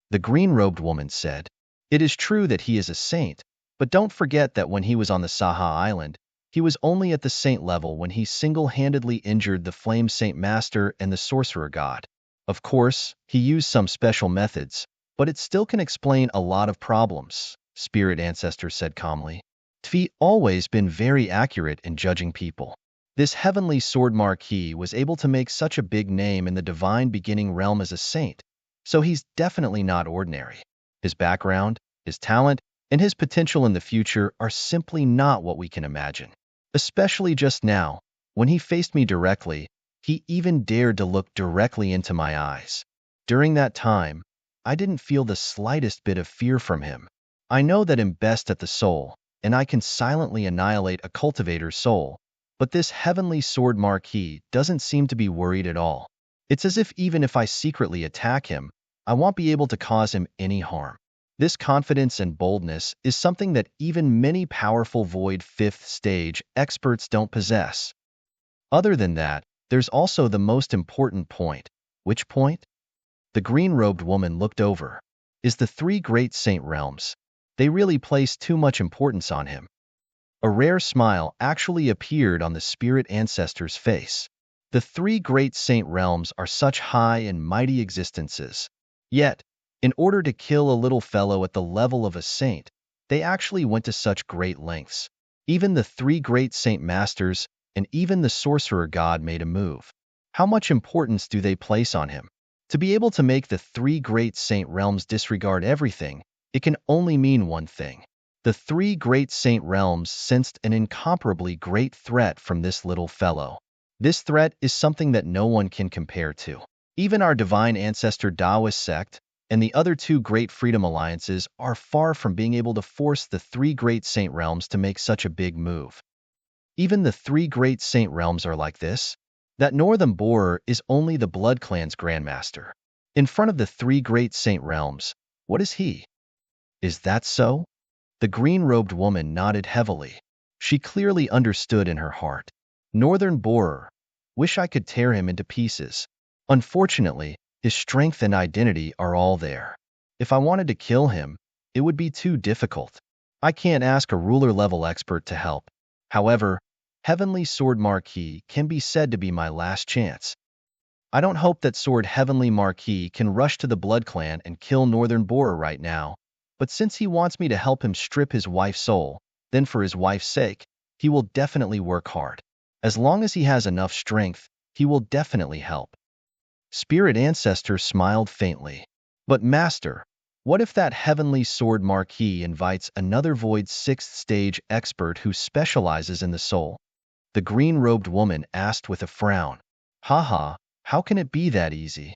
Speaker 1: The green-robed woman said. It is true that he is a saint, but don't forget that when he was on the Saha Island, he was only at the saint level when he single-handedly injured the Flame Saint Master and the Sorcerer God. Of course, he used some special methods, but it still can explain a lot of problems, Spirit Ancestor said calmly. Tvi always been very accurate in judging people. This Heavenly Sword Marquis was able to make such a big name in the Divine Beginning realm as a saint, so he's definitely not ordinary. His background, his talent, and his potential in the future are simply not what we can imagine. Especially just now, when he faced me directly, he even dared to look directly into my eyes. During that time, I didn't feel the slightest bit of fear from him. I know that I'm best at the soul, and I can silently annihilate a cultivator's soul, but this Heavenly Sword Marquis doesn't seem to be worried at all. It's as if even if I secretly attack him, I won't be able to cause him any harm. This confidence and boldness is something that even many powerful Void 5th stage experts don't possess. Other than that, there's also the most important point. Which point? The green-robed woman looked over. Is the 3 great saint realms. They really place too much importance on him. A rare smile actually appeared on the Spirit Ancestor's face. The 3 great saint realms are such high and mighty existences. Yet, in order to kill a little fellow at the level of a saint, they actually went to such great lengths. Even the 3 great saint masters and even the sorcerer god made a move. How much importance do they place on him? To be able to make the 3 great saint realms disregard everything, it can only mean one thing. The three great saint realms sensed an incomparably great threat from this little fellow. This threat is something that no one can compare to. Even our divine ancestor Taoist sect and the other two great freedom alliances are far from being able to force the three great saint realms to make such a big move. Even the three great saint realms are like this. That northern borer is only the Blood Clan's grandmaster. In front of the three great saint realms, what is he? Is that so? The green-robed woman nodded heavily. She clearly understood in her heart. Northern borer. Wish I could tear him into pieces. Unfortunately, his strength and identity are all there. If I wanted to kill him, it would be too difficult. I can't ask a ruler-level expert to help. However, Heavenly Sword Marquis can be said to be my last chance. I don't hope that Sword Heavenly Marquis can rush to the Blood Clan and kill Northern Borer right now, but since he wants me to help him strip his wife's soul, then for his wife's sake, he will definitely work hard. As long as he has enough strength, he will definitely help. Spirit Ancestor smiled faintly. But Master, what if that Heavenly Sword Marquis invites another Void 6th stage expert who specializes in the soul? The green-robed woman asked with a frown. Haha, how can it be that easy?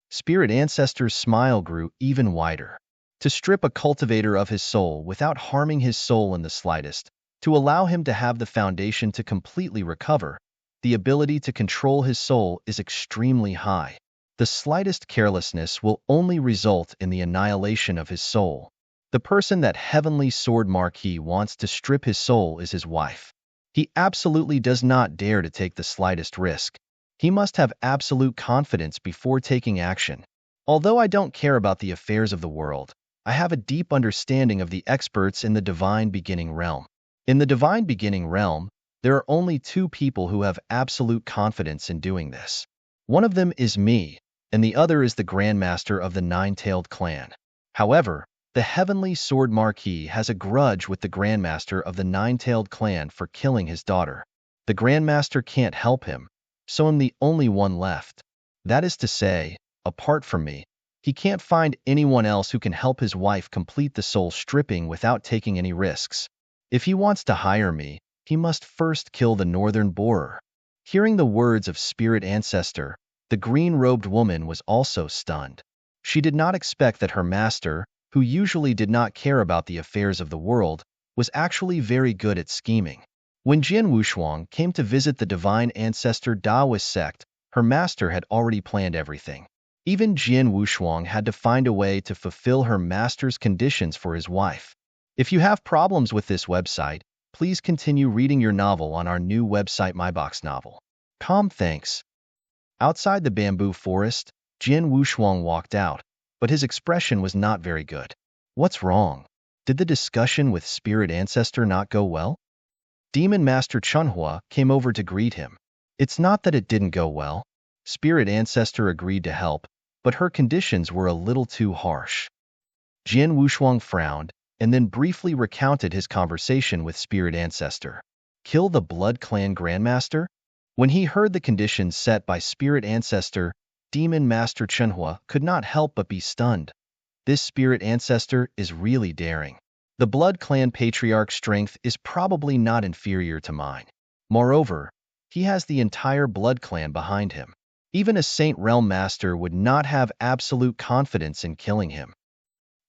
Speaker 1: Spirit Ancestor's smile grew even wider. To strip a cultivator of his soul without harming his soul in the slightest, to allow him to have the foundation to completely recover, the ability to control his soul is extremely high. The slightest carelessness will only result in the annihilation of his soul. The person that Heavenly Sword Marquis wants to strip his soul is his wife. He absolutely does not dare to take the slightest risk. He must have absolute confidence before taking action. Although I don't care about the affairs of the world, I have a deep understanding of the experts in the Divine Beginning realm. In the Divine Beginning realm, there are only two people who have absolute confidence in doing this. One of them is me, and the other is the Grandmaster of the Nine-Tailed Clan. However, the Heavenly Sword Marquis has a grudge with the Grandmaster of the Nine-Tailed Clan for killing his daughter. The Grandmaster can't help him, so I'm the only one left. That is to say, apart from me, he can't find anyone else who can help his wife complete the soul stripping without taking any risks. If he wants to hire me, he must first kill the Northern Borer. Hearing the words of Spirit Ancestor, the green-robed woman was also stunned. She did not expect that her master, who usually did not care about the affairs of the world, was actually very good at scheming. When Jian Wushuang came to visit the Divine Ancestor Taoist sect, her master had already planned everything. Even Jian Wushuang had to find a way to fulfill her master's conditions for his wife. If you have problems with this website, please continue reading your novel on our new website MyBox Novel. Thanks. Outside the bamboo forest, Jian Wushuang walked out, but his expression was not very good. What's wrong? Did the discussion with Spirit Ancestor not go well? Demon Master Chunhua came over to greet him. It's not that it didn't go well. Spirit Ancestor agreed to help, but her conditions were a little too harsh. Jian Wushuang frowned, and then briefly recounted his conversation with Spirit Ancestor. Kill the Blood Clan Grandmaster? When he heard the conditions set by Spirit Ancestor, Demon Master Chunhua could not help but be stunned. This Spirit Ancestor is really daring. The Blood Clan Patriarch's strength is probably not inferior to mine. Moreover, he has the entire Blood Clan behind him. Even a Saint Realm Master would not have absolute confidence in killing him.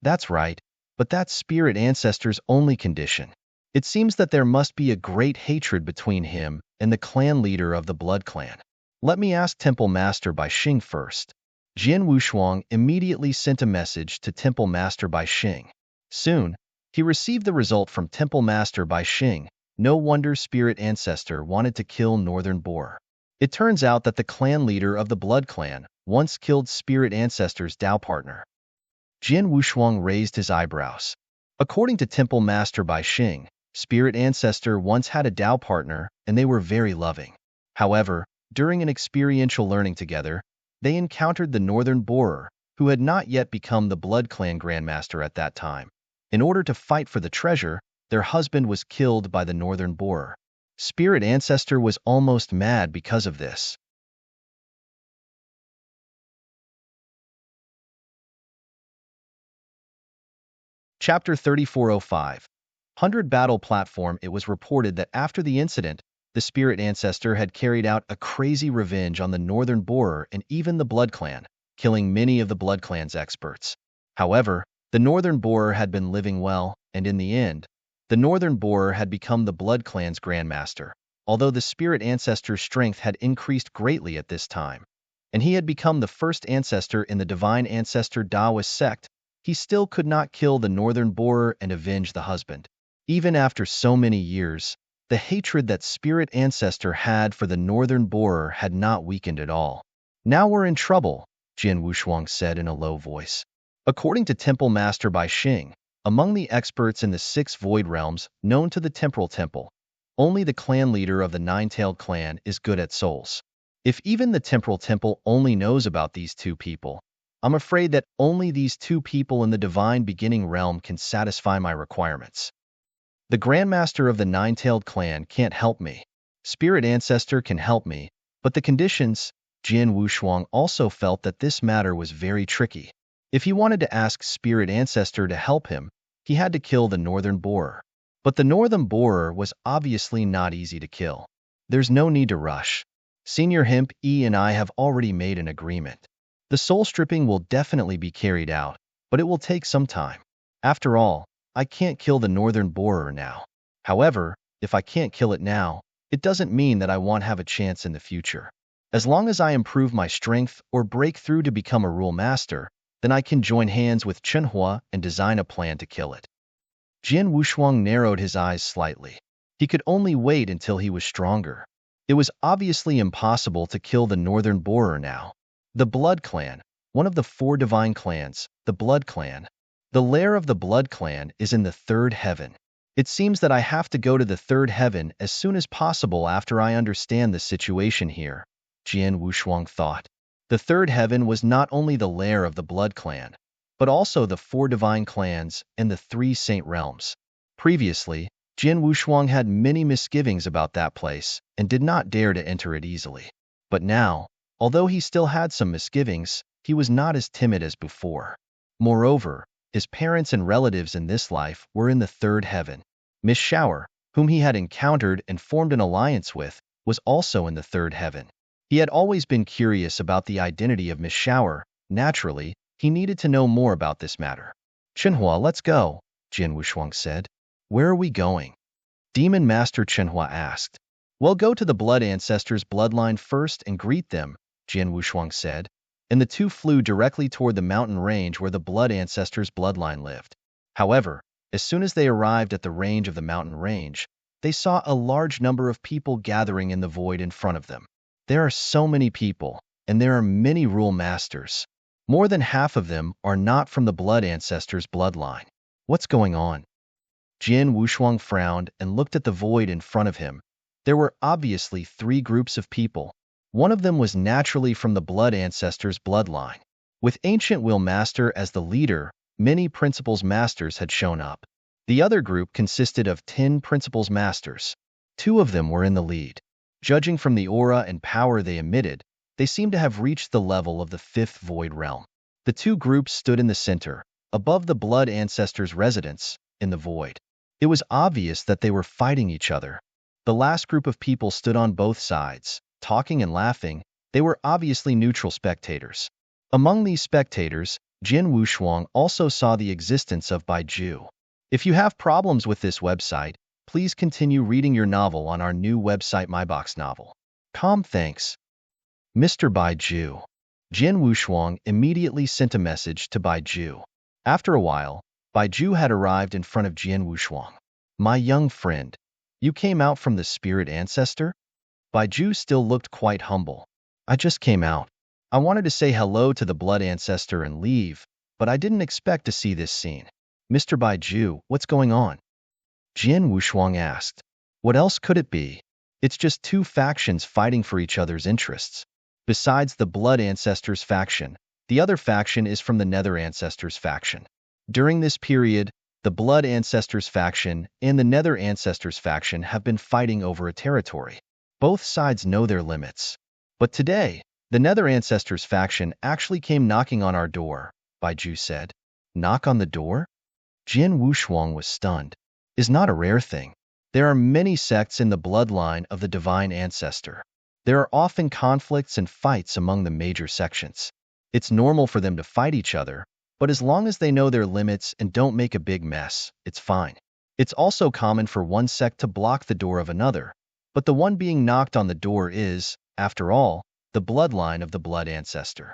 Speaker 1: That's right, but that's Spirit Ancestor's only condition. It seems that there must be a great hatred between him and the clan leader of the Blood Clan. Let me ask Temple Master Bai Xing first. Jian Wushuang immediately sent a message to Temple Master Bai Xing. Soon, he received the result from Temple Master Bai Xing. No wonder Spirit Ancestor wanted to kill Northern Borer. It turns out that the clan leader of the Blood Clan once killed Spirit Ancestor's Dao partner. Jian Wushuang raised his eyebrows. According to Temple Master Bai Xing, Spirit Ancestor once had a Dao partner, and they were very loving. However, during an experiential learning together, they encountered the Northern Borer, who had not yet become the Blood Clan Grandmaster at that time. In order to fight for the treasure, their husband was killed by the Northern Borer. Spirit Ancestor was almost mad because of this. Chapter 3405. 100 battle platform. It was reported that after the incident, the spirit ancestor had carried out a crazy revenge on the Northern Borer and even the Blood Clan, killing many of the Blood Clan's experts. However, the Northern Borer had been living well, and in the end, the Northern Borer had become the Blood Clan's Grandmaster, although the spirit ancestor's strength had increased greatly at this time, and he had become the first ancestor in the Divine Ancestor Taoist sect. He still could not kill the Northern Borer and avenge the husband. Even after so many years, the hatred that spirit ancestor had for the Northern Borer had not weakened at all. Now we're in trouble, Jian Wushuang said in a low voice. According to Temple Master Bai Xing, among the experts in the 6 void realms known to the Temporal Temple, only the clan leader of the Nine-Tailed clan is good at souls. If even the Temporal Temple only knows about these 2 people, I'm afraid that only these 2 people in the Divine Beginning realm can satisfy my requirements. The Grandmaster of the Nine-Tailed clan can't help me. Spirit Ancestor can help me, but the conditions. Jian Wushuang also felt that this matter was very tricky. If he wanted to ask Spirit Ancestor to help him, he had to kill the Northern Borer. But the Northern Borer was obviously not easy to kill. There's no need to rush. Senior Hemp E and I have already made an agreement. The soul stripping will definitely be carried out, but it will take some time. After all, I can't kill the Northern Borer now. However, if I can't kill it now, it doesn't mean that I won't have a chance in the future. As long as I improve my strength or break through to become a rule master, then I can join hands with Chenhua and design a plan to kill it. Jian Wushuang narrowed his eyes slightly. He could only wait until he was stronger. It was obviously impossible to kill the Northern Borer now. The Blood Clan, one of the 4 divine clans, the Blood Clan. The lair of the Blood Clan is in the 3rd heaven. It seems that I have to go to the 3rd heaven as soon as possible after I understand the situation here, Jian Wushuang thought. The 3rd heaven was not only the lair of the Blood Clan, but also the 4 divine clans and the 3 saint realms. Previously, Jian Wushuang had many misgivings about that place and did not dare to enter it easily. But now, although he still had some misgivings, he was not as timid as before. Moreover, his parents and relatives in this life were in the 3rd heaven. Miss Shower, whom he had encountered and formed an alliance with, was also in the 3rd heaven. He had always been curious about the identity of Miss Shower. Naturally, he needed to know more about this matter. Chenhua, let's go, Jian Wushuang said. Where are we going? Demon Master Chenhua asked. Well, go to the Blood Ancestors' bloodline first and greet them, Jian Wushuang said, and the 2 flew directly toward the mountain range where the Blood Ancestors' bloodline lived. However, as soon as they arrived at the range of the mountain range, they saw a large number of people gathering in the void in front of them. There are so many people, and there are many rule masters. More than half of them are not from the Blood Ancestors' bloodline. What's going on? Jian Wushuang frowned and looked at the void in front of him. There were obviously 3 groups of people. One of them was naturally from the Blood Ancestors' bloodline. With Ancient Will Master as the leader, many Principles Masters had shown up. The other group consisted of 10 Principles Masters. 2 of them were in the lead. Judging from the aura and power they emitted, they seemed to have reached the level of the 5th void realm. The 2 groups stood in the center, above the Blood Ancestors' residence, in the void. It was obvious that they were fighting each other. The last group of people stood on both sides, talking and laughing. They were obviously neutral spectators. Among these spectators, Jian Wushuang also saw the existence of Baiju. If you have problems with this website, please continue reading your novel on our new website MyBox Novel. Thanks. Mr. Baiju. Jian Wushuang immediately sent a message to Baiju. After a while, Baiju had arrived in front of Jian Wushuang. My young friend, you came out from the spirit ancestor? Baiju still looked quite humble. I just came out. I wanted to say hello to the blood ancestor and leave, but I didn't expect to see this scene. Mr. Baiju, what's going on? Jian Wushuang asked. What else could it be? It's just 2 factions fighting for each other's interests. Besides the blood ancestors faction, the other faction is from the nether ancestors faction. During this period, the blood ancestors faction and the nether ancestors faction have been fighting over a territory. Both sides know their limits. But today, the nether ancestors faction actually came knocking on our door, Baiju said. Knock on the door? Jian Wushuang was stunned. is not a rare thing. There are many sects in the bloodline of the divine ancestor. There are often conflicts and fights among the major sections. It's normal for them to fight each other, but as long as they know their limits and don't make a big mess, it's fine. It's also common for one sect to block the door of another, but the one being knocked on the door is, after all, the bloodline of the blood ancestor.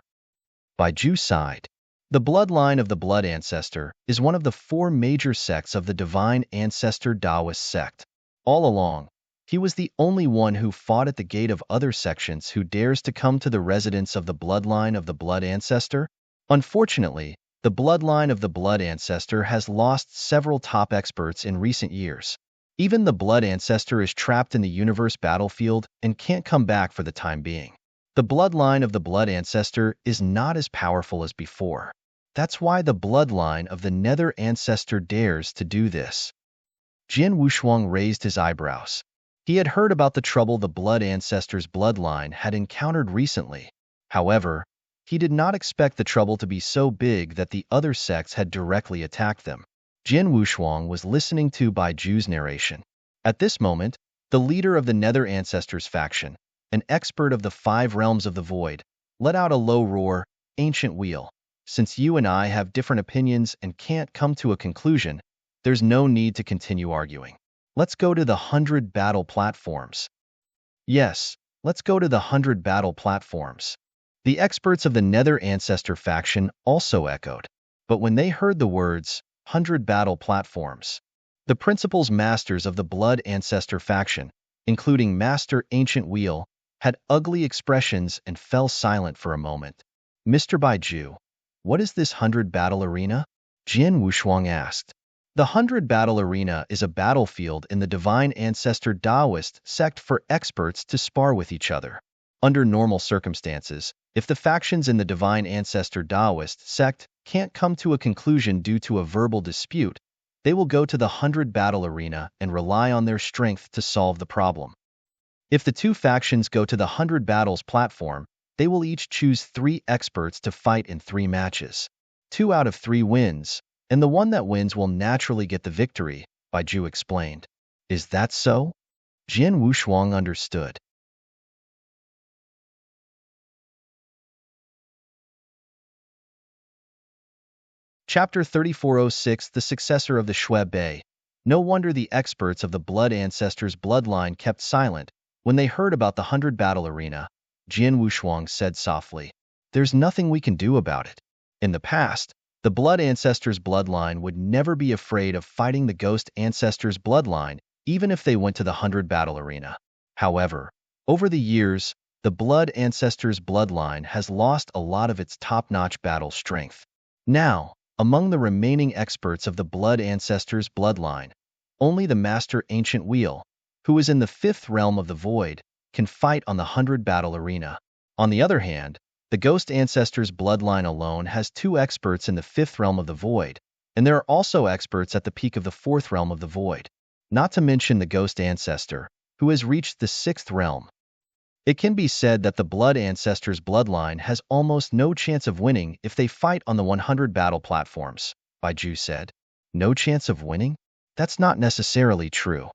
Speaker 1: By Jew side, the bloodline of the blood ancestor is one of the four major sects of the divine ancestor Taoist sect. All along, he was the only one who fought at the gate of other sections who dares to come to the residence of the bloodline of the blood ancestor. Unfortunately, the bloodline of the blood ancestor has lost several top experts in recent years. Even the blood ancestor is trapped in the universe battlefield and can't come back for the time being. The bloodline of the blood ancestor is not as powerful as before. That's why the bloodline of the nether ancestor dares to do this. Jin Wushuang raised his eyebrows. He had heard about the trouble the blood ancestor's bloodline had encountered recently. However, he did not expect the trouble to be so big that the other sects had directly attacked them. Jin Wushuang was listening to Bai Ju's narration. At this moment, the leader of the nether ancestors faction, an expert of the 5 realms of the void, let out a low roar. Ancient Wheel, since you and I have different opinions and can't come to a conclusion, there's no need to continue arguing. Let's go to the 100 battle platforms. Yes, let's go to the 100 battle platforms. The experts of the nether ancestor faction also echoed. But when they heard the words, 100 battle platforms, the principals masters of the blood ancestor faction, including Master Ancient Wheel, had ugly expressions and fell silent for a moment. Mr. Baiju, what is this 100 battle arena? Jin Wushuang asked. The 100 battle arena is a battlefield in the divine ancestor Taoist sect for experts to spar with each other. Under normal circumstances, if the factions in the divine ancestor Taoist sect can't come to a conclusion due to a verbal dispute, they will go to the 100 battle arena and rely on their strength to solve the problem. If the two factions go to the 100 battles platform, they will each choose 3 experts to fight in 3 matches. 2 out of 3 wins, and the one that wins will naturally get the victory, Baiju explained. Is that so? Jin Wushuang understood. Chapter 3406, The Successor of the Shui Bei. No wonder the experts of the blood ancestors' bloodline kept silent when they heard about the 100 battle arena. Jin Wushuang said softly, "There's nothing we can do about it." In the past, the blood ancestors' bloodline would never be afraid of fighting the ghost ancestors' bloodline, even if they went to the 100 battle arena. However, over the years, the blood ancestors' bloodline has lost a lot of its top-notch battle strength. Now, among the remaining experts of the blood ancestors' bloodline, only the Master Ancient Wheel, who is in the 5th realm of the void, can fight on the 100 battle arena. On the other hand, the ghost ancestors' bloodline alone has 2 experts in the 5th realm of the void, and there are also experts at the peak of the 4th realm of the void, not to mention the ghost ancestor, who has reached the 6th realm. It can be said that the blood ancestors' bloodline has almost no chance of winning if they fight on the 100 battle platforms, Baiju said. No chance of winning? That's not necessarily true.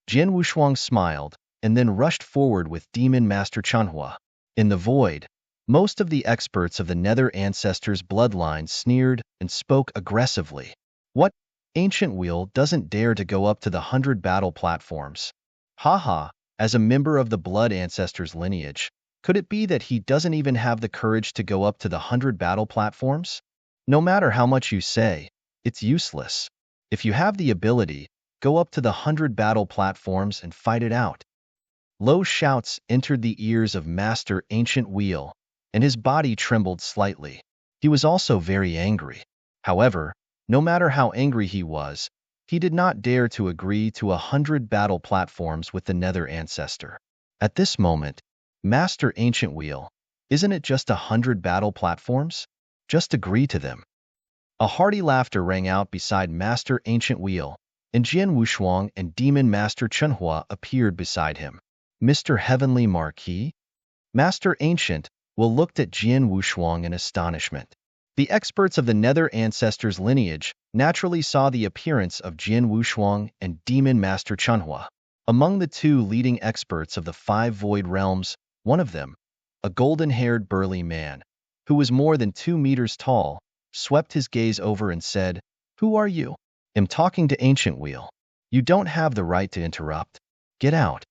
Speaker 1: Jin Wushuang smiled, and then rushed forward with Demon Master Chunhua. In the void, most of the experts of the nether ancestors' bloodline sneered and spoke aggressively. What? Ancient Wheel doesn't dare to go up to the 100 battle platforms. Haha, as a member of the blood ancestors' lineage, could it be that he doesn't even have the courage to go up to the 100 battle platforms? No matter how much you say, it's useless. If you have the ability, go up to the 100 battle platforms and fight it out. Low shouts entered the ears of Master Ancient Wheel, and his body trembled slightly. He was also very angry. However, no matter how angry he was, he did not dare to agree to 100 battle platforms with the nether ancestor. At this moment, Master Ancient Wheel, isn't it just 100 battle platforms? Just agree to them. A hearty laughter rang out beside Master Ancient Wheel, and Jin Wushuang and Demon Master Chunhua appeared beside him. Mr. Heavenly Marquis? Master Ancient Will looked at Jin Wushuang in astonishment. The experts of the Nether Ancestors lineage naturally saw the appearance of Jin Wushuang and Demon Master Chunhua. Among the two leading experts of the five Void Realms, one of them, a golden-haired burly man, who was more than 2 meters tall, swept his gaze over and said, "Who are you?" "I'm talking to Ancient Wheel. You don't have the right to interrupt. Get out."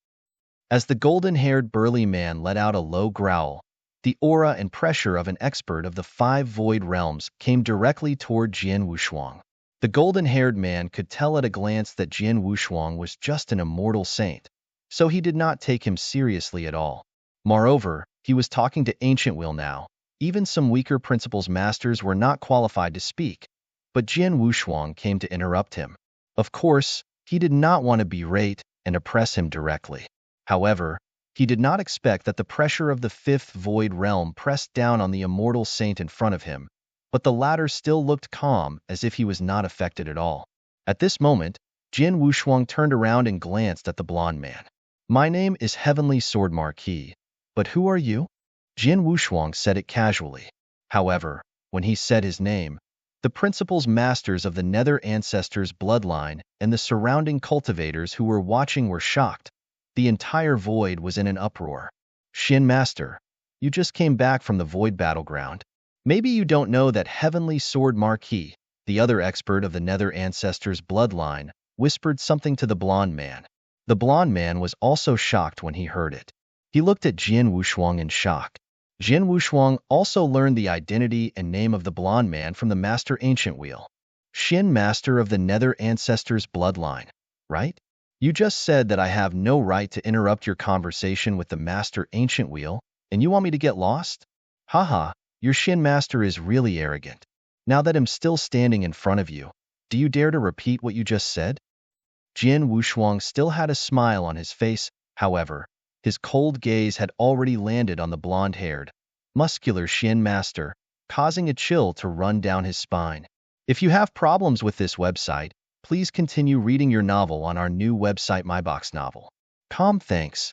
Speaker 1: As the golden-haired burly man let out a low growl, the aura and pressure of an expert of the five Void Realms came directly toward Jian Wushuang. The golden-haired man could tell at a glance that Jian Wushuang was just an immortal saint, so he did not take him seriously at all. Moreover, he was talking to Ancient Wheel now. Even some weaker Principles Masters were not qualified to speak, but Jian Wushuang came to interrupt him. Of course, he did not want to berate and oppress him directly. However, he did not expect that the pressure of the fifth Void Realm pressed down on the immortal saint in front of him, but the latter still looked calm as if he was not affected at all. At this moment, Jin Wushuang turned around and glanced at the blonde man. "My name is Heavenly Sword Marquis, but who are you?" Jin Wushuang said it casually. However, when he said his name, the Principles Masters of the Nether Ancestors bloodline and the surrounding cultivators who were watching were shocked. The entire Void was in an uproar. "Shin Master, you just came back from the Void battleground. Maybe you don't know that Heavenly Sword Marquis, the other expert of the Nether Ancestors bloodline, whispered something to the blonde man." The blonde man was also shocked when he heard it. He looked at Jian Wushuang in shock. Jian Wushuang also learned the identity and name of the blonde man from the Master Ancient Wheel. "Shin Master of the Nether Ancestors bloodline, right? You just said that I have no right to interrupt your conversation with the Master Ancient Wheel, and you want me to get lost? Haha, your Shin Master is really arrogant. Now that I'm still standing in front of you, do you dare to repeat what you just said?" Jian Wushuang still had a smile on his face, however, his cold gaze had already landed on the blonde-haired, muscular Shin Master, causing a chill to run down his spine. If you have problems with this website, please continue reading your novel on our new website MyBox Novel. Thanks.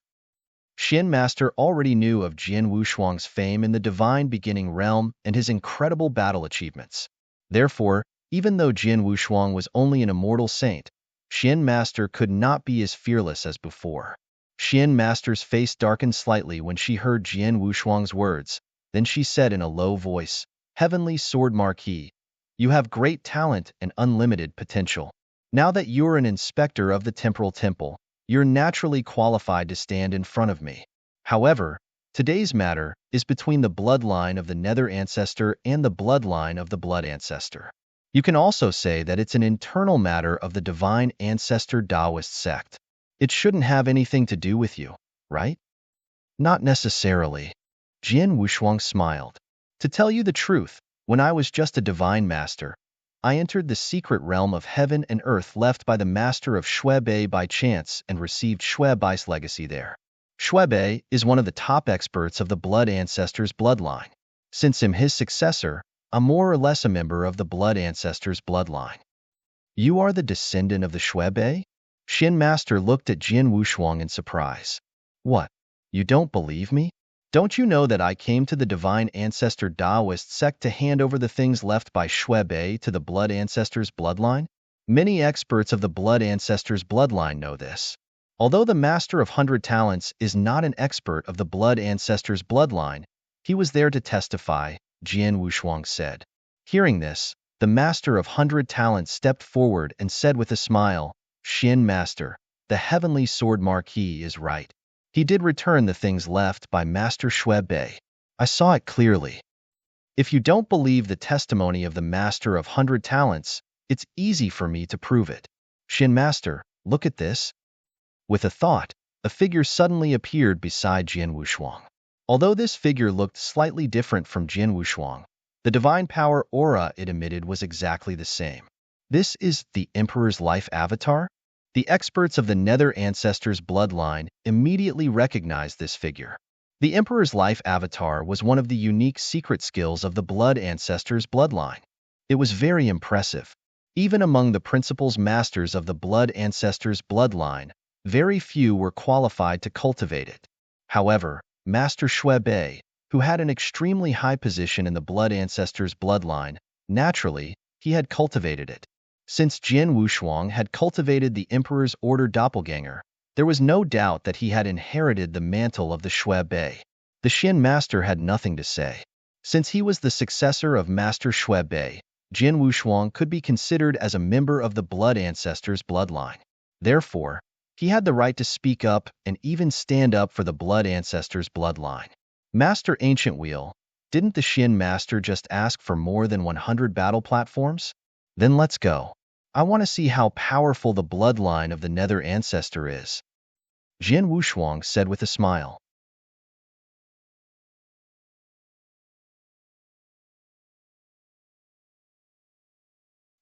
Speaker 1: Shin Master already knew of Jian Wushuang's fame in the Divine Beginning realm and his incredible battle achievements. Therefore, even though Jian Wushuang was only an immortal saint, Shin Master could not be as fearless as before. Shin Master's face darkened slightly when she heard Jian Wushuang's words. Then she said in a low voice, "Heavenly Sword Marquis, you have great talent and unlimited potential. Now that you're an inspector of the Temporal Temple, you're naturally qualified to stand in front of me. However, today's matter is between the bloodline of the Nether Ancestor and the bloodline of the Blood Ancestor. You can also say that it's an internal matter of the Divine Ancestor Taoist sect. It shouldn't have anything to do with you, right?" "Not necessarily." Jian Wushuang smiled. "To tell you the truth, when I was just a divine master, I entered the secret realm of heaven and earth left by the master of Shui by chance and received Shui's legacy there. Shui is one of the top experts of the Blood Ancestors bloodline. Since I'm his successor, I'm more or less a member of the Blood Ancestors bloodline." "You are the descendant of the Shui?" Shin Master looked at Jian Wushuang in surprise. "What? You don't believe me? Don't you know that I came to the Divine Ancestor Taoist sect to hand over the things left by Shui to the Blood Ancestors bloodline? Many experts of the Blood Ancestors bloodline know this. Although the Master of 100 Talents is not an expert of the Blood Ancestors bloodline, he was there to testify," Jian Wushuang said. Hearing this, the Master of 100 Talents stepped forward and said with a smile, "Shin Master, the Heavenly Sword Marquis is right. He did return the things left by Master Shui. I saw it clearly. If you don't believe the testimony of the Master of 100 Talents, it's easy for me to prove it. Shin Master, look at this." With a thought, a figure suddenly appeared beside Jian Wushuang. Although this figure looked slightly different from Jian Wushuang, the divine power aura it emitted was exactly the same. "This is the Emperor's life avatar?" The experts of the Nether Ancestors bloodline immediately recognized this figure. The Emperor's life avatar was one of the unique secret skills of the Blood Ancestors bloodline. It was very impressive. Even among the Principles Masters of the Blood Ancestors bloodline, very few were qualified to cultivate it. However, Master Shui, who had an extremely high position in the Blood Ancestors bloodline. Naturally, he had cultivated it. Since Jian Wushuang had cultivated the Emperor's Order doppelganger, there was no doubt that he had inherited the mantle of the Shui Bei. The Xin Master had nothing to say. Since he was the successor of Master Shui Bei, Jian Wushuang could be considered as a member of the Blood Ancestors bloodline. Therefore, he had the right to speak up and even stand up for the Blood Ancestors bloodline. Master Ancient Wheel, didn't the Xin Master just ask for more than 100 battle platforms? Then let's go. I want to see how powerful the bloodline of the Nether Ancestor is. Jian Wushuang said with a smile.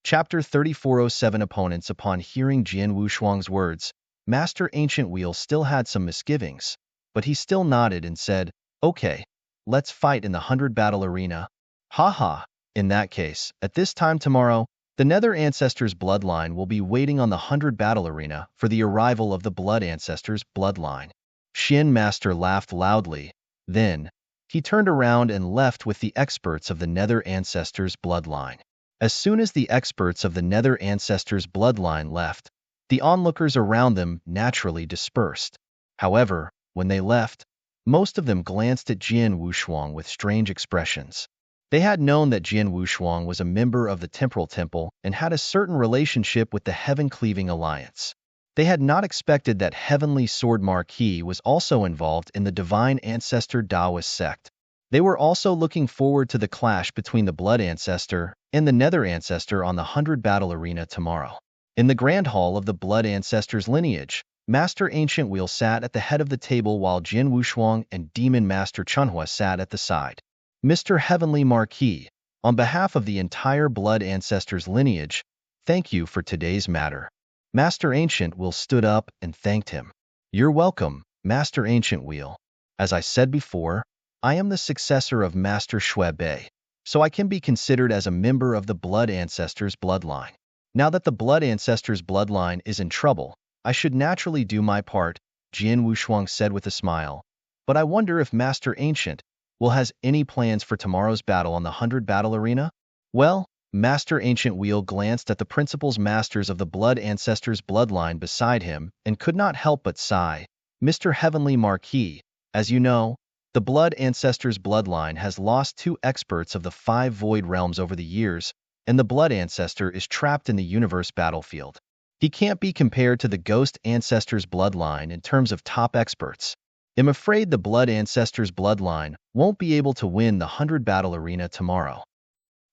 Speaker 1: Chapter 3407 Opponents. Upon hearing Jian Wushuang's words, Master Ancient Wheel still had some misgivings, but he still nodded and said, "Okay, let's fight in the 100 battle arena." Haha, in that case, at this time tomorrow, the Nether Ancestors bloodline will be waiting on the 100 battle arena for the arrival of the Blood Ancestors bloodline. Xin Master laughed loudly. Then, he turned around and left with the experts of the Nether Ancestors bloodline. As soon as the experts of the Nether Ancestors bloodline left, the onlookers around them naturally dispersed. However, when they left, most of them glanced at Jian Wushuang with strange expressions. They had known that Jian Wushuang was a member of the Temporal Temple and had a certain relationship with the Heaven-Cleaving Alliance. They had not expected that Heavenly Sword Marquis was also involved in the Divine Ancestor Taoist sect. They were also looking forward to the clash between the Blood Ancestor and the Nether Ancestor on the 100 battle arena tomorrow. In the Grand Hall of the Blood Ancestor's lineage, Master Ancient Wheel sat at the head of the table while Jian Wushuang and Demon Master Chunhua sat at the side. Mr. Heavenly Marquis, on behalf of the entire Blood Ancestors lineage, thank you for today's matter. Master Ancient Wheel stood up and thanked him. You're welcome, Master Ancient Wheel. As I said before, I am the successor of Master Shui Bei, so I can be considered as a member of the Blood Ancestors bloodline. Now that the Blood Ancestors bloodline is in trouble, I should naturally do my part, Jian Wushuang said with a smile. But I wonder if Master Ancient Wheel has any plans for tomorrow's battle on the 100 battle arena? Well, Master Ancient Wheel glanced at the principals masters of the Blood Ancestors bloodline beside him and could not help but sigh. Mr. Heavenly Marquis, as you know, the Blood Ancestors bloodline has lost 2 experts of the 5 void realms over the years, and the Blood Ancestor is trapped in the universe battlefield. He can't be compared to the Ghost Ancestors bloodline in terms of top experts. I'm afraid the Blood Ancestors bloodline won't be able to win the 100 battle arena tomorrow.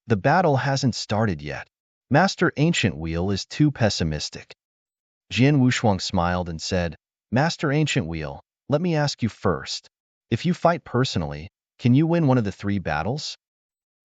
Speaker 1: The battle hasn't started yet. Master Ancient Wheel is too pessimistic. Jian Wushuang smiled and said, Master Ancient Wheel, let me ask you first. If you fight personally, can you win one of the 3 battles?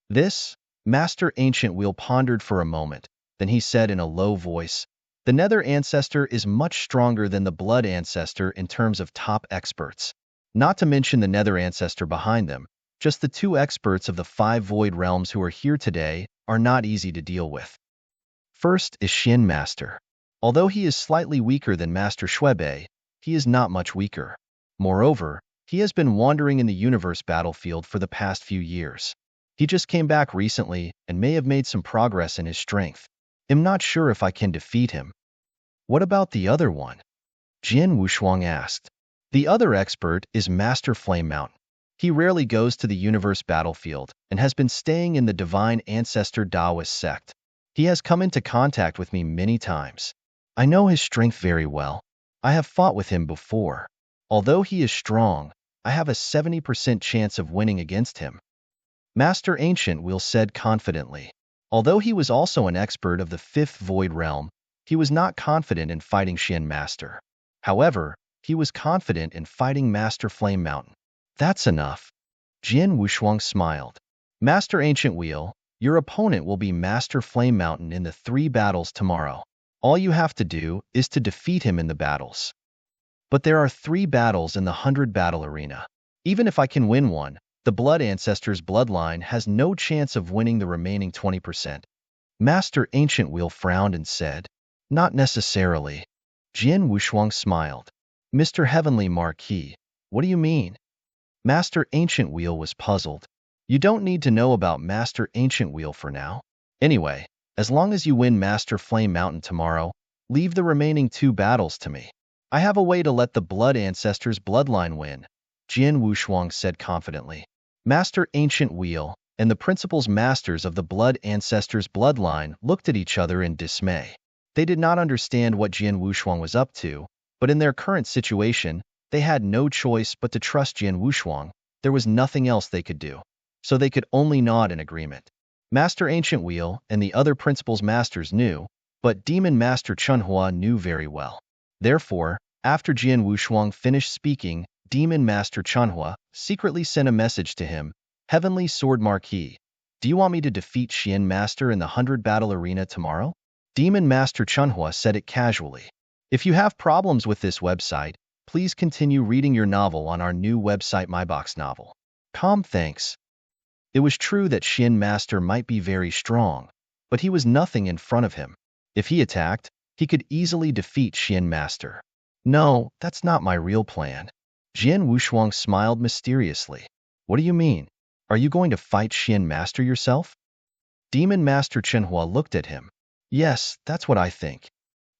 Speaker 1: This, Master Ancient Wheel pondered for a moment. Then he said in a low voice, the Nether Ancestor is much stronger than the Blood Ancestor in terms of top experts. Not to mention the Nether Ancestor behind them, just the 2 experts of the 5 void realms who are here today are not easy to deal with. First is Xin Master. Although he is slightly weaker than Master Shui Bei, he is not much weaker. Moreover, he has been wandering in the universe battlefield for the past few years. He just came back recently and may have made some progress in his strength. I'm not sure if I can defeat him. What about the other one? Jian Wushuang asked. The other expert is Master Flame Mountain. He rarely goes to the universe battlefield and has been staying in the Divine Ancestor Taoist sect. He has come into contact with me many times. I know his strength very well. I have fought with him before. Although he is strong, I have a 70% chance of winning against him. Master Ancient Wheel said confidently. Although he was also an expert of the 5th Void Realm, he was not confident in fighting Xin Master. However, he was confident in fighting Master Flame Mountain. That's enough. Jian Wushuang smiled. Master Ancient Wheel, your opponent will be Master Flame Mountain in the 3 battles tomorrow. All you have to do is to defeat him in the battles. But there are 3 battles in the 100 battle arena. Even if I can win one, the Blood Ancestors bloodline has no chance of winning the remaining 20%. Master Ancient Wheel frowned and said, not necessarily. Jian Wushuang smiled. Mr. Heavenly Marquis, what do you mean? Master Ancient Wheel was puzzled. You don't need to know about Master Ancient Wheel for now. Anyway, as long as you win Master Flame Mountain tomorrow, leave the remaining 2 battles to me. I have a way to let the Blood Ancestors bloodline win, Jian Wushuang said confidently. Master Ancient Wheel and the principals masters of the Blood Ancestors bloodline looked at each other in dismay. They did not understand what Jian Wushuang was up to, but in their current situation, they had no choice but to trust Jian Wushuang. There was nothing else they could do, so they could only nod in agreement. Master Ancient Wheel and the other principals masters knew, but Demon Master Chunhua knew very well. Therefore, after Jian Wushuang finished speaking, Demon Master Chunhua secretly sent a message to him. Heavenly Sword Marquis, do you want me to defeat Xian Master in the 100-battle arena tomorrow? Demon Master Chunhua said it casually. If you have problems with this website, please continue reading your novel on our new website MyBox Novel. Thanks. It was true that Xian Master might be very strong, but he was nothing in front of him. If he attacked, he could easily defeat Xian Master. No, that's not my real plan. Jian Wushuang smiled mysteriously. What do you mean? Are you going to fight Xian Master yourself? Demon Master Chenhua looked at him. Yes, that's what I think.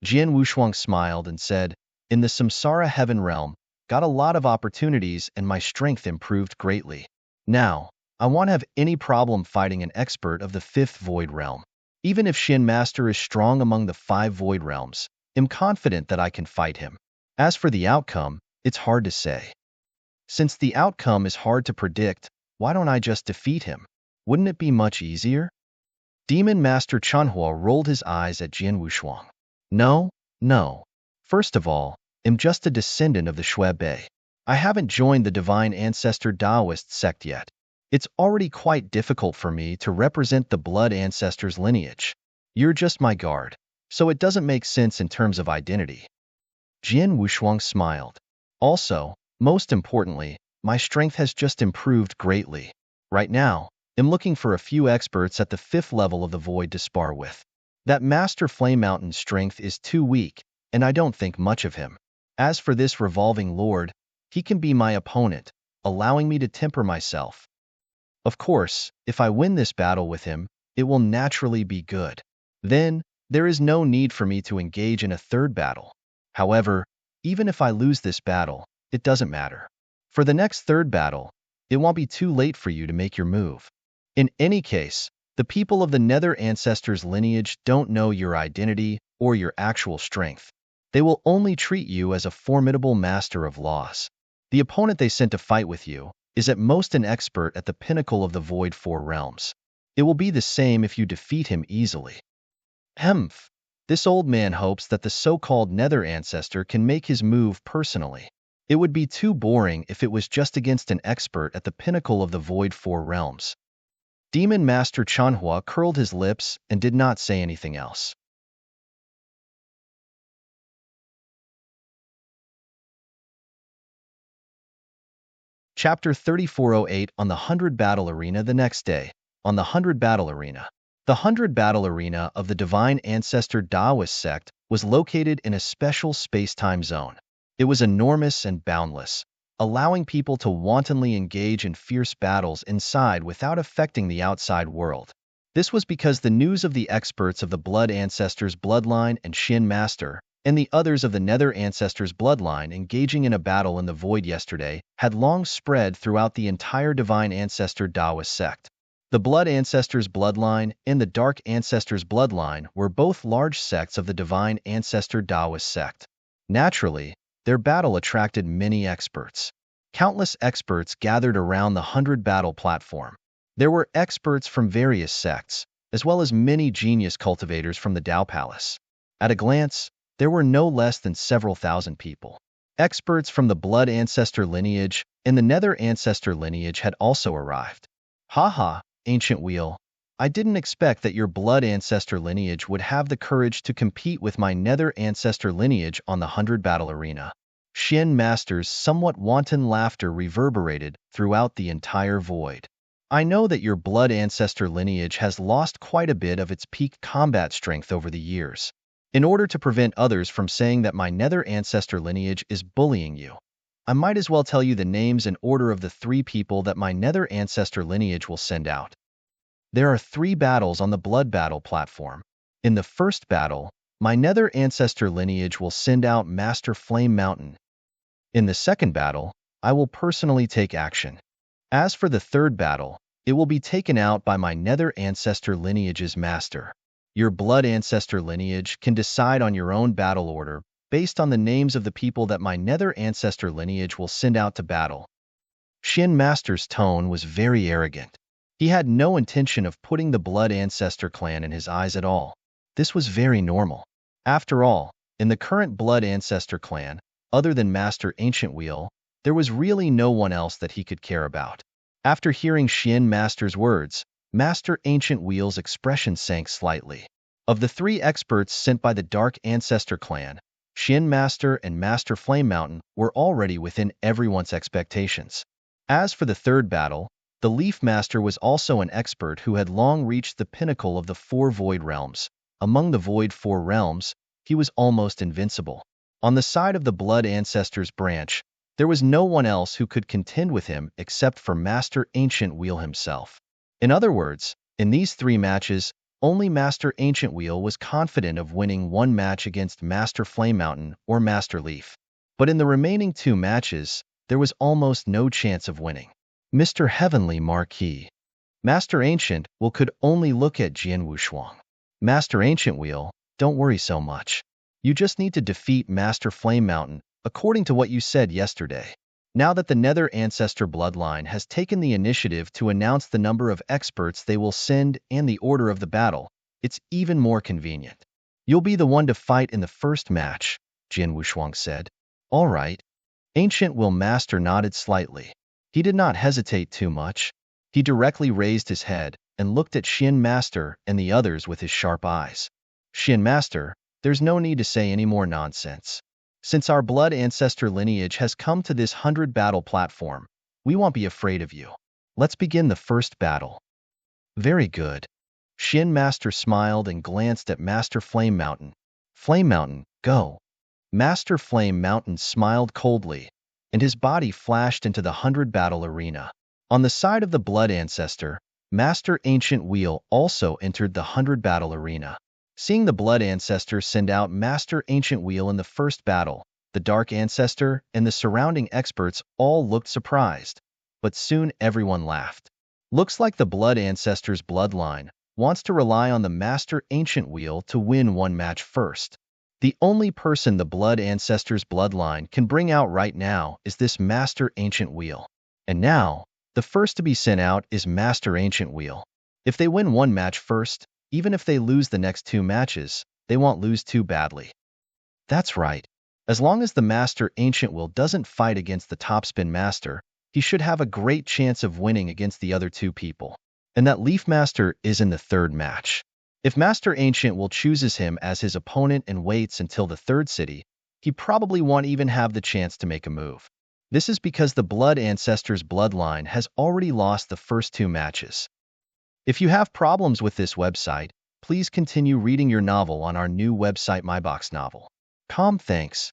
Speaker 1: Jian Wushuang smiled and said, in the Samsara Heaven Realm, got a lot of opportunities and my strength improved greatly. Now, I won't have any problem fighting an expert of the 5th Void Realm. Even if Xian Master is strong among the 5 Void Realms, I'm confident that I can fight him. As for the outcome, it's hard to say. Since the outcome is hard to predict, why don't I just defeat him? Wouldn't it be much easier? Demon Master Chanhua rolled his eyes at Jian Wushuang. No. First of all, I'm just a descendant of the Shui. I haven't joined the Divine Ancestor Taoist sect yet. It's already quite difficult for me to represent the Blood Ancestors lineage. You're just my guard, so it doesn't make sense in terms of identity. Jian Wushuang smiled. Also, most importantly, my strength has just improved greatly. Right now, I'm looking for a few experts at the 5th level of the Void to spar with. That Master Flame Mountain's strength is too weak, and I don't think much of him. As for this Revolving Lord, he can be my opponent, allowing me to temper myself. Of course, if I win this battle with him, it will naturally be good. Then, there is no need for me to engage in a 3rd battle. However, even if I lose this battle, it doesn't matter. For the next 3rd battle, it won't be too late for you to make your move. In any case, the people of the Nether Ancestors lineage don't know your identity or your actual strength. They will only treat you as a formidable master of laws. The opponent they sent to fight with you is at most an expert at the pinnacle of the Void 4 realms. It will be the same if you defeat him easily. This old man hopes that the so-called Nether Ancestor can make his move personally. It would be too boring if it was just against an expert at the pinnacle of the Void 4 realms. Demon Master Chanhua curled his lips and did not say anything else. Chapter 3408 on the 100 Battle Arena. The next day, on the 100 Battle Arena. The 100 Battle Arena of the Divine Ancestor Taoist sect was located in a special space-time zone. It was enormous and boundless, allowing people to wantonly engage in fierce battles inside without affecting the outside world. This was because the news of the experts of the Blood Ancestors bloodline and Xian Master, and the others of the Nether Ancestors bloodline engaging in a battle in the Void yesterday, had long spread throughout the entire Divine Ancestor Taoist sect. The Blood Ancestors bloodline and the Dark Ancestors bloodline were both large sects of the Divine Ancestor Taoist sect. Naturally, their battle attracted many experts. Countless experts gathered around the 100 battle platform. There were experts from various sects, as well as many genius cultivators from the Tao Palace. At a glance, there were no less than several thousand people. Experts from the Blood Ancestor lineage and the Nether Ancestor lineage had also arrived. Haha, Ancient Wheel. I didn't expect that your Blood Ancestor lineage would have the courage to compete with my Nether Ancestor lineage on the 100 Battle Arena. Xian Master's somewhat wanton laughter reverberated throughout the entire Void. I know that your Blood Ancestor lineage has lost quite a bit of its peak combat strength over the years. In order to prevent others from saying that my Nether Ancestor lineage is bullying you, I might as well tell you the names and order of the 3 people that my nether ancestor lineage will send out. There are 3 battles on the blood battle platform. In the first battle, my nether ancestor lineage will send out Master Flame Mountain. In the second battle, I will personally take action. As for the third battle, it will be taken out by my nether ancestor lineage's master. Your blood ancestor lineage can decide on your own battle order based on the names of the people that my nether ancestor lineage will send out to battle. Shin Master's tone was very arrogant. He had no intention of putting the blood ancestor clan in his eyes at all. This was very normal. After all, in the current blood ancestor clan, other than Master Ancient Wheel, there was really no one else that he could care about. After hearing Shin Master's words, Master Ancient Wheel's expression sank slightly. Of the 3 experts sent by the Dark Ancestor clan, Shin Master and Master Flame Mountain were already within everyone's expectations. As for the third battle, the Leaf Master was also an expert who had long reached the pinnacle of the 4 Void Realms. Among the Void 4 Realms, he was almost invincible. On the side of the Blood Ancestors branch, there was no one else who could contend with him except for Master Ancient Wheel himself. In other words, in these 3 matches, only Master Ancient Wheel was confident of winning one match against Master Flame Mountain or Master Leaf. But in the remaining 2 matches, there was almost no chance of winning. Mr. Heavenly Marquis. Master Ancient Wheel could only look at Jian Wushuang. Master Ancient Wheel, don't worry so much. You just need to defeat Master Flame Mountain, according to what you said yesterday. Now that the Nether Ancestor Bloodline has taken the initiative to announce the number of experts they will send and the order of the battle, it's even more convenient. You'll be the one to fight in the first match, Jian Wushuang said. All right. Ancient Will Master nodded slightly. He did not hesitate too much. He directly raised his head and looked at Shin Master and the others with his sharp eyes. Shin Master, there's no need to say any more nonsense. Since our blood ancestor lineage has come to this 100 battle platform, we won't be afraid of you. Let's begin the first battle. Very good. Shin Master smiled and glanced at Master Flame Mountain. Flame Mountain, go. Master Flame Mountain smiled coldly, and his body flashed into the 100 battle arena. On the side of the blood ancestor, Master Ancient Wheel also entered the 100 battle arena. Seeing the blood ancestor send out Master Ancient Wheel in the first battle, the Dark Ancestor and the surrounding experts all looked surprised, but soon everyone laughed. Looks like the blood ancestor's bloodline wants to rely on the Master Ancient Wheel to win one match first. The only person the blood ancestor's bloodline can bring out right now is this Master Ancient Wheel. And now, the first to be sent out is Master Ancient Wheel. If they win one match first, even if they lose the next 2 matches, they won't lose too badly. That's right. As long as the Master Ancient Wheel doesn't fight against the Topspin Master, he should have a great chance of winning against the other 2 people. And that Leaf Master is in the 3rd match. If Master Ancient Wheel chooses him as his opponent and waits until the 3rd city, he probably won't even have the chance to make a move. This is because the Blood Ancestor's bloodline has already lost the first 2 matches. If you have problems with this website, please continue reading your novel on our new website MyBox Novel. Thanks.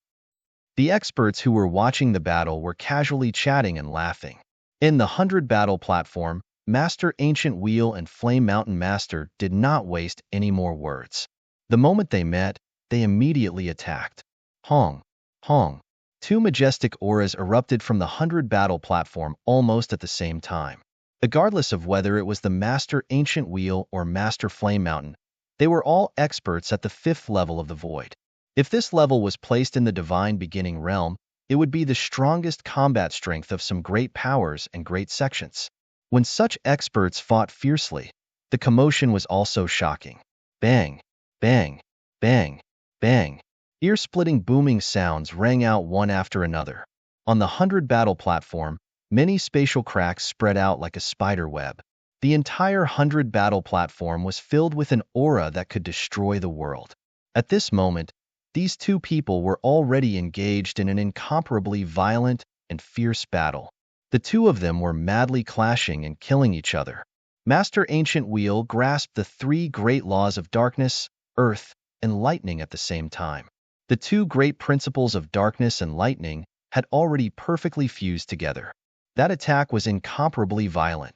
Speaker 1: The experts who were watching the battle were casually chatting and laughing. In the 100 battle platform, Master Ancient Wheel and Flame Mountain Master did not waste any more words. The moment they met, they immediately attacked. Hong, Hong. 2 majestic auras erupted from the 100 battle platform almost at the same time. Regardless of whether it was the Master Ancient Wheel or Master Flame Mountain, they were all experts at the 5th level of the Void. If this level was placed in the Divine Beginning Realm, it would be the strongest combat strength of some great powers and great sections. When such experts fought fiercely, the commotion was also shocking. Bang, bang, bang, bang. Ear-splitting booming sounds rang out one after another. On the 100 battle platform, many spatial cracks spread out like a spider web. The entire 100 battle platform was filled with an aura that could destroy the world. At this moment, these 2 people were already engaged in an incomparably violent and fierce battle. The 2 of them were madly clashing and killing each other. Master Ancient Wheel grasped the 3 great laws of darkness, earth, and lightning at the same time. The 2 great principles of darkness and lightning had already perfectly fused together. That attack was incomparably violent.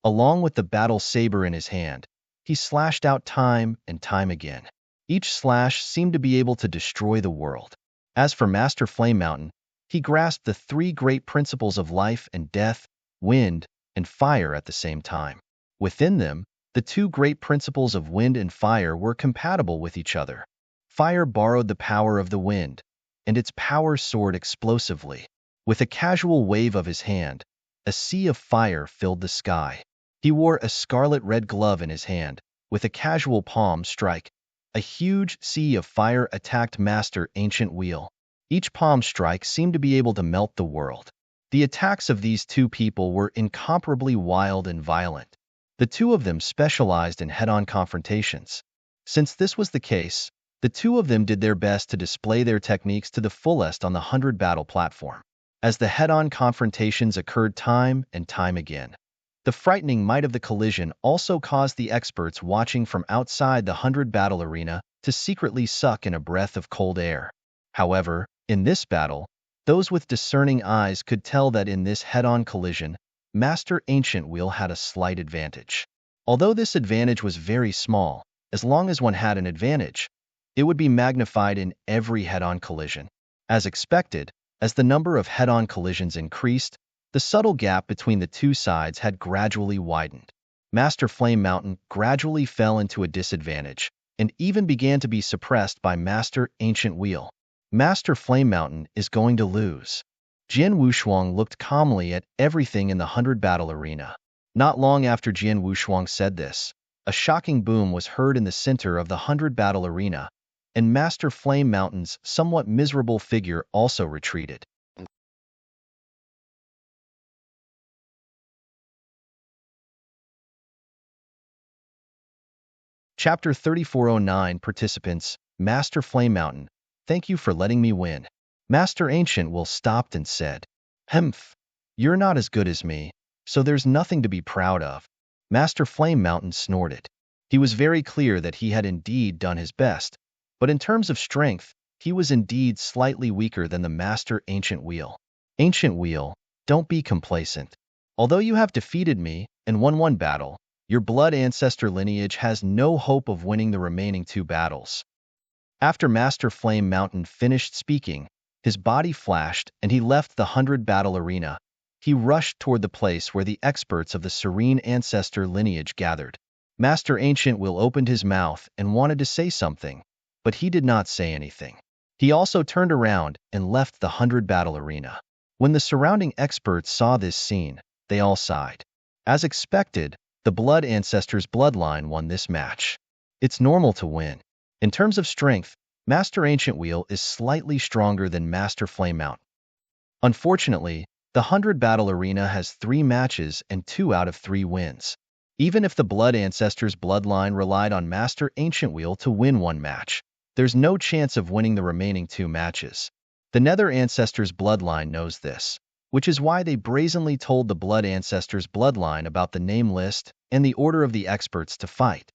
Speaker 1: Along with the battle saber in his hand, he slashed out time and time again. Each slash seemed to be able to destroy the world. As for Master Flame Mountain, he grasped the three great principles of life and death, wind, and fire at the same time. Within them, the two great principles of wind and fire were compatible with each other. Fire borrowed the power of the wind, and its power soared explosively. With a casual wave of his hand, a sea of fire filled the sky. He wore a scarlet-red glove in his hand. With a casual palm strike, a huge sea of fire attacked Master Ancient Wheel. Each palm strike seemed to be able to melt the world. The attacks of these two people were incomparably wild and violent. The two of them specialized in head-on confrontations. Since this was the case, the two of them did their best to display their techniques to the fullest on the 100 battle platform. As the head-on confrontations occurred time and time again, the frightening might of the collision also caused the experts watching from outside the 100 battle arena to secretly suck in a breath of cold air. However, in this battle, those with discerning eyes could tell that in this head-on collision, Master Ancient Wheel had a slight advantage. Although this advantage was very small, as long as one had an advantage, it would be magnified in every head-on collision. As expected, as the number of head-on collisions increased, the subtle gap between the two sides had gradually widened. Master Flame Mountain gradually fell into a disadvantage, and even began to be suppressed by Master Ancient Wheel. Master Flame Mountain is going to lose. Jian Wushuang looked calmly at everything in the 100 battle arena. Not long after Jian Wushuang said this, a shocking boom was heard in the center of the 100 battle arena, and Master Flame Mountain's somewhat miserable figure also retreated. Chapter 3409 Participants, Master Flame Mountain, thank you for letting me win. Master Ancient Will stopped and said, Hemph, you're not as good as me, so there's nothing to be proud of. Master Flame Mountain snorted. He was very clear that he had indeed done his best, but in terms of strength, he was indeed slightly weaker than the Master Ancient Wheel. Ancient Wheel, don't be complacent. Although you have defeated me and won one battle, your blood ancestor lineage has no hope of winning the remaining two battles. After Master Flame Mountain finished speaking, his body flashed and he left the 100 battle arena. He rushed toward the place where the experts of the Serene Ancestor lineage gathered. Master Ancient Will opened his mouth and wanted to say something, but he did not say anything. He also turned around and left the 100 battle arena. When the surrounding experts saw this scene, they all sighed. As expected, the Blood Ancestors bloodline won this match. It's normal to win. In terms of strength, Master Ancient Wheel is slightly stronger than Master Flame Mountain. Unfortunately, the 100 battle arena has 3 matches and 2 out of 3 wins. Even if the Blood Ancestors bloodline relied on Master Ancient Wheel to win one match, there's no chance of winning the remaining 2 matches. The Nether Ancestors bloodline knows this, which is why they brazenly told the Blood Ancestors bloodline about the name list and the order of the experts to fight.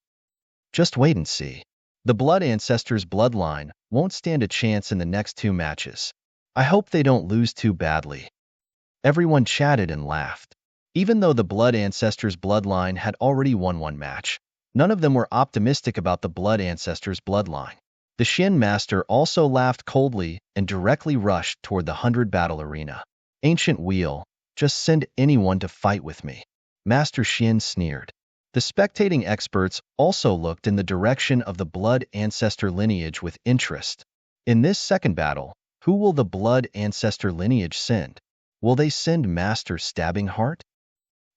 Speaker 1: Just wait and see. The Blood Ancestors bloodline won't stand a chance in the next 2 matches. I hope they don't lose too badly. Everyone chatted and laughed. Even though the Blood Ancestors bloodline had already won one match, none of them were optimistic about the Blood Ancestors bloodline. The Xin Master also laughed coldly and directly rushed toward the 100 battle arena. Ancient Wheel, just send anyone to fight with me. Master Xin sneered. The spectating experts also looked in the direction of the Blood Ancestor lineage with interest. In this second battle, who will the Blood Ancestor lineage send? Will they send Master Stabbing Heart?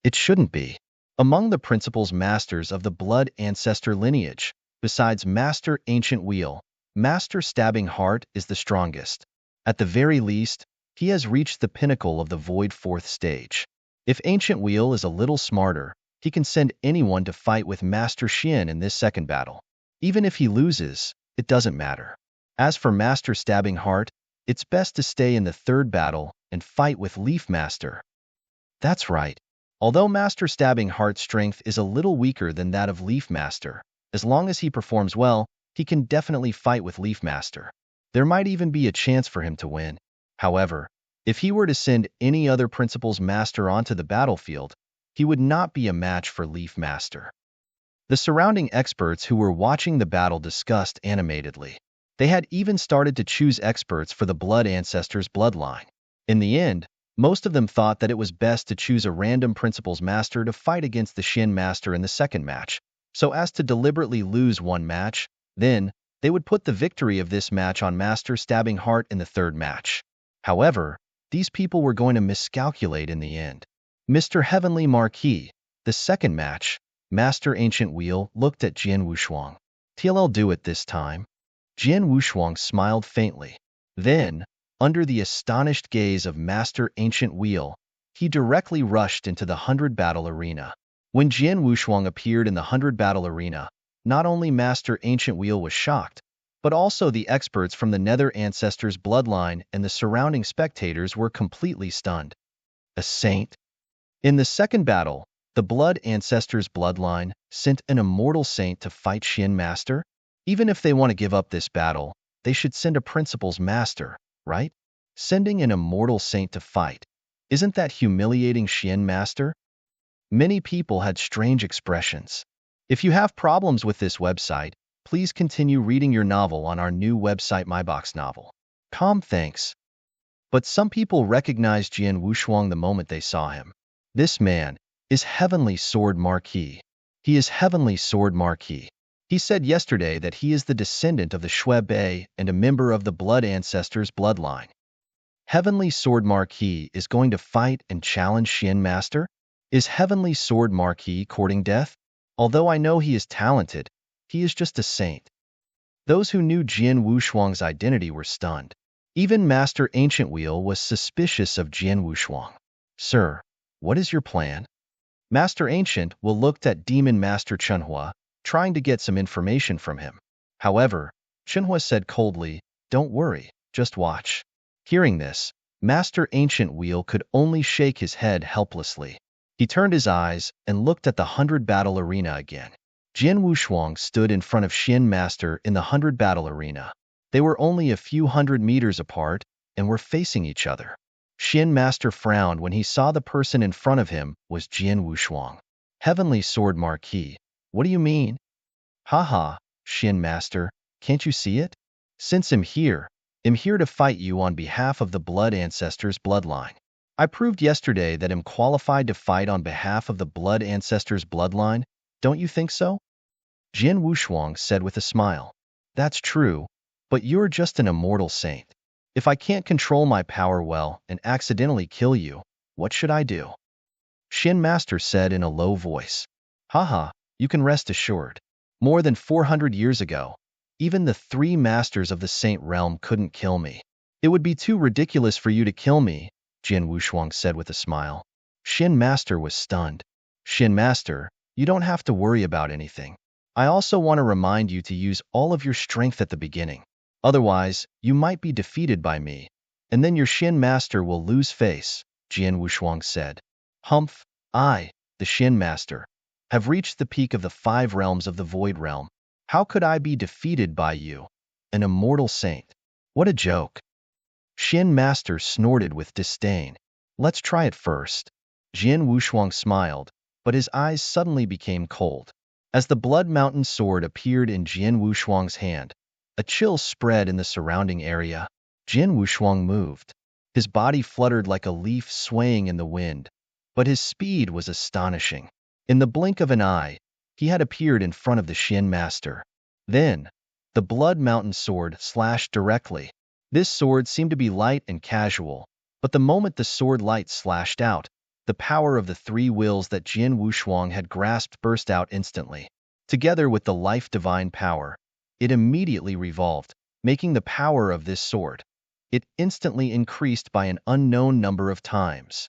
Speaker 1: It shouldn't be. Among the principals masters of the Blood Ancestor lineage, besides Master Ancient Wheel, Master Stabbing Heart is the strongest. At the very least, he has reached the pinnacle of the Void 4th stage. If Ancient Wheel is a little smarter, he can send anyone to fight with Master Xin in this second battle. Even if he loses, it doesn't matter. As for Master Stabbing Heart, it's best to stay in the third battle and fight with Leaf Master. That's right. Although Master Stabbing Heart's strength is a little weaker than that of Leaf Master, as long as he performs well, he can definitely fight with Leaf Master. There might even be a chance for him to win. However, If he were to send any other Principal's Master onto the battlefield, he would not be a match for Leaf Master. The surrounding experts who were watching the battle discussed animatedly. They had even started to choose experts for the Blood Ancestors bloodline. In the end, most of them thought that it was best to choose a random Principal's Master to fight against the Shin Master in the second match, so as to deliberately lose one match. Then, they would put the victory of this match on Master Stabbing Heart in the third match. However, these people were going to miscalculate in the end. Mr. Heavenly Marquis, the second match, Master Ancient Wheel looked at Jian Wushuang. "TLL do it this time?" Jian Wushuang smiled faintly. Then, under the astonished gaze of Master Ancient Wheel, he directly rushed into the 100 battle arena. When Jian Wushuang appeared in the 100 battle arena, not only Master Ancient Wheel was shocked, but also the experts from the Nether Ancestors bloodline and the surrounding spectators were completely stunned. A saint? In the second battle, the Blood Ancestors bloodline sent an immortal saint to fight Shin Master? Even if they want to give up this battle, they should send a Principal's Master, right? Sending an immortal saint to fight. Isn't that humiliating Shin Master? Many people had strange expressions. If you have problems with this website, please continue reading your novel on our new website MyBox Novel. Thanks. But some people recognized Jian Wushuang the moment they saw him. This man is Heavenly Sword Marquis. He is Heavenly Sword Marquis. He said yesterday that he is the descendant of the Shui Bei and a member of the Blood Ancestors bloodline. Heavenly Sword Marquis is going to fight and challenge Shin Master? Is Heavenly Sword Marquis courting death? Although I know he is talented, he is just a saint. Those who knew Jian Wushuang's identity were stunned. Even Master Ancient Wheel was suspicious of Jian Wushuang. "Sir, what is your plan?" Master Ancient Wheel looked at Demon Master Chunhua, trying to get some information from him. However, Chunhua said coldly, "Don't worry, just watch." Hearing this, Master Ancient Wheel could only shake his head helplessly. He turned his eyes and looked at the 100 battle arena again. Jian Wushuang stood in front of Shin Master in the 100 battle arena. They were only a few hundred meters apart and were facing each other. Shin Master frowned when he saw the person in front of him was Jian Wushuang. "Heavenly Sword Marquis, what do you mean?" "Haha, Shin Master, can't you see it? Since I'm here to fight you on behalf of the Blood Ancestors bloodline. I proved yesterday that I'm qualified to fight on behalf of the Blood Ancestors bloodline, don't you think so?" Jian Wushuang said with a smile. "That's true, but you're just an immortal saint. If I can't control my power well and accidentally kill you, what should I do?" Shin Master said in a low voice. "Haha, you can rest assured. More than 400 years ago, even the 3 masters of the Saint Realm couldn't kill me. It would be too ridiculous for you to kill me," Jian Wushuang said with a smile. Shin Master was stunned. "Shin Master, you don't have to worry about anything. I also want to remind you to use all of your strength at the beginning. Otherwise, you might be defeated by me, and then your Shin Master will lose face," Jian Wushuang said. "Humph, I, the Shin Master, have reached the peak of the 5 realms of the Void Realm. How could I be defeated by you, an immortal saint? What a joke." Shin Master snorted with disdain. "Let's try it first." Jian Wushuang smiled, but his eyes suddenly became cold. As the Blood Mountain sword appeared in Jian Wushuang's hand, a chill spread in the surrounding area. Jian Wushuang moved. His body fluttered like a leaf swaying in the wind, but his speed was astonishing. In the blink of an eye, he had appeared in front of the Shin Master. Then, the Blood Mountain sword slashed directly. This sword seemed to be light and casual, but the moment the sword light slashed out, the power of the 3 wills that Jian Wushuang had grasped burst out instantly. Together with the life divine power, it immediately revolved, making the power of this sword. It instantly increased by an unknown number of times.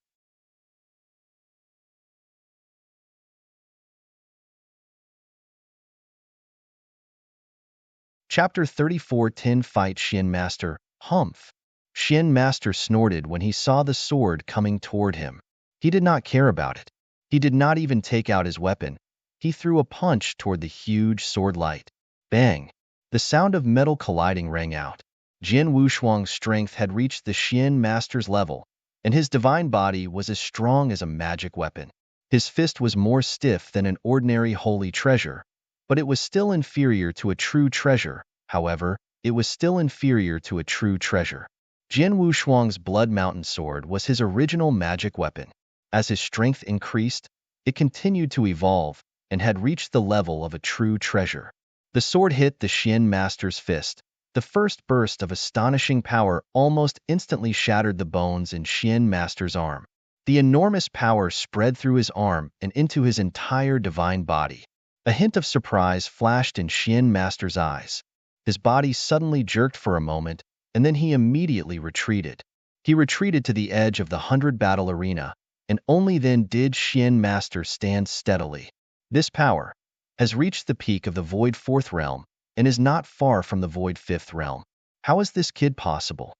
Speaker 1: Chapter 34 Tin Fight Shin Master, Humph. Shin Master snorted when he saw the sword coming toward him. He did not care about it. He did not even take out his weapon. He threw a punch toward the huge sword light. Bang! The sound of metal colliding rang out. Jian Wushuang's strength had reached the Shin Master's level, and his divine body was as strong as a magic weapon. His fist was more stiff than an ordinary holy treasure, but it was still inferior to a true treasure. However, it was still inferior to a true treasure. Jin Wushuang's Blood Mountain Sword was his original magic weapon. As his strength increased, it continued to evolve and had reached the level of a true treasure. The sword hit the Xian Master's fist. The first burst of astonishing power almost instantly shattered the bones in Xian Master's arm. The enormous power spread through his arm and into his entire divine body. A hint of surprise flashed in Xian Master's eyes. His body suddenly jerked for a moment, and then he immediately retreated. He retreated to the edge of the 100-battle arena, and only then did Xian Master stand steadily. This power has reached the peak of the Void 4th realm and is not far from the Void 5th realm. How is this kid possible?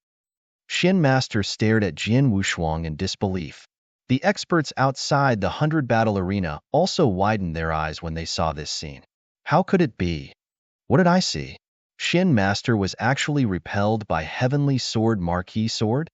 Speaker 1: Xian Master stared at Jin Wushuang in disbelief. The experts outside the 100-battle arena also widened their eyes when they saw this scene. How could it be? What did I see? Xian Master was actually repelled by Heavenly Sword Marquee Sword?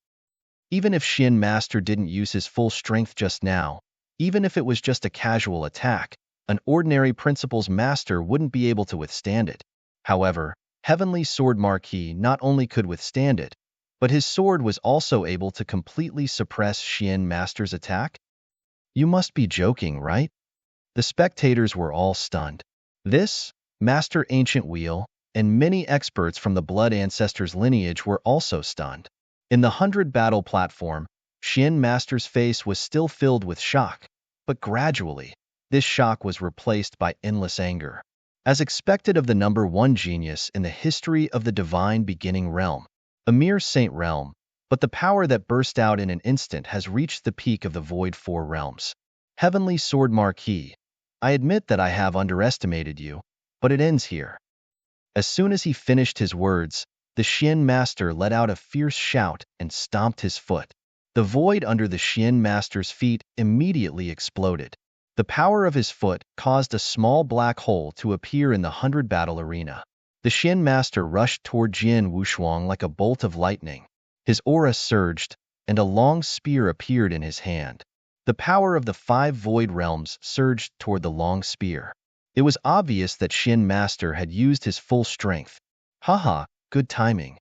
Speaker 1: Even if Xian Master didn't use his full strength just now, even if it was just a casual attack, an ordinary Principles Master wouldn't be able to withstand it. However, Heavenly Sword Marquee not only could withstand it, but his sword was also able to completely suppress Xian Master's attack? You must be joking, right? The spectators were all stunned. This, Master Ancient Wheel, and many experts from the Blood Ancestors lineage were also stunned. In the 100-battle platform, Xian Master's face was still filled with shock, but gradually, this shock was replaced by endless anger. As expected of the number 1 genius in the history of the Divine Beginning Realm, a mere Saint realm, but the power that burst out in an instant has reached the peak of the Void 4 realms. Heavenly Sword Marquee, I admit that I have underestimated you, but it ends here. As soon as he finished his words, the Xian Master let out a fierce shout and stomped his foot. The void under the Xian Master's feet immediately exploded. The power of his foot caused a small black hole to appear in the 100-battle arena. The Xian Master rushed toward Jin Wushuang like a bolt of lightning. His aura surged, and a long spear appeared in his hand. The power of the 5 void realms surged toward the long spear. It was obvious that Xian Master had used his full strength. Haha, good timing.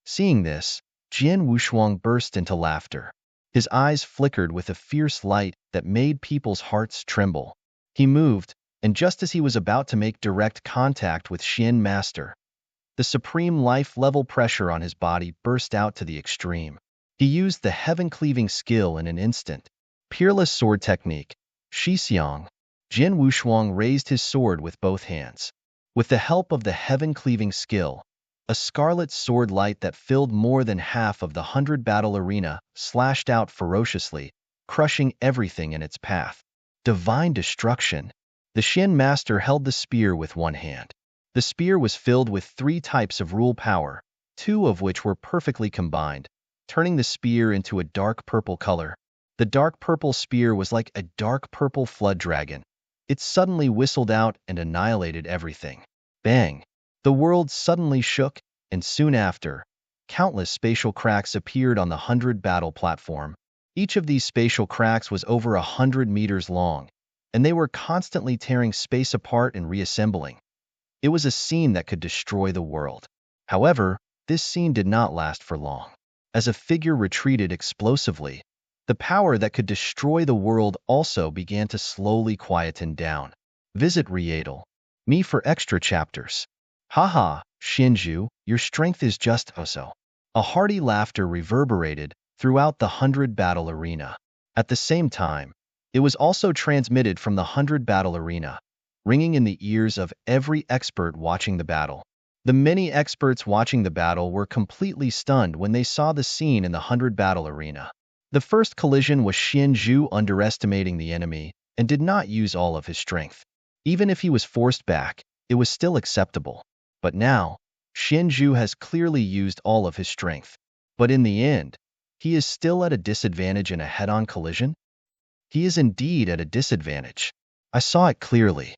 Speaker 1: Seeing this, Jin Wushuang burst into laughter. His eyes flickered with a fierce light that made people's hearts tremble. He moved, and just as he was about to make direct contact with Xian Master, the supreme life-level pressure on his body burst out to the extreme. He used the heaven-cleaving skill in an instant. Peerless sword technique, Shixiang. Jin Wushuang raised his sword with both hands. With the help of the heaven-cleaving skill, a scarlet sword light that filled more than half of the 100-battle arena slashed out ferociously, crushing everything in its path. Divine destruction. The Xian Master held the spear with one hand. The spear was filled with 3 types of rule power, 2 of which were perfectly combined, turning the spear into a dark purple color. The dark purple spear was like a dark purple flood dragon. It suddenly whistled out and annihilated everything. Bang! The world suddenly shook, and soon after, countless spatial cracks appeared on the 100-battle platform. Each of these spatial cracks was over 100 meters long, and they were constantly tearing space apart and reassembling. It was a scene that could destroy the world. However, this scene did not last for long. As a figure retreated explosively, the power that could destroy the world also began to slowly quieten down. Visit Rietal. Me for extra chapters. Haha, Shinju, your strength is just so. A hearty laughter reverberated throughout the 100-battle arena. At the same time, it was also transmitted from the 100-battle arena, ringing in the ears of every expert watching the battle. The many experts watching the battle were completely stunned when they saw the scene in the 100-battle arena. The first collision was Shinju underestimating the enemy and did not use all of his strength. Even if he was forced back, it was still acceptable. But now, Shinju has clearly used all of his strength. But in the end, he is still at a disadvantage in a head-on collision? He is indeed at a disadvantage. I saw it clearly.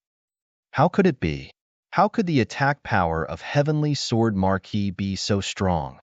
Speaker 1: How could it be? How could the attack power of Heavenly Sword Marquee be so strong?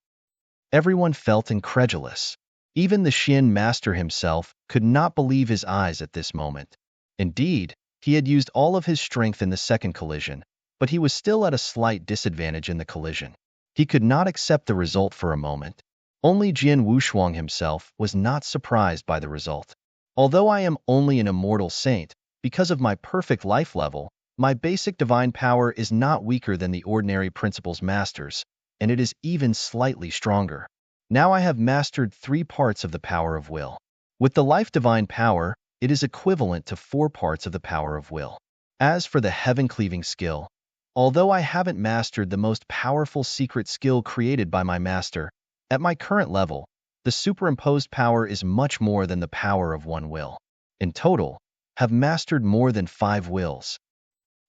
Speaker 1: Everyone felt incredulous. Even the Xian master himself could not believe his eyes at this moment. Indeed, he had used all of his strength in the second collision, but he was still at a slight disadvantage in the collision. He could not accept the result for a moment. Only Jian Wushuang himself was not surprised by the result. Although I am only an immortal saint, because of my perfect life level, my basic divine power is not weaker than the ordinary principles masters, and it is even slightly stronger. Now I have mastered 3 parts of the power of will. With the life divine power, it is equivalent to 4 parts of the power of will. As for the heaven-cleaving skill, although I haven't mastered the most powerful secret skill created by my master, at my current level, the superimposed power is much more than the power of 1 will. In total, have mastered more than 5 wills.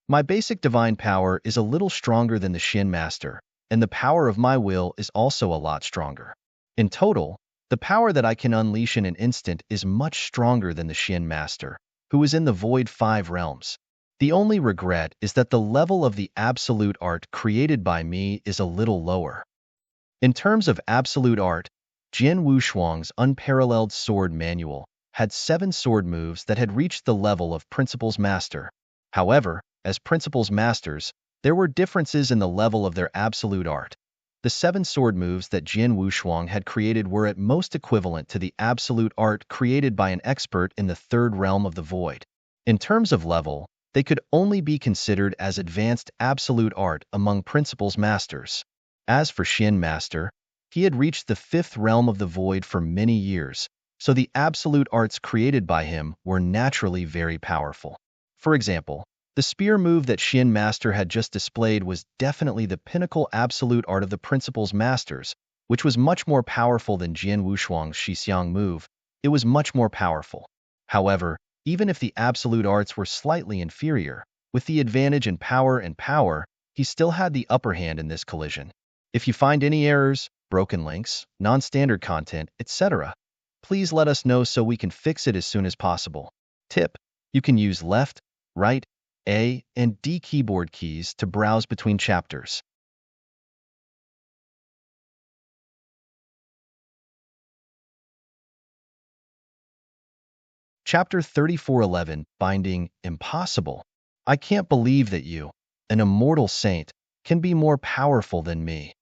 Speaker 1: My basic divine power is a little stronger than the Xian master, and the power of my will is also a lot stronger. In total, the power that I can unleash in an instant is much stronger than the Xian master, who is in the void 5 realms. The only regret is that the level of the absolute art created by me is a little lower. In terms of absolute art, Jian Wushuang's unparalleled sword manual had 7 sword moves that had reached the level of Principles Master. However, as Principles Masters, there were differences in the level of their absolute art. The 7 sword moves that Jian Wushuang had created were at most equivalent to the absolute art created by an expert in the 3rd realm of the void. In terms of level, they could only be considered as advanced absolute art among Principles Masters. As for Xian Master, he had reached the 5th realm of the void for many years, so the absolute arts created by him were naturally very powerful. For example, the spear move that Xian Master had just displayed was definitely the pinnacle absolute art of the Principles Masters, which was much more powerful than Jian Wushuang's Shixiang move. It was much more powerful. However, even if the absolute arts were slightly inferior, with the advantage in power, he still had the upper hand in this collision. If you find any errors, broken links, non-standard content, etc., please let us know so we can fix it as soon as possible. Tip: you can use left, right, A, and D keyboard keys to browse between chapters. Chapter 3411, Binding Impossible. I can't believe that you, an immortal saint, can be more powerful than me.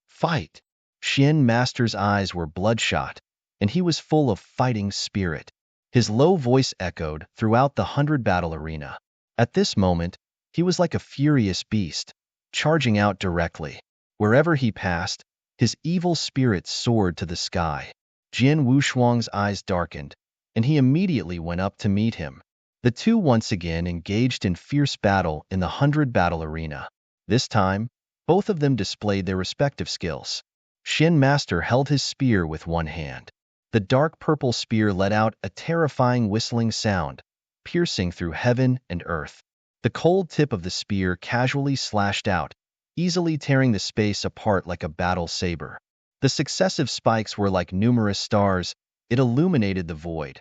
Speaker 1: Fight! Xian Master's eyes were bloodshot, and he was full of fighting spirit. His low voice echoed throughout the 100-battle arena. At this moment, he was like a furious beast, charging out directly. Wherever he passed, his evil spirit soared to the sky. Jian Wushuang's eyes darkened, and he immediately went up to meet him. The two once again engaged in fierce battle in the 100-battle arena. This time, both of them displayed their respective skills. Xian Master held his spear with one hand. The dark purple spear let out a terrifying whistling sound, piercing through heaven and earth. The cold tip of the spear casually slashed out, easily tearing the space apart like a battle saber. The successive spikes were like numerous stars. It illuminated the void.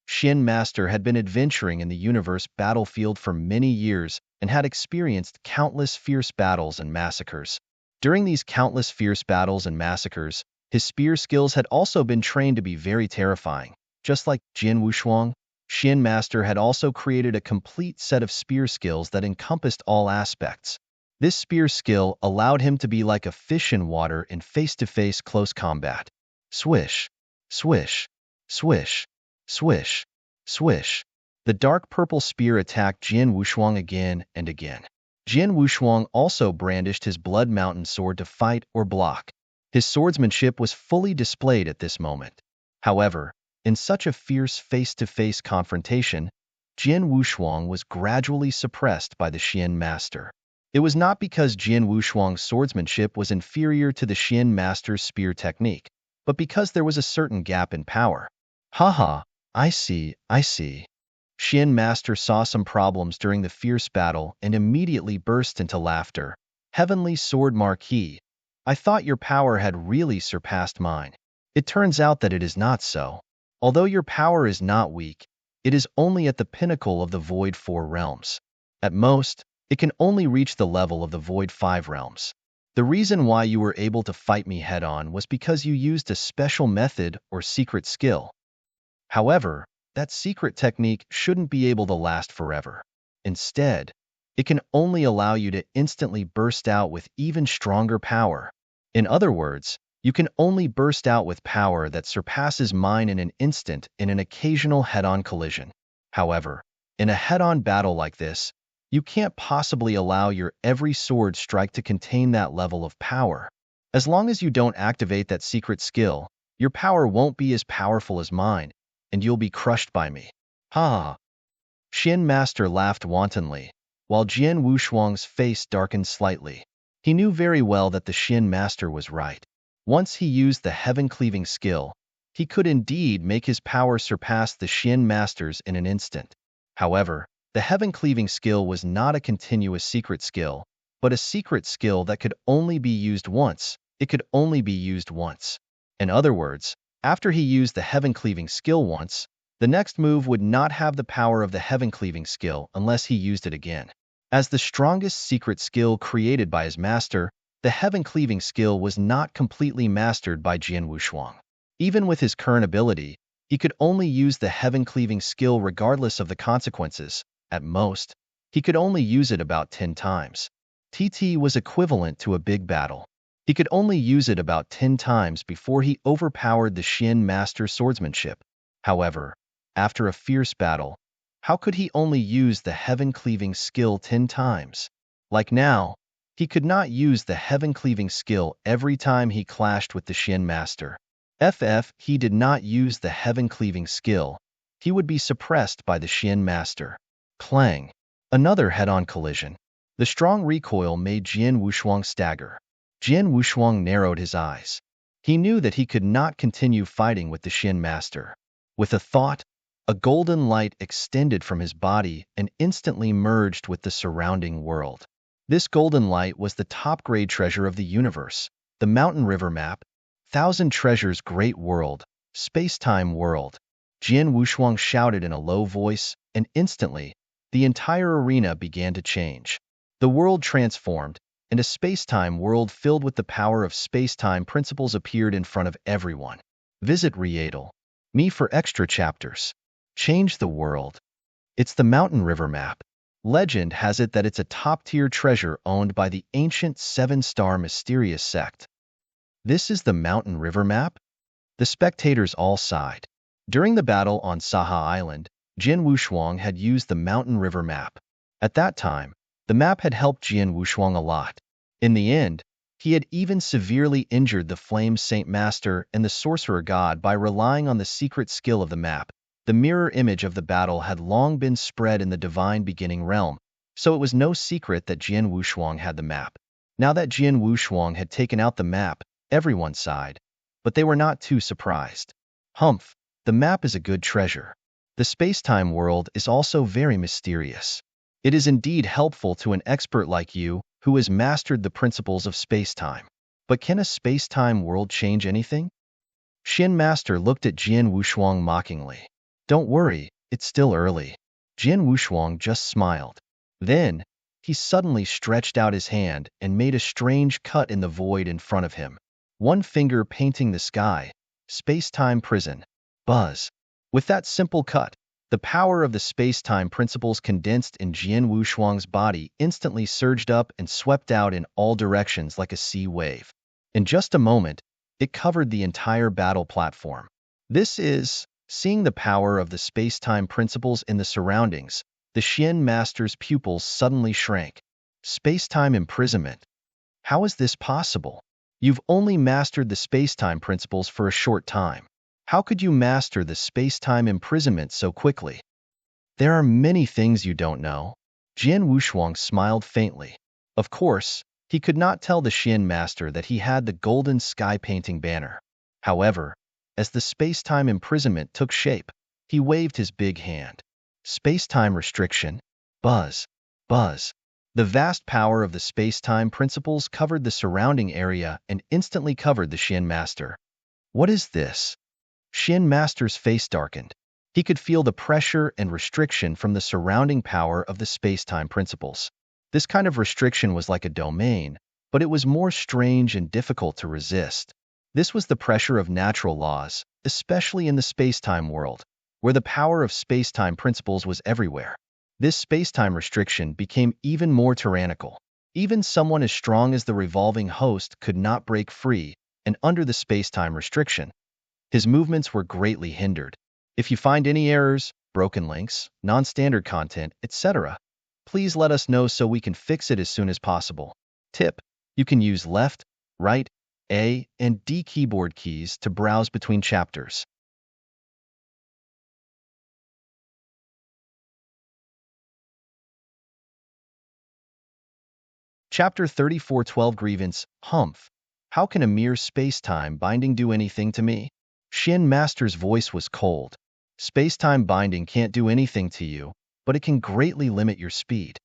Speaker 1: Xian Master had been adventuring in the universe battlefield for many years and had experienced countless fierce battles and massacres. During these countless fierce battles and massacres, his spear skills had also been trained to be very terrifying. Just like Jian Wushuang, Xian Master had also created a complete set of spear skills that encompassed all aspects. This spear skill allowed him to be like a fish in water in face-to-face close combat. Swish, swish, swish, swish, swish. The dark purple spear attacked Jian Wushuang again and again. Jian Wushuang also brandished his Blood Mountain sword to fight or block. His swordsmanship was fully displayed at this moment. However, in such a fierce face-to-face confrontation, Jian Wushuang was gradually suppressed by the Xian Master. It was not because Jian Wushuang's swordsmanship was inferior to the Xian Master's spear technique, but because there was a certain gap in power. Haha, I see. Xian Master saw some problems during the fierce battle and immediately burst into laughter. Heavenly Sword Marquis, I thought your power had really surpassed mine. It turns out that it is not so. Although your power is not weak, it is only at the pinnacle of the Void 4 realms. At most, it can only reach the level of the Void 5 realms. The reason why you were able to fight me head-on was because you used a special method or secret skill. However, that secret technique shouldn't be able to last forever. Instead, it can only allow you to instantly burst out with even stronger power. In other words, you can only burst out with power that surpasses mine in an instant in an occasional head-on collision. However, in a head-on battle like this, you can't possibly allow your every sword strike to contain that level of power. As long as you don't activate that secret skill, your power won't be as powerful as mine, and you'll be crushed by me. Ha! Shin Master laughed wantonly, while Jian Wushuang's face darkened slightly. He knew very well that the Shin Master was right. Once he used the heaven-cleaving skill, he could indeed make his power surpass the Shin Master's in an instant. However, the heaven-cleaving skill was not a continuous secret skill, but a secret skill that could only be used once. It could only be used once. In other words, after he used the heaven-cleaving skill once, the next move would not have the power of the heaven-cleaving skill unless he used it again. As the strongest secret skill created by his master, the heaven-cleaving skill was not completely mastered by Jian Wushuang. Even with his current ability, he could only use the heaven-cleaving skill regardless of the consequences. At most, he could only use it about 10 times. TT was equivalent to a big battle. He could only use it about 10 times before he overpowered the Shin Master's swordsmanship. However, after a fierce battle, how could he only use the heaven-cleaving skill 10 times? Like now, he could not use the heaven-cleaving skill every time he clashed with the Shin Master. If he did not use the heaven-cleaving skill, he would be suppressed by the Shin Master. Clang! Another head-on collision. The strong recoil made Jian Wushuang stagger. Jian Wushuang narrowed his eyes. He knew that he could not continue fighting with the Shin Master. With a thought, a golden light extended from his body and instantly merged with the surrounding world. This golden light was the top-grade treasure of the universe, the Mountain River Map, Thousand Treasures Great World, Space-Time World. Jian Wushuang shouted in a low voice, and instantly, the entire arena began to change. The world transformed, and a space-time world filled with the power of space-time principles appeared in front of everyone. Visit Me for extra chapters. Change the world. It's the Mountain River Map. Legend has it that it's a top-tier treasure owned by the ancient seven-star mysterious sect. This is the Mountain River Map? The spectators all sighed. During the battle on Saha Island, Jian Wushuang had used the Mountain River Map. At that time, the map had helped Jian Wushuang a lot. In the end, he had even severely injured the Flame Saint Master and the Sorcerer God by relying on the secret skill of the map. The mirror image of the battle had long been spread in the Divine Beginning realm, so it was no secret that Jian Wushuang had the map. Now that Jian Wushuang had taken out the map, everyone sighed, but they were not too surprised. Humph, the map is a good treasure. The space-time world is also very mysterious. It is indeed helpful to an expert like you who has mastered the principles of space-time. But can a space-time world change anything? Shin Master looked at Jian Wushuang mockingly. Don't worry, it's still early. Jian Wushuang just smiled. Then, he suddenly stretched out his hand and made a strange cut in the void in front of him. One finger painting the sky. Space-time prison. Buzz. With that simple cut, the power of the space-time principles condensed in Jian Wushuang's body instantly surged up and swept out in all directions like a sea wave. In just a moment, it covered the entire battle platform. This is, seeing the power of the space-time principles in the surroundings, the Shin Master's pupils suddenly shrank. Space-time imprisonment. How is this possible? You've only mastered the space-time principles for a short time. How could you master the space-time imprisonment so quickly? There are many things you don't know. Jian Wushuang smiled faintly. Of course, he could not tell the Shin Master that he had the golden sky painting banner. However, as the space-time imprisonment took shape, he waved his big hand. Space-time restriction. Buzz. Buzz. The vast power of the space-time principles covered the surrounding area and instantly covered the Shin Master. What is this? Shin Master's face darkened. He could feel the pressure and restriction from the surrounding power of the space-time principles. This kind of restriction was like a domain, but it was more strange and difficult to resist. This was the pressure of natural laws, especially in the space-time world, where the power of space-time principles was everywhere. This space-time restriction became even more tyrannical. Even someone as strong as the revolving host could not break free, and under the space-time restriction, his movements were greatly hindered. If you find any errors, broken links, non-standard content, etc., please let us know so we can fix it as soon as possible. Tip: you can use left, right, A, and D keyboard keys to browse between chapters. Chapter 34:12 Grievance, Humph. How can a mere space-time binding do anything to me? Shin Master's voice was cold. Space-time binding can't do anything to you, but it can greatly limit your speed.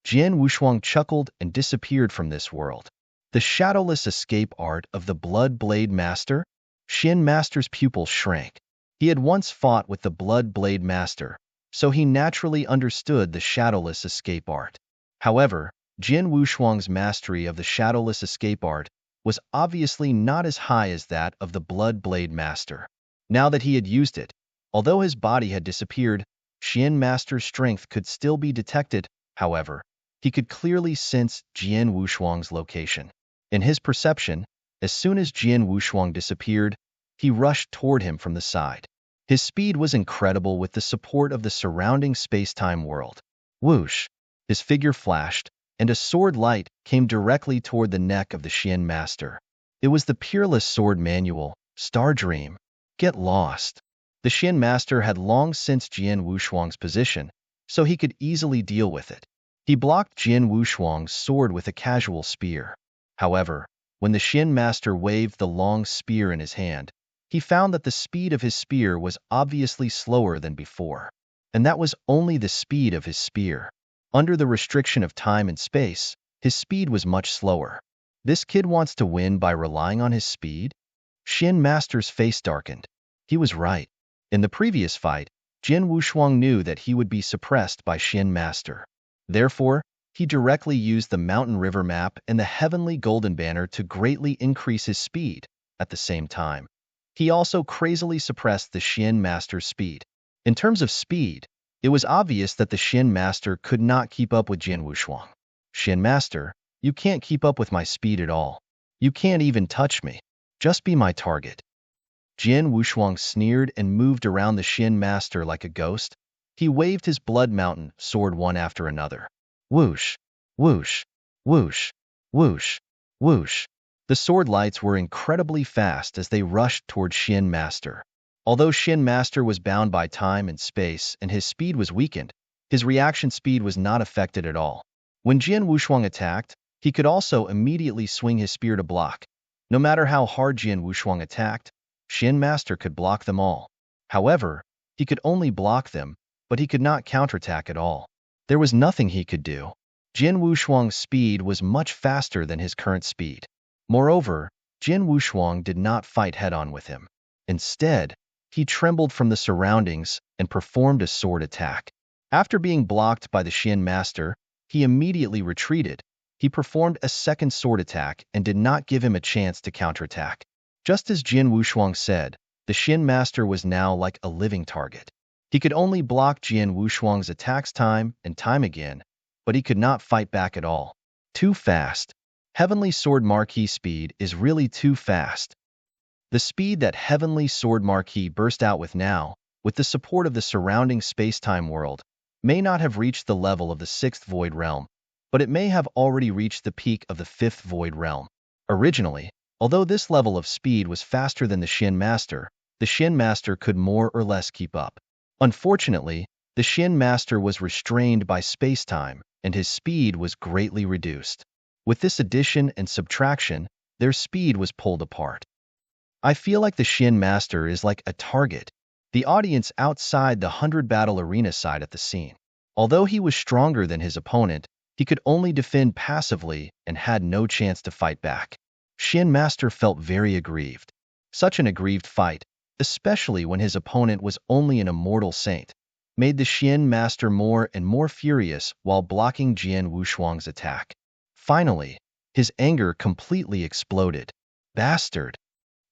Speaker 1: Jian Wushuang chuckled and disappeared from this world. The shadowless escape art of the Blood Blade Master? Shin Master's pupil shrank. He had once fought with the Blood Blade Master, so he naturally understood the shadowless escape art. However, Jian Wushuang's mastery of the shadowless escape art was obviously not as high as that of the Blood Blade Master. Now that he had used it, although his body had disappeared, Jian Master's strength could still be detected. However, he could clearly sense Jian Wushuang's location. In his perception, as soon as Jian Wushuang disappeared, he rushed toward him from the side. His speed was incredible with the support of the surrounding space-time world. Whoosh! His figure flashed, and a sword light came directly toward the neck of the Shin Master. It was the Peerless Sword Manual, Star Dream. Get lost. The Shin Master had long sensed Jian Wushuang's position, so he could easily deal with it. He blocked Jian Wushuang's sword with a casual spear. However, when the Shin Master waved the long spear in his hand, he found that the speed of his spear was obviously slower than before. And that was only the speed of his spear. Under the restriction of time and space, his speed was much slower. This kid wants to win by relying on his speed? Shin Master's face darkened. He was right. In the previous fight, Jian Wushuang knew that he would be suppressed by Shin Master. Therefore, he directly used the Mountain River map and the Heavenly Golden Banner to greatly increase his speed. At the same time, he also crazily suppressed the Shin Master's speed. In terms of speed, it was obvious that the Shin Master could not keep up with Jian Wushuang. Shin Master, you can't keep up with my speed at all. You can't even touch me. Just be my target. Jian Wushuang sneered and moved around the Shin Master like a ghost. He waved his Blood Mountain sword one after another. Whoosh, whoosh, whoosh, whoosh, whoosh. The sword lights were incredibly fast as they rushed toward Shin Master. Although Shin Master was bound by time and space and his speed was weakened, his reaction speed was not affected at all. When Jian Wushuang attacked, he could also immediately swing his spear to block. No matter how hard Jian Wushuang attacked, Shin Master could block them all. However, he could only block them, but he could not counterattack at all. There was nothing he could do. Jian Wushuang's speed was much faster than his current speed. Moreover, Jian Wushuang did not fight head-on with him. Instead, he trembled from the surroundings and performed a sword attack. After being blocked by the Shin Master, he immediately retreated. He performed a second sword attack and did not give him a chance to counterattack. Just as Jian Wushuang said, the Shin Master was now like a living target. He could only block Jian Wushuang's attacks time and time again, but he could not fight back at all. Too fast. Heavenly Sword Marquis speed is really too fast. The speed that Heavenly Sword Marquis burst out with now, with the support of the surrounding space-time world, may not have reached the level of the 6th Void Realm, but it may have already reached the peak of the 5th Void Realm. Originally, although this level of speed was faster than the Shin Master could more or less keep up. Unfortunately, the Shin Master was restrained by space-time, and his speed was greatly reduced. With this addition and subtraction, their speed was pulled apart. I feel like the Shin Master is like a target, the audience outside the 100 battle arena side at the scene. Although he was stronger than his opponent, he could only defend passively and had no chance to fight back. Shin Master felt very aggrieved. Such an aggrieved fight, especially when his opponent was only an immortal saint, made the Shin Master more and more furious while blocking Jian Wushuang's attack. Finally, His anger completely exploded. Bastard!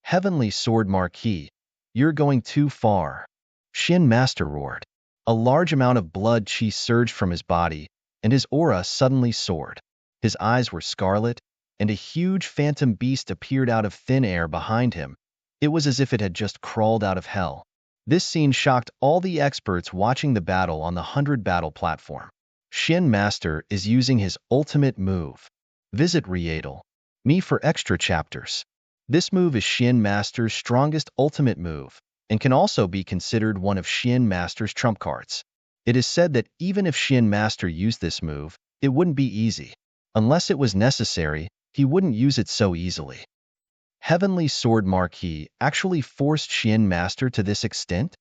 Speaker 1: Heavenly Sword Marquis, you're going too far. Shin Master roared. A large amount of blood chi surged from his body, and his aura suddenly soared. His eyes were scarlet, and a huge phantom beast appeared out of thin air behind him. It was as if it had just crawled out of hell. This scene shocked all the experts watching the battle on the 100 battle platform. Shin Master is using his ultimate move. Visit Readle Me for extra chapters. This move is Shin Master's strongest ultimate move, and can also be considered one of Shin Master's trump cards. It is said that even if Shin Master used this move, it wouldn't be easy. Unless it was necessary, he wouldn't use it so easily. Heavenly Sword Marquis actually forced Shin Master to this extent?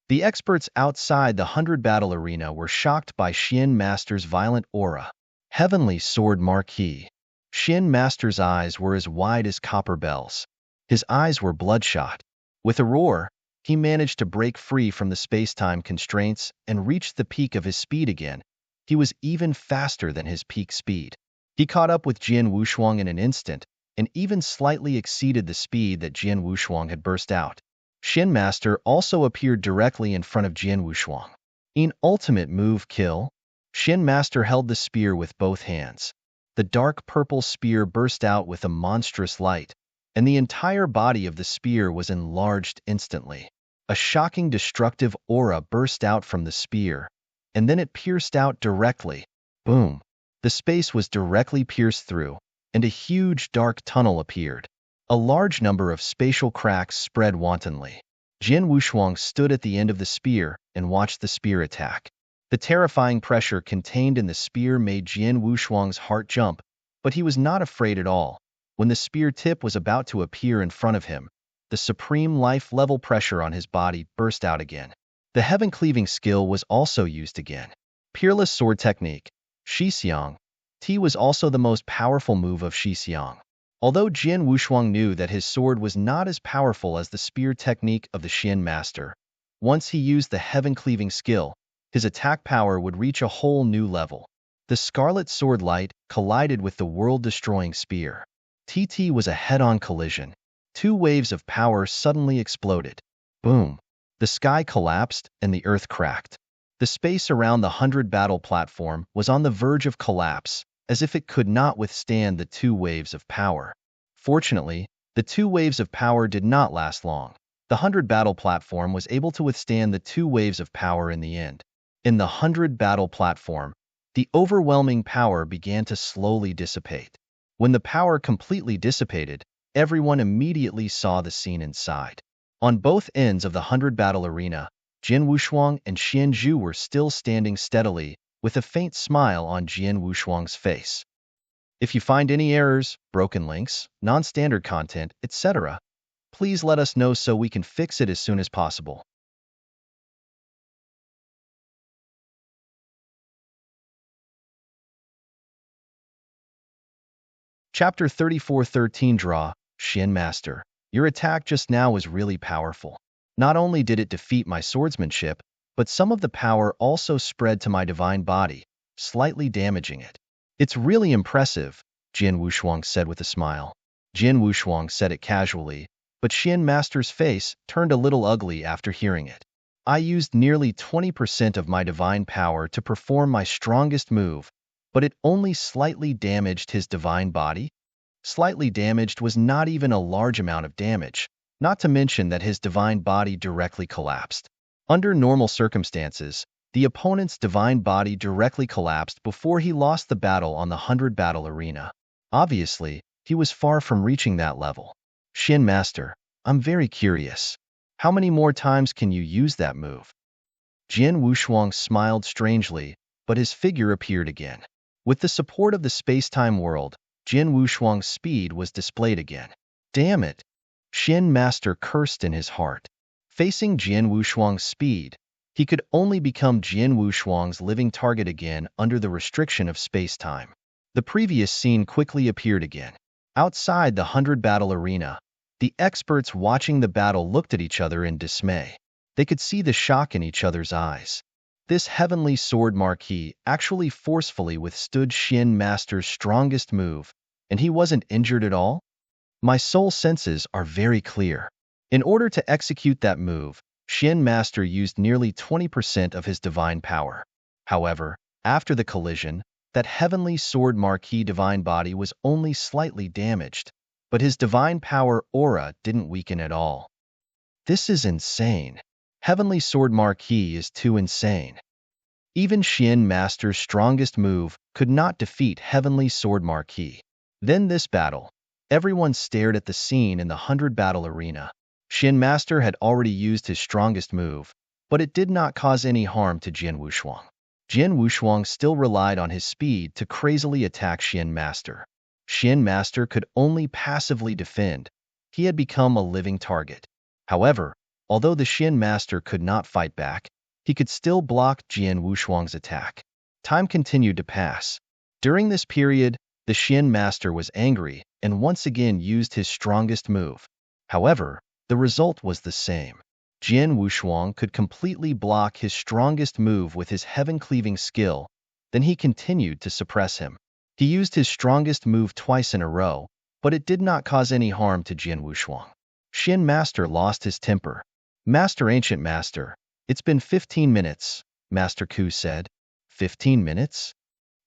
Speaker 1: The experts outside the 100 battle arena were shocked by Shin Master's violent aura. Heavenly Sword Marquis. Shin Master's eyes were as wide as copper bells. His eyes were bloodshot. With a roar, he managed to break free from the space-time constraints and reached the peak of his speed again. He was even faster than his peak speed. He caught up with Jian Wushuang in an instant, and even slightly exceeded the speed that Jian Wushuang had burst out. Shin Master also appeared directly in front of Jian Wushuang. In ultimate move kill, Shin Master held the spear with both hands. The dark purple spear burst out with a monstrous light, and the entire body of the spear was enlarged instantly. A shocking destructive aura burst out from the spear, and then it pierced out directly. Boom! The space was directly pierced through, and a huge dark tunnel appeared. A large number of spatial cracks spread wantonly. Jian Wushuang stood at the end of the spear and watched the spear attack. The terrifying pressure contained in the spear made Jian Wushuang's heart jump, but he was not afraid at all. When the spear tip was about to appear in front of him, the supreme life-level pressure on his body burst out again. The heaven-cleaving skill was also used again. Peerless sword technique, Shixiang. T was also the most powerful move of Shixiang. Although Jian Wushuang knew that his sword was not as powerful as the spear technique of the Shin Master, once he used the heaven-cleaving skill, his attack power would reach a whole new level. The scarlet sword light collided with the world-destroying spear. TT was a head-on collision. Two waves of power suddenly exploded. Boom! The sky collapsed and the earth cracked. The space around the 100 battle platform was on the verge of collapse, as if it could not withstand the two waves of power. Fortunately, the two waves of power did not last long. The 100 battle platform was able to withstand the two waves of power in the end. In the 100 battle platform, the overwhelming power began to slowly dissipate. When the power completely dissipated, everyone immediately saw the scene inside. On both ends of the 100 battle arena, Jian Wushuang and Xian Zhu were still standing steadily, with a faint smile on Jian Wushuang's face. If you find any errors, broken links, non-standard content, etc., please let us know so we can fix it as soon as possible. Chapter 34:13 Draw, Shin Master. Your attack just now was really powerful. Not only did it defeat my swordsmanship, but some of the power also spread to my divine body, slightly damaging it. It's really impressive, Jian Wushuang said with a smile. Jian Wushuang said it casually, but Shin Master's face turned a little ugly after hearing it. I used nearly 20% of my divine power to perform my strongest move, but it only slightly damaged his divine body? Slightly damaged was not even a large amount of damage, not to mention that his divine body directly collapsed. Under normal circumstances, the opponent's divine body directly collapsed before he lost the battle on the 100 battle arena. Obviously, he was far from reaching that level. Shin Master, I'm very curious. How many more times can you use that move? Jian Wushuang smiled strangely, but his figure appeared again. With the support of the space-time world, Jian Wushuang's speed was displayed again. Damn it! Shin Master cursed in his heart. Facing Jian Wushuang's speed, he could only become Jian Wushuang's living target again under the restriction of space-time. The previous scene quickly appeared again. Outside the 100 battle arena, the experts watching the battle looked at each other in dismay. They could see the shock in each other's eyes. This heavenly sword Marquis actually forcefully withstood Shin Master's strongest move, And he wasn't injured at all? My soul senses are very clear. In order to execute that move, Shin Master used nearly 20% of his divine power. However, after the collision, that heavenly sword marquee divine body was only slightly damaged, but his divine power aura didn't weaken at all. This is insane. Heavenly sword marquee is too insane. Even Shin Master's strongest move could not defeat Heavenly Sword Marquee. Then this battle. Everyone stared at the scene in the 100-battle arena. Shin Master had already used his strongest move, but it did not cause any harm to Jian Wushuang. Jian Wushuang still relied on his speed to crazily attack Shin Master. Shin Master could only passively defend. He had become a living target. However, although the Shin Master could not fight back, he could still block Jian Wushuang's attack. Time continued to pass. During this period, the Shin Master was angry and once again used his strongest move. However, the result was the same. Jian Wushuang could completely block his strongest move with his heaven-cleaving skill, then he continued to suppress him. He used his strongest move twice in a row, but it did not cause any harm to Jian Wushuang. Shin Master lost his temper. Master, Ancient Master, it's been 15 minutes, Master Ku said. 15 minutes?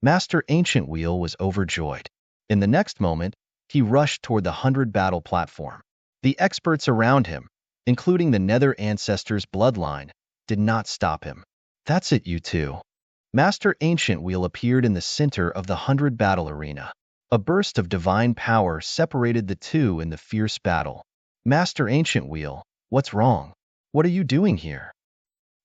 Speaker 1: Master Ancient Wheel was overjoyed. In the next moment, he rushed toward the 100-battle platform. The experts around him, including the Nether Ancestors' bloodline, did not stop him. That's it, you two. Master Ancient Wheel appeared in the center of the 100-battle arena. A burst of divine power separated the two in the fierce battle. Master Ancient Wheel, what's wrong? What are you doing here?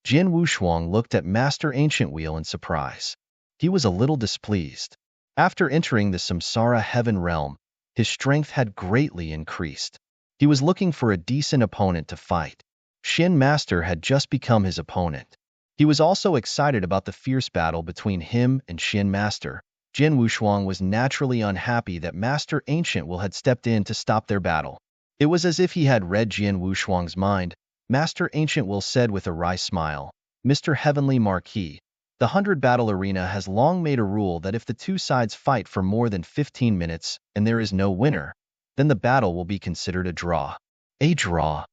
Speaker 1: Jian Wushuang looked at Master Ancient Wheel in surprise. He was a little displeased. After entering the Samsara Heaven Realm, his strength had greatly increased. He was looking for a decent opponent to fight. Shin Master had just become his opponent. He was also excited about the fierce battle between him and Shin Master. Jian Wushuang was naturally unhappy that Master Ancient Will had stepped in to stop their battle. It was as if he had read Jian Wushuang's mind. Master Ancient Will said with a wry smile, Mr. Heavenly Marquis, the 100-battle arena has long made a rule that if the two sides fight for more than 15 minutes and there is no winner, then the battle will be considered a draw. A draw?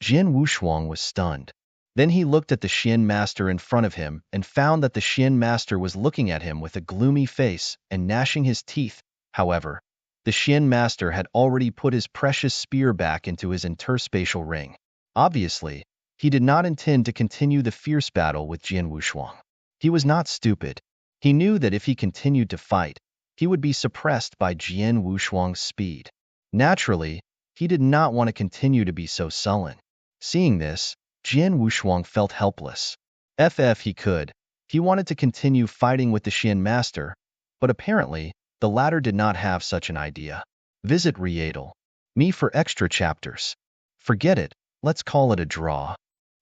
Speaker 1: Jian Wushuang was stunned. Then he looked at the Shin Master in front of him and found that the Shin Master was looking at him with a gloomy face and gnashing his teeth. However, the Shin Master had already put his precious spear back into his interspatial ring. Obviously, he did not intend to continue the fierce battle with Jian Wushuang. He was not stupid. He knew that if he continued to fight, he would be suppressed by Jian Wushuang's speed. Naturally, he did not want to continue to be so sullen. Seeing this, Jian Wushuang felt helpless. If he could, he wanted to continue fighting with the Shin Master, but apparently, the latter did not have such an idea. Visit Readle. Me for extra chapters. Forget it. Let's call it a draw.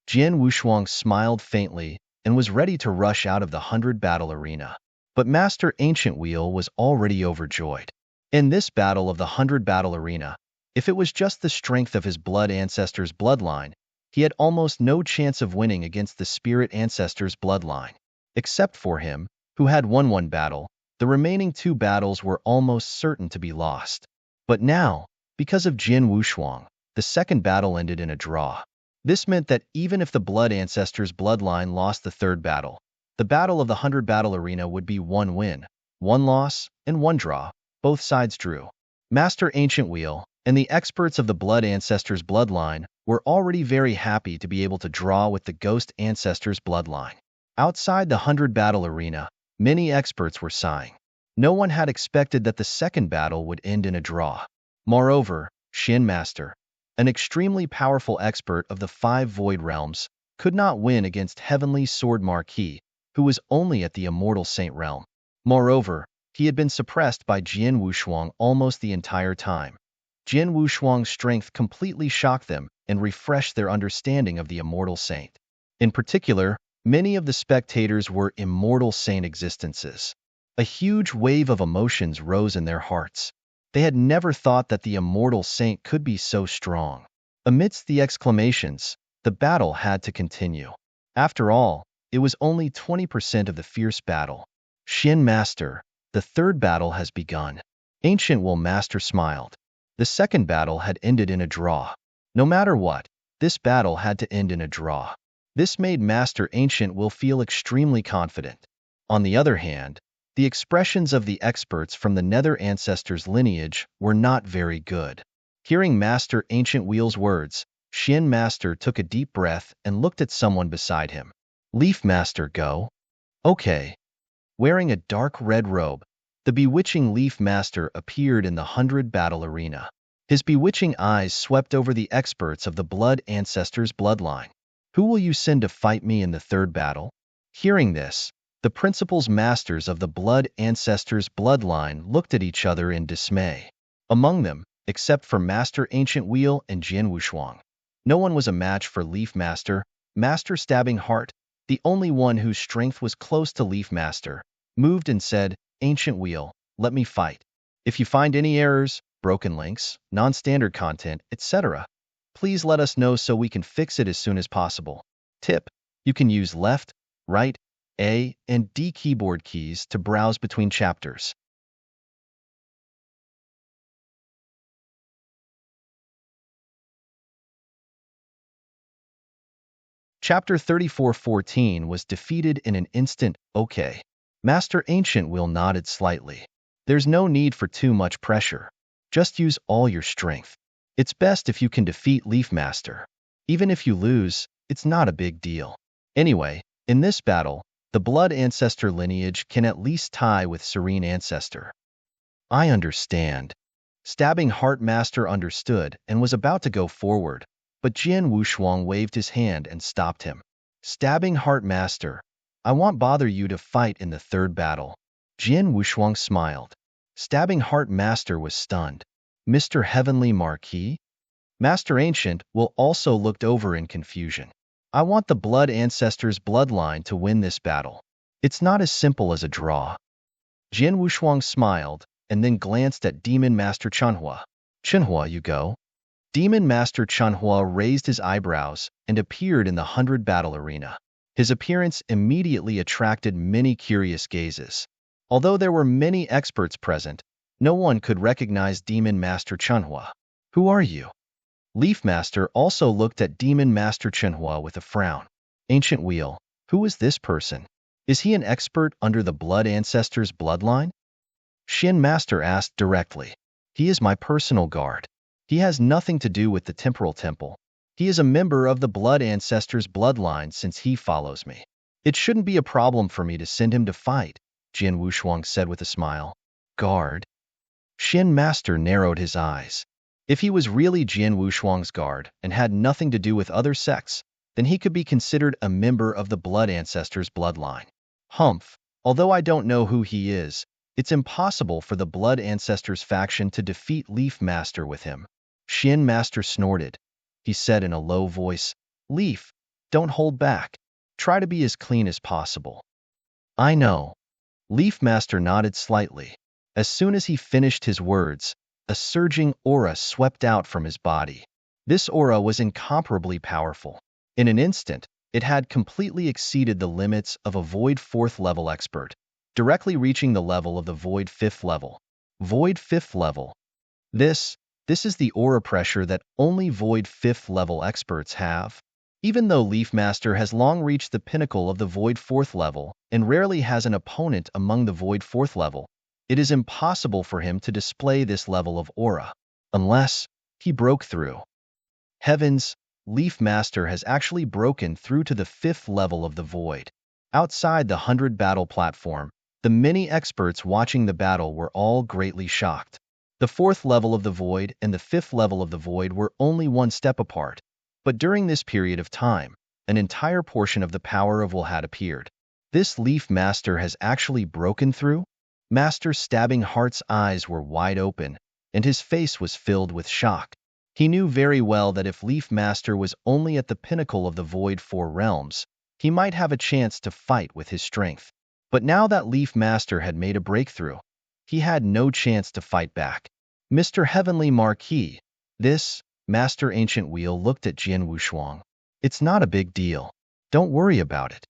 Speaker 1: Jian Wushuang smiled faintly and was ready to rush out of the 100-battle arena. But Master Ancient Wheel was already overjoyed. In this battle of the 100-battle arena, if it was just the strength of his blood ancestor's bloodline, he had almost no chance of winning against the spirit ancestor's bloodline. Except for him, who had won one battle, the remaining two battles were almost certain to be lost. But now, because of Jian Wushuang, the second battle ended in a draw. This meant that even if the blood ancestor's bloodline lost the third battle, the battle of the 100-battle arena would be one win, one loss, and one draw. Both sides drew. Master Ancient Wheel and the experts of the blood ancestor's bloodline were already very happy to be able to draw with the ghost ancestor's bloodline. Outside the 100-battle arena, many experts were sighing. No one had expected that the second battle would end in a draw. Moreover, Shin Master, an extremely powerful expert of the 5 Void Realms, could not win against Heavenly Sword Marquis, who was only at the Immortal Saint Realm. Moreover, he had been suppressed by Jian Wushuang almost the entire time. Jian Wushuang's strength completely shocked them and refreshed their understanding of the Immortal Saint. In particular, many of the spectators were Immortal Saint existences. A huge wave of emotions rose in their hearts. They had never thought that the Immortal Saint could be so strong. Amidst the exclamations, the battle had to continue. After all, it was only 20% of the fierce battle. Shin Master, the third battle has begun. Ancient Will Master smiled. The second battle had ended in a draw. No matter what, this battle had to end in a draw. This made Master Ancient Will feel extremely confident. On the other hand, the expressions of the experts from the Nether Ancestors lineage were not very good. Hearing Master Ancient Will's words, Shin Master took a deep breath and looked at someone beside him. Leaf Master, go. Okay. Wearing a dark red robe, the bewitching Leaf Master appeared in the 100 battle arena. His bewitching eyes swept over the experts of the Blood Ancestors bloodline. Who will you send to fight me in the third battle? Hearing this, the principals masters of the Blood Ancestors bloodline looked at each other in dismay. Among them, except for Master Ancient Wheel and Jian Wushuang, no one was a match for Leaf Master. Master Stabbing Heart, the only one whose strength was close to Leaf Master, moved and said, Ancient Wheel, let me fight. If you find any errors, broken links, non-standard content, etc., please let us know so we can fix it as soon as possible. Tip: you can use left, right, A, and D keyboard keys to browse between chapters. Chapter 3414 was defeated in an instant. Okay. Master Ancient Will nodded slightly. There's no need for too much pressure. Just use all your strength. It's best if you can defeat Leaf Master. Even if you lose, it's not a big deal. Anyway, in this battle, the Blood Ancestor lineage can at least tie with Serene Ancestor. I understand. Stabbing Heart Master understood and was about to go forward, but Jian Wushuang waved his hand and stopped him. Stabbing Heart Master, I won't bother you to fight in the third battle. Jian Wushuang smiled. Stabbing Heart Master was stunned. Mr. Heavenly Marquis? Master Ancient Will also looked over in confusion. I want the Blood Ancestors bloodline to win this battle. It's not as simple as a draw. Jian Wushuang smiled and then glanced at Demon Master Chunhua. Chunhua, you go. Demon Master Chunhua raised his eyebrows and appeared in the 100 battle arena. His appearance immediately attracted many curious gazes. Although there were many experts present, no one could recognize Demon Master Chunhua. Who are you? Leaf Master also looked at Demon Master Chunhua with a frown. Ancient Wheel, who is this person? Is he an expert under the Blood Ancestors bloodline? Shin Master asked directly. He is my personal guard. He has nothing to do with the Temporal Temple. He is a member of the Blood Ancestors bloodline since he follows me. It shouldn't be a problem for me to send him to fight, Jian Wushuang said with a smile. Guard? Shin Master narrowed his eyes. If he was really Jian Wushuang's guard and had nothing to do with other sects, then he could be considered a member of the Blood Ancestors bloodline. Humph, although I don't know who he is, it's impossible for the Blood Ancestors faction to defeat Leaf Master with him. Shin Master snorted. He said in a low voice, Leaf, don't hold back. Try to be as clean as possible. I know. Leaf Master nodded slightly. As soon as he finished his words, a surging aura swept out from his body. This aura was incomparably powerful. In an instant, it had completely exceeded the limits of a Void 4th level expert, directly reaching the level of the Void 5th level. Void 5th level. This is the aura pressure that only Void 5th level experts have. Even though Leaf Master has long reached the pinnacle of the Void 4th level and rarely has an opponent among the Void 4th level, it is impossible for him to display this level of aura, unless he broke through. Heavens, Leaf Master has actually broken through to the 5th level of the Void. Outside the 100 battle platform, the many experts watching the battle were all greatly shocked. The 4th level of the Void and the 5th level of the Void were only one step apart, but during this period of time, an entire portion of the power of Will had appeared. This Leaf Master has actually broken through? Master Stabbing Heart's eyes were wide open, and his face was filled with shock. He knew very well that if Leaf Master was only at the pinnacle of the Void 4 realms, he might have a chance to fight with his strength. But now that Leaf Master had made a breakthrough, he had no chance to fight back. Mr. Heavenly Marquis, this, Master Ancient Wheel looked at Jian Wushuang. It's not a big deal. Don't worry about it.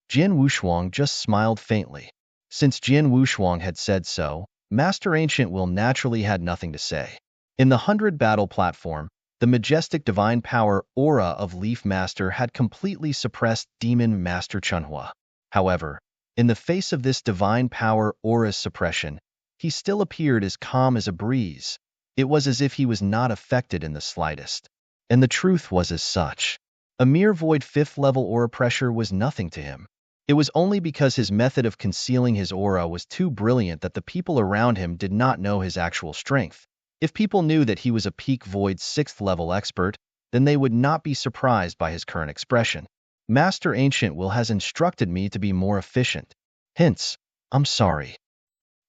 Speaker 1: Jian Wushuang just smiled faintly. Since Jian Wushuang had said so, Master Ancient Will naturally had nothing to say. In the 100 battle platform, the majestic divine power aura of Leaf Master had completely suppressed Demon Master Chunhua. However, in the face of this divine power aura's suppression, he still appeared as calm as a breeze. It was as if he was not affected in the slightest. And the truth was as such. A mere void 5th level aura pressure was nothing to him. It was only because his method of concealing his aura was too brilliant that the people around him did not know his actual strength. If people knew that he was a peak void 6th level expert, then they would not be surprised by his current expression. Master Ancient Will has instructed me to be more efficient. Hence, I'm sorry.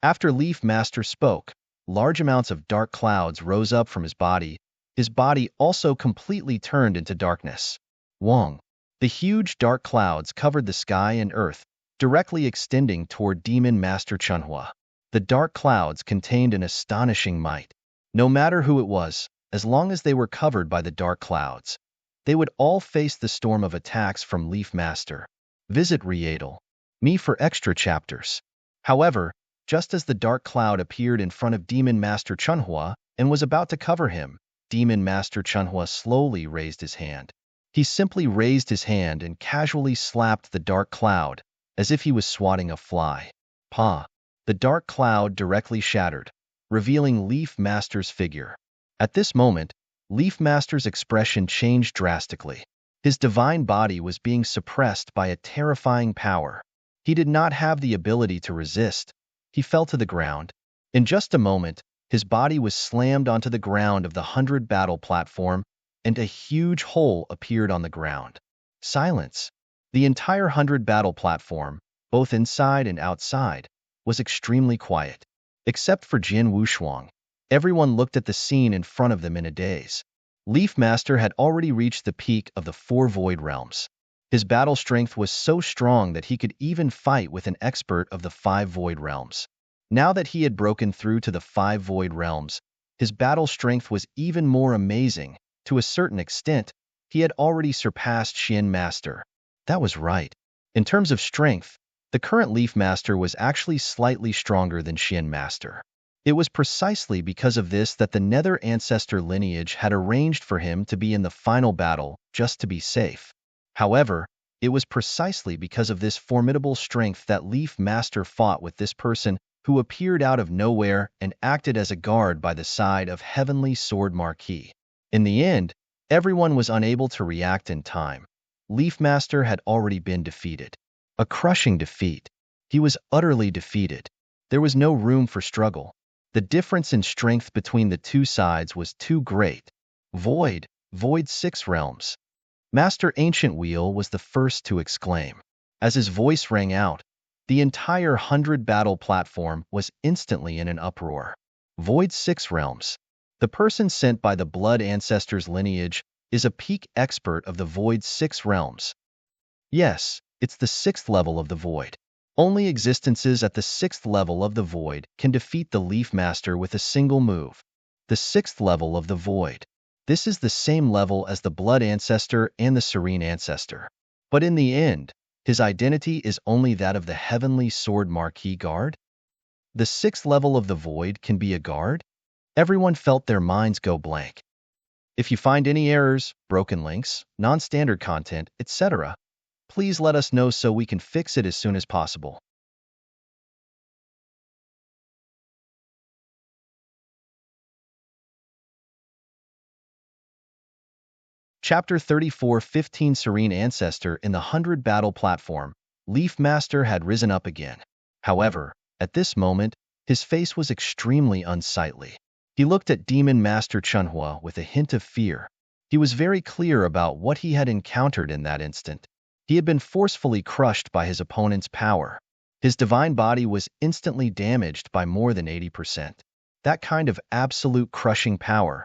Speaker 1: After Leaf Master spoke, large amounts of dark clouds rose up from his body. His body also completely turned into darkness. Wong. The huge dark clouds covered the sky and earth, directly extending toward Demon Master Chunhua. The dark clouds contained an astonishing might. No matter who it was, as long as they were covered by the dark clouds, they would all face the storm of attacks from Leaf Master. Visit Readle Me for extra chapters. However, just as the dark cloud appeared in front of Demon Master Chunhua and was about to cover him, Demon Master Chunhua slowly raised his hand. He simply raised his hand and casually slapped the dark cloud, as if he was swatting a fly. Pa! The dark cloud directly shattered, revealing Leaf Master's figure. At this moment, Leaf Master's expression changed drastically. His divine body was being suppressed by a terrifying power. He did not have the ability to resist. He fell to the ground. In just a moment, his body was slammed onto the ground of the 100 battle platform, and a huge hole appeared on the ground. Silence. The entire 100 battle platform, both inside and outside, was extremely quiet. Except for Jin Wushuang, everyone looked at the scene in front of them in a daze. Leaf Master had already reached the peak of the 4 void realms. His battle strength was so strong that he could even fight with an expert of the 5 void realms. Now that he had broken through to the 5 void realms, his battle strength was even more amazing. To a certain extent, he had already surpassed Shin Master. That was right. In terms of strength, the current Leaf Master was actually slightly stronger than Shin Master. It was precisely because of this that the Nether Ancestor lineage had arranged for him to be in the final battle just to be safe. However, it was precisely because of this formidable strength that Leaf Master fought with this person who appeared out of nowhere and acted as a guard by the side of Heavenly Sword Marquis. In the end, everyone was unable to react in time. Leaf Master had already been defeated. A crushing defeat. He was utterly defeated. There was no room for struggle. The difference in strength between the two sides was too great. Void 6 realms. Master Ancient Wheel was the first to exclaim. As his voice rang out, the entire 100 battle platform was instantly in an uproar. Void 6 realms. The person sent by the Blood Ancestors lineage is a peak expert of the Void 6 realms. Yes, it's the 6th level of the Void. Only existences at the 6th level of the Void can defeat the Leaf Master with a single move. The 6th level of the Void. This is the same level as the Blood Ancestor and the Serene Ancestor. But in the end, his identity is only that of the Heavenly Sword Marquis guard? The 6th level of the Void can be a guard? Everyone felt their minds go blank. If you find any errors, broken links, non-standard content, etc., please let us know so we can fix it as soon as possible. Chapter 34 15 Serene Ancestor in the 100 battle platform, Leaf Master had risen up again. However, at this moment, his face was extremely unsightly. He looked at Demon Master Chunhua with a hint of fear. He was very clear about what he had encountered in that instant. He had been forcefully crushed by his opponent's power. His divine body was instantly damaged by more than 80%. That kind of absolute crushing power.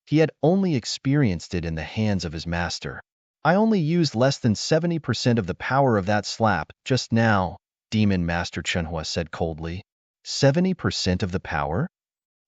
Speaker 1: He had only experienced it in the hands of his master. I only used less than 70% of the power of that slap just now, Demon Master Chunhua said coldly. 70% of the power?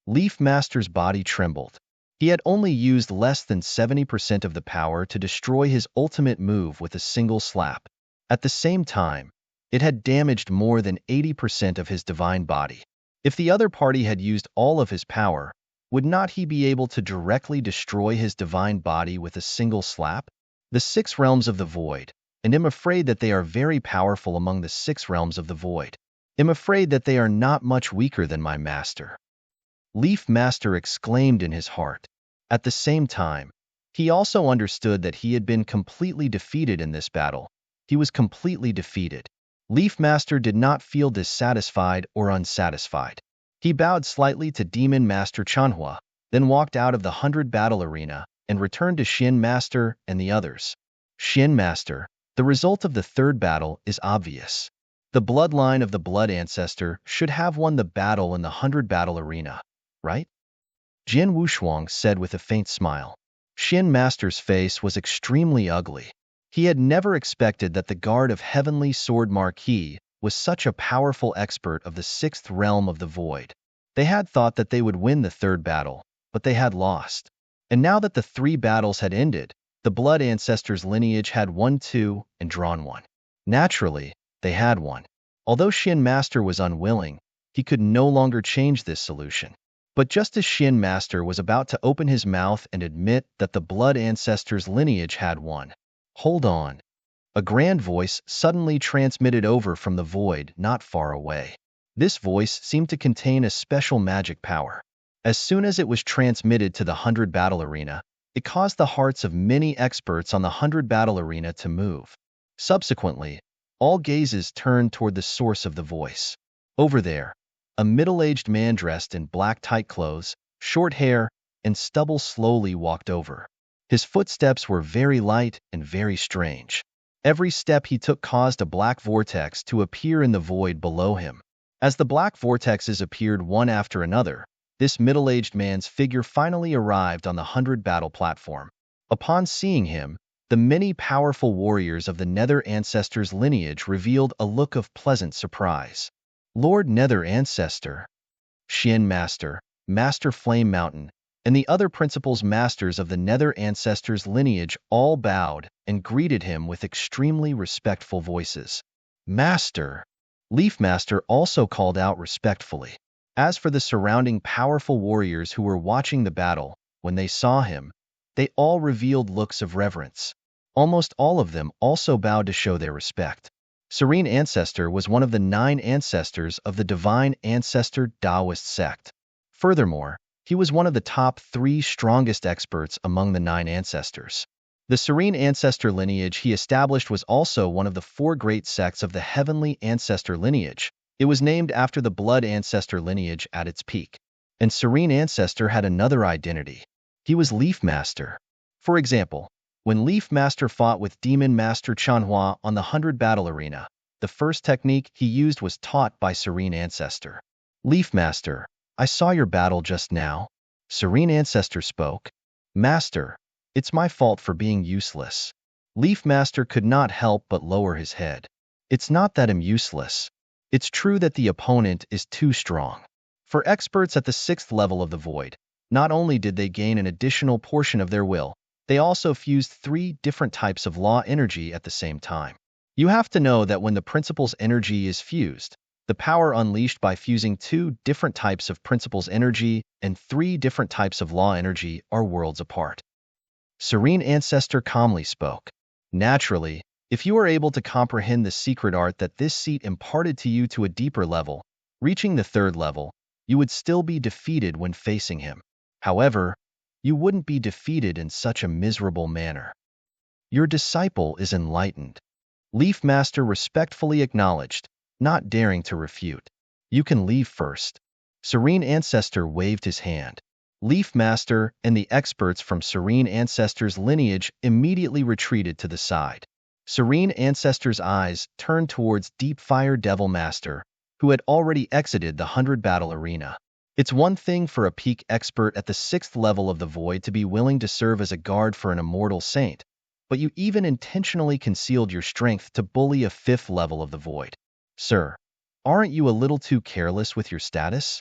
Speaker 1: Leaf Master's body trembled. He had only used less than 70% of the power to destroy his ultimate move with a single slap. At the same time, it had damaged more than 80% of his divine body. If the other party had used all of his power, would not he be able to directly destroy his divine body with a single slap? The six realms of the void, and am afraid that they are very powerful among the six realms of the void. Am afraid that they are not much weaker than my master. Leaf Master exclaimed in his heart. At the same time, he also understood that he had been completely defeated in this battle. He was completely defeated. Leaf Master did not feel dissatisfied or unsatisfied. He bowed slightly to Demon Master Chanhua, then walked out of the 100 battle arena and returned to Shin Master and the others. Shin Master, the result of the third battle is obvious. The bloodline of the Blood Ancestor should have won the battle in the 100 battle arena, right? Jin Wushuang said with a faint smile. Shin Master's face was extremely ugly. He had never expected that the guard of Heavenly Sword Marquis was such a powerful expert of the sixth realm of the void. They had thought that they would win the third battle, but they had lost. And now that the 3 battles had ended, the Blood Ancestor's lineage had won 2 and drawn 1. Naturally, they had won. Although Shin Master was unwilling, he could no longer change this solution. But just as Shin Master was about to open his mouth and admit that the Blood Ancestor's lineage had won, hold on. A grand voice suddenly transmitted over from the void not far away. This voice seemed to contain a special magic power. As soon as it was transmitted to the 100 battle arena, it caused the hearts of many experts on the 100 battle arena to move. Subsequently, all gazes turned toward the source of the voice. Over there, a middle-aged man dressed in black tight clothes, short hair, and stubble slowly walked over. His footsteps were very light and very strange. Every step he took caused a black vortex to appear in the void below him. As the black vortexes appeared one after another, this middle-aged man's figure finally arrived on the 100 battle platform. Upon seeing him, the many powerful warriors of the Nether Ancestor's lineage revealed a look of pleasant surprise. Lord Nether Ancestor, Shin Master, Master Flame Mountain, and the other principals masters of the Nether Ancestor's lineage all bowed and greeted him with extremely respectful voices. Master! Leaf Master also called out respectfully. As for the surrounding powerful warriors who were watching the battle, when they saw him, they all revealed looks of reverence. Almost all of them also bowed to show their respect. Serene Ancestor was one of the 9 ancestors of the Divine Ancestor Taoist sect. Furthermore, he was one of the top 3 strongest experts among the 9 ancestors. The Serene Ancestor lineage he established was also one of the 4 great sects of the Heavenly Ancestor lineage. It was named after the Blood Ancestor lineage at its peak. And Serene Ancestor had another identity. He was Leaf Master. For example, when Leaf Master fought with Demon Master Chanhua on the 100 battle arena, the first technique he used was taught by Serene Ancestor. Leaf Master, I saw your battle just now. Serene Ancestor spoke. Master, it's my fault for being useless. Leaf Master could not help but lower his head. It's not that I'm useless. It's true that the opponent is too strong. For experts at the 6th level of the void, not only did they gain an additional portion of their will, they also fused 3 different types of law energy at the same time. You have to know that when the principle's energy is fused, the power unleashed by fusing 2 different types of principle's energy and 3 different types of law energy are worlds apart. Serene Ancestor calmly spoke. Naturally, if you are able to comprehend the secret art that this seat imparted to you to a deeper level, reaching the 3rd level, you would still be defeated when facing him. However, you wouldn't be defeated in such a miserable manner. Your disciple is enlightened. Leaf Master respectfully acknowledged, not daring to refute. You can leave first. Serene Ancestor waved his hand. Leaf Master and the experts from Serene Ancestor's lineage immediately retreated to the side. Serene Ancestor's eyes turned towards Deep Fire Devil Master, who had already exited the 100 battle arena. It's one thing for a peak expert at the 6th level of the void to be willing to serve as a guard for an immortal saint, but you even intentionally concealed your strength to bully a 5th level of the void. Sir, aren't you a little too careless with your status?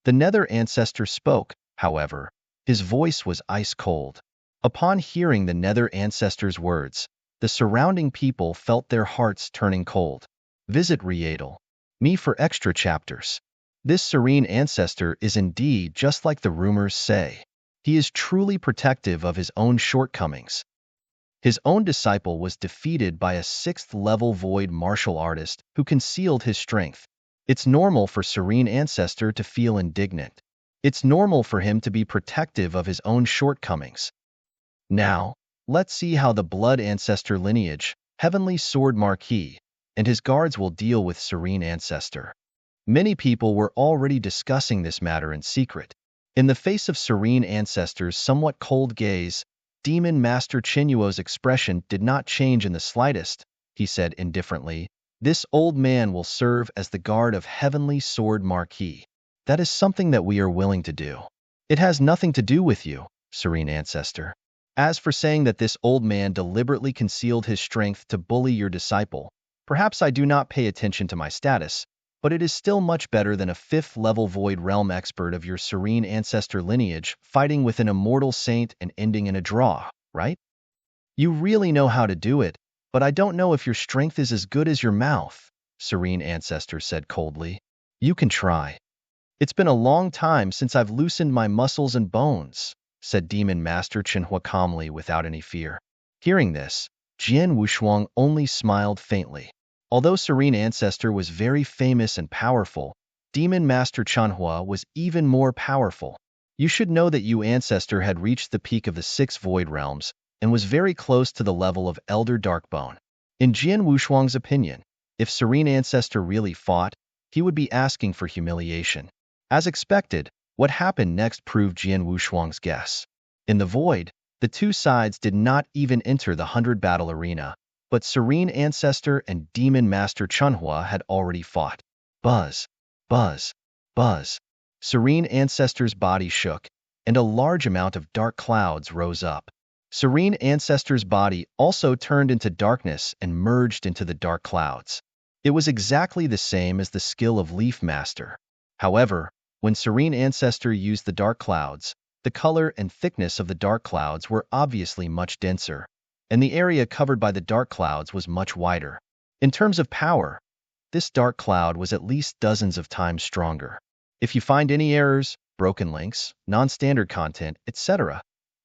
Speaker 1: The Nether Ancestor spoke, however. His voice was ice cold. Upon hearing the Nether Ancestor's words, the surrounding people felt their hearts turning cold. Visit Readel. Me for extra chapters. This serene ancestor is indeed just like the rumors say. He is truly protective of his own shortcomings. His own disciple was defeated by a 6th-level void martial artist who concealed his strength. It's normal for serene ancestor to feel indignant. It's normal for him to be protective of his own shortcomings. Now, let's see how the blood ancestor lineage, Heavenly Sword Marquis, and his guards will deal with serene ancestor. Many people were already discussing this matter in secret. In the face of serene ancestor's somewhat cold gaze, Demon Master Chinuo's expression did not change in the slightest. He said indifferently, "This old man will serve as the guard of Heavenly Sword Marquis. That is something that we are willing to do. It has nothing to do with you, serene ancestor. As for saying that this old man deliberately concealed his strength to bully your disciple, perhaps I do not pay attention to my status, but it is still much better than a 5th-level Void Realm expert of your serene ancestor lineage fighting with an immortal saint and ending in a draw, right? You really know how to do it, but I don't know if your strength is as good as your mouth," serene ancestor said coldly. "You can try." "It's been a long time since I've loosened my muscles and bones," said Demon Master Chenhua calmly without any fear. Hearing this, Jian Wushuang only smiled faintly. Although Serene Ancestor was very famous and powerful, Demon Master Chanhua was even more powerful. You should know that Yu Ancestor had reached the peak of the 6 Void Realms and was very close to the level of Elder Darkbone. In Jian Wushuang's opinion, if Serene Ancestor really fought, he would be asking for humiliation. As expected, what happened next proved Jian Wushuang's guess. In the void, the two sides did not even enter the 100-battle arena, but Serene Ancestor and Demon Master Chunhua had already fought. Buzz, buzz, buzz. Serene Ancestor's body shook, and a large amount of dark clouds rose up. Serene Ancestor's body also turned into darkness and merged into the dark clouds. It was exactly the same as the skill of Leaf Master. However, when Serene Ancestor used the dark clouds, the color and thickness of the dark clouds were obviously much denser, and the area covered by the dark clouds was much wider. In terms of power, this dark cloud was at least dozens of times stronger. If you find any errors, broken links, non-standard content, etc.,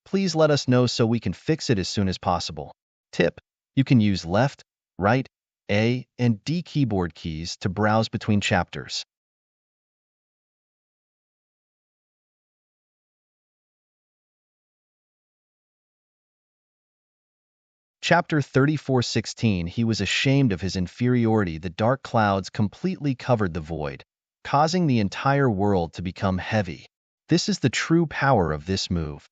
Speaker 1: please let us know so we can fix it as soon as possible. Tip: you can use left, right, A, and D keyboard keys to browse between chapters. Chapter 34:16. He was ashamed of his inferiority. The dark clouds completely covered the void, causing the entire world to become heavy. This is the true power of this move.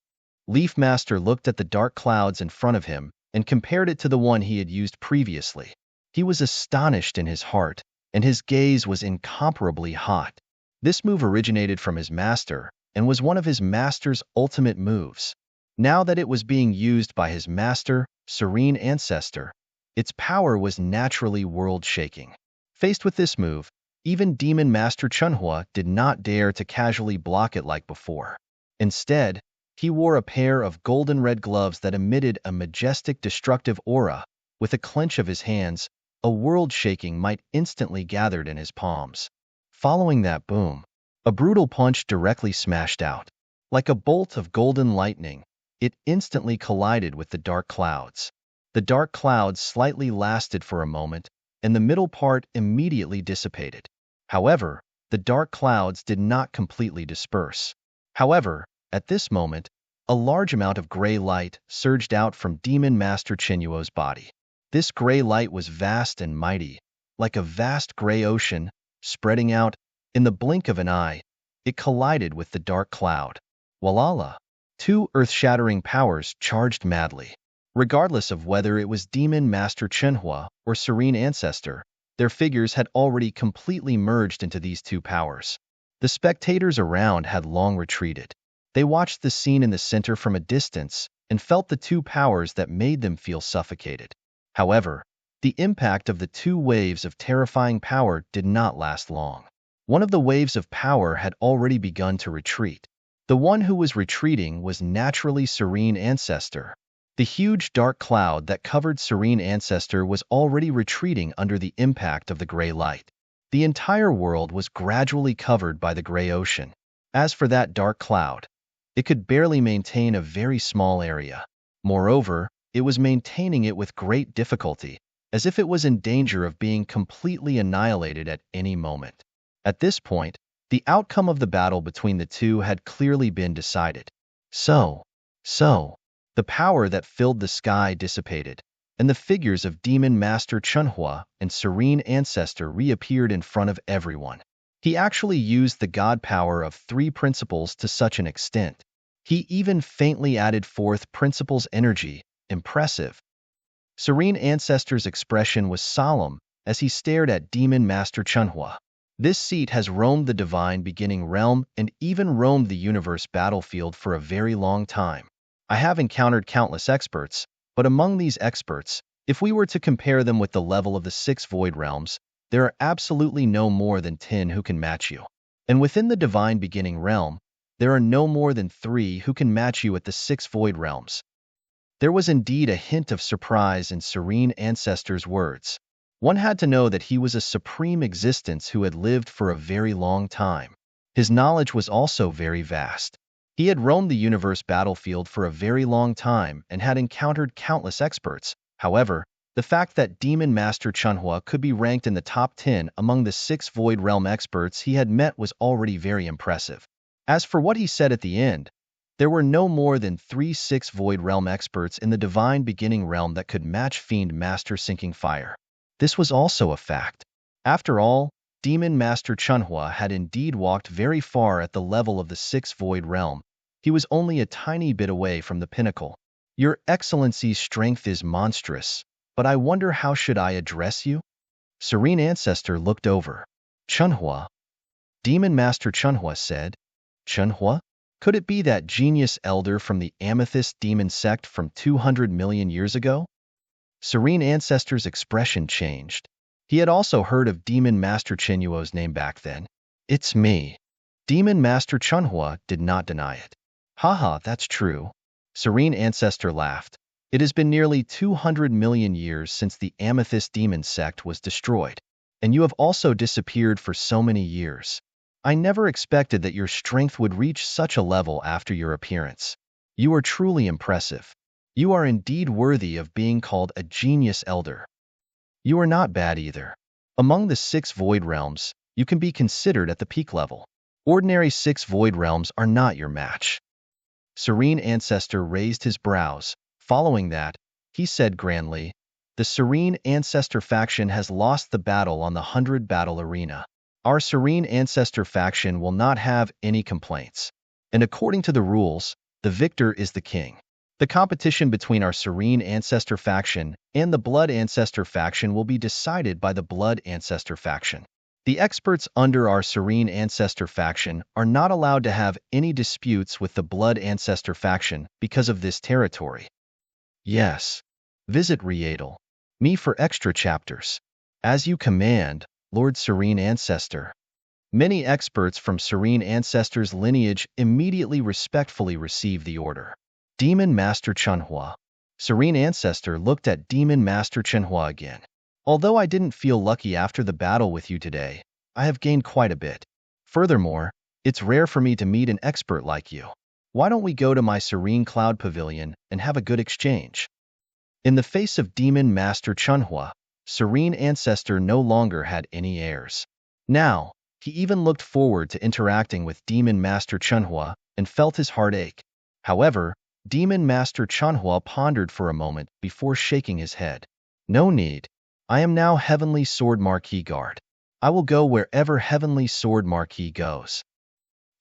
Speaker 1: Leaf Master looked at the dark clouds in front of him and compared it to the one he had used previously. He was astonished in his heart, and his gaze was incomparably hot. This move originated from his master and was one of his master's ultimate moves. Now that it was being used by his master, Serene Ancestor, its power was naturally world-shaking. Faced with this move, even Demon Master Chunhua did not dare to casually block it like before. Instead, he wore a pair of golden red gloves that emitted a majestic destructive aura. With a clench of his hands, a world-shaking might instantly gathered in his palms. Following that boom, a brutal punch directly smashed out. Like a bolt of golden lightning, it instantly collided with the dark clouds. The dark clouds slightly lasted for a moment, and the middle part immediately dissipated. However, the dark clouds did not completely disperse. However, at this moment, a large amount of gray light surged out from Demon Master Chinuo's body. This gray light was vast and mighty, like a vast gray ocean, spreading out. In the blink of an eye, it collided with the dark cloud. Walala! Two earth-shattering powers charged madly. Regardless of whether it was Demon Master Chenhua or Serene Ancestor, their figures had already completely merged into these two powers. The spectators around had long retreated. They watched the scene in the center from a distance and felt the two powers that made them feel suffocated. However, the impact of the two waves of terrifying power did not last long. One of the waves of power had already begun to retreat. The one who was retreating was naturally Serene Ancestor. The huge dark cloud that covered Serene Ancestor was already retreating under the impact of the gray light. The entire world was gradually covered by the gray ocean. As for that dark cloud, it could barely maintain a very small area. Moreover, it was maintaining it with great difficulty, as if it was in danger of being completely annihilated at any moment. At this point, the outcome of the battle between the two had clearly been decided. So, the power that filled the sky dissipated, and the figures of Demon Master Chunhua and Serene Ancestor reappeared in front of everyone. He actually used the god power of 3 principles to such an extent. He even faintly added 4th principle's energy. Impressive. Serene Ancestor's expression was solemn as he stared at Demon Master Chunhua. This seat has roamed the divine beginning realm and even roamed the universe battlefield for a very long time. I have encountered countless experts, but among these experts, if we were to compare them with the level of the 6 void realms, there are absolutely no more than 10 who can match you. And within the divine beginning realm, there are no more than 3 who can match you at the 6 void realms. There was indeed a hint of surprise in Serene Ancestor's words. One had to know that he was a supreme existence who had lived for a very long time. His knowledge was also very vast. He had roamed the universe battlefield for a very long time and had encountered countless experts. However, the fact that Demon Master Chunhua could be ranked in the top 10 among the 6 Void Realm experts he had met was already very impressive. As for what he said at the end, there were no more than 3 6 Void Realm experts in the Divine Beginning Realm that could match Fiend Master Sinking Fire. This was also a fact. After all, Demon Master Chunhua had indeed walked very far at the level of the 6th Void Realm. He was only a tiny bit away from the pinnacle. Your Excellency's strength is monstrous, but I wonder how should I address you? Serene Ancestor looked over. Chunhua. Demon Master Chunhua said. Chunhua? Could it be that genius elder from the Amethyst Demon sect from 200 million years ago? Serene Ancestor's expression changed. He had also heard of Demon Master Chenhuo's name back then. It's me. Demon Master Chunhua did not deny it. Haha, that's true. Serene Ancestor laughed. It has been nearly 200 million years since the Amethyst Demon sect was destroyed, and you have also disappeared for so many years. I never expected that your strength would reach such a level after your appearance. You are truly impressive. You are indeed worthy of being called a genius elder. You are not bad either. Among the 6 void realms, you can be considered at the peak level. Ordinary 6 void realms are not your match. Serene Ancestor raised his brows. Following that, he said grandly, the Serene Ancestor faction has lost the battle on the 100 battle arena. Our Serene Ancestor faction will not have any complaints. And according to the rules, the victor is the king. The competition between our Serene Ancestor faction and the Blood Ancestor faction will be decided by the Blood Ancestor faction. The experts under our Serene Ancestor faction are not allowed to have any disputes with the Blood Ancestor faction because of this territory. Yes. Visit Riedel. Me for extra chapters. As you command, Lord Serene Ancestor. Many experts from Serene Ancestor's lineage immediately respectfully receive the order. Demon Master Chunhua. Serene Ancestor looked at Demon Master Chunhua again. Although I didn't feel lucky after the battle with you today, I have gained quite a bit. Furthermore, it's rare for me to meet an expert like you. Why don't we go to my Serene Cloud Pavilion and have a good exchange? In the face of Demon Master Chunhua, Serene Ancestor no longer had any airs. Now, he even looked forward to interacting with Demon Master Chunhua and felt his heart ache. However, Demon Master Chunhua pondered for a moment before shaking his head. No need. I am now Heavenly Sword Marquis Guard. I will go wherever Heavenly Sword Marquis goes.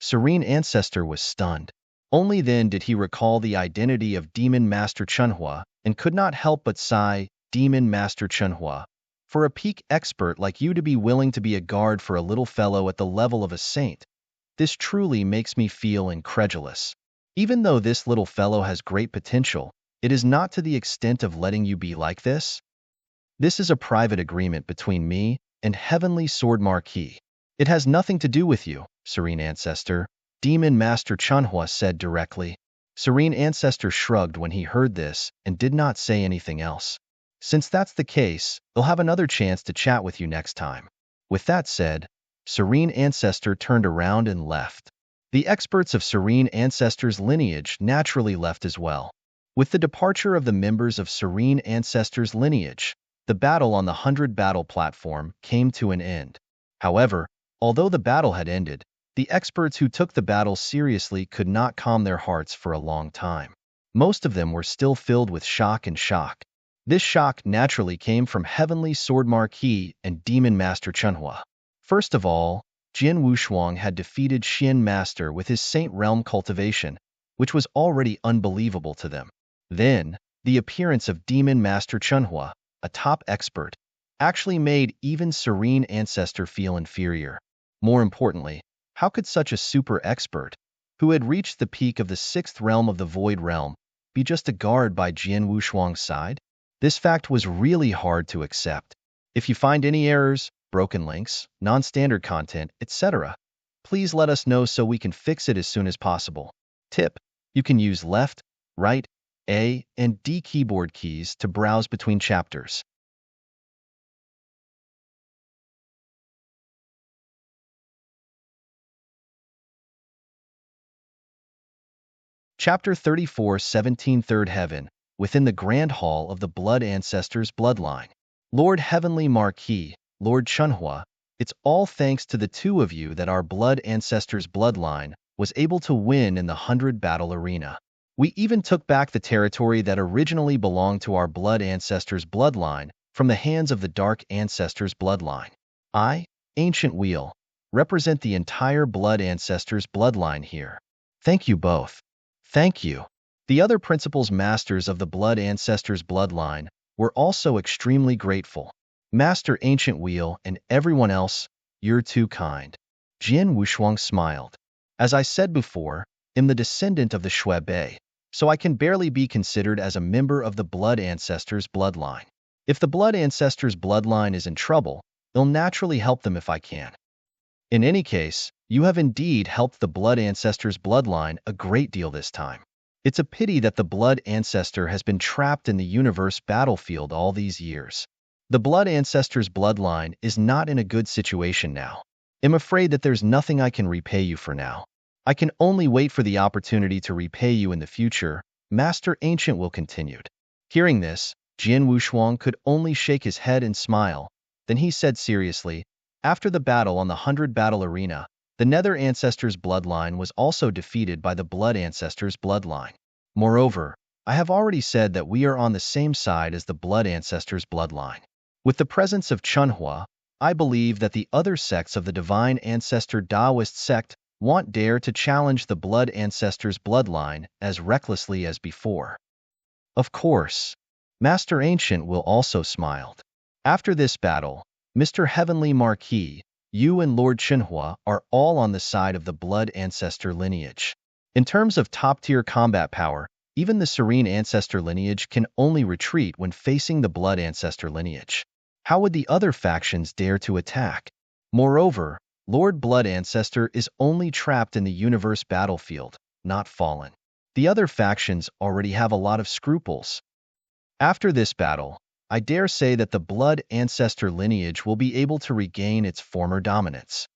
Speaker 1: Serene Ancestor was stunned. Only then did he recall the identity of Demon Master Chunhua and could not help but sigh, Demon Master Chunhua. For a peak expert like you to be willing to be a guard for a little fellow at the level of a saint, this truly makes me feel incredulous. Even though this little fellow has great potential, it is not to the extent of letting you be like this. This is a private agreement between me and Heavenly Sword Marquis. It has nothing to do with you, Serene Ancestor, Demon Master Chunhua said directly. Serene Ancestor shrugged when he heard this and did not say anything else. Since that's the case, they'll have another chance to chat with you next time. With that said, Serene Ancestor turned around and left. The experts of Serene Ancestor's lineage naturally left as well. With the departure of the members of Serene Ancestor's lineage, the battle on the 100 battle platform came to an end. However, although the battle had ended, the experts who took the battle seriously could not calm their hearts for a long time. Most of them were still filled with shock and shock. This shock naturally came from Heavenly Sword Marquis and Demon Master Chunhua. First of all, Jian Wushuang had defeated Xian Master with his Saint Realm cultivation, which was already unbelievable to them. Then, the appearance of Demon Master Chunhua, a top expert, actually made even Serene Ancestor feel inferior. More importantly, how could such a super expert, who had reached the peak of the 6th realm of the Void Realm, be just a guard by Jian Wushuang's side? This fact was really hard to accept. If you find any errors, broken links, non-standard content, etc., please let us know so we can fix it as soon as possible. Tip: you can use left, right, A, and D keyboard keys to browse between chapters. Chapter 34, 17, Third Heaven, within the Grand Hall of the Blood Ancestors' Bloodline. Lord Heavenly Marquis, Lord Chunhua, it's all thanks to the two of you that our Blood Ancestors' Bloodline was able to win in the 100 battle arena. We even took back the territory that originally belonged to our Blood Ancestors' Bloodline from the hands of the Dark Ancestors' Bloodline. I, Ancient Wheel, represent the entire Blood Ancestors' Bloodline here. Thank you both. Thank you. The other principals masters of the Blood Ancestors' Bloodline were also extremely grateful. Master Ancient Wheel and everyone else, you're too kind. Jian Wushuang smiled. As I said before, I'm the descendant of the Shui Bei, so I can barely be considered as a member of the Blood Ancestors' Bloodline. If the Blood Ancestors' Bloodline is in trouble, I'll naturally help them if I can. In any case, you have indeed helped the Blood Ancestors' Bloodline a great deal this time. It's a pity that the Blood Ancestor has been trapped in the universe battlefield all these years. The Blood Ancestors' Bloodline is not in a good situation now. I'm afraid that there's nothing I can repay you for now. I can only wait for the opportunity to repay you in the future, Master Ancient Will continued. Hearing this, Jian Wushuang could only shake his head and smile. Then he said seriously, after the battle on the 100 battle arena, the Nether Ancestors' Bloodline was also defeated by the Blood Ancestors' Bloodline. Moreover, I have already said that we are on the same side as the Blood Ancestors' Bloodline. With the presence of Chunhua, I believe that the other sects of the Divine Ancestor Taoist sect won't dare to challenge the Blood Ancestors' Bloodline as recklessly as before. Of course, Master Ancient Will also smiled. After this battle, Mr. Heavenly Marquis, you and Lord Chunhua are all on the side of the Blood Ancestor lineage. In terms of top-tier combat power, even the Serene Ancestor lineage can only retreat when facing the Blood Ancestor lineage. How would the other factions dare to attack? Moreover, Lord Blood Ancestor is only trapped in the universe battlefield, not fallen. The other factions already have a lot of scruples. After this battle, I dare say that the Blood Ancestor lineage will be able to regain its former dominance.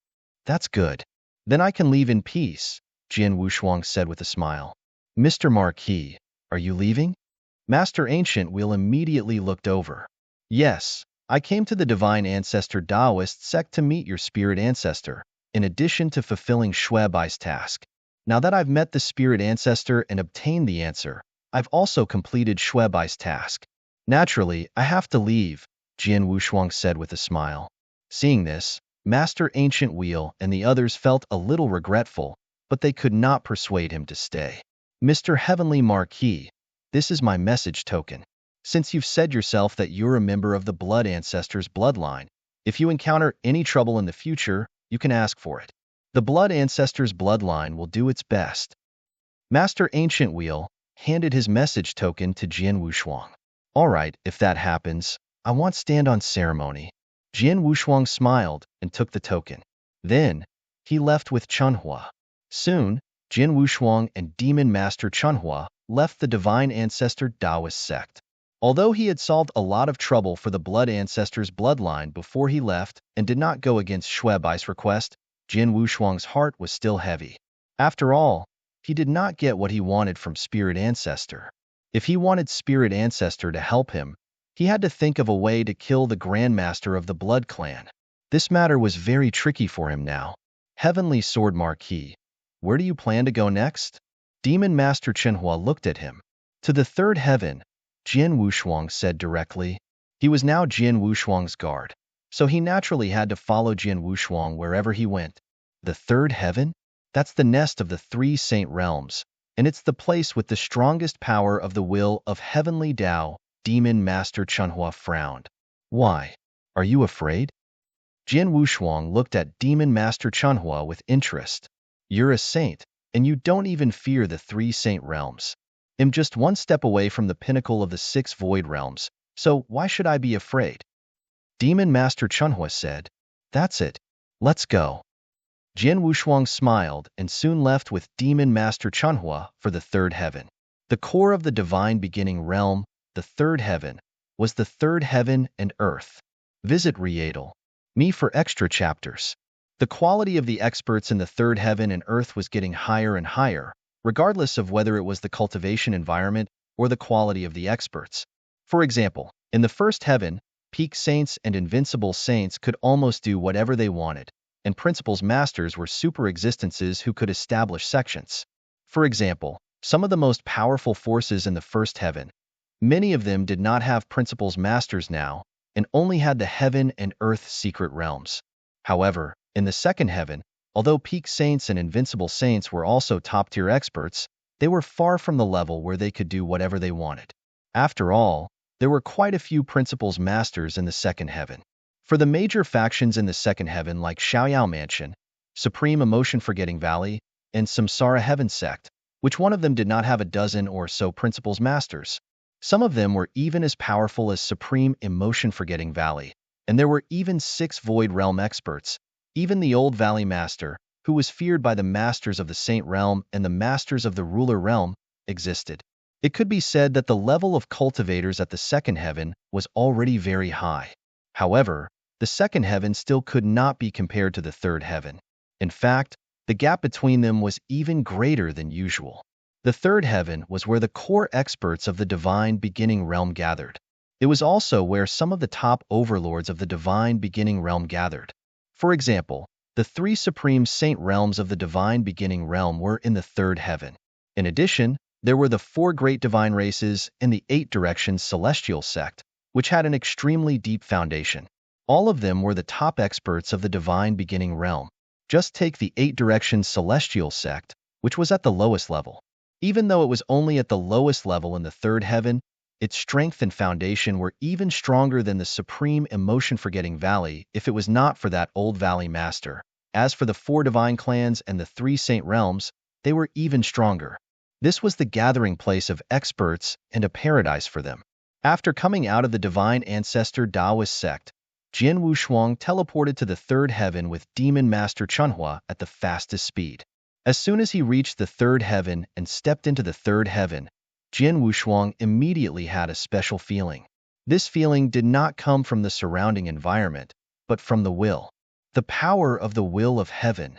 Speaker 1: That's good. Then I can leave in peace, Jian Wushuang said with a smile. Mr. Marquis, are you leaving? Master Ancient Wheel immediately looked over. Yes, I came to the Divine Ancestor Taoist sect to meet your Spirit Ancestor, in addition to fulfilling Shui Bai's task. Now that I've met the Spirit Ancestor and obtained the answer, I've also completed Shui Bai's task. Naturally, I have to leave, Jian Wushuang said with a smile. Seeing this, Master Ancient Wheel and the others felt a little regretful, but they could not persuade him to stay. Mr. Heavenly Marquis, this is my message token. Since you've said yourself that you're a member of the Blood Ancestors' Bloodline, if you encounter any trouble in the future, you can ask for it. The Blood Ancestors' Bloodline will do its best. Master Ancient Wheel handed his message token to Jian Wushuang. All right, if that happens, I won't stand on ceremony. Jian Wushuang smiled and took the token. Then, he left with Chunhua. Soon, Jian Wushuang and Demon Master Chunhua left the Divine Ancestor Taoist sect. Although he had solved a lot of trouble for the Blood Ancestors bloodline before he left and did not go against Shuebai's request, Jin Wushuang's heart was still heavy. After all, he did not get what he wanted from Spirit Ancestor. If he wanted Spirit Ancestor to help him, he had to think of a way to kill the Grandmaster of the Blood Clan. This matter was very tricky for him now. Heavenly Sword Marquis, where do you plan to go next? Demon Master Chenhua looked at him. To the third heaven, Jin Wushuang said directly. He was now Jin Wushuang's guard, so he naturally had to follow Jin Wushuang wherever he went. The third heaven? That's the nest of the three saint realms, and it's the place with the strongest power of the will of heavenly Tao. Demon Master Chenhua frowned. Why? Are you afraid? Jin Wushuang looked at Demon Master Chenhua with interest. You're a saint, and you don't even fear the three saint realms. I'm just one step away from the pinnacle of the six void realms, so why should I be afraid? Demon Master Chenhua said. That's it. Let's go. Jin Wushuang smiled and soon left with Demon Master Chenhua for the third heaven. The core of the divine beginning realm, the third heaven, was the third heaven and earth. Visit Readle Me for extra chapters. The quality of the experts in the third heaven and earth was getting higher and higher, regardless of whether it was the cultivation environment or the quality of the experts. For example, in the first heaven, peak saints and invincible saints could almost do whatever they wanted, and principles masters were super existences who could establish sections. For example, some of the most powerful forces in the first heaven, many of them did not have principles masters now, and only had the heaven and earth secret realms. However, in the second heaven, although peak saints and invincible saints were also top-tier experts, they were far from the level where they could do whatever they wanted. After all, there were quite a few principles masters in the second heaven. For the major factions in the second heaven like Xiaoyao Mansion, Supreme Emotion Forgetting Valley, and Samsara Heaven Sect, which one of them did not have a dozen or so principles masters. Some of them were even as powerful as Supreme Emotion Forgetting Valley, and there were even 6 Void Realm experts. Even the Old Valley Master, who was feared by the Masters of the Saint Realm and the Masters of the Ruler Realm, existed. It could be said that the level of cultivators at the second heaven was already very high. However, the second heaven still could not be compared to the third heaven. In fact, the gap between them was even greater than usual. The third heaven was where the core experts of the divine beginning realm gathered. It was also where some of the top overlords of the divine beginning realm gathered. For example, the 3 supreme saint realms of the divine beginning realm were in the third heaven. In addition, there were the 4 great divine races and the 8 directions celestial sect, which had an extremely deep foundation. All of them were the top experts of the divine beginning realm. Just take the 8 directions celestial sect, which was at the lowest level. Even though it was only at the lowest level in the third heaven, its strength and foundation were even stronger than the Supreme Emotion Forgetting Valley if it was not for that Old Valley Master. As for the 4 divine clans and the 3 saint realms, they were even stronger. This was the gathering place of experts and a paradise for them. After coming out of the divine ancestor Taoist sect, Jin Wushuang teleported to the third heaven with Demon Master Chenhua at the fastest speed. As soon as he reached the third heaven and stepped into the third heaven, Jin Wushuang immediately had a special feeling. This feeling did not come from the surrounding environment, but from the will. The power of the will of heaven.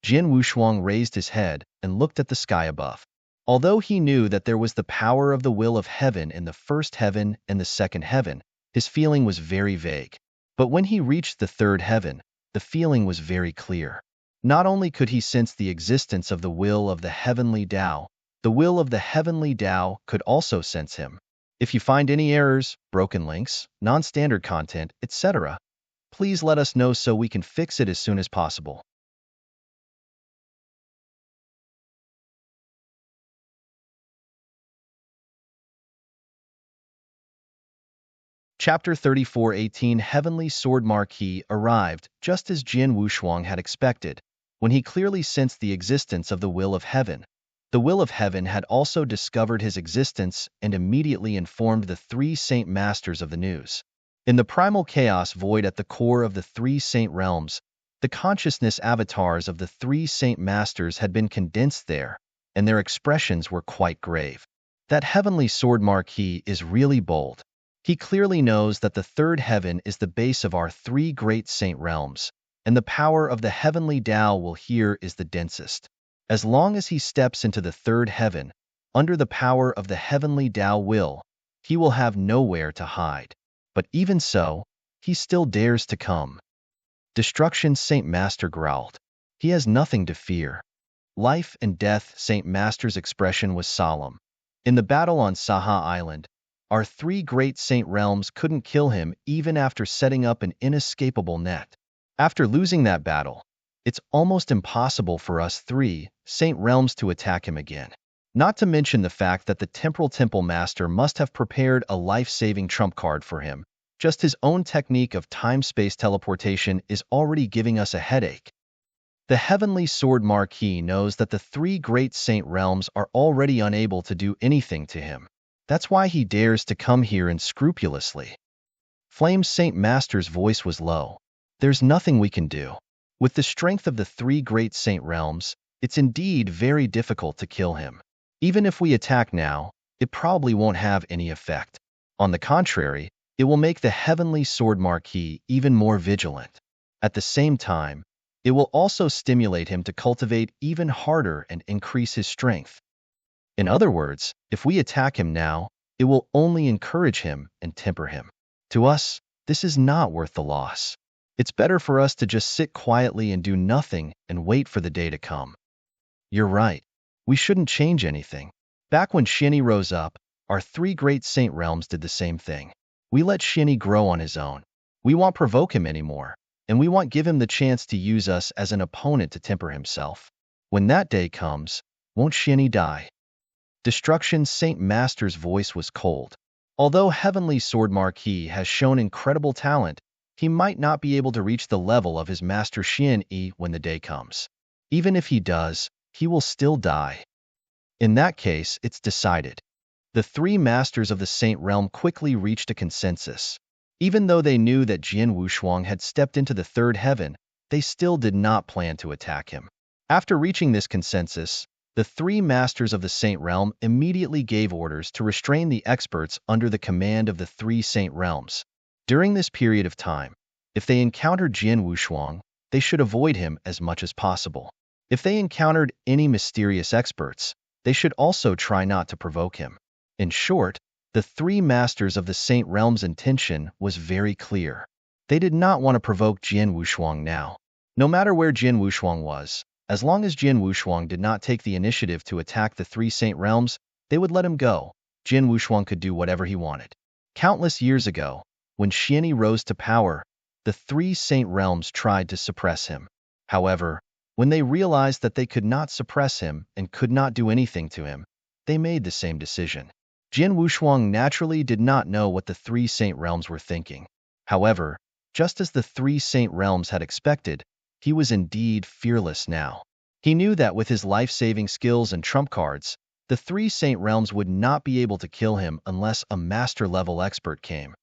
Speaker 1: Jin Wushuang raised his head and looked at the sky above. Although he knew that there was the power of the will of heaven in the first heaven and the second heaven, his feeling was very vague. But when he reached the third heaven, the feeling was very clear. Not only could he sense the existence of the will of the heavenly Tao, the will of the heavenly Tao could also sense him. If you find any errors, broken links, non-standard content, etc., please let us know so we can fix it as soon as possible. Chapter 34:18 Heavenly Sword Marquis arrived just as Jin Wushuang had expected, when he clearly sensed the existence of the will of heaven. The will of heaven had also discovered his existence and immediately informed the 3 saint masters of the news. In the primal chaos void at the core of the 3 saint realms, the consciousness avatars of the 3 saint masters had been condensed there, and their expressions were quite grave. That heavenly sword marquis is really bold. He clearly knows that the third heaven is the base of our three great saint realms, and the power of the heavenly Tao will here is the densest. As long as he steps into the third heaven, under the power of the heavenly Tao will, he will have nowhere to hide. But even so, he still dares to come. Destruction, Saint Master growled. He has nothing to fear. Life and death, Saint Master's expression was solemn. In the battle on Saha Island, our three great saint realms couldn't kill him even after setting up an inescapable net. After losing that battle, it's almost impossible for us three saint realms to attack him again. Not to mention the fact that the Temporal Temple Master must have prepared a life-saving trump card for him. Just his own technique of time-space teleportation is already giving us a headache. The heavenly sword marquis knows that the three great saint realms are already unable to do anything to him. That's why he dares to come here unscrupulously. Flame's Saint Master's voice was low. There's nothing we can do. With the strength of the three great saint realms, it's indeed very difficult to kill him. Even if we attack now, it probably won't have any effect. On the contrary, it will make the heavenly sword marquis even more vigilant. At the same time, it will also stimulate him to cultivate even harder and increase his strength. In other words, if we attack him now, it will only encourage him and temper him. To us, this is not worth the loss. It's better for us to just sit quietly and do nothing and wait for the day to come. You're right. We shouldn't change anything. Back when Shinny rose up, our three great saint realms did the same thing. We let Shinny grow on his own. We won't provoke him anymore, and we won't give him the chance to use us as an opponent to temper himself. When that day comes, won't Shinny die? Destruction, Saint Master's voice was cold. Although Heavenly Sword Marquis has shown incredible talent, he might not be able to reach the level of his master Shin-E when the day comes. Even if he does, he will still die. In that case, it's decided. The three masters of the Saint Realm quickly reached a consensus. Even though they knew that Jian Wushuang had stepped into the third heaven, they still did not plan to attack him. After reaching this consensus, the three masters of the Saint Realm immediately gave orders to restrain the experts under the command of the three Saint Realms. During this period of time, if they encountered Jian Wushuang, they should avoid him as much as possible. If they encountered any mysterious experts, they should also try not to provoke him. In short, the three masters of the Saint Realm's intention was very clear. They did not want to provoke Jian Wushuang now. No matter where Jian Wushuang was, as long as Jian Wushuang did not take the initiative to attack the three Saint Realms, they would let him go. Jian Wushuang could do whatever he wanted. Countless years ago, when Xianyi rose to power, the three Saint Realms tried to suppress him. However, when they realized that they could not suppress him and could not do anything to him, they made the same decision. Jian Wushuang naturally did not know what the three Saint Realms were thinking. However, just as the three Saint Realms had expected, he was indeed fearless now. He knew that with his life-saving skills and trump cards, the three Saint Realms would not be able to kill him unless a master-level expert came.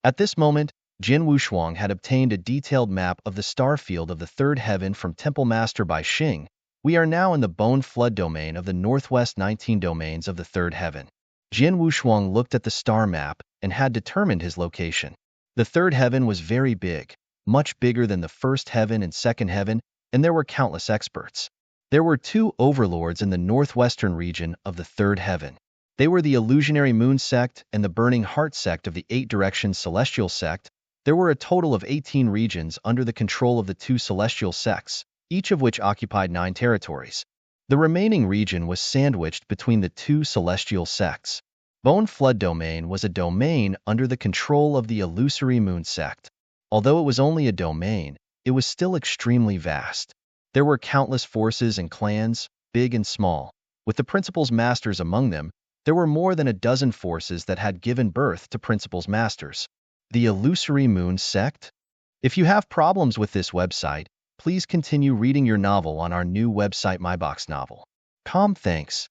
Speaker 1: At this moment, Jian Wushuang had obtained a detailed map of the star field of the third heaven from Temple Master Bai Xing. We are now in the Bone Flood domain of the northwest 19 domains of the third heaven. Jian Wushuang looked at the star map and had determined his location. The third heaven was very big, much bigger than the first heaven and second heaven, and there were countless experts. There were two overlords in the northwestern region of the third heaven. They were the Illusionary Moon Sect and the Burning Heart Sect of the Eight Directions Celestial Sect. There were a total of 18 regions under the control of the two celestial sects, each of which occupied 9 territories. The remaining region was sandwiched between the two celestial sects. Bone Flood Domain was a domain under the control of the Illusory Moon Sect. Although it was only a domain, it was still extremely vast. There were countless forces and clans, big and small. With the Principal's Masters among them, there were more than a dozen forces that had given birth to Principal's Masters. The Illusory Moon Sect? If you have problems with this website, please continue reading your novel on our new website MyBox Novel. Thanks.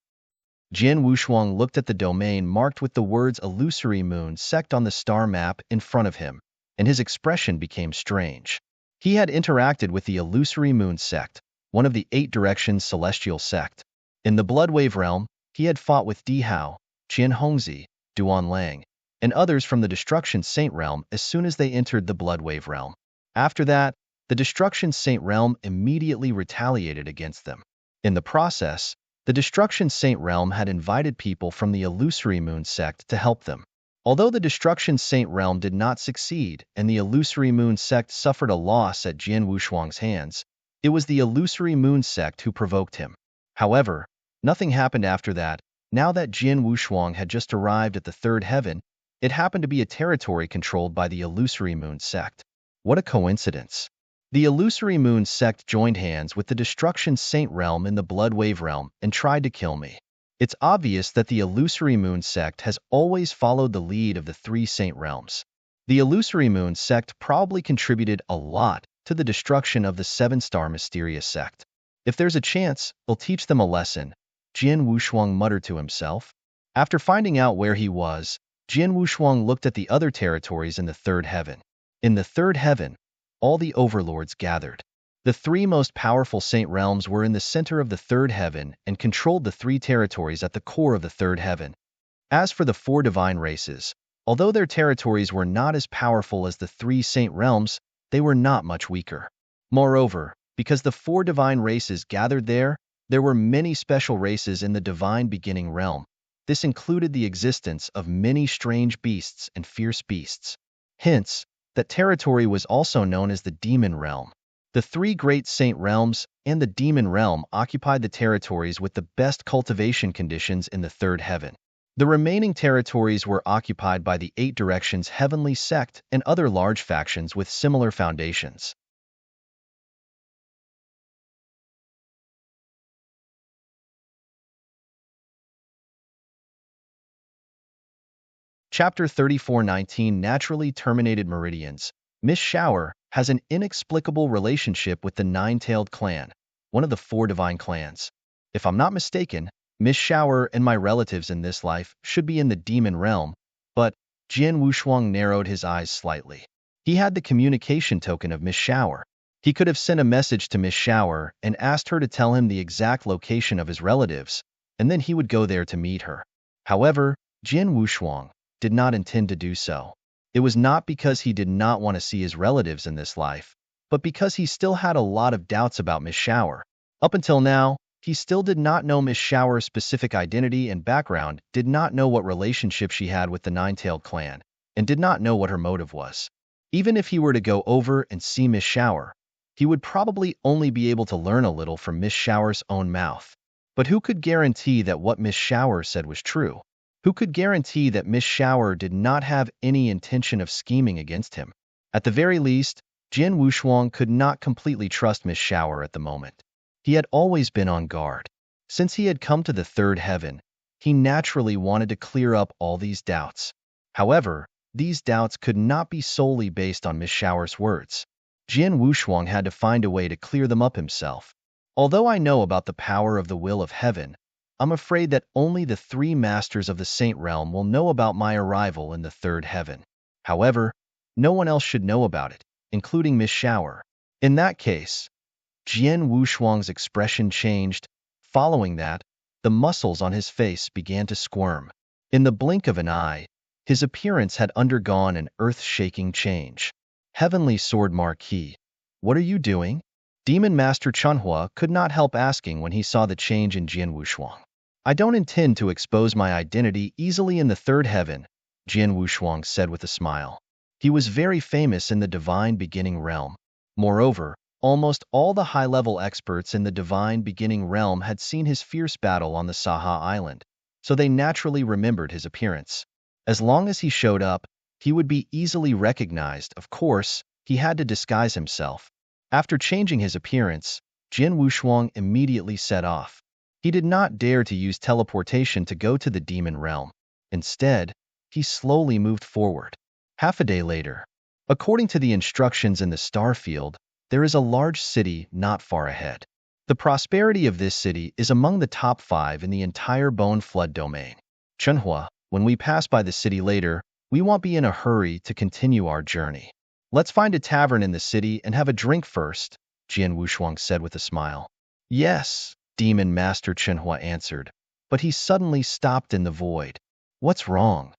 Speaker 1: Jian Wushuang looked at the domain marked with the words Illusory Moon Sect on the star map in front of him, and his expression became strange. He had interacted with the Illusory Moon Sect, one of the Eight Directions Celestial Sect. In the Bloodwave realm, he had fought with Di Hao, Qian Hongzi, Duan Lang, and others from the Destruction Saint realm as soon as they entered the Bloodwave realm. After that, the Destruction Saint realm immediately retaliated against them. In the process, the Destruction Saint realm had invited people from the Illusory Moon sect to help them. Although the Destruction Saint realm did not succeed and the Illusory Moon sect suffered a loss at Jian Wushuang's hands, it was the Illusory Moon sect who provoked him. However, nothing happened after that. Now that Jian Wushuang had just arrived at the third heaven, it happened to be a territory controlled by the Illusory Moon sect. What a coincidence! The Illusory Moon sect joined hands with the Destruction Saint realm in the Bloodwave realm and tried to kill me. It's obvious that the Illusory Moon sect has always followed the lead of the three Saint realms. The Illusory Moon sect probably contributed a lot to the destruction of the seven-star mysterious sect. If there's a chance, I'll teach them a lesson, Jian Wushuang muttered to himself. After finding out where he was, Jian Wushuang looked at the other territories in the third heaven. In the third heaven, all the overlords gathered. The three most powerful saint realms were in the center of the third heaven and controlled the three territories at the core of the third heaven. As for the four divine races, although their territories were not as powerful as the three saint realms, they were not much weaker. Moreover, because the four divine races gathered there were many special races in the divine beginning realm. This included the existence of many strange beasts and fierce beasts. Hence, that territory was also known as the demon realm. The three great saint realms and the demon realm occupied the territories with the best cultivation conditions in the third heaven. The remaining territories were occupied by the Eight Directions Heavenly Sect and other large factions with similar foundations. Chapter 3419 Naturally Terminated Meridians. Miss Shower has an inexplicable relationship with the Nine-Tailed Clan, one of the four divine clans. If I'm not mistaken, Miss Shower and my relatives in this life should be in the demon realm, but Jian Wushuang narrowed his eyes slightly. He had the communication token of Miss Shower. He could have sent a message to Miss Shower and asked her to tell him the exact location of his relatives, and then he would go there to meet her. However, Jian Wushuang did not intend to do so. It was not because he did not want to see his relatives in this life, but because he still had a lot of doubts about Miss Shower. Up until now, he still did not know Miss Shower's specific identity and background, did not know what relationship she had with the Nine-Tailed Clan, and did not know what her motive was. Even if he were to go over and see Miss Shower, he would probably only be able to learn a little from Miss Shower's own mouth. But who could guarantee that what Miss Shower said was true? Who could guarantee that Miss Shower did not have any intention of scheming against him? At the very least, Jian Wushuang could not completely trust Miss Shower at the moment. He had always been on guard. Since he had come to the third heaven, he naturally wanted to clear up all these doubts. However, these doubts could not be solely based on Miss Shower's words. Jian Wushuang had to find a way to clear them up himself. Although I know about the power of the will of heaven, I'm afraid that only the three masters of the Saint Realm will know about my arrival in the third heaven. However, no one else should know about it, including Miss Shower. In that case, Jian Wushuang's expression changed. Following that, the muscles on his face began to squirm. In the blink of an eye, his appearance had undergone an earth-shaking change. Heavenly Sword Marquis, what are you doing? Demon Master Chunhua could not help asking when he saw the change in Jian Wushuang. I don't intend to expose my identity easily in the third heaven, Jian Wushuang said with a smile. He was very famous in the divine beginning realm. Moreover, almost all the high-level experts in the divine beginning realm had seen his fierce battle on the Saha Island, so they naturally remembered his appearance. As long as he showed up, he would be easily recognized. Of course, he had to disguise himself. After changing his appearance, Jian Wushuang immediately set off. He did not dare to use teleportation to go to the demon realm. Instead, he slowly moved forward. Half a day later, according to the instructions in the star field, there is a large city not far ahead. The prosperity of this city is among the top 5 in the entire Bone Flood domain. Chunhua, when we pass by the city later, we won't be in a hurry to continue our journey. Let's find a tavern in the city and have a drink first, Jian Wushuang said with a smile. Yes, Demon Master Chunhua answered, but he suddenly stopped in the void. What's wrong?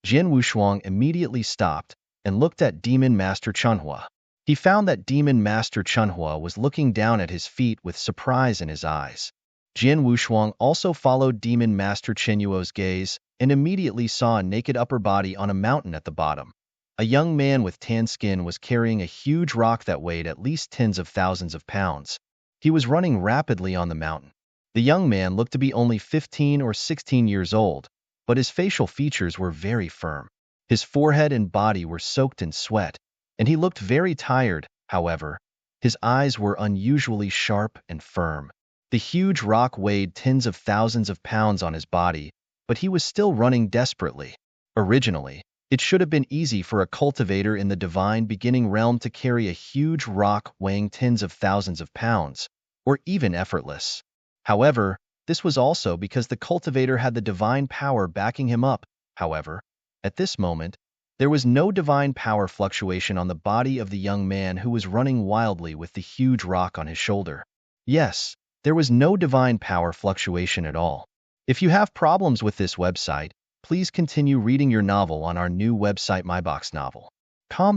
Speaker 1: Jin Wushuang immediately stopped and looked at Demon Master Chunhua. He found that Demon Master Chunhua was looking down at his feet with surprise in his eyes. Jin Wushuang also followed Demon Master Chenhuo's gaze and immediately saw a naked upper body on a mountain at the bottom. A young man with tan skin was carrying a huge rock that weighed at least tens of thousands of pounds. He was running rapidly on the mountain. The young man looked to be only 15 or 16 years old, but his facial features were very firm. His forehead and body were soaked in sweat, and he looked very tired. However, his eyes were unusually sharp and firm. The huge rock weighed tens of thousands of pounds on his body, but he was still running desperately. Originally, it should have been easy for a cultivator in the divine beginning realm to carry a huge rock weighing tens of thousands of pounds, or even effortless. However, this was also because the cultivator had the divine power backing him up. However, at this moment, there was no divine power fluctuation on the body of the young man who was running wildly with the huge rock on his shoulder. Yes, there was no divine power fluctuation at all. If you have problems with this website, please continue reading your novel on our new website MyBox Novel.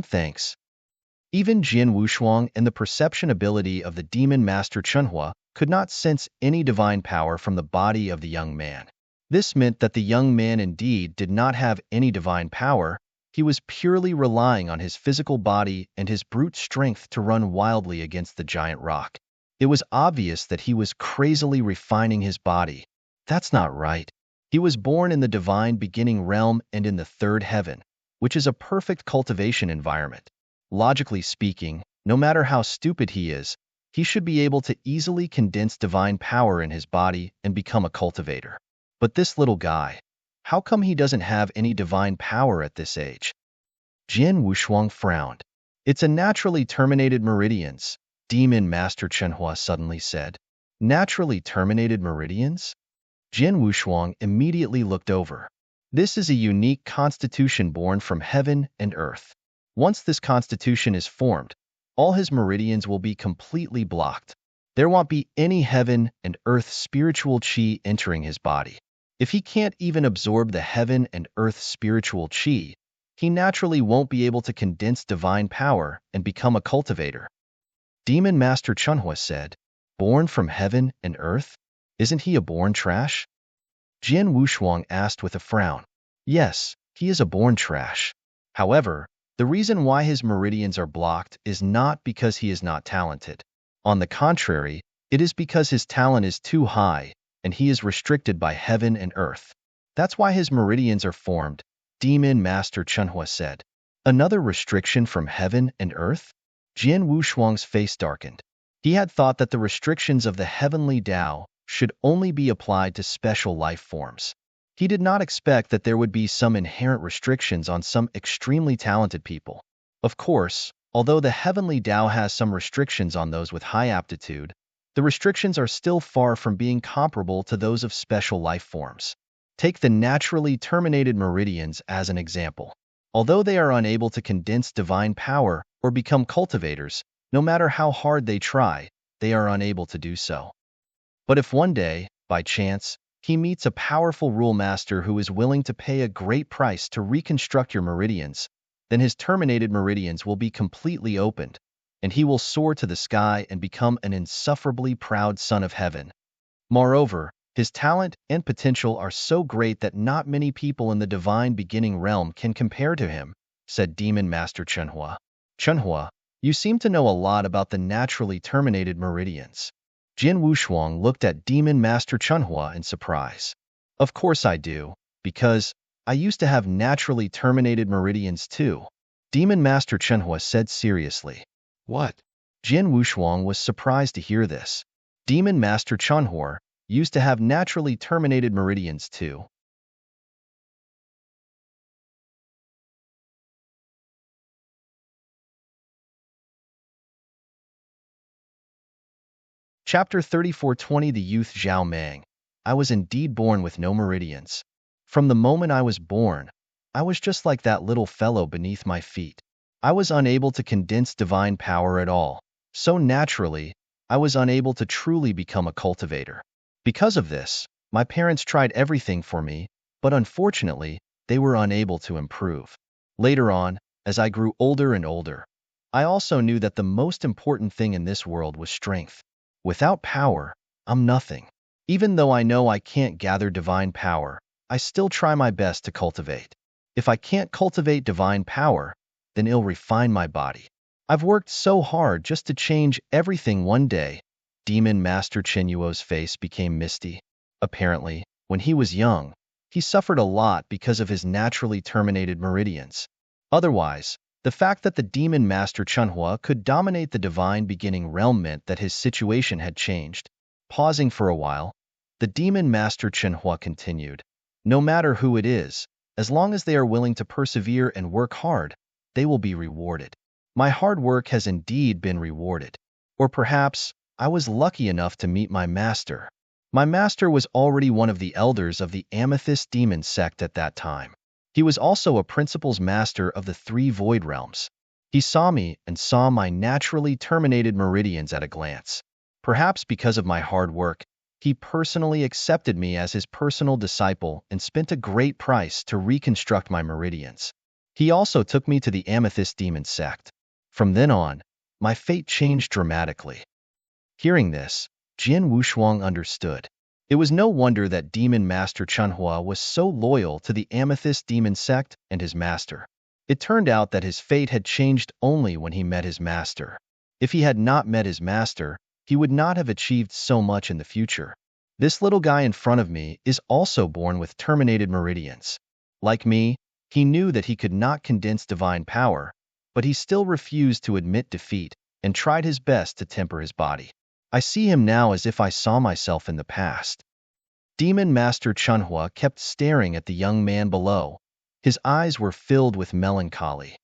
Speaker 1: Thanks. Even Jin Wushuang and the perception ability of the Demon Master Chunhua could not sense any divine power from the body of the young man. This meant that the young man indeed did not have any divine power. He was purely relying on his physical body and his brute strength to run wildly against the giant rock. It was obvious that he was crazily refining his body. That's not right. He was born in the divine beginning realm and in the third heaven, which is a perfect cultivation environment. Logically speaking, no matter how stupid he is, he should be able to easily condense divine power in his body and become a cultivator. But this little guy, how come he doesn't have any divine power at this age? Jin Wushuang frowned. It's a naturally terminated meridians, Demon Master Chenhua suddenly said. Naturally terminated meridians? Jin Wushuang immediately looked over. This is a unique constitution born from heaven and earth. Once this constitution is formed, all his meridians will be completely blocked. There won't be any heaven and earth spiritual chi entering his body. If he can't even absorb the heaven and earth spiritual chi, he naturally won't be able to condense divine power and become a cultivator. Demon Master Chunhua said, born from heaven and earth? Isn't he a born trash? Jin Wushuang asked with a frown. Yes, he is a born trash. However, the reason why his meridians are blocked is not because he is not talented. On the contrary, it is because his talent is too high, and he is restricted by heaven and earth. That's why his meridians are formed, Demon Master Chunhua said. Another restriction from heaven and earth? Jin Wushuang's face darkened. He had thought that the restrictions of the heavenly Tao should only be applied to special life forms. He did not expect that there would be some inherent restrictions on some extremely talented people. Of course, although the heavenly Tao has some restrictions on those with high aptitude, the restrictions are still far from being comparable to those of special life forms. Take the naturally terminated meridians as an example. Although they are unable to condense divine power or become cultivators, no matter how hard they try, they are unable to do so. But if one day, by chance, he meets a powerful rule master who is willing to pay a great price to reconstruct your meridians, then his terminated meridians will be completely opened, and he will soar to the sky and become an insufferably proud son of heaven. Moreover, his talent and potential are so great that not many people in the divine beginning realm can compare to him, said Demon Master Chunhua. Chunhua, you seem to know a lot about the naturally terminated meridians. Jin Wushuang looked at Demon Master Chunhua in surprise. Of course I do, because I used to have naturally terminated meridians too. Demon Master Chunhua said seriously. What? Jin Wushuang was surprised to hear this. Demon Master Chunhua used to have naturally terminated meridians too. Chapter 3420 The Youth Zhao Mang. I was indeed born with no meridians. From the moment I was born, I was just like that little fellow beneath my feet. I was unable to condense divine power at all, so naturally, I was unable to truly become a cultivator. Because of this, my parents tried everything for me, but unfortunately, they were unable to improve. Later on, as I grew older and older, I also knew that the most important thing in this world was strength. Without power, I'm nothing. Even though I know I can't gather divine power, I still try my best to cultivate. If I can't cultivate divine power, then it'll refine my body. I've worked so hard just to change everything. One day, Demon Master Chinyuo's face became misty. Apparently, when he was young, he suffered a lot because of his naturally terminated meridians. Otherwise, the fact that the Demon Master Chunhua could dominate the divine beginning realm meant that his situation had changed. Pausing for a while, the Demon Master Chunhua continued, "No matter who it is, as long as they are willing to persevere and work hard, they will be rewarded. My hard work has indeed been rewarded. Or perhaps, I was lucky enough to meet my master. My master was already one of the elders of the Amethyst Demon sect at that time. He was also a principal's master of the 3 void realms. He saw me and saw my naturally terminated meridians at a glance. Perhaps because of my hard work, he personally accepted me as his personal disciple and spent a great price to reconstruct my meridians. He also took me to the Amethyst Demon sect. From then on, my fate changed dramatically." Hearing this, Jian Wushuang understood. It was no wonder that Demon Master Chunhua was so loyal to the Amethyst Demon sect and his master. It turned out that his fate had changed only when he met his master. If he had not met his master, he would not have achieved so much in the future. This little guy in front of me is also born with terminated meridians. Like me, he knew that he could not condense divine power, but he still refused to admit defeat and tried his best to temper his body. I see him now as if I saw myself in the past. Demon Master Chunhua kept staring at the young man below. His eyes were filled with melancholy.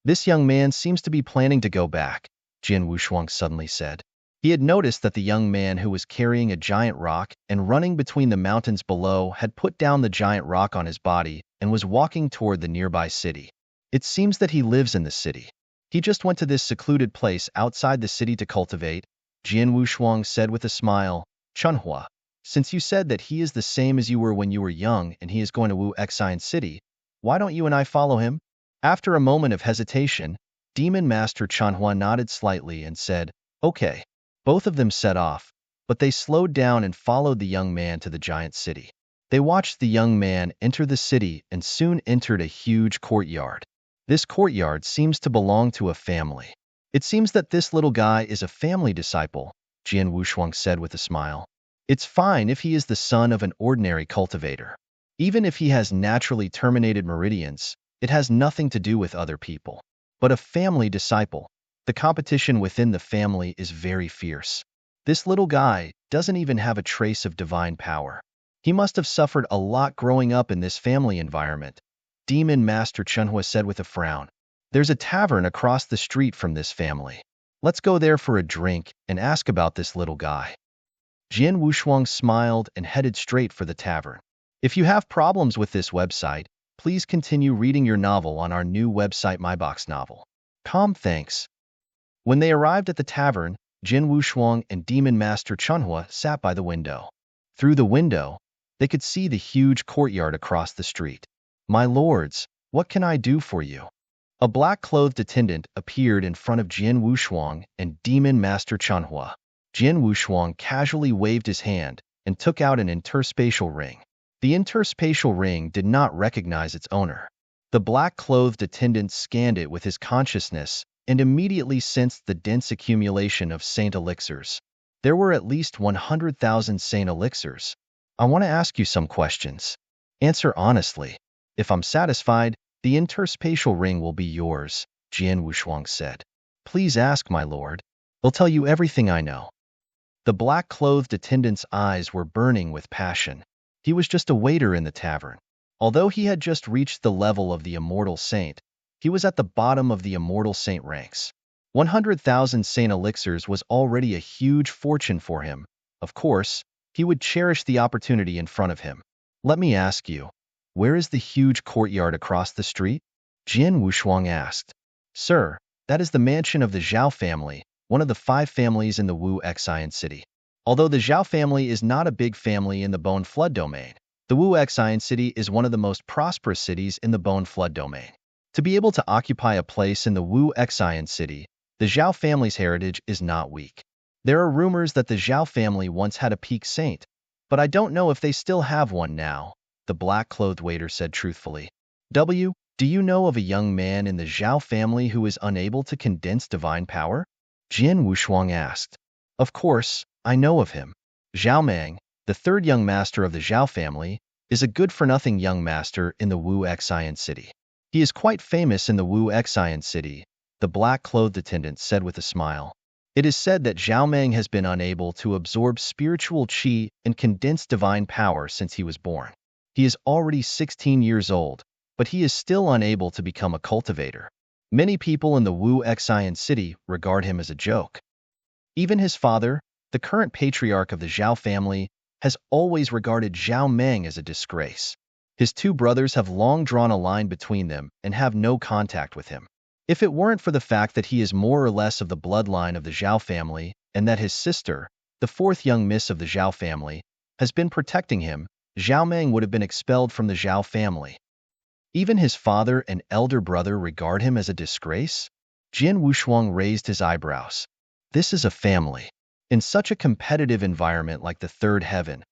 Speaker 1: This young man seems to be planning to go back," Jian Wushuang suddenly said. He had noticed that the young man who was carrying a giant rock and running between the mountains below had put down the giant rock on his body and was walking toward the nearby city. It seems that he lives in the city. He just went to this secluded place outside the city to cultivate, Jian Wushuang said with a smile. "Chunhua, since you said that he is the same as you were when you were young and he is going to Wu Xian City, why don't you and I follow him?" After a moment of hesitation, Demon Master Chunhua nodded slightly and said, "Okay." Both of them set off, but they slowed down and followed the young man to the giant city. They watched the young man enter the city and soon entered a huge courtyard. This courtyard seems to belong to a family. "It seems that this little guy is a family disciple," Jian Wushuang said with a smile. "It's fine if he is the son of an ordinary cultivator. Even if he has naturally terminated meridians, it has nothing to do with other people. But a family disciple, the competition within the family is very fierce. This little guy doesn't even have a trace of divine power. He must have suffered a lot growing up in this family environment," Demon Master Chunhua said with a frown. "There's a tavern across the street from this family. Let's go there for a drink and ask about this little guy." Jian Wushuang smiled and headed straight for the tavern. If you have problems with this website, please continue reading your novel on our new website MyBox Novel. Thanks. When they arrived at the tavern, Jian Wushuang and Demon Master Chunhua sat by the window. Through the window, they could see the huge courtyard across the street. "My lords, what can I do for you?" A black-clothed attendant appeared in front of Jian Wushuang and Demon Master Chunhua. Jian Wushuang casually waved his hand and took out an interspatial ring. The interspatial ring did not recognize its owner. The black-clothed attendant scanned it with his consciousness and immediately sensed the dense accumulation of saint elixirs. There were at least 100,000 saint elixirs. "I want to ask you some questions. Answer honestly. If I'm satisfied, the interspatial ring will be yours," Jian Wushuang said. "Please ask, my lord. I'll tell you everything I know." The black-clothed attendant's eyes were burning with passion. He was just a waiter in the tavern. Although he had just reached the level of the immortal saint, he was at the bottom of the immortal saint ranks. 100,000 saint elixirs was already a huge fortune for him. Of course, he would cherish the opportunity in front of him. "Let me ask you, where is the huge courtyard across the street?" Jian Wushuang asked. "Sir, that is the mansion of the Zhao family, one of the 5 families in the Wu Xian city. Although the Zhao family is not a big family in the Bone Flood domain, The Wu Xian city is one of the most prosperous cities in the Bone Flood domain. To be able to occupy a place in the Wu Xian city, the Zhao family's heritage is not weak. There are rumors that the Zhao family once had a peak saint, but I don't know if they still have one now, the black-clothed waiter said truthfully. Do you know of a young man in the Zhao family who is unable to condense divine power? Jian Wushuang asked. Of course, I know of him. Zhao Mang, the third young master of the Zhao family, is a good-for-nothing young master in the Wu Xian city. He is quite famous in the Wu Xian city, the black-clothed attendant said with a smile. It is said that Zhao Mang has been unable to absorb spiritual qi and condense divine power since he was born. He is already 16 years old, but he is still unable to become a cultivator. Many people in the Wu Xian city regard him as a joke. Even his father, the current patriarch of the Zhao family, has always regarded Zhao Meng as a disgrace. His two brothers have long drawn a line between them and have no contact with him. If it weren't for the fact that he is more or less of the bloodline of the Zhao family and that his sister, the fourth young miss of the Zhao family, has been protecting him, Zhao Meng would have been expelled from the Zhao family. Even his father and elder brother regard him as a disgrace? Jian Wushuang raised his eyebrows. This is a family. In such a competitive environment like the third heaven,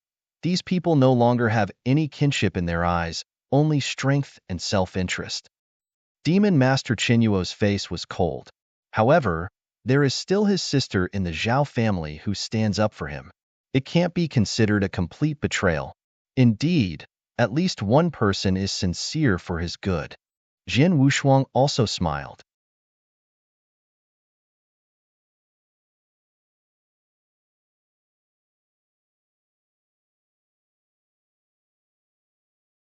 Speaker 1: these people no longer have any kinship in their eyes, only strength and self-interest. Demon Master Qinyuo's face was cold. However, there is still his sister in the Zhao family who stands up for him. It can't be considered a complete betrayal. Indeed, at least one person is sincere for his good. Jian Wushuang also smiled.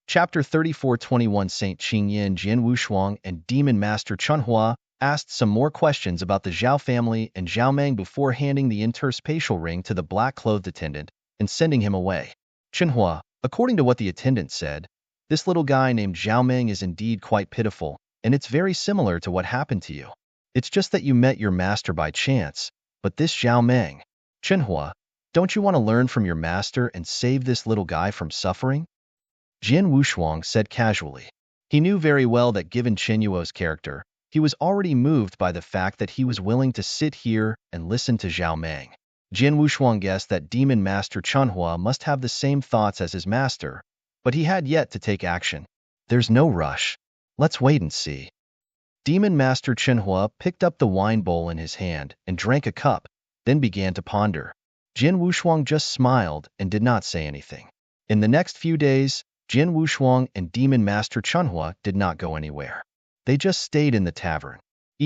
Speaker 1: Chapter 34:21 Saint Qingyan Jian Wushuang and Demon Master Chunhua asked some more questions about the Zhao family and Zhao Meng before handing the interspatial ring to the black-clothed attendant and sending him away. Chunhua, according to what the attendant said, this little guy named Zhao Meng is indeed quite pitiful, and it's very similar to what happened to you. It's just that you met your master by chance, but this Zhao Meng. Chunhua, don't you want to learn from your master and save this little guy from suffering? Jian Wushuang said casually. He knew very well that given Qinyuo's character, he was already moved by the fact that he was willing to sit here and listen to Zhao Meng. Jian Wushuang guessed that Demon Master Chunhua must have the same thoughts as his master, but he had yet to take action. There's no rush. Let's wait and see. Demon Master Chunhua picked up the wine bowl in his hand and drank a cup, then began to ponder. Jian Wushuang just smiled and did not say anything. In the next few days, Jian Wushuang and Demon Master Chunhua did not go anywhere. They just stayed in the tavern.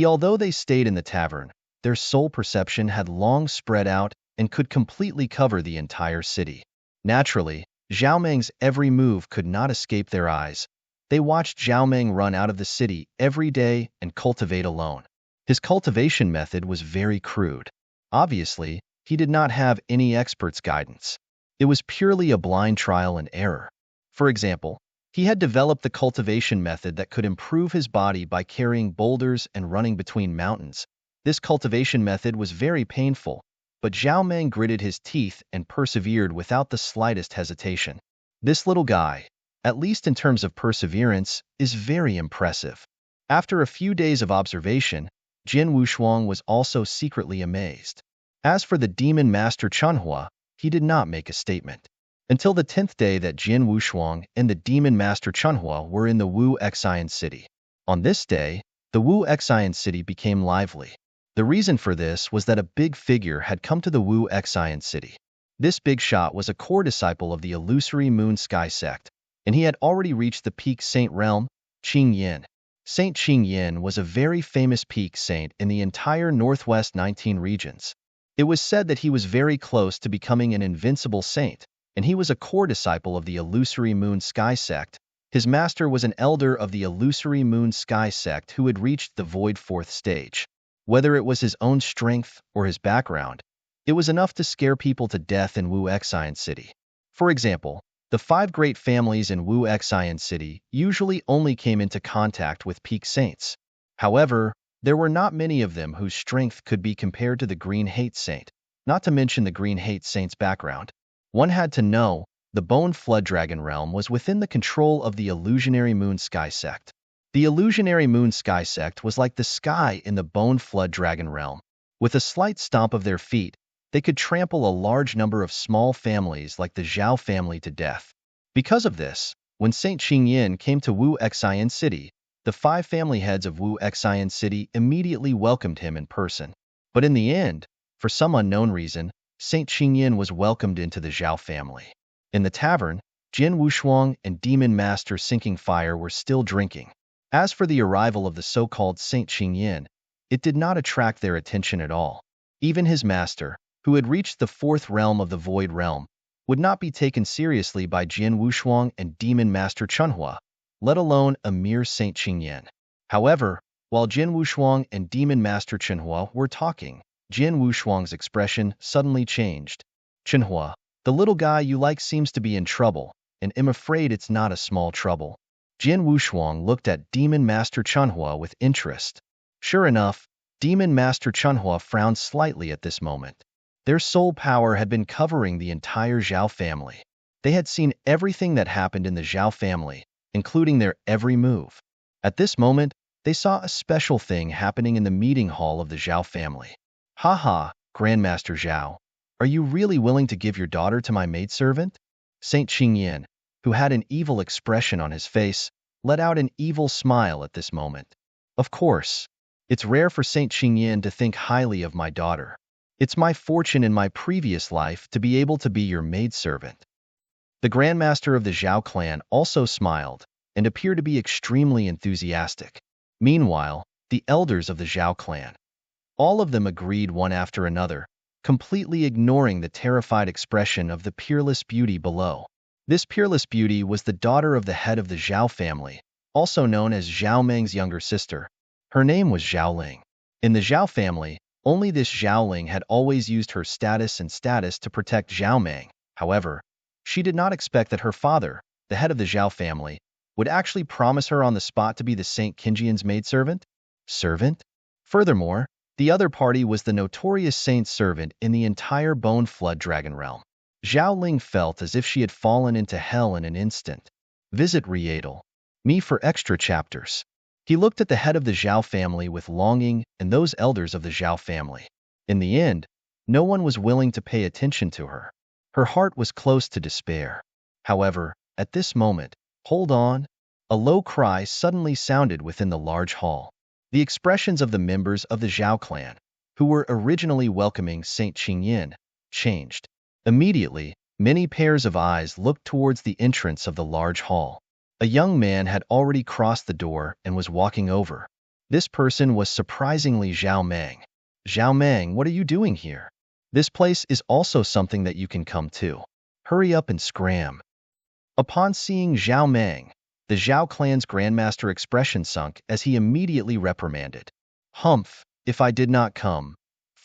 Speaker 1: Although they stayed in the tavern, their soul perception had long spread out and could completely cover the entire city. Naturally, Zhao Meng's every move could not escape their eyes. They watched Zhao Meng run out of the city every day and cultivate alone. His cultivation method was very crude. Obviously, he did not have any expert's guidance. It was purely a blind trial and error. For example, he had developed the cultivation method that could improve his body by carrying boulders and running between mountains. This cultivation method was very painful, but Zhao Meng gritted his teeth and persevered without the slightest hesitation. This little guy, at least in terms of perseverance, is very impressive. After a few days of observation, Jian Wushuang was also secretly amazed. As for the Demon Master Chunhua, he did not make a statement. Until the 10th day that Jian Wushuang and the Demon Master Chunhua were in the Wu Xian city. On this day, the Wu Xian city became lively. The reason for this was that a big figure had come to the Wu Xian city. This big shot was a core disciple of the illusory moon sky sect, and he had already reached the peak saint realm, Qingyan. Saint Qingyan was a very famous peak saint in the entire northwest 19 regions. It was said that he was very close to becoming an invincible saint, and he was a core disciple of the illusory moon sky sect. His master was an elder of the illusory moon sky sect who had reached the void fourth stage. Whether it was his own strength or his background, it was enough to scare people to death in Wu Xian city. For example, the 5 great families in Wu Xian city usually only came into contact with peak saints. However, there were not many of them whose strength could be compared to the Green Hate Saint, not to mention the Green Hate Saint's background. One had to know the Bone Flood Dragon realm was within the control of the illusionary Moon Sky sect. The illusionary Moon Sky sect was like the sky in the Bone Flood Dragon realm. With a slight stomp of their feet, they could trample a large number of small families like the Zhao family to death. Because of this, when Saint Qingyin came to Wu Xian City, the 5 family heads of Wu Xian City immediately welcomed him in person. But in the end, for some unknown reason, Saint Qingyin was welcomed into the Zhao family. In the tavern, Jin Wushuang and Demon Master Sinking Fire were still drinking. As for the arrival of the so-called Saint Qingyin, it did not attract their attention at all. Even his master, who had reached the 4th realm of the Void Realm, would not be taken seriously by Jin Wushuang and Demon Master Chunhua, let alone a mere Saint Qingyin. However, while Jin Wushuang and Demon Master Chunhua were talking, Jin Wushuang's expression suddenly changed. Chunhua, the little guy you like seems to be in trouble, and I'm afraid it's not a small trouble. Jin Wushuang looked at Demon Master Chunhua with interest. Sure enough, Demon Master Chunhua frowned slightly at this moment. Their soul power had been covering the entire Zhao family. They had seen everything that happened in the Zhao family, including their every move. At this moment, they saw a special thing happening in the meeting hall of the Zhao family. Haha, Grandmaster Zhao, are you really willing to give your daughter to my maidservant? Saint Qingyin, who had an evil expression on his face, let out an evil smile at this moment. Of course. It's rare for Saint Qingyin to think highly of my daughter. It's my fortune in my previous life to be able to be your maidservant. The Grandmaster of the Zhao clan also smiled and appeared to be extremely enthusiastic. Meanwhile, the elders of the Zhao clan, all of them agreed one after another, completely ignoring the terrified expression of the peerless beauty below. This peerless beauty was the daughter of the head of the Zhao family, also known as Zhao Meng's younger sister. Her name was Zhao Ling. In the Zhao family, only this Zhao Ling had always used her status to protect Zhao Meng. However, she did not expect that her father, the head of the Zhao family, would actually promise her on the spot to be the Saint Qingyin's maidservant. Furthermore, the other party was the notorious saint's servant in the entire Bone Flood Dragon realm. Zhao Ling felt as if she had fallen into hell in an instant. Visit Rietal. Me for extra chapters. He looked at the head of the Zhao family with longing and those elders of the Zhao family. In the end, no one was willing to pay attention to her. Her heart was close to despair. However, at this moment, hold on, a low cry suddenly sounded within the large hall. The expressions of the members of the Zhao clan, who were originally welcoming Saint Qingyin, changed. Immediately, many pairs of eyes looked towards the entrance of the large hall. A young man had already crossed the door and was walking over. This person was surprisingly Zhao Meng. Zhao Meng, what are you doing here? This place is also something that you can come to. Hurry up and scram. Upon seeing Zhao Meng, the Zhao clan's grandmaster expression sunk as he immediately reprimanded. Humph, if I did not come,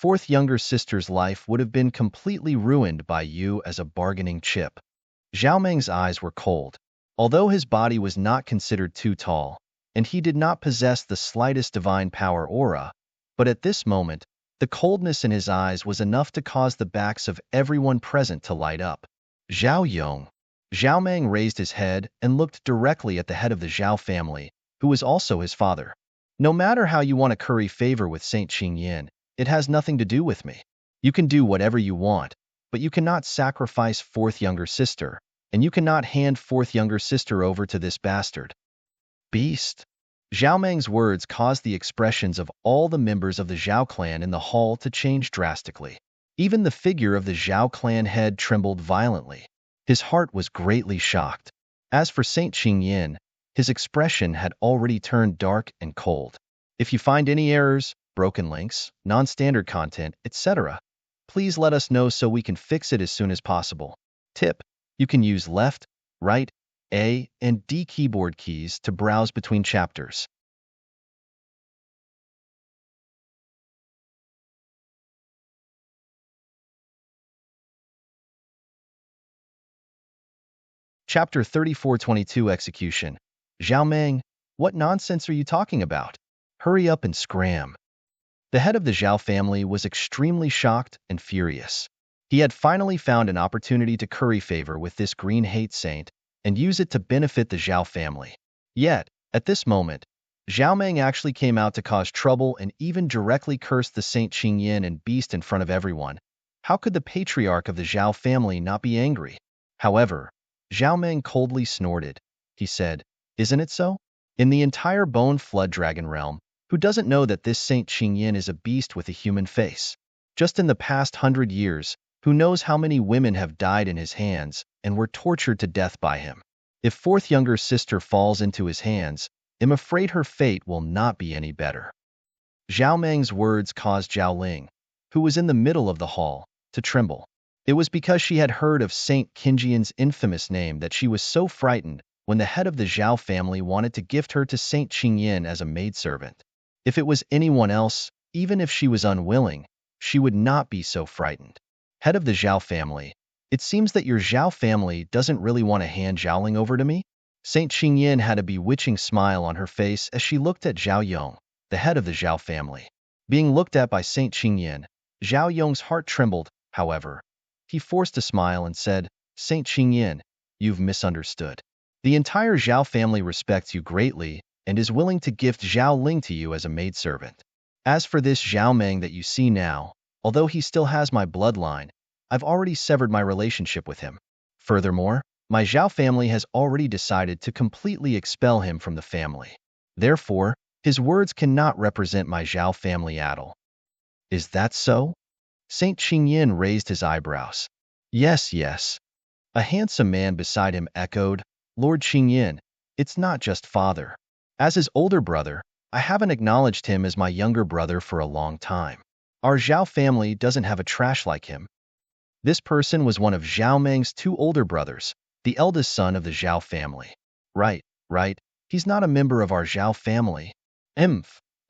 Speaker 1: 4th younger sister's life would have been completely ruined by you as a bargaining chip. Zhao Meng's eyes were cold. Although his body was not considered too tall, and he did not possess the slightest divine power aura, but at this moment, the coldness in his eyes was enough to cause the backs of everyone present to light up. Zhao Yong. Zhao Meng raised his head and looked directly at the head of the Zhao family, who was also his father. No matter how you want to curry favor with Saint Qingyin, it has nothing to do with me. You can do whatever you want, but you cannot sacrifice 4th younger sister, and you cannot hand 4th younger sister over to this bastard. Beast. Zhao Meng's words caused the expressions of all the members of the Zhao clan in the hall to change drastically. Even the figure of the Zhao clan head trembled violently. His heart was greatly shocked. As for Saint Qingyin, his expression had already turned dark and cold. If you find any errors, broken links, non-standard content, etc., please let us know so we can fix it as soon as possible. Tip: you can use left, right, A, and D keyboard keys to browse between chapters. Chapter 3422 Execution. Zhao Meng, what nonsense are you talking about? Hurry up and scram. The head of the Zhao family was extremely shocked and furious. He had finally found an opportunity to curry favor with this green hate saint and use it to benefit the Zhao family. Yet, at this moment, Zhao Meng actually came out to cause trouble and even directly cursed the Saint Qingyan and beast in front of everyone. How could the patriarch of the Zhao family not be angry? However, Zhao Meng coldly snorted. He said, "Isn't it so? In the entire Bone Flood Dragon realm, who doesn't know that this Saint Qingyan is a beast with a human face? Just in the past 100 years, who knows how many women have died in his hands and were tortured to death by him? If fourth younger sister falls into his hands, I'm afraid her fate will not be any better." Zhao Meng's words caused Zhao Ling, who was in the middle of the hall, to tremble. It was because she had heard of Saint Qingyan's infamous name that she was so frightened when the head of the Zhao family wanted to gift her to Saint Qingyan as a maidservant. If it was anyone else, even if she was unwilling, she would not be so frightened. Head of the Zhao family, it seems that your Zhao family doesn't really want to hand Zhaoling over to me? Saint Qingyan had a bewitching smile on her face as she looked at Zhao Yong, the head of the Zhao family. Being looked at by Saint Qingyan, Zhao Yong's heart trembled. However, he forced a smile and said, "Saint Qingyan, you've misunderstood. The entire Zhao family respects you greatly and is willing to gift Zhao Ling to you as a maidservant. As for this Zhao Meng that you see now, although he still has my bloodline, I've already severed my relationship with him. Furthermore, my Zhao family has already decided to completely expel him from the family. Therefore, his words cannot represent my Zhao family at all." "Is that so?" Saint Qingyan raised his eyebrows. "Yes, yes." A handsome man beside him echoed, "Lord Qingyan, it's not just father. As his older brother, I haven't acknowledged him as my younger brother for a long time. Our Zhao family doesn't have a trash like him." This person was one of Zhao Meng's two older brothers, the eldest son of the Zhao family. Right. He's not a member of our Zhao family.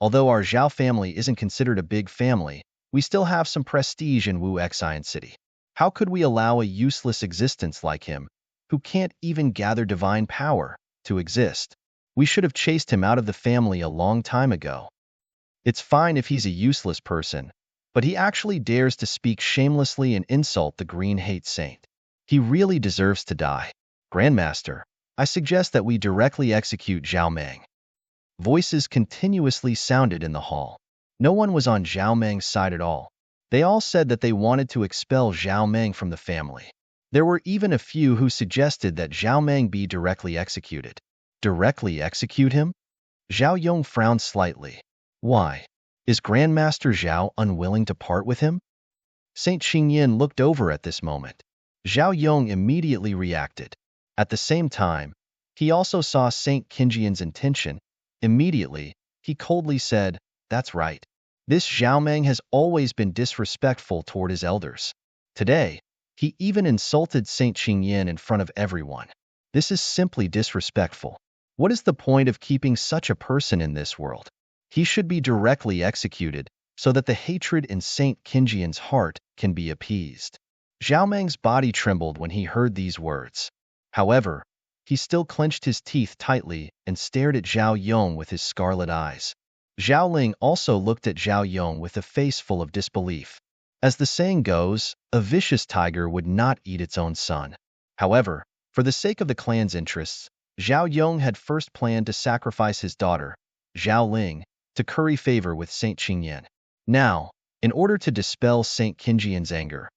Speaker 1: Although our Zhao family isn't considered a big family, we still have some prestige in Wu Xian City. How could we allow a useless existence like him, who can't even gather divine power, to exist? We should have chased him out of the family a long time ago. It's fine if he's a useless person, but he actually dares to speak shamelessly and insult the Green Hate Saint. He really deserves to die. Grandmaster, I suggest that we directly execute Zhao Meng. Voices continuously sounded in the hall. No one was on Zhao Meng's side at all. They all said that they wanted to expel Zhao Meng from the family. There were even a few who suggested that Zhao Meng be directly executed. Directly execute him? Zhao Yong frowned slightly. Why? Is Grandmaster Zhao unwilling to part with him? Saint Qingyan looked over at this moment. Zhao Yong immediately reacted. At the same time, he also saw Saint Qingyan's intention. Immediately, he coldly said, "That's right. This Zhao Meng has always been disrespectful toward his elders. Today, he even insulted Saint Qingyan in front of everyone. This is simply disrespectful. What is the point of keeping such a person in this world? He should be directly executed so that the hatred in Saint Qingyan's heart can be appeased." Zhao Meng's body trembled when he heard these words. However, he still clenched his teeth tightly and stared at Zhao Yong with his scarlet eyes. Zhao Ling also looked at Zhao Yong with a face full of disbelief. As the saying goes, a vicious tiger would not eat its own son. However, for the sake of the clan's interests, Zhao Yong had first planned to sacrifice his daughter, Zhao Ling, to curry favor with Saint Qingyan. Now, in order to dispel Saint Qingyan's anger,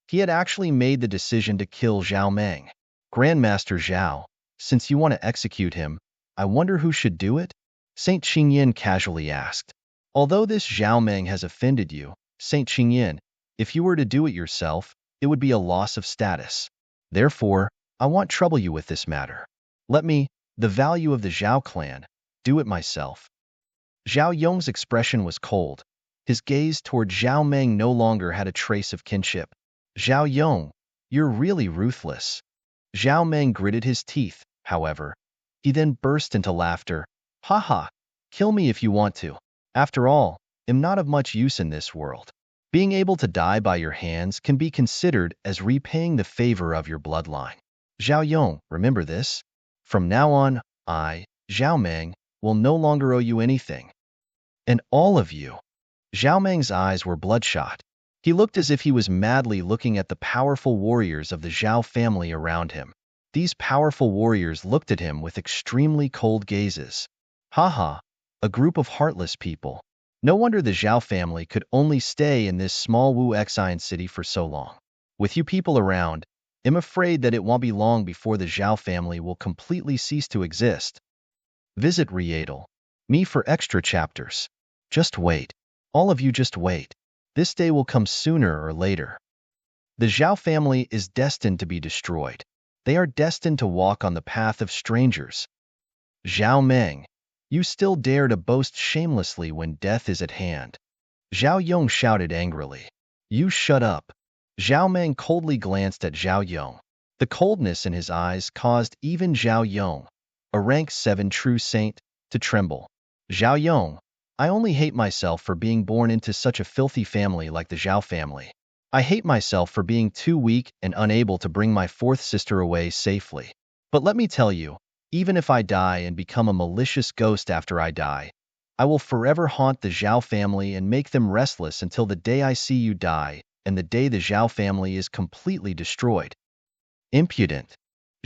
Speaker 1: he had actually made the decision to kill Zhao Meng. "Grandmaster Zhao, since you want to execute him, I wonder who should do it?" Saint Qingyan casually asked. "Although this Zhao Meng has offended you, Saint Qingyan, if you were to do it yourself, it would be a loss of status. Therefore, I won't trouble you with this matter. Let me, the value of the Zhao clan, do it myself." Zhao Yong's expression was cold. His gaze toward Zhao Meng no longer had a trace of kinship. "Zhao Yong, you're really ruthless." Zhao Meng gritted his teeth, however. He then burst into laughter. "Ha ha, kill me if you want to. After all, I'm not of much use in this world. Being able to die by your hands can be considered as repaying the favor of your bloodline. Zhao Yong, remember this? From now on, I, Zhao Meng, will no longer owe you anything. And all of you." Zhao Meng's eyes were bloodshot. He looked as if he was madly looking at the powerful warriors of the Zhao family around him. These powerful warriors looked at him with extremely cold gazes. Haha, a group of heartless people. No wonder the Zhao family could only stay in this small Wu Xian city for so long. With you people around, I'm afraid that it won't be long before the Zhao family will completely cease to exist. Visit Readel. Me for extra chapters. Just wait. All of you just wait. This day will come sooner or later. The Zhao family is destined to be destroyed. They are destined to walk on the path of strangers. Zhao Meng, you still dare to boast shamelessly when death is at hand. Zhao Yong shouted angrily. You shut up. Zhao Meng coldly glanced at Zhao Yong. The coldness in his eyes caused even Zhao Yong, a rank 7 true saint, to tremble. Zhao Yong, I only hate myself for being born into such a filthy family like the Zhao family. I hate myself for being too weak and unable to bring my fourth sister away safely. But let me tell you, even if I die and become a malicious ghost after I die, I will forever haunt the Zhao family and make them restless until the day I see you die and the day the Zhao family is completely destroyed. Impudent.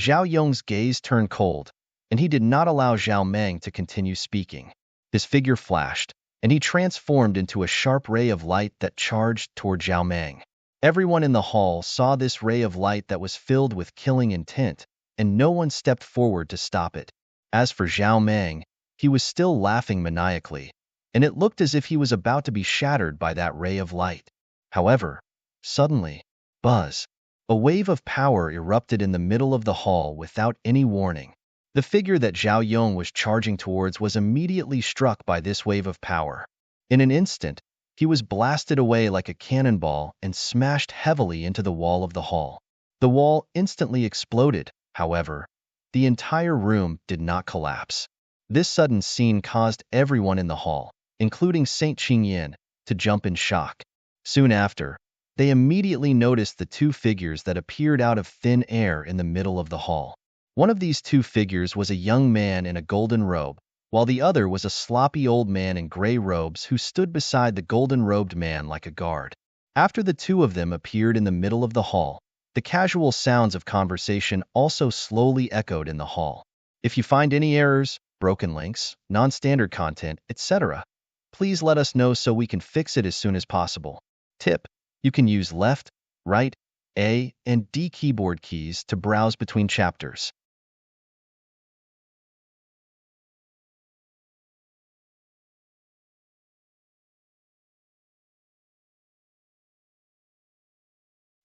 Speaker 1: Zhao Yong's gaze turned cold, and he did not allow Zhao Meng to continue speaking. His figure flashed, and he transformed into a sharp ray of light that charged toward Zhao Meng. Everyone in the hall saw this ray of light that was filled with killing intent, and no one stepped forward to stop it. As for Zhao Meng, he was still laughing maniacally, and it looked as if he was about to be shattered by that ray of light. However, suddenly, buzz! A wave of power erupted in the middle of the hall without any warning. The figure that Zhao Yong was charging towards was immediately struck by this wave of power. In an instant, he was blasted away like a cannonball and smashed heavily into the wall of the hall. The wall instantly exploded, however. The entire room did not collapse. This sudden scene caused everyone in the hall, including Saint Qingyan, to jump in shock. Soon after, they immediately noticed the two figures that appeared out of thin air in the middle of the hall. One of these two figures was a young man in a golden robe, while the other was a sloppy old man in gray robes who stood beside the golden-robed man like a guard. After the two of them appeared in the middle of the hall, the casual sounds of conversation also slowly echoed in the hall. If you find any errors, broken links, non-standard content, etc., please let us know so we can fix it as soon as possible. Tip: you can use left, right, A, and D keyboard keys to browse between chapters.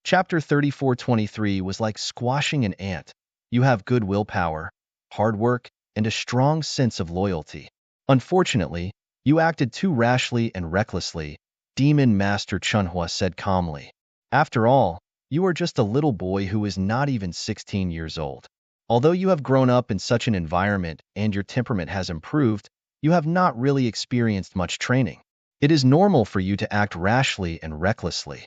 Speaker 1: Chapter 3423 was like squashing an ant. You have good willpower, hard work, and a strong sense of loyalty. Unfortunately, you acted too rashly and recklessly, Demon Master Chunhua said calmly. After all, you are just a little boy who is not even 16 years old. Although you have grown up in such an environment and your temperament has improved, you have not really experienced much training. It is normal for you to act rashly and recklessly.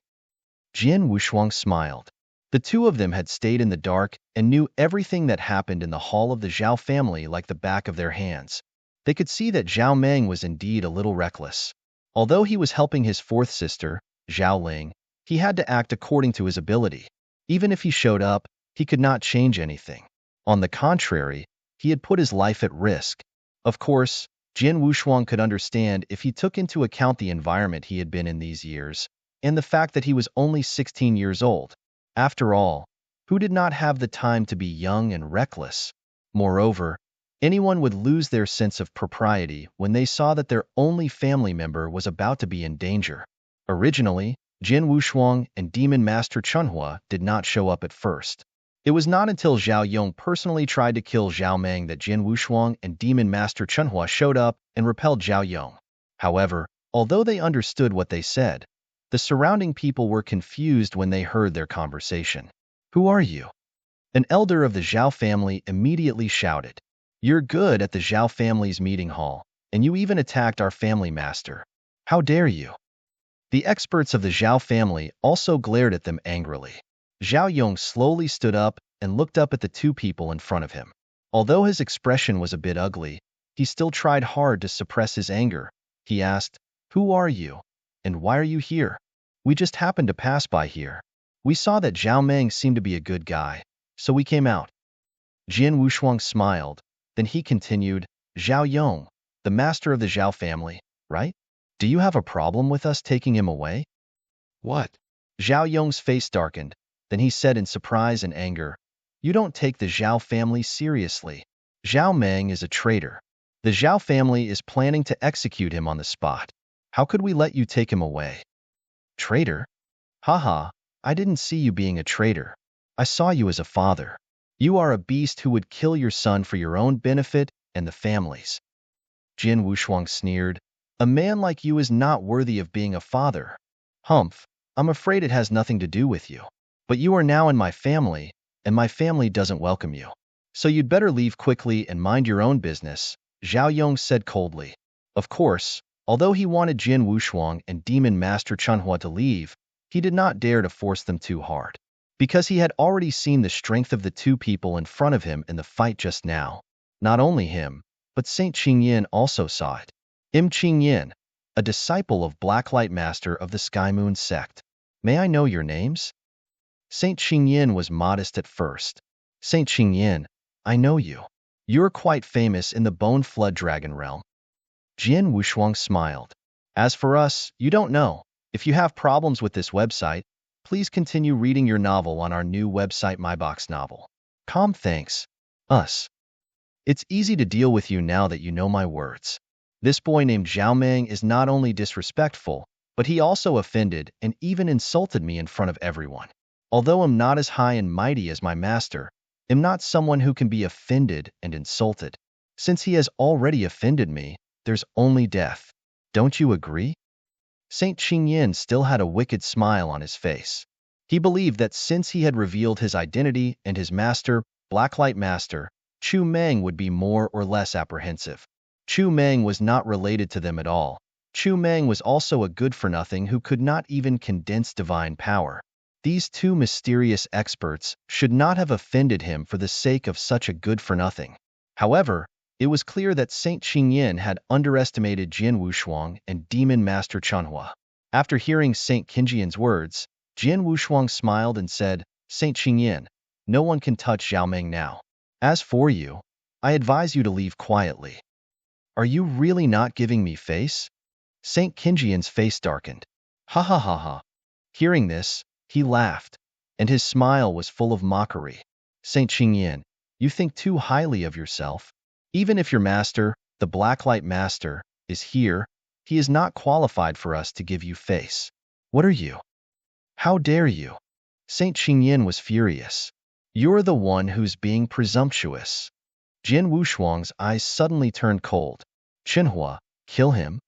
Speaker 1: Jian Wushuang smiled. The two of them had stayed in the dark and knew everything that happened in the hall of the Zhao family like the back of their hands. They could see that Zhao Meng was indeed a little reckless. Although he was helping his fourth sister, Zhao Ling, he had to act according to his ability. Even if he showed up, he could not change anything. On the contrary, he had put his life at risk. Of course, Jian Wushuang could understand if he took into account the environment he had been in these years, and the fact that he was only 16 years old. After all, who did not have the time to be young and reckless? Moreover, anyone would lose their sense of propriety when they saw that their only family member was about to be in danger. Originally, Jian Wushuang and Demon Master Chunhua did not show up at first. It was not until Zhao Yong personally tried to kill Zhao Meng that Jian Wushuang and Demon Master Chunhua showed up and repelled Zhao Yong. However, although they understood what they said, the surrounding people were confused when they heard their conversation. Who are you? An elder of the Zhao family immediately shouted. You're good at the Zhao family's meeting hall, and you even attacked our family master. How dare you? The experts of the Zhao family also glared at them angrily. Zhao Yong slowly stood up and looked up at the two people in front of him. Although his expression was a bit ugly, he still tried hard to suppress his anger. He asked, Who are you? And why are you here? We just happened to pass by here. We saw that Zhao Meng seemed to be a good guy, so we came out. Jian Wushuang smiled. Then he continued, Zhao Yong, the master of the Zhao family, right? Do you have a problem with us taking him away? What? Zhao Yong's face darkened. Then he said in surprise and anger, You don't take the Zhao family seriously. Zhao Meng is a traitor. The Zhao family is planning to execute him on the spot. How could we let you take him away? Traitor? Haha, I didn't see you being a traitor. I saw you as a father. You are a beast who would kill your son for your own benefit and the family's. Jin Wushuang sneered. A man like you is not worthy of being a father. Humph, I'm afraid it has nothing to do with you. But you are now in my family, and my family doesn't welcome you. So you'd better leave quickly and mind your own business, Zhao Yong said coldly. Of course, although he wanted Jin Wushuang and Demon Master Chunhua to leave, he did not dare to force them too hard. Because he had already seen the strength of the two people in front of him in the fight just now. Not only him, but Saint Qingyin also saw it. Qingyin, a disciple of Blacklight Master of the Sky Moon sect. May I know your names? Saint Qingyin was modest at first. Saint Qingyin, I know you. You're quite famous in the Bone Flood Dragon realm. Jian Wushuang smiled. As for us, you don't know. If you have problems with this website, please continue reading your novel on our new website MyBox Novel. Thanks. Us. It's easy to deal with you now that you know my words. This boy named Zhao Meng is not only disrespectful, but he also offended and even insulted me in front of everyone. Although I'm not as high and mighty as my master, I'm not someone who can be offended and insulted. Since he has already offended me, there's only death. Don't you agree? Saint Qingyin still had a wicked smile on his face. He believed that since he had revealed his identity and his master, Blacklight Master, Chu Meng would be more or less apprehensive. Chu Meng was not related to them at all. Chu Meng was also a good-for-nothing who could not even condense divine power. These two mysterious experts should not have offended him for the sake of such a good-for-nothing. However, it was clear that Saint Qingyin had underestimated Jian Wushuang and Demon Master Chunhua. After hearing Saint Qingyin's words, Jian Wushuang smiled and said, Saint Qingyin, no one can touch Zhao Meng now. As for you, I advise you to leave quietly. Are you really not giving me face? Saint Qingyin's face darkened. Ha ha ha ha. Hearing this, he laughed, and his smile was full of mockery. Saint Qingyin, you think too highly of yourself. Even if your master, the Blacklight Master, is here, he is not qualified for us to give you face. What are you? How dare you? Saint Qingyin was furious. You're the one who's being presumptuous. Jin Wushuang's eyes suddenly turned cold. Chunhua, kill him?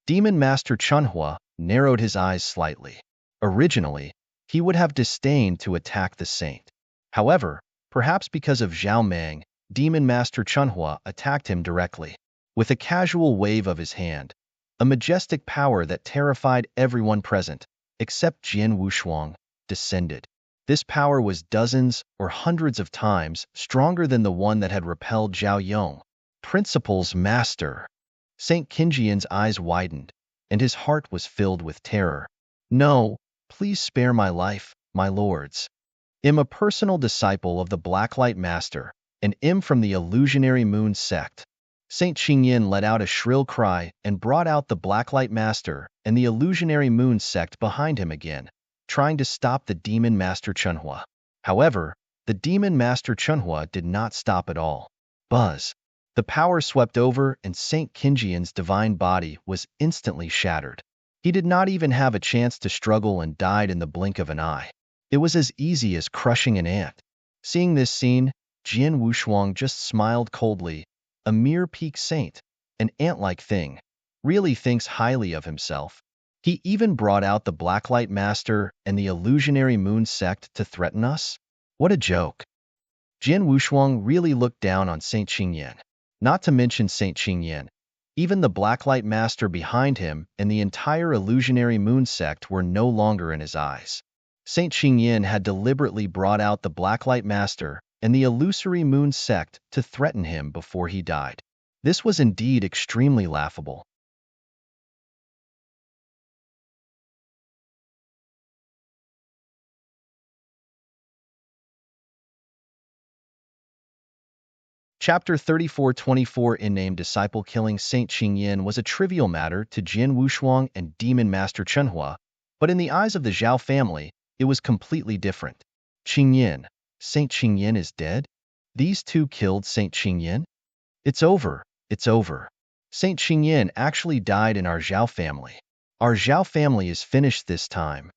Speaker 1: Demon Master Chunhua narrowed his eyes slightly. Originally, he would have disdained to attack the saint. However, perhaps because of Zhao Meng, Demon Master Chunhua attacked him directly. With a casual wave of his hand, a majestic power that terrified everyone present, except Jian Wushuang, descended. This power was dozens or hundreds of times stronger than the one that had repelled Zhao Yong. Principal's master. Saint Qingyin's eyes widened, and his heart was filled with terror. No, please spare my life, my lords. I'm a personal disciple of the Blacklight Master, and am from the Illusionary Moon sect. Saint Qingyin let out a shrill cry and brought out the Blacklight Master and the Illusionary Moon sect behind him again, trying to stop the Demon Master Chunhua. However, the Demon Master Chunhua did not stop at all. Buzz. The power swept over and Saint Qingyin's divine body was instantly shattered. He did not even have a chance to struggle and died in the blink of an eye. It was as easy as crushing an ant. Seeing this scene, Jian Wushuang just smiled coldly. A mere peak saint, an ant-like thing, really thinks highly of himself. He even brought out the Blacklight Master and the Illusionary Moon sect to threaten us? What a joke. Jian Wushuang really looked down on Saint Qingyin. Not to mention Saint Qingyin, even the Blacklight Master behind him and the entire Illusionary Moon sect were no longer in his eyes. Saint Qingyin had deliberately brought out the Blacklight Master and the Illusory Moon sect to threaten him before he died. This was indeed extremely laughable. Chapter 3424 In-Name Disciple Killing Saint Qingyin was a trivial matter to Jin Wushuang and Demon Master Chenhua, but in the eyes of the Zhao family, it was completely different. Qingyin, Saint Qingyin is dead? These two killed Saint Qingyin? It's over, it's over. Saint Qingyin actually died in our Zhao family. Our Zhao family is finished this time.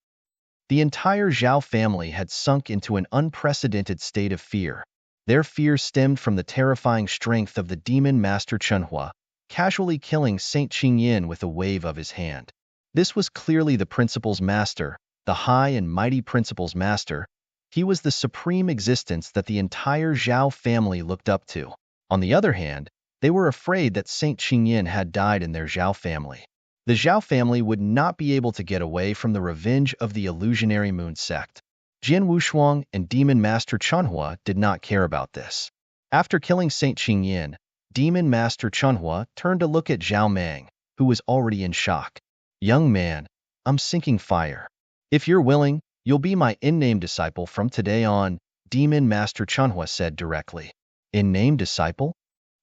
Speaker 1: The entire Zhao family had sunk into an unprecedented state of fear. Their fear stemmed from the terrifying strength of the demon master Chenhua, casually killing Saint Qingyin with a wave of his hand. This was clearly the principal's master, the high and mighty principal's master. He was the supreme existence that the entire Zhao family looked up to. On the other hand, they were afraid that Saint Qingyin had died in their Zhao family. The Zhao family would not be able to get away from the revenge of the illusionary moon sect. Jin Wushuang and Demon Master Chenhua did not care about this. After killing Saint Qingyin, Demon Master Chenhua turned to look at Zhao Meng, who was already in shock. Young man, I'm sinking fire. If you're willing, you'll be my in-name disciple from today on, Demon Master Chenhua said directly. In-name disciple?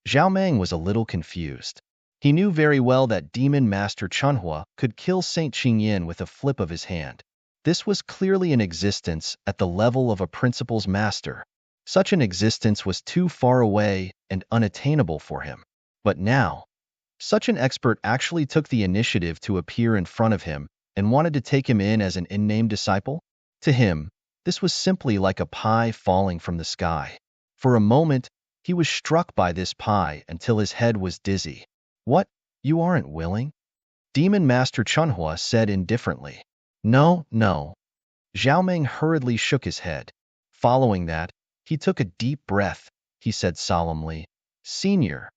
Speaker 1: Zhao Meng was a little confused. He knew very well that Demon Master Chenhua could kill Saint Qingyin with a flip of his hand. This was clearly an existence at the level of a principal's master. Such an existence was too far away and unattainable for him. But now, such an expert actually took the initiative to appear in front of him and wanted to take him in as an in-name disciple? To him, this was simply like a pie falling from the sky. For a moment, he was struck by this pie until his head was dizzy. What? You aren't willing? Demon Master Chenhua said indifferently. No, no. Zhao Meng hurriedly shook his head. Following that, he took a deep breath. He said solemnly, Senior,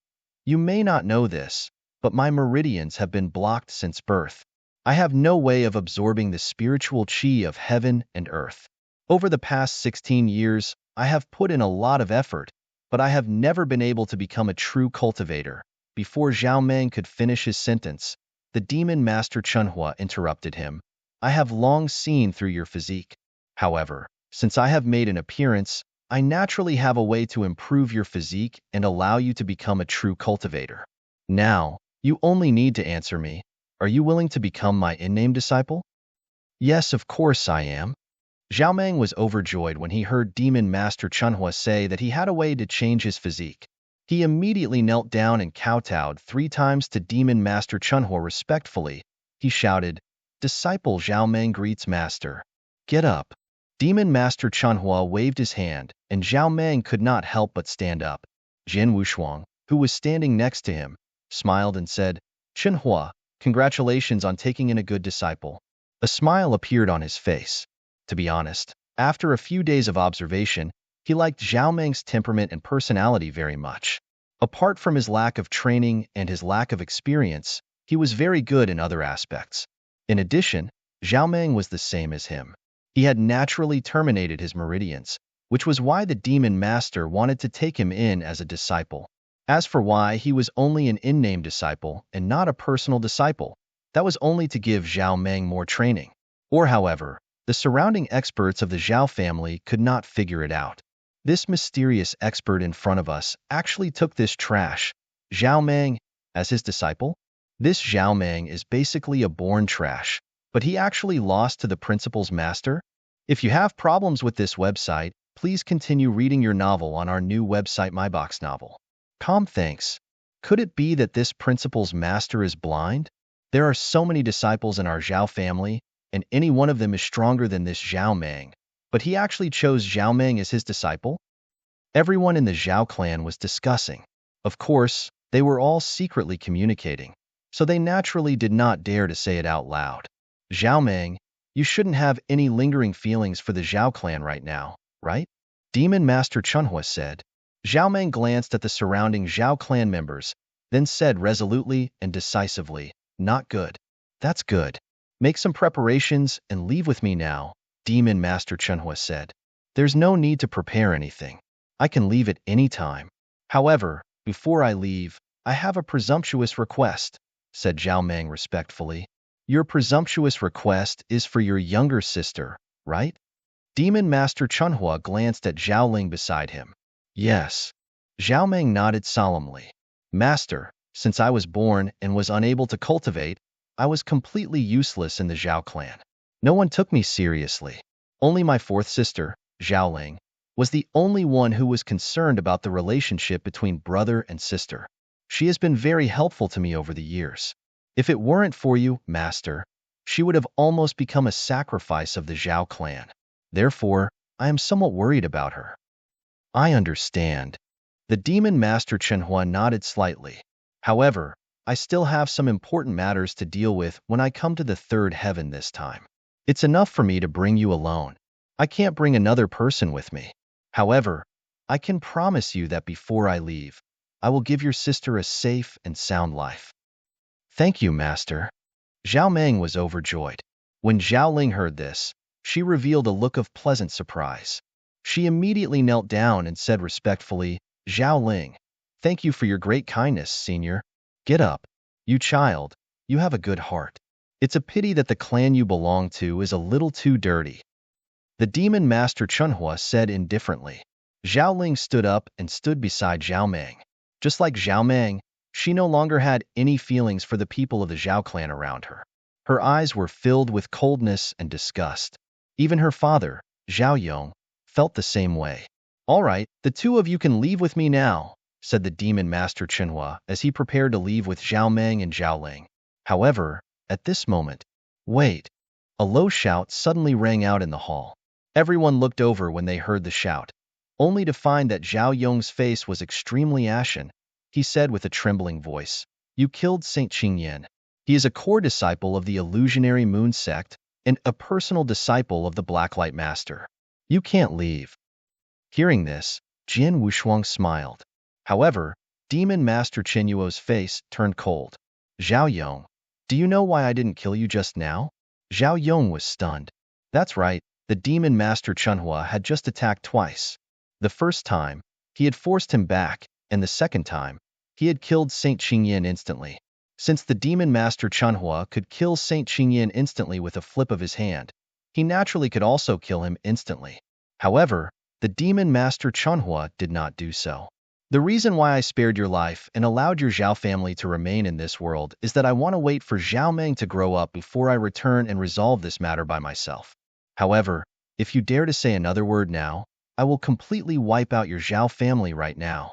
Speaker 1: you may not know this, but my meridians have been blocked since birth. I have no way of absorbing the spiritual qi of heaven and earth. Over the past 16 years, I have put in a lot of effort, but I have never been able to become a true cultivator. Before Zhao Meng could finish his sentence, the Demon Master Chenhua interrupted him. I have long seen through your physique. However, since I have made an appearance, I naturally have a way to improve your physique and allow you to become a true cultivator. Now, you only need to answer me. Are you willing to become my in-name disciple? Yes, of course I am. Zhao Meng was overjoyed when he heard Demon Master Chenhua say that he had a way to change his physique. He immediately knelt down and kowtowed 3 times to Demon Master Chenhua respectfully. He shouted, Disciple Zhao Meng greets Master. Get up. Demon Master Chenhua waved his hand, and Zhao Meng could not help but stand up. Jin Wushuang, who was standing next to him, smiled and said, Chenhua, congratulations on taking in a good disciple. A smile appeared on his face. To be honest, after a few days of observation, he liked Zhao Meng's temperament and personality very much. Apart from his lack of training and his lack of experience, he was very good in other aspects. In addition, Zhao Meng was the same as him. He had naturally terminated his meridians, which was why the Demon Master wanted to take him in as a disciple. As for why he was only an in-name disciple and not a personal disciple, that was only to give Zhao Meng more training. Or however, the surrounding experts of the Zhao family could not figure it out. This mysterious expert in front of us actually took this trash, Zhao Meng, as his disciple? This Zhao Meng is basically a born trash, but he actually lost to the principal's master? If you have problems with this website, please continue reading your novel on our new website MyBox Novel. Thanks. Could it be that this principal's master is blind? There are so many disciples in our Zhao family, and any one of them is stronger than this Zhao Meng, but he actually chose Zhao Meng as his disciple? Everyone in the Zhao clan was discussing. Of course, they were all secretly communicating, so they naturally did not dare to say it out loud. Zhao Meng, you shouldn't have any lingering feelings for the Zhao clan right now, right? Demon Master Chenhua said. Zhao Meng glanced at the surrounding Zhao clan members, then said resolutely and decisively, Not good. That's good. Make some preparations and leave with me now, Demon Master Chenhua said. There's no need to prepare anything. I can leave at any time. However, before I leave, I have a presumptuous request, said Zhao Meng respectfully. Your presumptuous request is for your younger sister, right? Demon Master Chenhua glanced at Zhao Ling beside him. Yes. Zhao Meng nodded solemnly. Master, since I was born and was unable to cultivate, I was completely useless in the Zhao clan. No one took me seriously. Only my fourth sister, Zhao Ling, was the only one who was concerned about the relationship between brother and sister. She has been very helpful to me over the years. If it weren't for you, Master, she would have almost become a sacrifice of the Zhao clan. Therefore, I am somewhat worried about her. I understand. The demon master Chenhua nodded slightly. However, I still have some important matters to deal with when I come to the third heaven this time. It's enough for me to bring you alone. I can't bring another person with me. However, I can promise you that before I leave, I will give your sister a safe and sound life. Thank you, Master. Zhao Meng was overjoyed. When Zhao Ling heard this, she revealed a look of pleasant surprise. She immediately knelt down and said respectfully, Zhao Ling, thank you for your great kindness, senior. Get up. You child, you have a good heart. It's a pity that the clan you belong to is a little too dirty. The demon master Chunhua said indifferently. Zhao Ling stood up and stood beside Zhao Meng. Just like Zhao Meng, she no longer had any feelings for the people of the Zhao clan around her. Her eyes were filled with coldness and disgust. Even her father, Zhao Yong, felt the same way. All right, the two of you can leave with me now, said the demon master Chenhua as he prepared to leave with Zhao Meng and Zhao Ling. However, at this moment, wait, a low shout suddenly rang out in the hall. Everyone looked over when they heard the shout, only to find that Zhao Yong's face was extremely ashen. He said with a trembling voice, You killed Saint Qingyan. He is a core disciple of the illusionary moon sect and a personal disciple of the Blacklight Master. You can't leave. Hearing this, Jian Wushuang smiled. However, Demon Master Qinyuo's face turned cold. Zhao Yong, do you know why I didn't kill you just now? Zhao Yong was stunned. That's right, the Demon Master Chunhua had just attacked twice. The first time, he had forced him back, and the second time, he had killed Saint Qingyan instantly. Since the Demon Master Chunhua could kill Saint Qingyan instantly with a flip of his hand, he naturally could also kill him instantly. However, the Demon Master Chunhua did not do so. The reason why I spared your life and allowed your Zhao family to remain in this world is that I want to wait for Zhao Meng to grow up before I return and resolve this matter by myself. However, if you dare to say another word now, I will completely wipe out your Zhao family right now.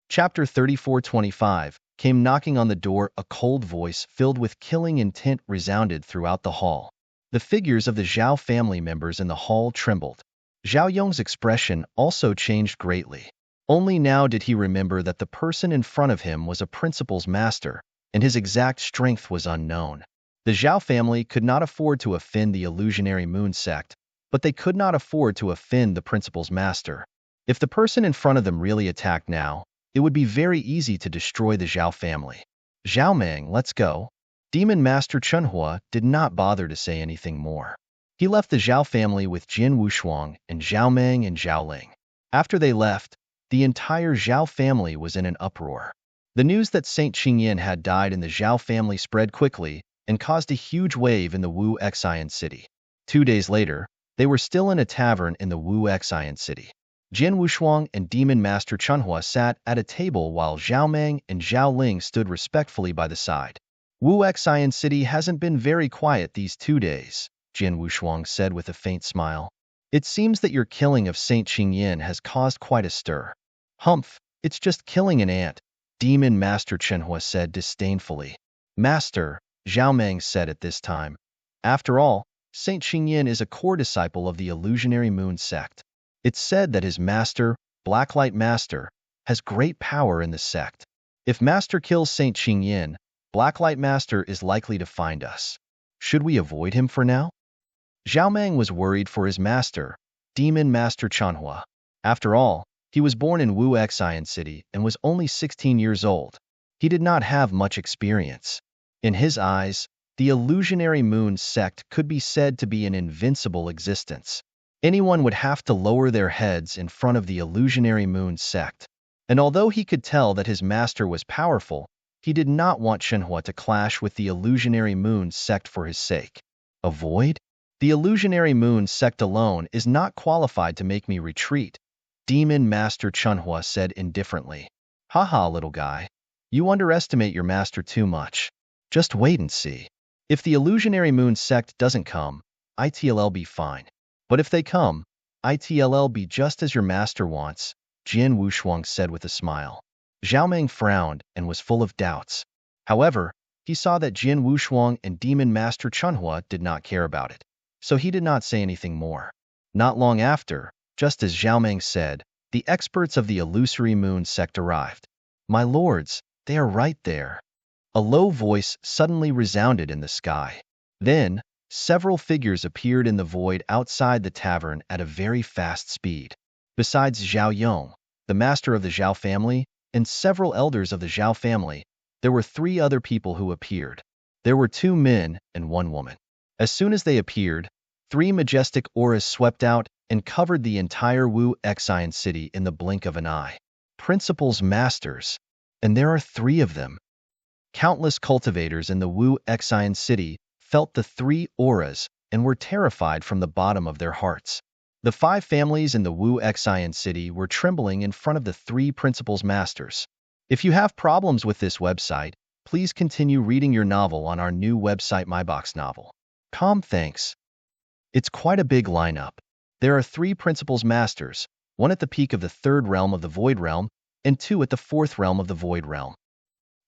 Speaker 1: Chapter 3425 came knocking on the door. A cold voice filled with killing intent resounded throughout the hall. The figures of the Zhao family members in the hall trembled. Zhao Yong's expression also changed greatly. Only now did he remember that the person in front of him was a principal's master, and his exact strength was unknown. The Zhao family could not afford to offend the illusionary moon sect, but they could not afford to offend the principal's master. If the person in front of them really attacked now, it would be very easy to destroy the Zhao family. Zhao Meng, let's go. Demon Master Chunhua did not bother to say anything more. He left the Zhao family with Jin Wushuang and Zhao Meng and Zhao Ling. After they left, the entire Zhao family was in an uproar. The news that Saint Qingyan had died in the Zhao family spread quickly and caused a huge wave in the Wu Xian city. 2 days later, they were still in a tavern in the Wu Xian city. Jin Wushuang and Demon Master Chunhua sat at a table while Zhao Meng and Zhao Ling stood respectfully by the side. Wu Xian city hasn't been very quiet these 2 days, Jin Wushuang said with a faint smile. It seems that your killing of Saint Qingyan has caused quite a stir. Humph, it's just killing an ant, Demon Master Chenhua said disdainfully. Master, Zhao Meng said at this time. After all, Saint Qingyan is a core disciple of the illusionary moon sect. It's said that his master, Blacklight Master, has great power in the sect. If Master kills Saint Qingyan, Blacklight Master is likely to find us. Should we avoid him for now? Zhao Meng was worried for his master, Demon Master Chanhua. After all, he was born in Wu Xian City and was only 16 years old. He did not have much experience. In his eyes, the illusionary moon sect could be said to be an invincible existence. Anyone would have to lower their heads in front of the illusionary moon sect. And although he could tell that his master was powerful, He did not want Shenhua to clash with the Illusionary Moon sect for his sake. Avoid? The Illusionary Moon sect alone is not qualified to make me retreat, Demon Master Chunhua said indifferently. Haha, little guy. You underestimate your master too much. Just wait and see. If the Illusionary Moon sect doesn't come, ITLL be fine. But if they come, ITLL be just as your master wants, Jian Wushuang said with a smile. Xiaomeng frowned and was full of doubts. However, he saw that Jian Wushuang and Demon Master Chunhua did not care about it, so he did not say anything more. Not long after, just as Xiaomeng said, the experts of the Illusory Moon sect arrived. My lords, they are right there. A low voice suddenly resounded in the sky. Then, several figures appeared in the void outside the tavern at a very fast speed. Besides Zhao Yong, the master of the Zhao family, and several elders of the Zhao family, there were 3 other people who appeared. There were 2 men and 1 woman. As soon as they appeared, 3 majestic auras swept out and covered the entire Wu Xian city in the blink of an eye. Principals Masters. And there are 3 of them. Countless cultivators in the Wu Xian city felt the 3 auras and were terrified from the bottom of their hearts. The 5 families in the Wu Xian city were trembling in front of the 3 principals masters. If you have problems with this website, please continue reading your novel on our new website MyBox Novel. Thanks. It's quite a big lineup. There are 3 principals masters, 1 at the peak of the 3rd realm of the Void Realm, and 2 at the 4th realm of the Void Realm.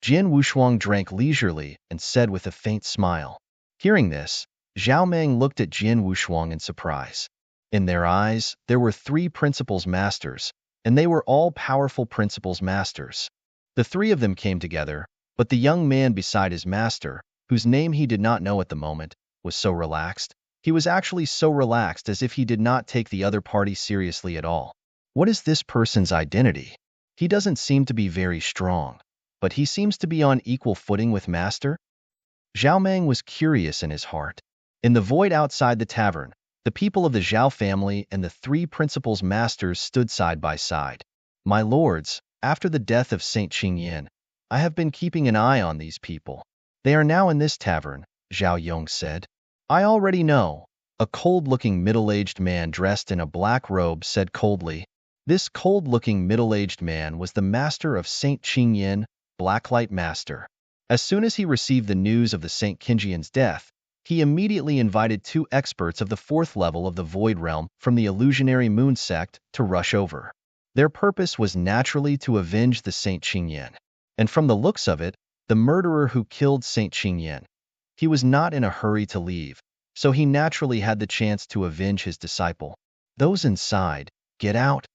Speaker 1: Jian Wushuang drank leisurely and said with a faint smile. Hearing this, Zhao Meng looked at Jian Wushuang in surprise. In their eyes, there were 3 principals masters, and they were all powerful principals masters. The 3 of them came together, but the young man beside his master, whose name he did not know at the moment, was so relaxed. He was actually so relaxed as if he did not take the other party seriously at all. What is this person's identity? He doesn't seem to be very strong, but he seems to be on equal footing with master? Zhao Meng was curious in his heart. In the void outside the tavern, the people of the Zhao family and the 3 principals masters stood side by side. My lords, after the death of Saint Qingyan, I have been keeping an eye on these people. They are now in this tavern, Zhao Yong said. I already know. A cold-looking middle-aged man dressed in a black robe said coldly. This cold-looking middle-aged man was the master of Saint Qingyan, Blacklight Master. As soon as he received the news of the Saint Qingyan's death, he immediately invited 2 experts of the 4th level of the Void Realm from the Illusionary Moon sect to rush over. Their purpose was naturally to avenge the Saint Qingyan. And from the looks of it, the murderer who killed Saint Qingyan. He was not in a hurry to leave, so he naturally had the chance to avenge his disciple. Those inside, get out.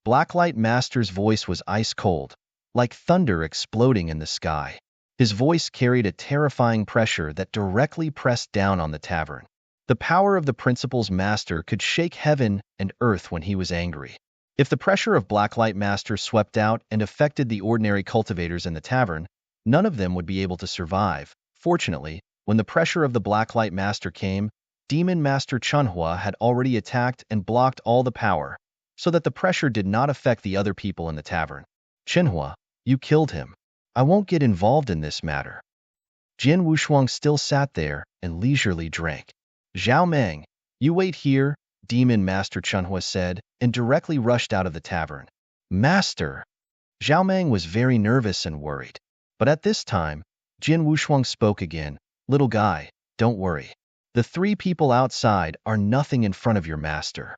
Speaker 1: Blacklight Master's voice was ice cold, like thunder exploding in the sky. His voice carried a terrifying pressure that directly pressed down on the tavern. The power of the Principal's Master could shake heaven and earth when he was angry. If the pressure of Blacklight Master swept out and affected the ordinary cultivators in the tavern, none of them would be able to survive. Fortunately, when the pressure of the Blacklight Master came, Demon Master Chunhua had already attacked and blocked all the power, so that the pressure did not affect the other people in the tavern. Chunhua, you killed him. I won't get involved in this matter. Jian Wushuang still sat there and leisurely drank. Zhao Meng, you wait here, Demon Master Chunhua said, and directly rushed out of the tavern. Master! Zhao Meng was very nervous and worried. But at this time, Jian Wushuang spoke again. Little guy, don't worry. The 3 people outside are nothing in front of your master.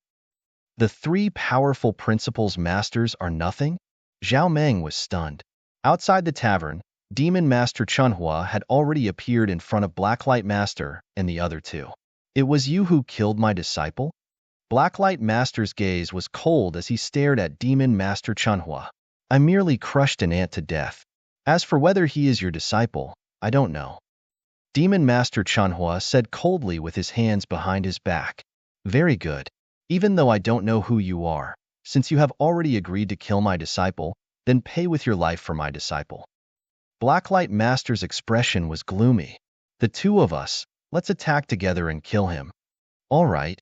Speaker 1: The 3 powerful principals masters are nothing? Zhao Meng was stunned. Outside the tavern, Demon Master Chunhua had already appeared in front of Blacklight Master and the other 2. It was you who killed my disciple? Blacklight Master's gaze was cold as he stared at Demon Master Chunhua. I merely crushed an ant to death. As for whether he is your disciple, I don't know. Demon Master Chunhua said coldly with his hands behind his back. Very good. Even though I don't know who you are, since you have already agreed to kill my disciple, then pay with your life for my disciple. Blacklight Master's expression was gloomy. The 2 of us, let's attack together and kill him. All right.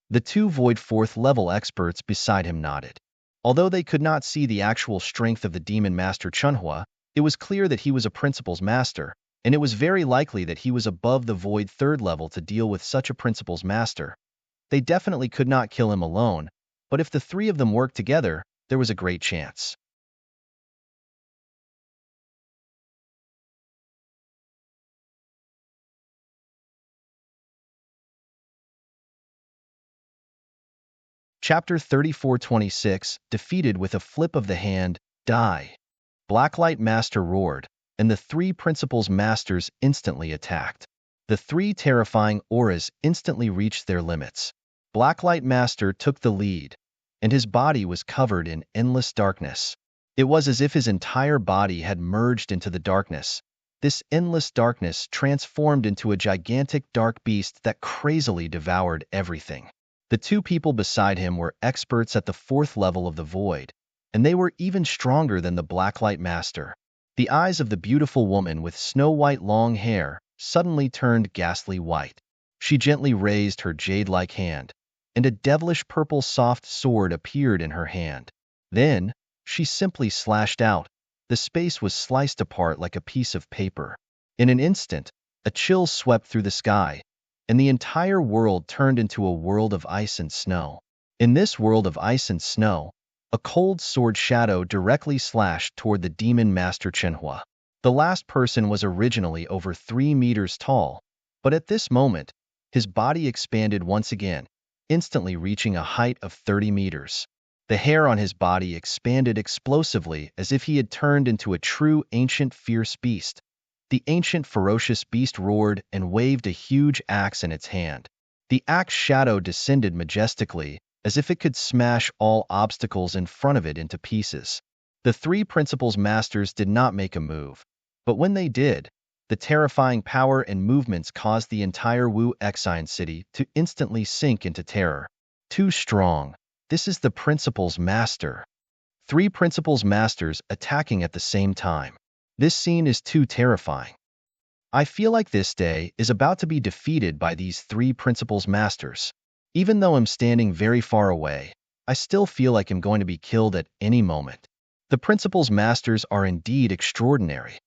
Speaker 1: The 2 Void 4th level experts beside him nodded. Although they could not see the actual strength of the Demon Master Chunhua, It was clear that he was a principal's master, and it was very likely that he was above the void third level to deal with such a principal's master. They definitely could not kill him alone, but if the three of them worked together, there was a great chance. Chapter 3426, defeated with a flip of the hand, die. Blacklight Master roared, and the three principals' masters instantly attacked. The three terrifying auras instantly reached their limits. Blacklight Master took the lead, and his body was covered in endless darkness. It was as if his entire body had merged into the darkness. This endless darkness transformed into a gigantic dark beast that crazily devoured everything. The two people beside him were experts at the fourth level of the void, and they were even stronger than the Blacklight Master. The eyes of the beautiful woman with snow-white long hair suddenly turned ghastly white. She gently raised her jade-like hand, and a devilish purple soft sword appeared in her hand. Then, she simply slashed out. The space was sliced apart like a piece of paper. In an instant, a chill swept through the sky, and the entire world turned into a world of ice and snow. In this world of ice and snow, a cold sword shadow directly slashed toward the demon master Chenhua. The last person was originally over 3 meters tall, but at this moment, his body expanded once again, instantly reaching a height of 30 meters. The hair on his body expanded explosively as if he had turned into a true ancient fierce beast. The ancient ferocious beast roared and waved a huge axe in its hand. The axe shadow descended majestically, as if it could smash all obstacles in front of it into pieces. The three principals' masters did not make a move, but when they did, the terrifying power and movements caused the entire Wu Exine city to instantly sink into terror. Too strong. This is the principal's master. Three principals' masters attacking at the same time. This scene is too terrifying. I feel like this day is about to be defeated by these three principals' masters. Even though I'm standing very far away, I still feel like I'm going to be killed at any moment. The principals' masters are indeed extraordinary.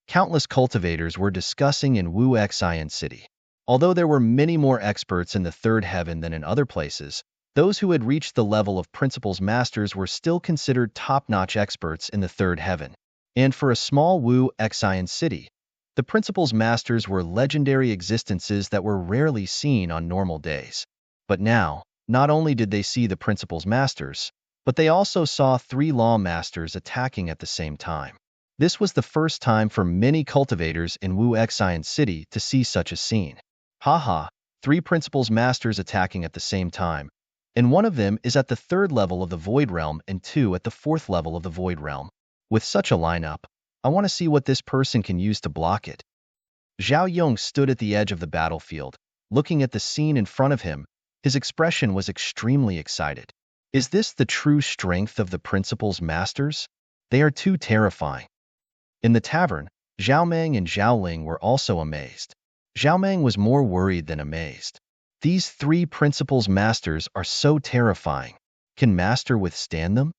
Speaker 1: Countless cultivators were discussing in Wu Xian City. Although there were many more experts in the third heaven than in other places, those who had reached the level of principals' masters were still considered top-notch experts in the third heaven. And for a small Wu Xian city, the principals' masters were legendary existences that were rarely seen on normal days. But now, not only did they see the principals' masters, but they also saw three law masters attacking at the same time. This was the first time for many cultivators in Wu Xian City to see such a scene. Haha, three principals' masters attacking at the same time, and one of them is at the third level of the Void Realm and two at the fourth level of the Void Realm. With such a lineup, I want to see what this person can use to block it. Zhao Yong stood at the edge of the battlefield, looking at the scene in front of him. His expression was extremely excited. Is this the true strength of the principal's masters? They are too terrifying. In the tavern, Zhao Meng and Zhao Ling were also amazed. Zhao Meng was more worried than amazed. These three principal's masters are so terrifying. Can Master withstand them?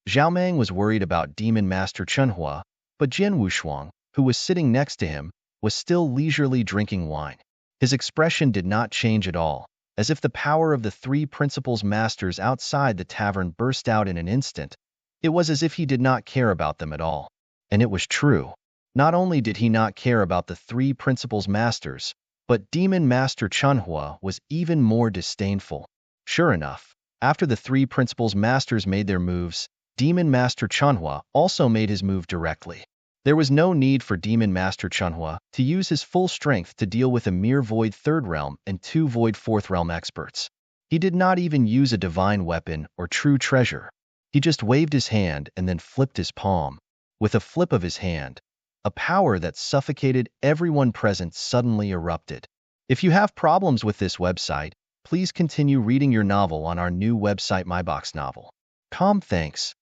Speaker 1: Zhao Meng was worried about Demon Master Chenhua, but Jian Wushuang, who was sitting next to him, was still leisurely drinking wine. His expression did not change at all, as if the power of the three principals' masters outside the tavern burst out in an instant. It was as if he did not care about them at all. And it was true. Not only did he not care about the three principals' masters, but Demon Master Chenhua was even more disdainful. Sure enough, after the three principals' masters made their moves, Demon Master Chenhua also made his move directly. There was no need for Demon Master Chenhua to use his full strength to deal with a mere Void Third Realm and two Void Fourth Realm experts. He did not even use a divine weapon or true treasure. He just waved his hand and then flipped his palm. With a flip of his hand, a power that suffocated everyone present suddenly erupted. If you have problems with this website, please continue reading your novel on our new website MyBox Novel. Thanks.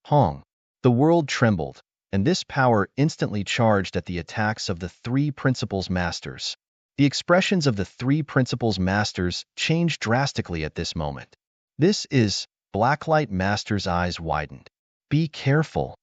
Speaker 1: Hong. The world trembled, and this power instantly charged at the attacks of the three principals' masters. The expressions of the three principals' masters changed drastically at this moment. This is Blacklight Master's eyes widened. Be careful.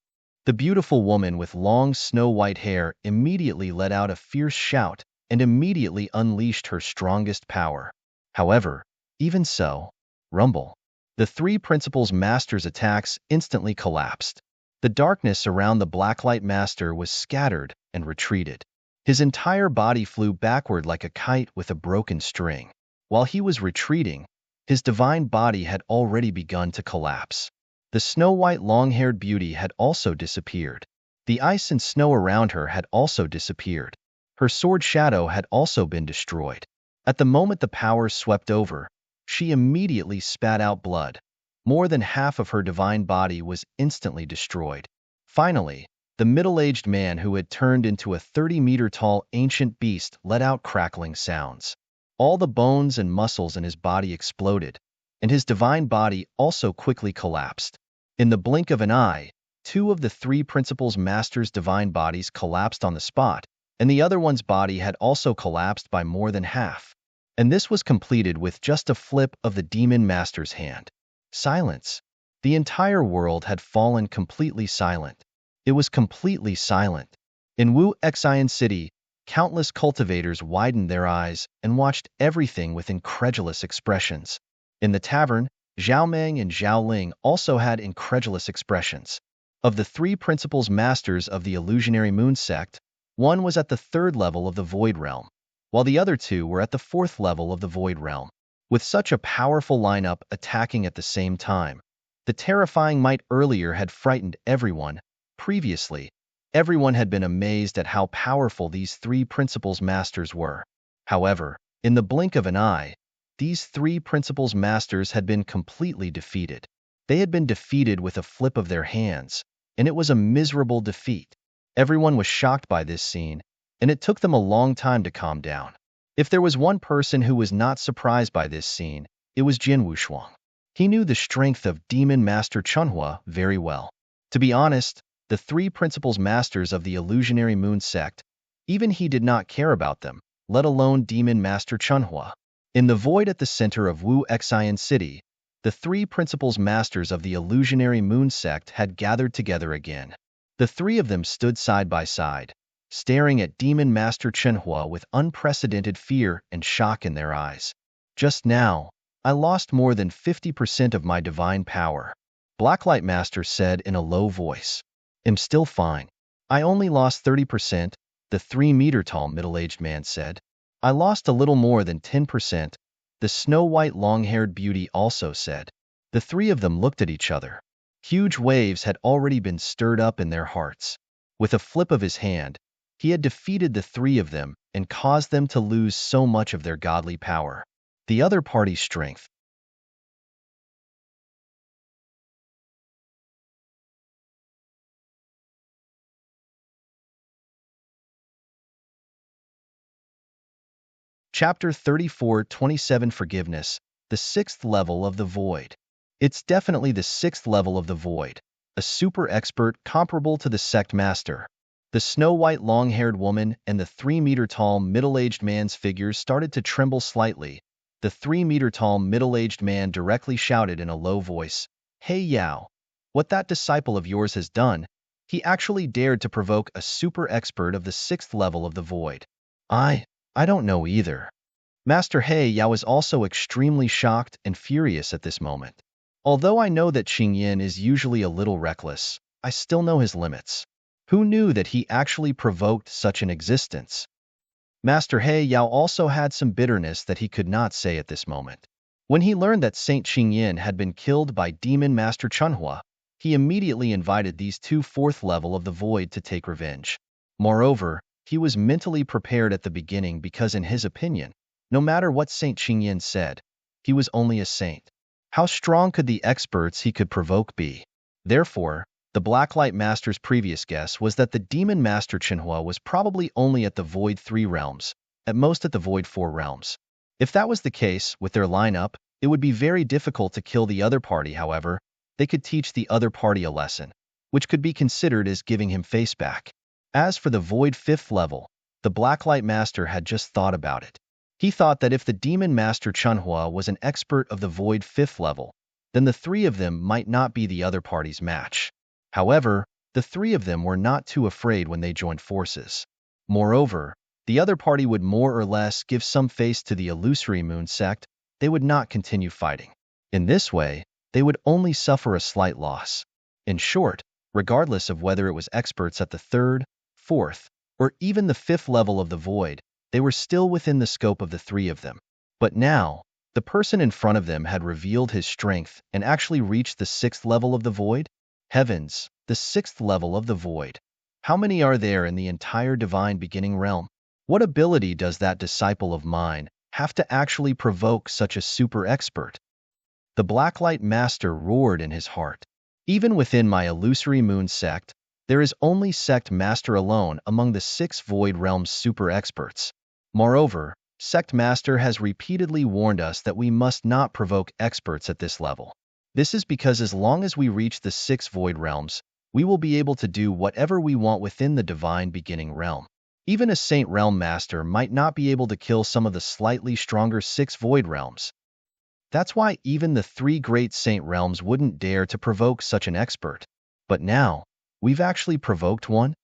Speaker 1: The beautiful woman with long snow-white hair immediately let out a fierce shout and immediately unleashed her strongest power. However, even so, rumble. The three principals masters' attacks instantly collapsed. The darkness around the Blacklight Master was scattered and retreated. His entire body flew backward like a kite with a broken string. While he was retreating, his divine body had already begun to collapse. The snow-white long-haired beauty had also disappeared. The ice and snow around her had also disappeared. Her sword shadow had also been destroyed. At the moment the powers swept over, she immediately spat out blood. More than half of her divine body was instantly destroyed. Finally, the middle-aged man who had turned into a 30-meter-tall ancient beast let out crackling sounds. All the bones and muscles in his body exploded, and his divine body also quickly collapsed. In the blink of an eye, two of the three principals masters' divine bodies collapsed on the spot, and the other one's body had also collapsed by more than half. And this was completed with just a flip of the demon master's hand. Silence. The entire world had fallen completely silent. It was completely silent. In Wu Xian City, countless cultivators widened their eyes and watched everything with incredulous expressions. In the tavern, Zhao Meng and Zhao Ling also had incredulous expressions. Of the three principals masters of the illusionary moon sect, one was at the 3rd level of the Void Realm, while the other two were at the 4th level of the Void Realm. With such a powerful lineup attacking at the same time, the terrifying might earlier had frightened everyone. Previously, everyone had been amazed at how powerful these three principals masters were. However, in the blink of an eye, these three principals masters had been completely defeated. They had been defeated with a flip of their hands, and it was a miserable defeat. Everyone was shocked by this scene, and it took them a long time to calm down. If there was one person who was not surprised by this scene, it was Jin Wushuang. He knew the strength of Demon Master Chunhua very well. To be honest, the three principals masters of the illusionary moon sect, even he did not care about them, let alone Demon Master Chunhua. In the void at the center of Wu Xian City, the three principals masters of the illusionary moon sect had gathered together again. The three of them stood side by side, staring at Demon Master Chunhua with unprecedented fear and shock in their eyes. Just now, I lost more than 50% of my divine power, Blacklight Master said in a low voice. I'm still fine. I only lost 30%, the 3-meter-tall middle-aged man said. I lost a little more than 10%, the snow-white long-haired beauty also said. The three of them looked at each other. Huge waves had already been stirred up in their hearts. With a flip of his hand, he had defeated the three of them and caused them to lose so much of their godly power. The other party's strength. Chapter 34-27 Forgiveness, the 6th level of the Void. It's definitely the 6th level of the Void, a super expert comparable to the Sect Master. The snow-white long-haired woman and the 3-meter-tall middle-aged man's figures started to tremble slightly. The 3-meter-tall middle-aged man directly shouted in a low voice, "Hey Yao, what that disciple of yours has done, he actually dared to provoke a super expert of the 6th level of the Void. I don't know either." Master He Yao is also extremely shocked and furious at this moment. Although I know that Qingyin is usually a little reckless, I still know his limits. Who knew that he actually provoked such an existence? Master He Yao also had some bitterness that he could not say at this moment. When he learned that Saint Qingyin had been killed by Demon Master Chunhua, he immediately invited these two 4th level of the Void to take revenge. Moreover, he was mentally prepared at the beginning because in his opinion, no matter what Saint Qingyin said, he was only a saint. How strong could the experts he could provoke be? Therefore, the Blacklight Master's previous guess was that the Demon Master Chunhua was probably only at the Void 3 realms, at most at the Void 4 realms. If that was the case, with their lineup, it would be very difficult to kill the other party. However, they could teach the other party a lesson, which could be considered as giving him face back. As for the Void 5th level, the Blacklight Master had just thought about it. He thought that if the Demon Master Chunhua was an expert of the Void 5th level, then the three of them might not be the other party's match. However, the three of them were not too afraid when they joined forces. Moreover, the other party would more or less give some face to the illusory moon sect. They would not continue fighting. In this way, they would only suffer a slight loss. In short, regardless of whether it was experts at the third, fourth, or even the fifth level of the void, they were still within the scope of the three of them. But now, the person in front of them had revealed his strength and actually reached the sixth level of the void? Heavens, the sixth level of the void. How many are there in the entire divine beginning realm? What ability does that disciple of mine have to actually provoke such a super expert? The Blacklight Master roared in his heart. Even within my illusory moon sect, there is only sect master alone among the six void realms super experts. Moreover, sect master has repeatedly warned us that we must not provoke experts at this level. This is because as long as we reach the six void realms, we will be able to do whatever we want within the divine beginning realm. Even a Saint Realm Master might not be able to kill some of the slightly stronger six void realms. That's why even the three great Saint Realms wouldn't dare to provoke such an expert. But now, we've actually provoked one?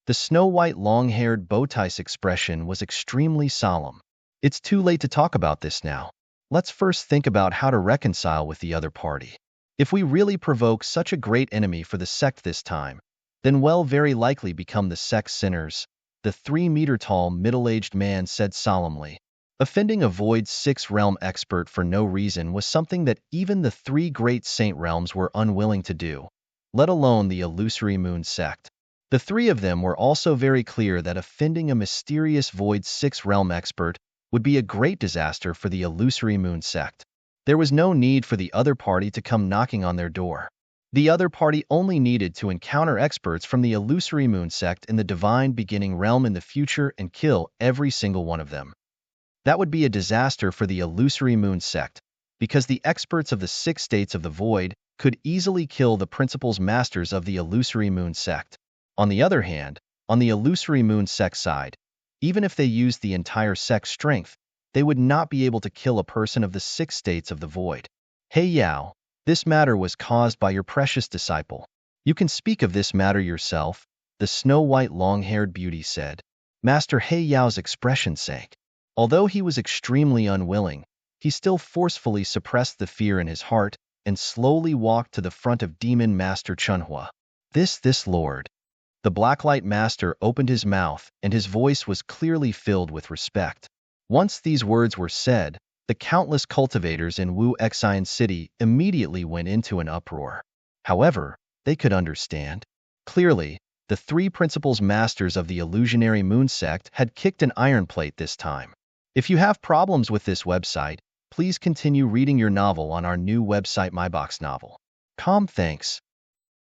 Speaker 1: The snow-white long-haired Bowtie's expression was extremely solemn. It's too late to talk about this now. Let's first think about how to reconcile with the other party. If we really provoke such a great enemy for the sect this time, then we'll very likely become the sect's sinners, the 3-meter-tall middle-aged man said solemnly. Offending a Void 6 realm expert for no reason was something that even the three great Saint Realms were unwilling to do, let alone the illusory moon sect. The three of them were also very clear that offending a mysterious Void 6 realm expert would be a great disaster for the illusory moon sect. There was no need for the other party to come knocking on their door. The other party only needed to encounter experts from the illusory moon sect in the divine beginning realm in the future and kill every single one of them. That would be a disaster for the illusory moon sect, because the experts of the six states of the void could easily kill the principals masters of the illusory moon sect. On the other hand, on the illusory moon sect side, even if they used the entire sect's strength, they would not be able to kill a person of the six states of the void. Hey Yao, this matter was caused by your precious disciple. You can speak of this matter yourself, the snow-white long-haired beauty said. Master He Yao's expression sank. Although he was extremely unwilling, he still forcefully suppressed the fear in his heart and slowly walked to the front of Demon Master Chunhua. This Lord. The Blacklight Master opened his mouth and his voice was clearly filled with respect. Once these words were said, the countless cultivators in Wu Xian City immediately went into an uproar. However, they could understand. Clearly, the three principals masters of the illusionary moon sect had kicked an iron plate this time. If you have problems with this website, please continue reading your novel on our new website MyBox Novel. Thanks.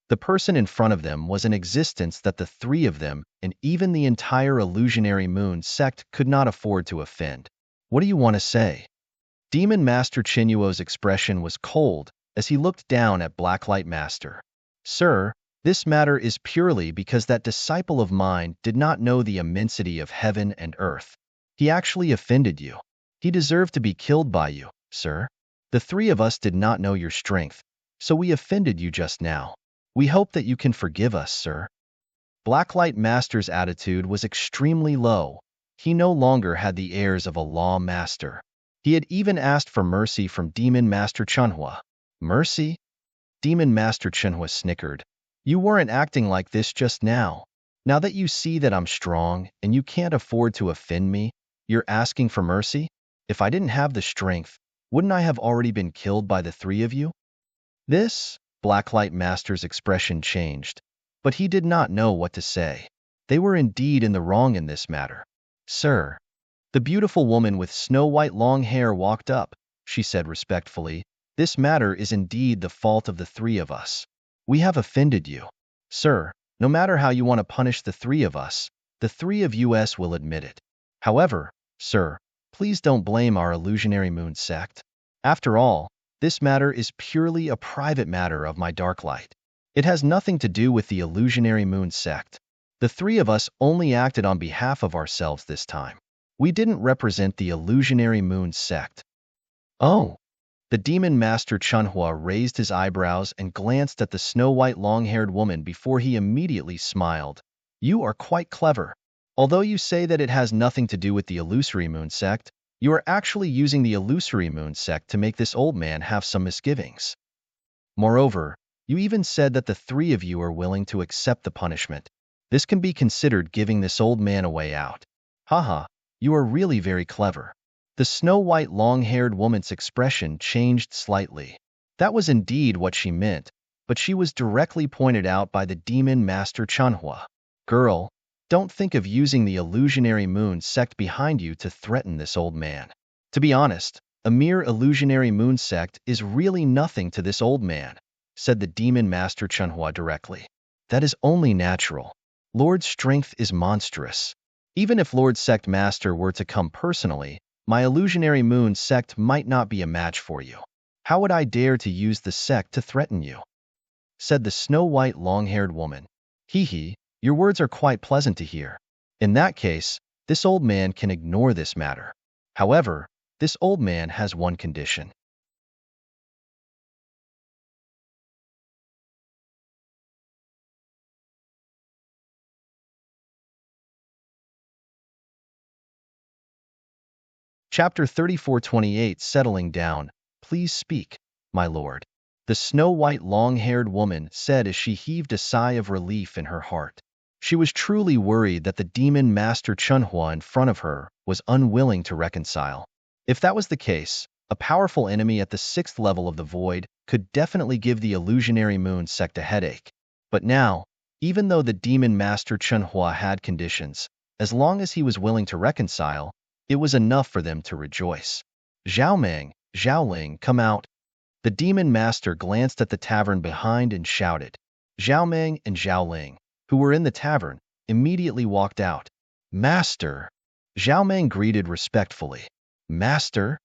Speaker 1: The person in front of them was an existence that the three of them and even the entire illusionary moon sect could not afford to offend. What do you want to say? Demon Master Chinuo's expression was cold as he looked down at Blacklight Master. Sir, this matter is purely because that disciple of mine did not know the immensity of heaven and earth. He actually offended you. He deserved to be killed by you, sir. The three of us did not know your strength, so we offended you just now. We hope that you can forgive us, sir. Blacklight Master's attitude was extremely low. He no longer had the airs of a law master. He had even asked for mercy from Demon Master Chunhua. Mercy? Demon Master Chunhua snickered. You weren't acting like this just now. Now that you see that I'm strong and you can't afford to offend me, you're asking for mercy? If I didn't have the strength, wouldn't I have already been killed by the three of you? This? Blacklight Master's expression changed, but he did not know what to say. They were indeed in the wrong in this matter. Sir. The beautiful woman with snow-white long hair walked up. She said respectfully, this matter is indeed the fault of the three of us. We have offended you. Sir, no matter how you want to punish the three of us, the three of us will admit it. However, sir, please don't blame our illusionary moon sect. After all, this matter is purely a private matter of my dark light. It has nothing to do with the illusionary moon sect. The three of us only acted on behalf of ourselves this time. We didn't represent the illusionary moon sect. Oh. The demon master Chunhua raised his eyebrows and glanced at the snow-white long-haired woman before he immediately smiled. You are quite clever. Although you say that it has nothing to do with the illusory moon sect, you are actually using the illusory moon sect to make this old man have some misgivings. Moreover, you even said that the three of you are willing to accept the punishment. This can be considered giving this old man a way out. Haha, you are really very clever. The snow-white long-haired woman's expression changed slightly. That was indeed what she meant, but she was directly pointed out by the demon master Chunhua. Girl, don't think of using the illusionary moon sect behind you to threaten this old man. To be honest, a mere illusionary moon sect is really nothing to this old man, said the demon master Chunhua directly. That is only natural. Lord's strength is monstrous. Even if Lord Sect Master were to come personally, my illusionary moon sect might not be a match for you. How would I dare to use the sect to threaten you? Said the snow-white long-haired woman. Hee, your words are quite pleasant to hear. In that case, this old man can ignore this matter. However, this old man has one condition. Chapter 3428 Settling Down. Please speak, my lord. The snow-white long-haired woman said as she heaved a sigh of relief in her heart. She was truly worried that the demon master Chunhua in front of her was unwilling to reconcile. If that was the case, a powerful enemy at the 6th level of the void could definitely give the illusionary moon sect a headache. But now, even though the demon master Chunhua had conditions, as long as he was willing to reconcile, it was enough for them to rejoice. Zhao Ling, come out. The demon master glanced at the tavern behind and shouted. Zhao Meng and Zhao Ling, who were in the tavern, immediately walked out. Master! Zhao Meng greeted respectfully. Master?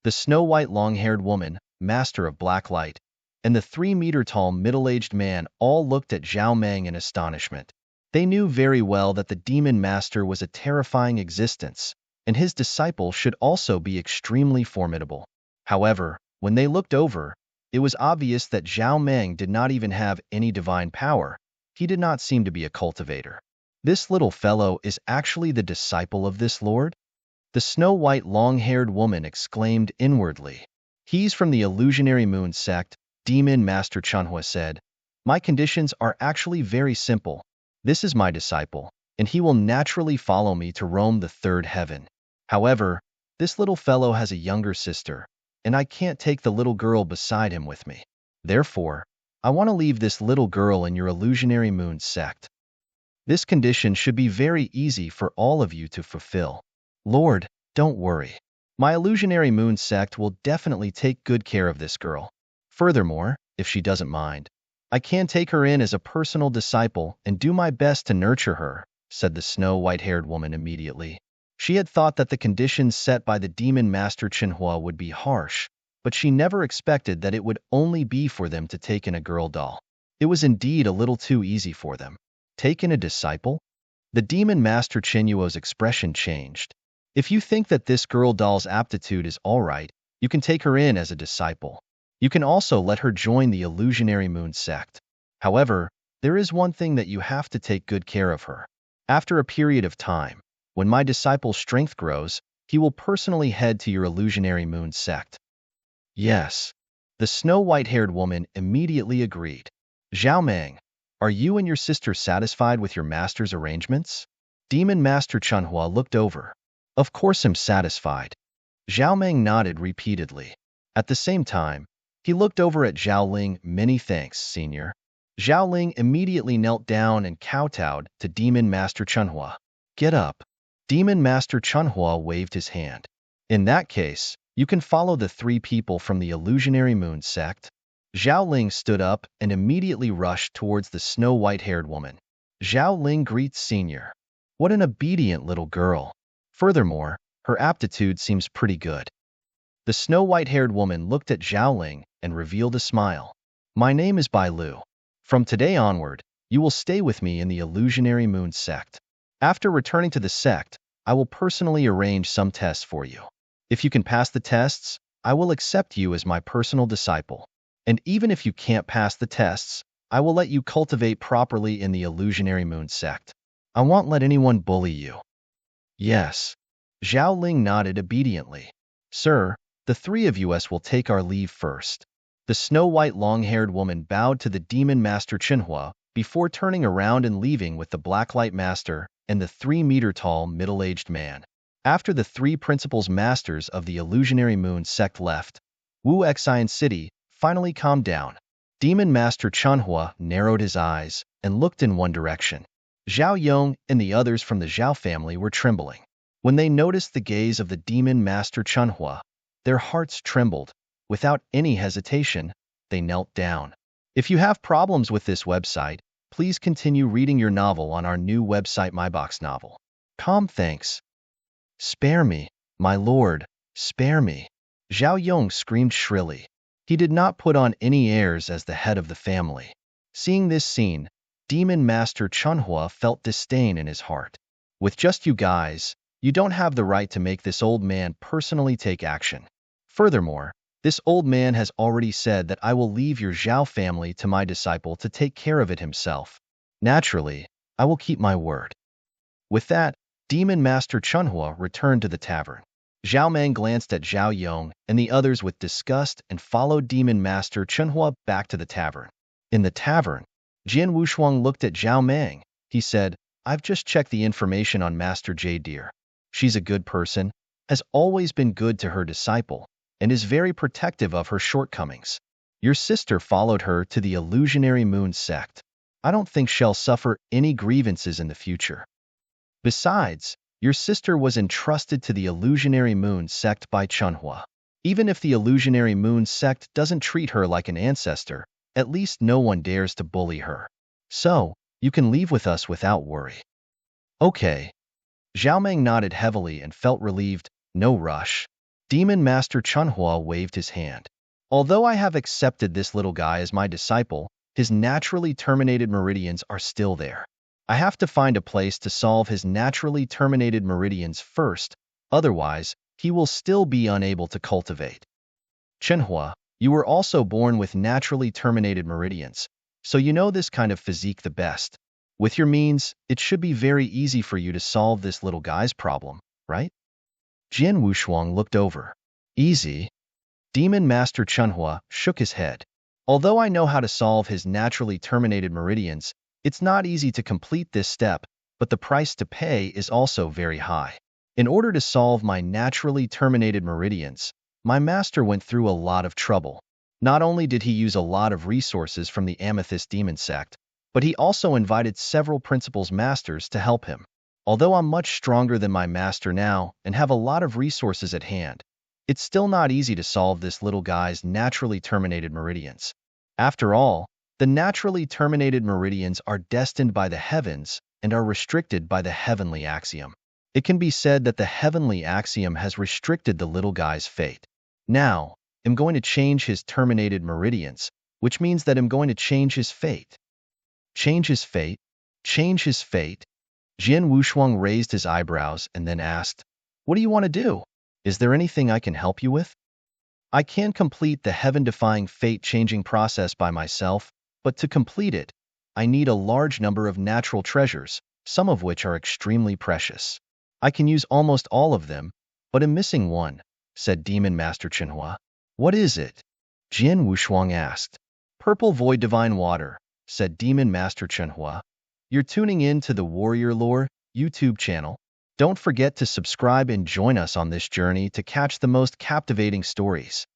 Speaker 1: The snow-white long-haired woman, master of black light, and the 3-meter-tall middle-aged man all looked at Zhao Meng in astonishment. They knew very well that the demon master was a terrifying existence, and his disciple should also be extremely formidable. However, when they looked over, it was obvious that Zhao Meng did not even have any divine power. He did not seem to be a cultivator. This little fellow is actually the disciple of this lord? The snow-white long-haired woman exclaimed inwardly. He's from the illusionary moon sect, demon master Chunhua said. My conditions are actually very simple. This is my disciple, and he will naturally follow me to roam the third heaven. However, this little fellow has a younger sister, and I can't take the little girl beside him with me. Therefore, I want to leave this little girl in your illusionary moon sect. This condition should be very easy for all of you to fulfill. Lord, don't worry. My illusionary moon sect will definitely take good care of this girl. Furthermore, if she doesn't mind, I can take her in as a personal disciple and do my best to nurture her, said the snow-white-haired woman immediately. She had thought that the conditions set by the demon master Chunhua would be harsh, but she never expected that it would only be for them to take in a girl doll. It was indeed a little too easy for them. Take in a disciple? The demon master Chinuo's expression changed. If you think that this girl doll's aptitude is all right, you can take her in as a disciple. You can also let her join the illusionary moon sect. However, there is one thing that you have to take good care of her. After a period of time, when my disciple's strength grows, he will personally head to your illusionary moon sect. Yes. The snow-white-haired woman immediately agreed. Zhao Meng, are you and your sister satisfied with your master's arrangements? Demon Master Chunhua looked over. Of course I'm satisfied. Zhao Meng nodded repeatedly. At the same time, he looked over at Zhao Ling. Many thanks, senior. Zhao Ling immediately knelt down and kowtowed to Demon Master Chunhua. Get up. Demon Master Chunhua waved his hand. In that case, you can follow the 3 people from the illusionary moon sect. Zhao Ling stood up and immediately rushed towards the snow-white-haired woman. Zhao Ling greets senior. What an obedient little girl. Furthermore, her aptitude seems pretty good. The snow-white-haired woman looked at Zhao Ling and revealed a smile. My name is Bai Lu. From today onward, you will stay with me in the illusionary moon sect. After returning to the sect, I will personally arrange some tests for you. If you can pass the tests, I will accept you as my personal disciple. And even if you can't pass the tests, I will let you cultivate properly in the illusionary moon sect. I won't let anyone bully you. Yes. Zhao Ling nodded obediently. Sir, the three of us will take our leave first. The snow-white long-haired woman bowed to the demon master Chenhua before turning around and leaving with the blacklight master and the 3-meter-tall middle-aged man. After the three principals masters of the illusionary moon sect left, Wu Xian City finally calmed down. Demon master Chenhua narrowed his eyes and looked in one direction. Zhao Yong and the others from the Zhao family were trembling. When they noticed the gaze of the demon master Chenhua, their hearts trembled. Without any hesitation, they knelt down. If you have problems with this website, please continue reading your novel on our new website MyBox Novel. Thanks. Spare me, my lord, spare me. Zhao Yong screamed shrilly. He did not put on any airs as the head of the family. Seeing this scene, Demon Master Chenhua felt disdain in his heart. With just you guys, you don't have the right to make this old man personally take action. Furthermore, this old man has already said that I will leave your Zhao family to my disciple to take care of it himself. Naturally, I will keep my word. With that, Demon Master Chenhua returned to the tavern. Zhao Mang glanced at Zhao Yong and the others with disgust and followed Demon Master Chenhua back to the tavern. In the tavern, Jian Wushuang looked at Zhao Mang. He said, I've just checked the information on Master Jade Deer. She's a good person, has always been good to her disciple, and is very protective of her shortcomings. Your sister followed her to the illusionary moon sect. I don't think she'll suffer any grievances in the future. Besides, your sister was entrusted to the illusionary moon sect by Chenhua. Even if the illusionary moon sect doesn't treat her like an ancestor, at least no one dares to bully her. So, you can leave with us without worry. Okay. Zhao Meng nodded heavily and felt relieved. No rush. Demon Master Chenhua waved his hand. Although I have accepted this little guy as my disciple, his naturally terminated meridians are still there. I have to find a place to solve his naturally terminated meridians first, otherwise, he will still be unable to cultivate. Chenhua, you were also born with naturally terminated meridians, so you know this kind of physique the best. With your means, it should be very easy for you to solve this little guy's problem, right? Jian Wushuang looked over. Easy? Demon Master Chenhua shook his head. Although I know how to solve his naturally terminated meridians, it's not easy to complete this step, but the price to pay is also very high. In order to solve my naturally terminated meridians, my master went through a lot of trouble. Not only did he use a lot of resources from the Amethyst Demon Sect, but he also invited several principals masters to help him. Although I'm much stronger than my master now and have a lot of resources at hand, it's still not easy to solve this little guy's naturally terminated meridians. After all, the naturally terminated meridians are destined by the heavens and are restricted by the heavenly axiom. It can be said that the heavenly axiom has restricted the little guy's fate. Now, I'm going to change his terminated meridians, which means that I'm going to change his fate. Change his fate? Change his fate? Jian Wushuang raised his eyebrows and then asked, What do you want to do? Is there anything I can help you with? I can complete the heaven-defying fate-changing process by myself, but to complete it, I need a large number of natural treasures, some of which are extremely precious. I can use almost all of them, but I'm missing one, said Demon Master Chenhua. What is it? Jian Wushuang asked. Purple Void Divine Water, said Demon Master Chenhua. You're tuning in to the Warrior Lore YouTube channel. Don't forget to subscribe and join us on this journey to catch the most captivating stories.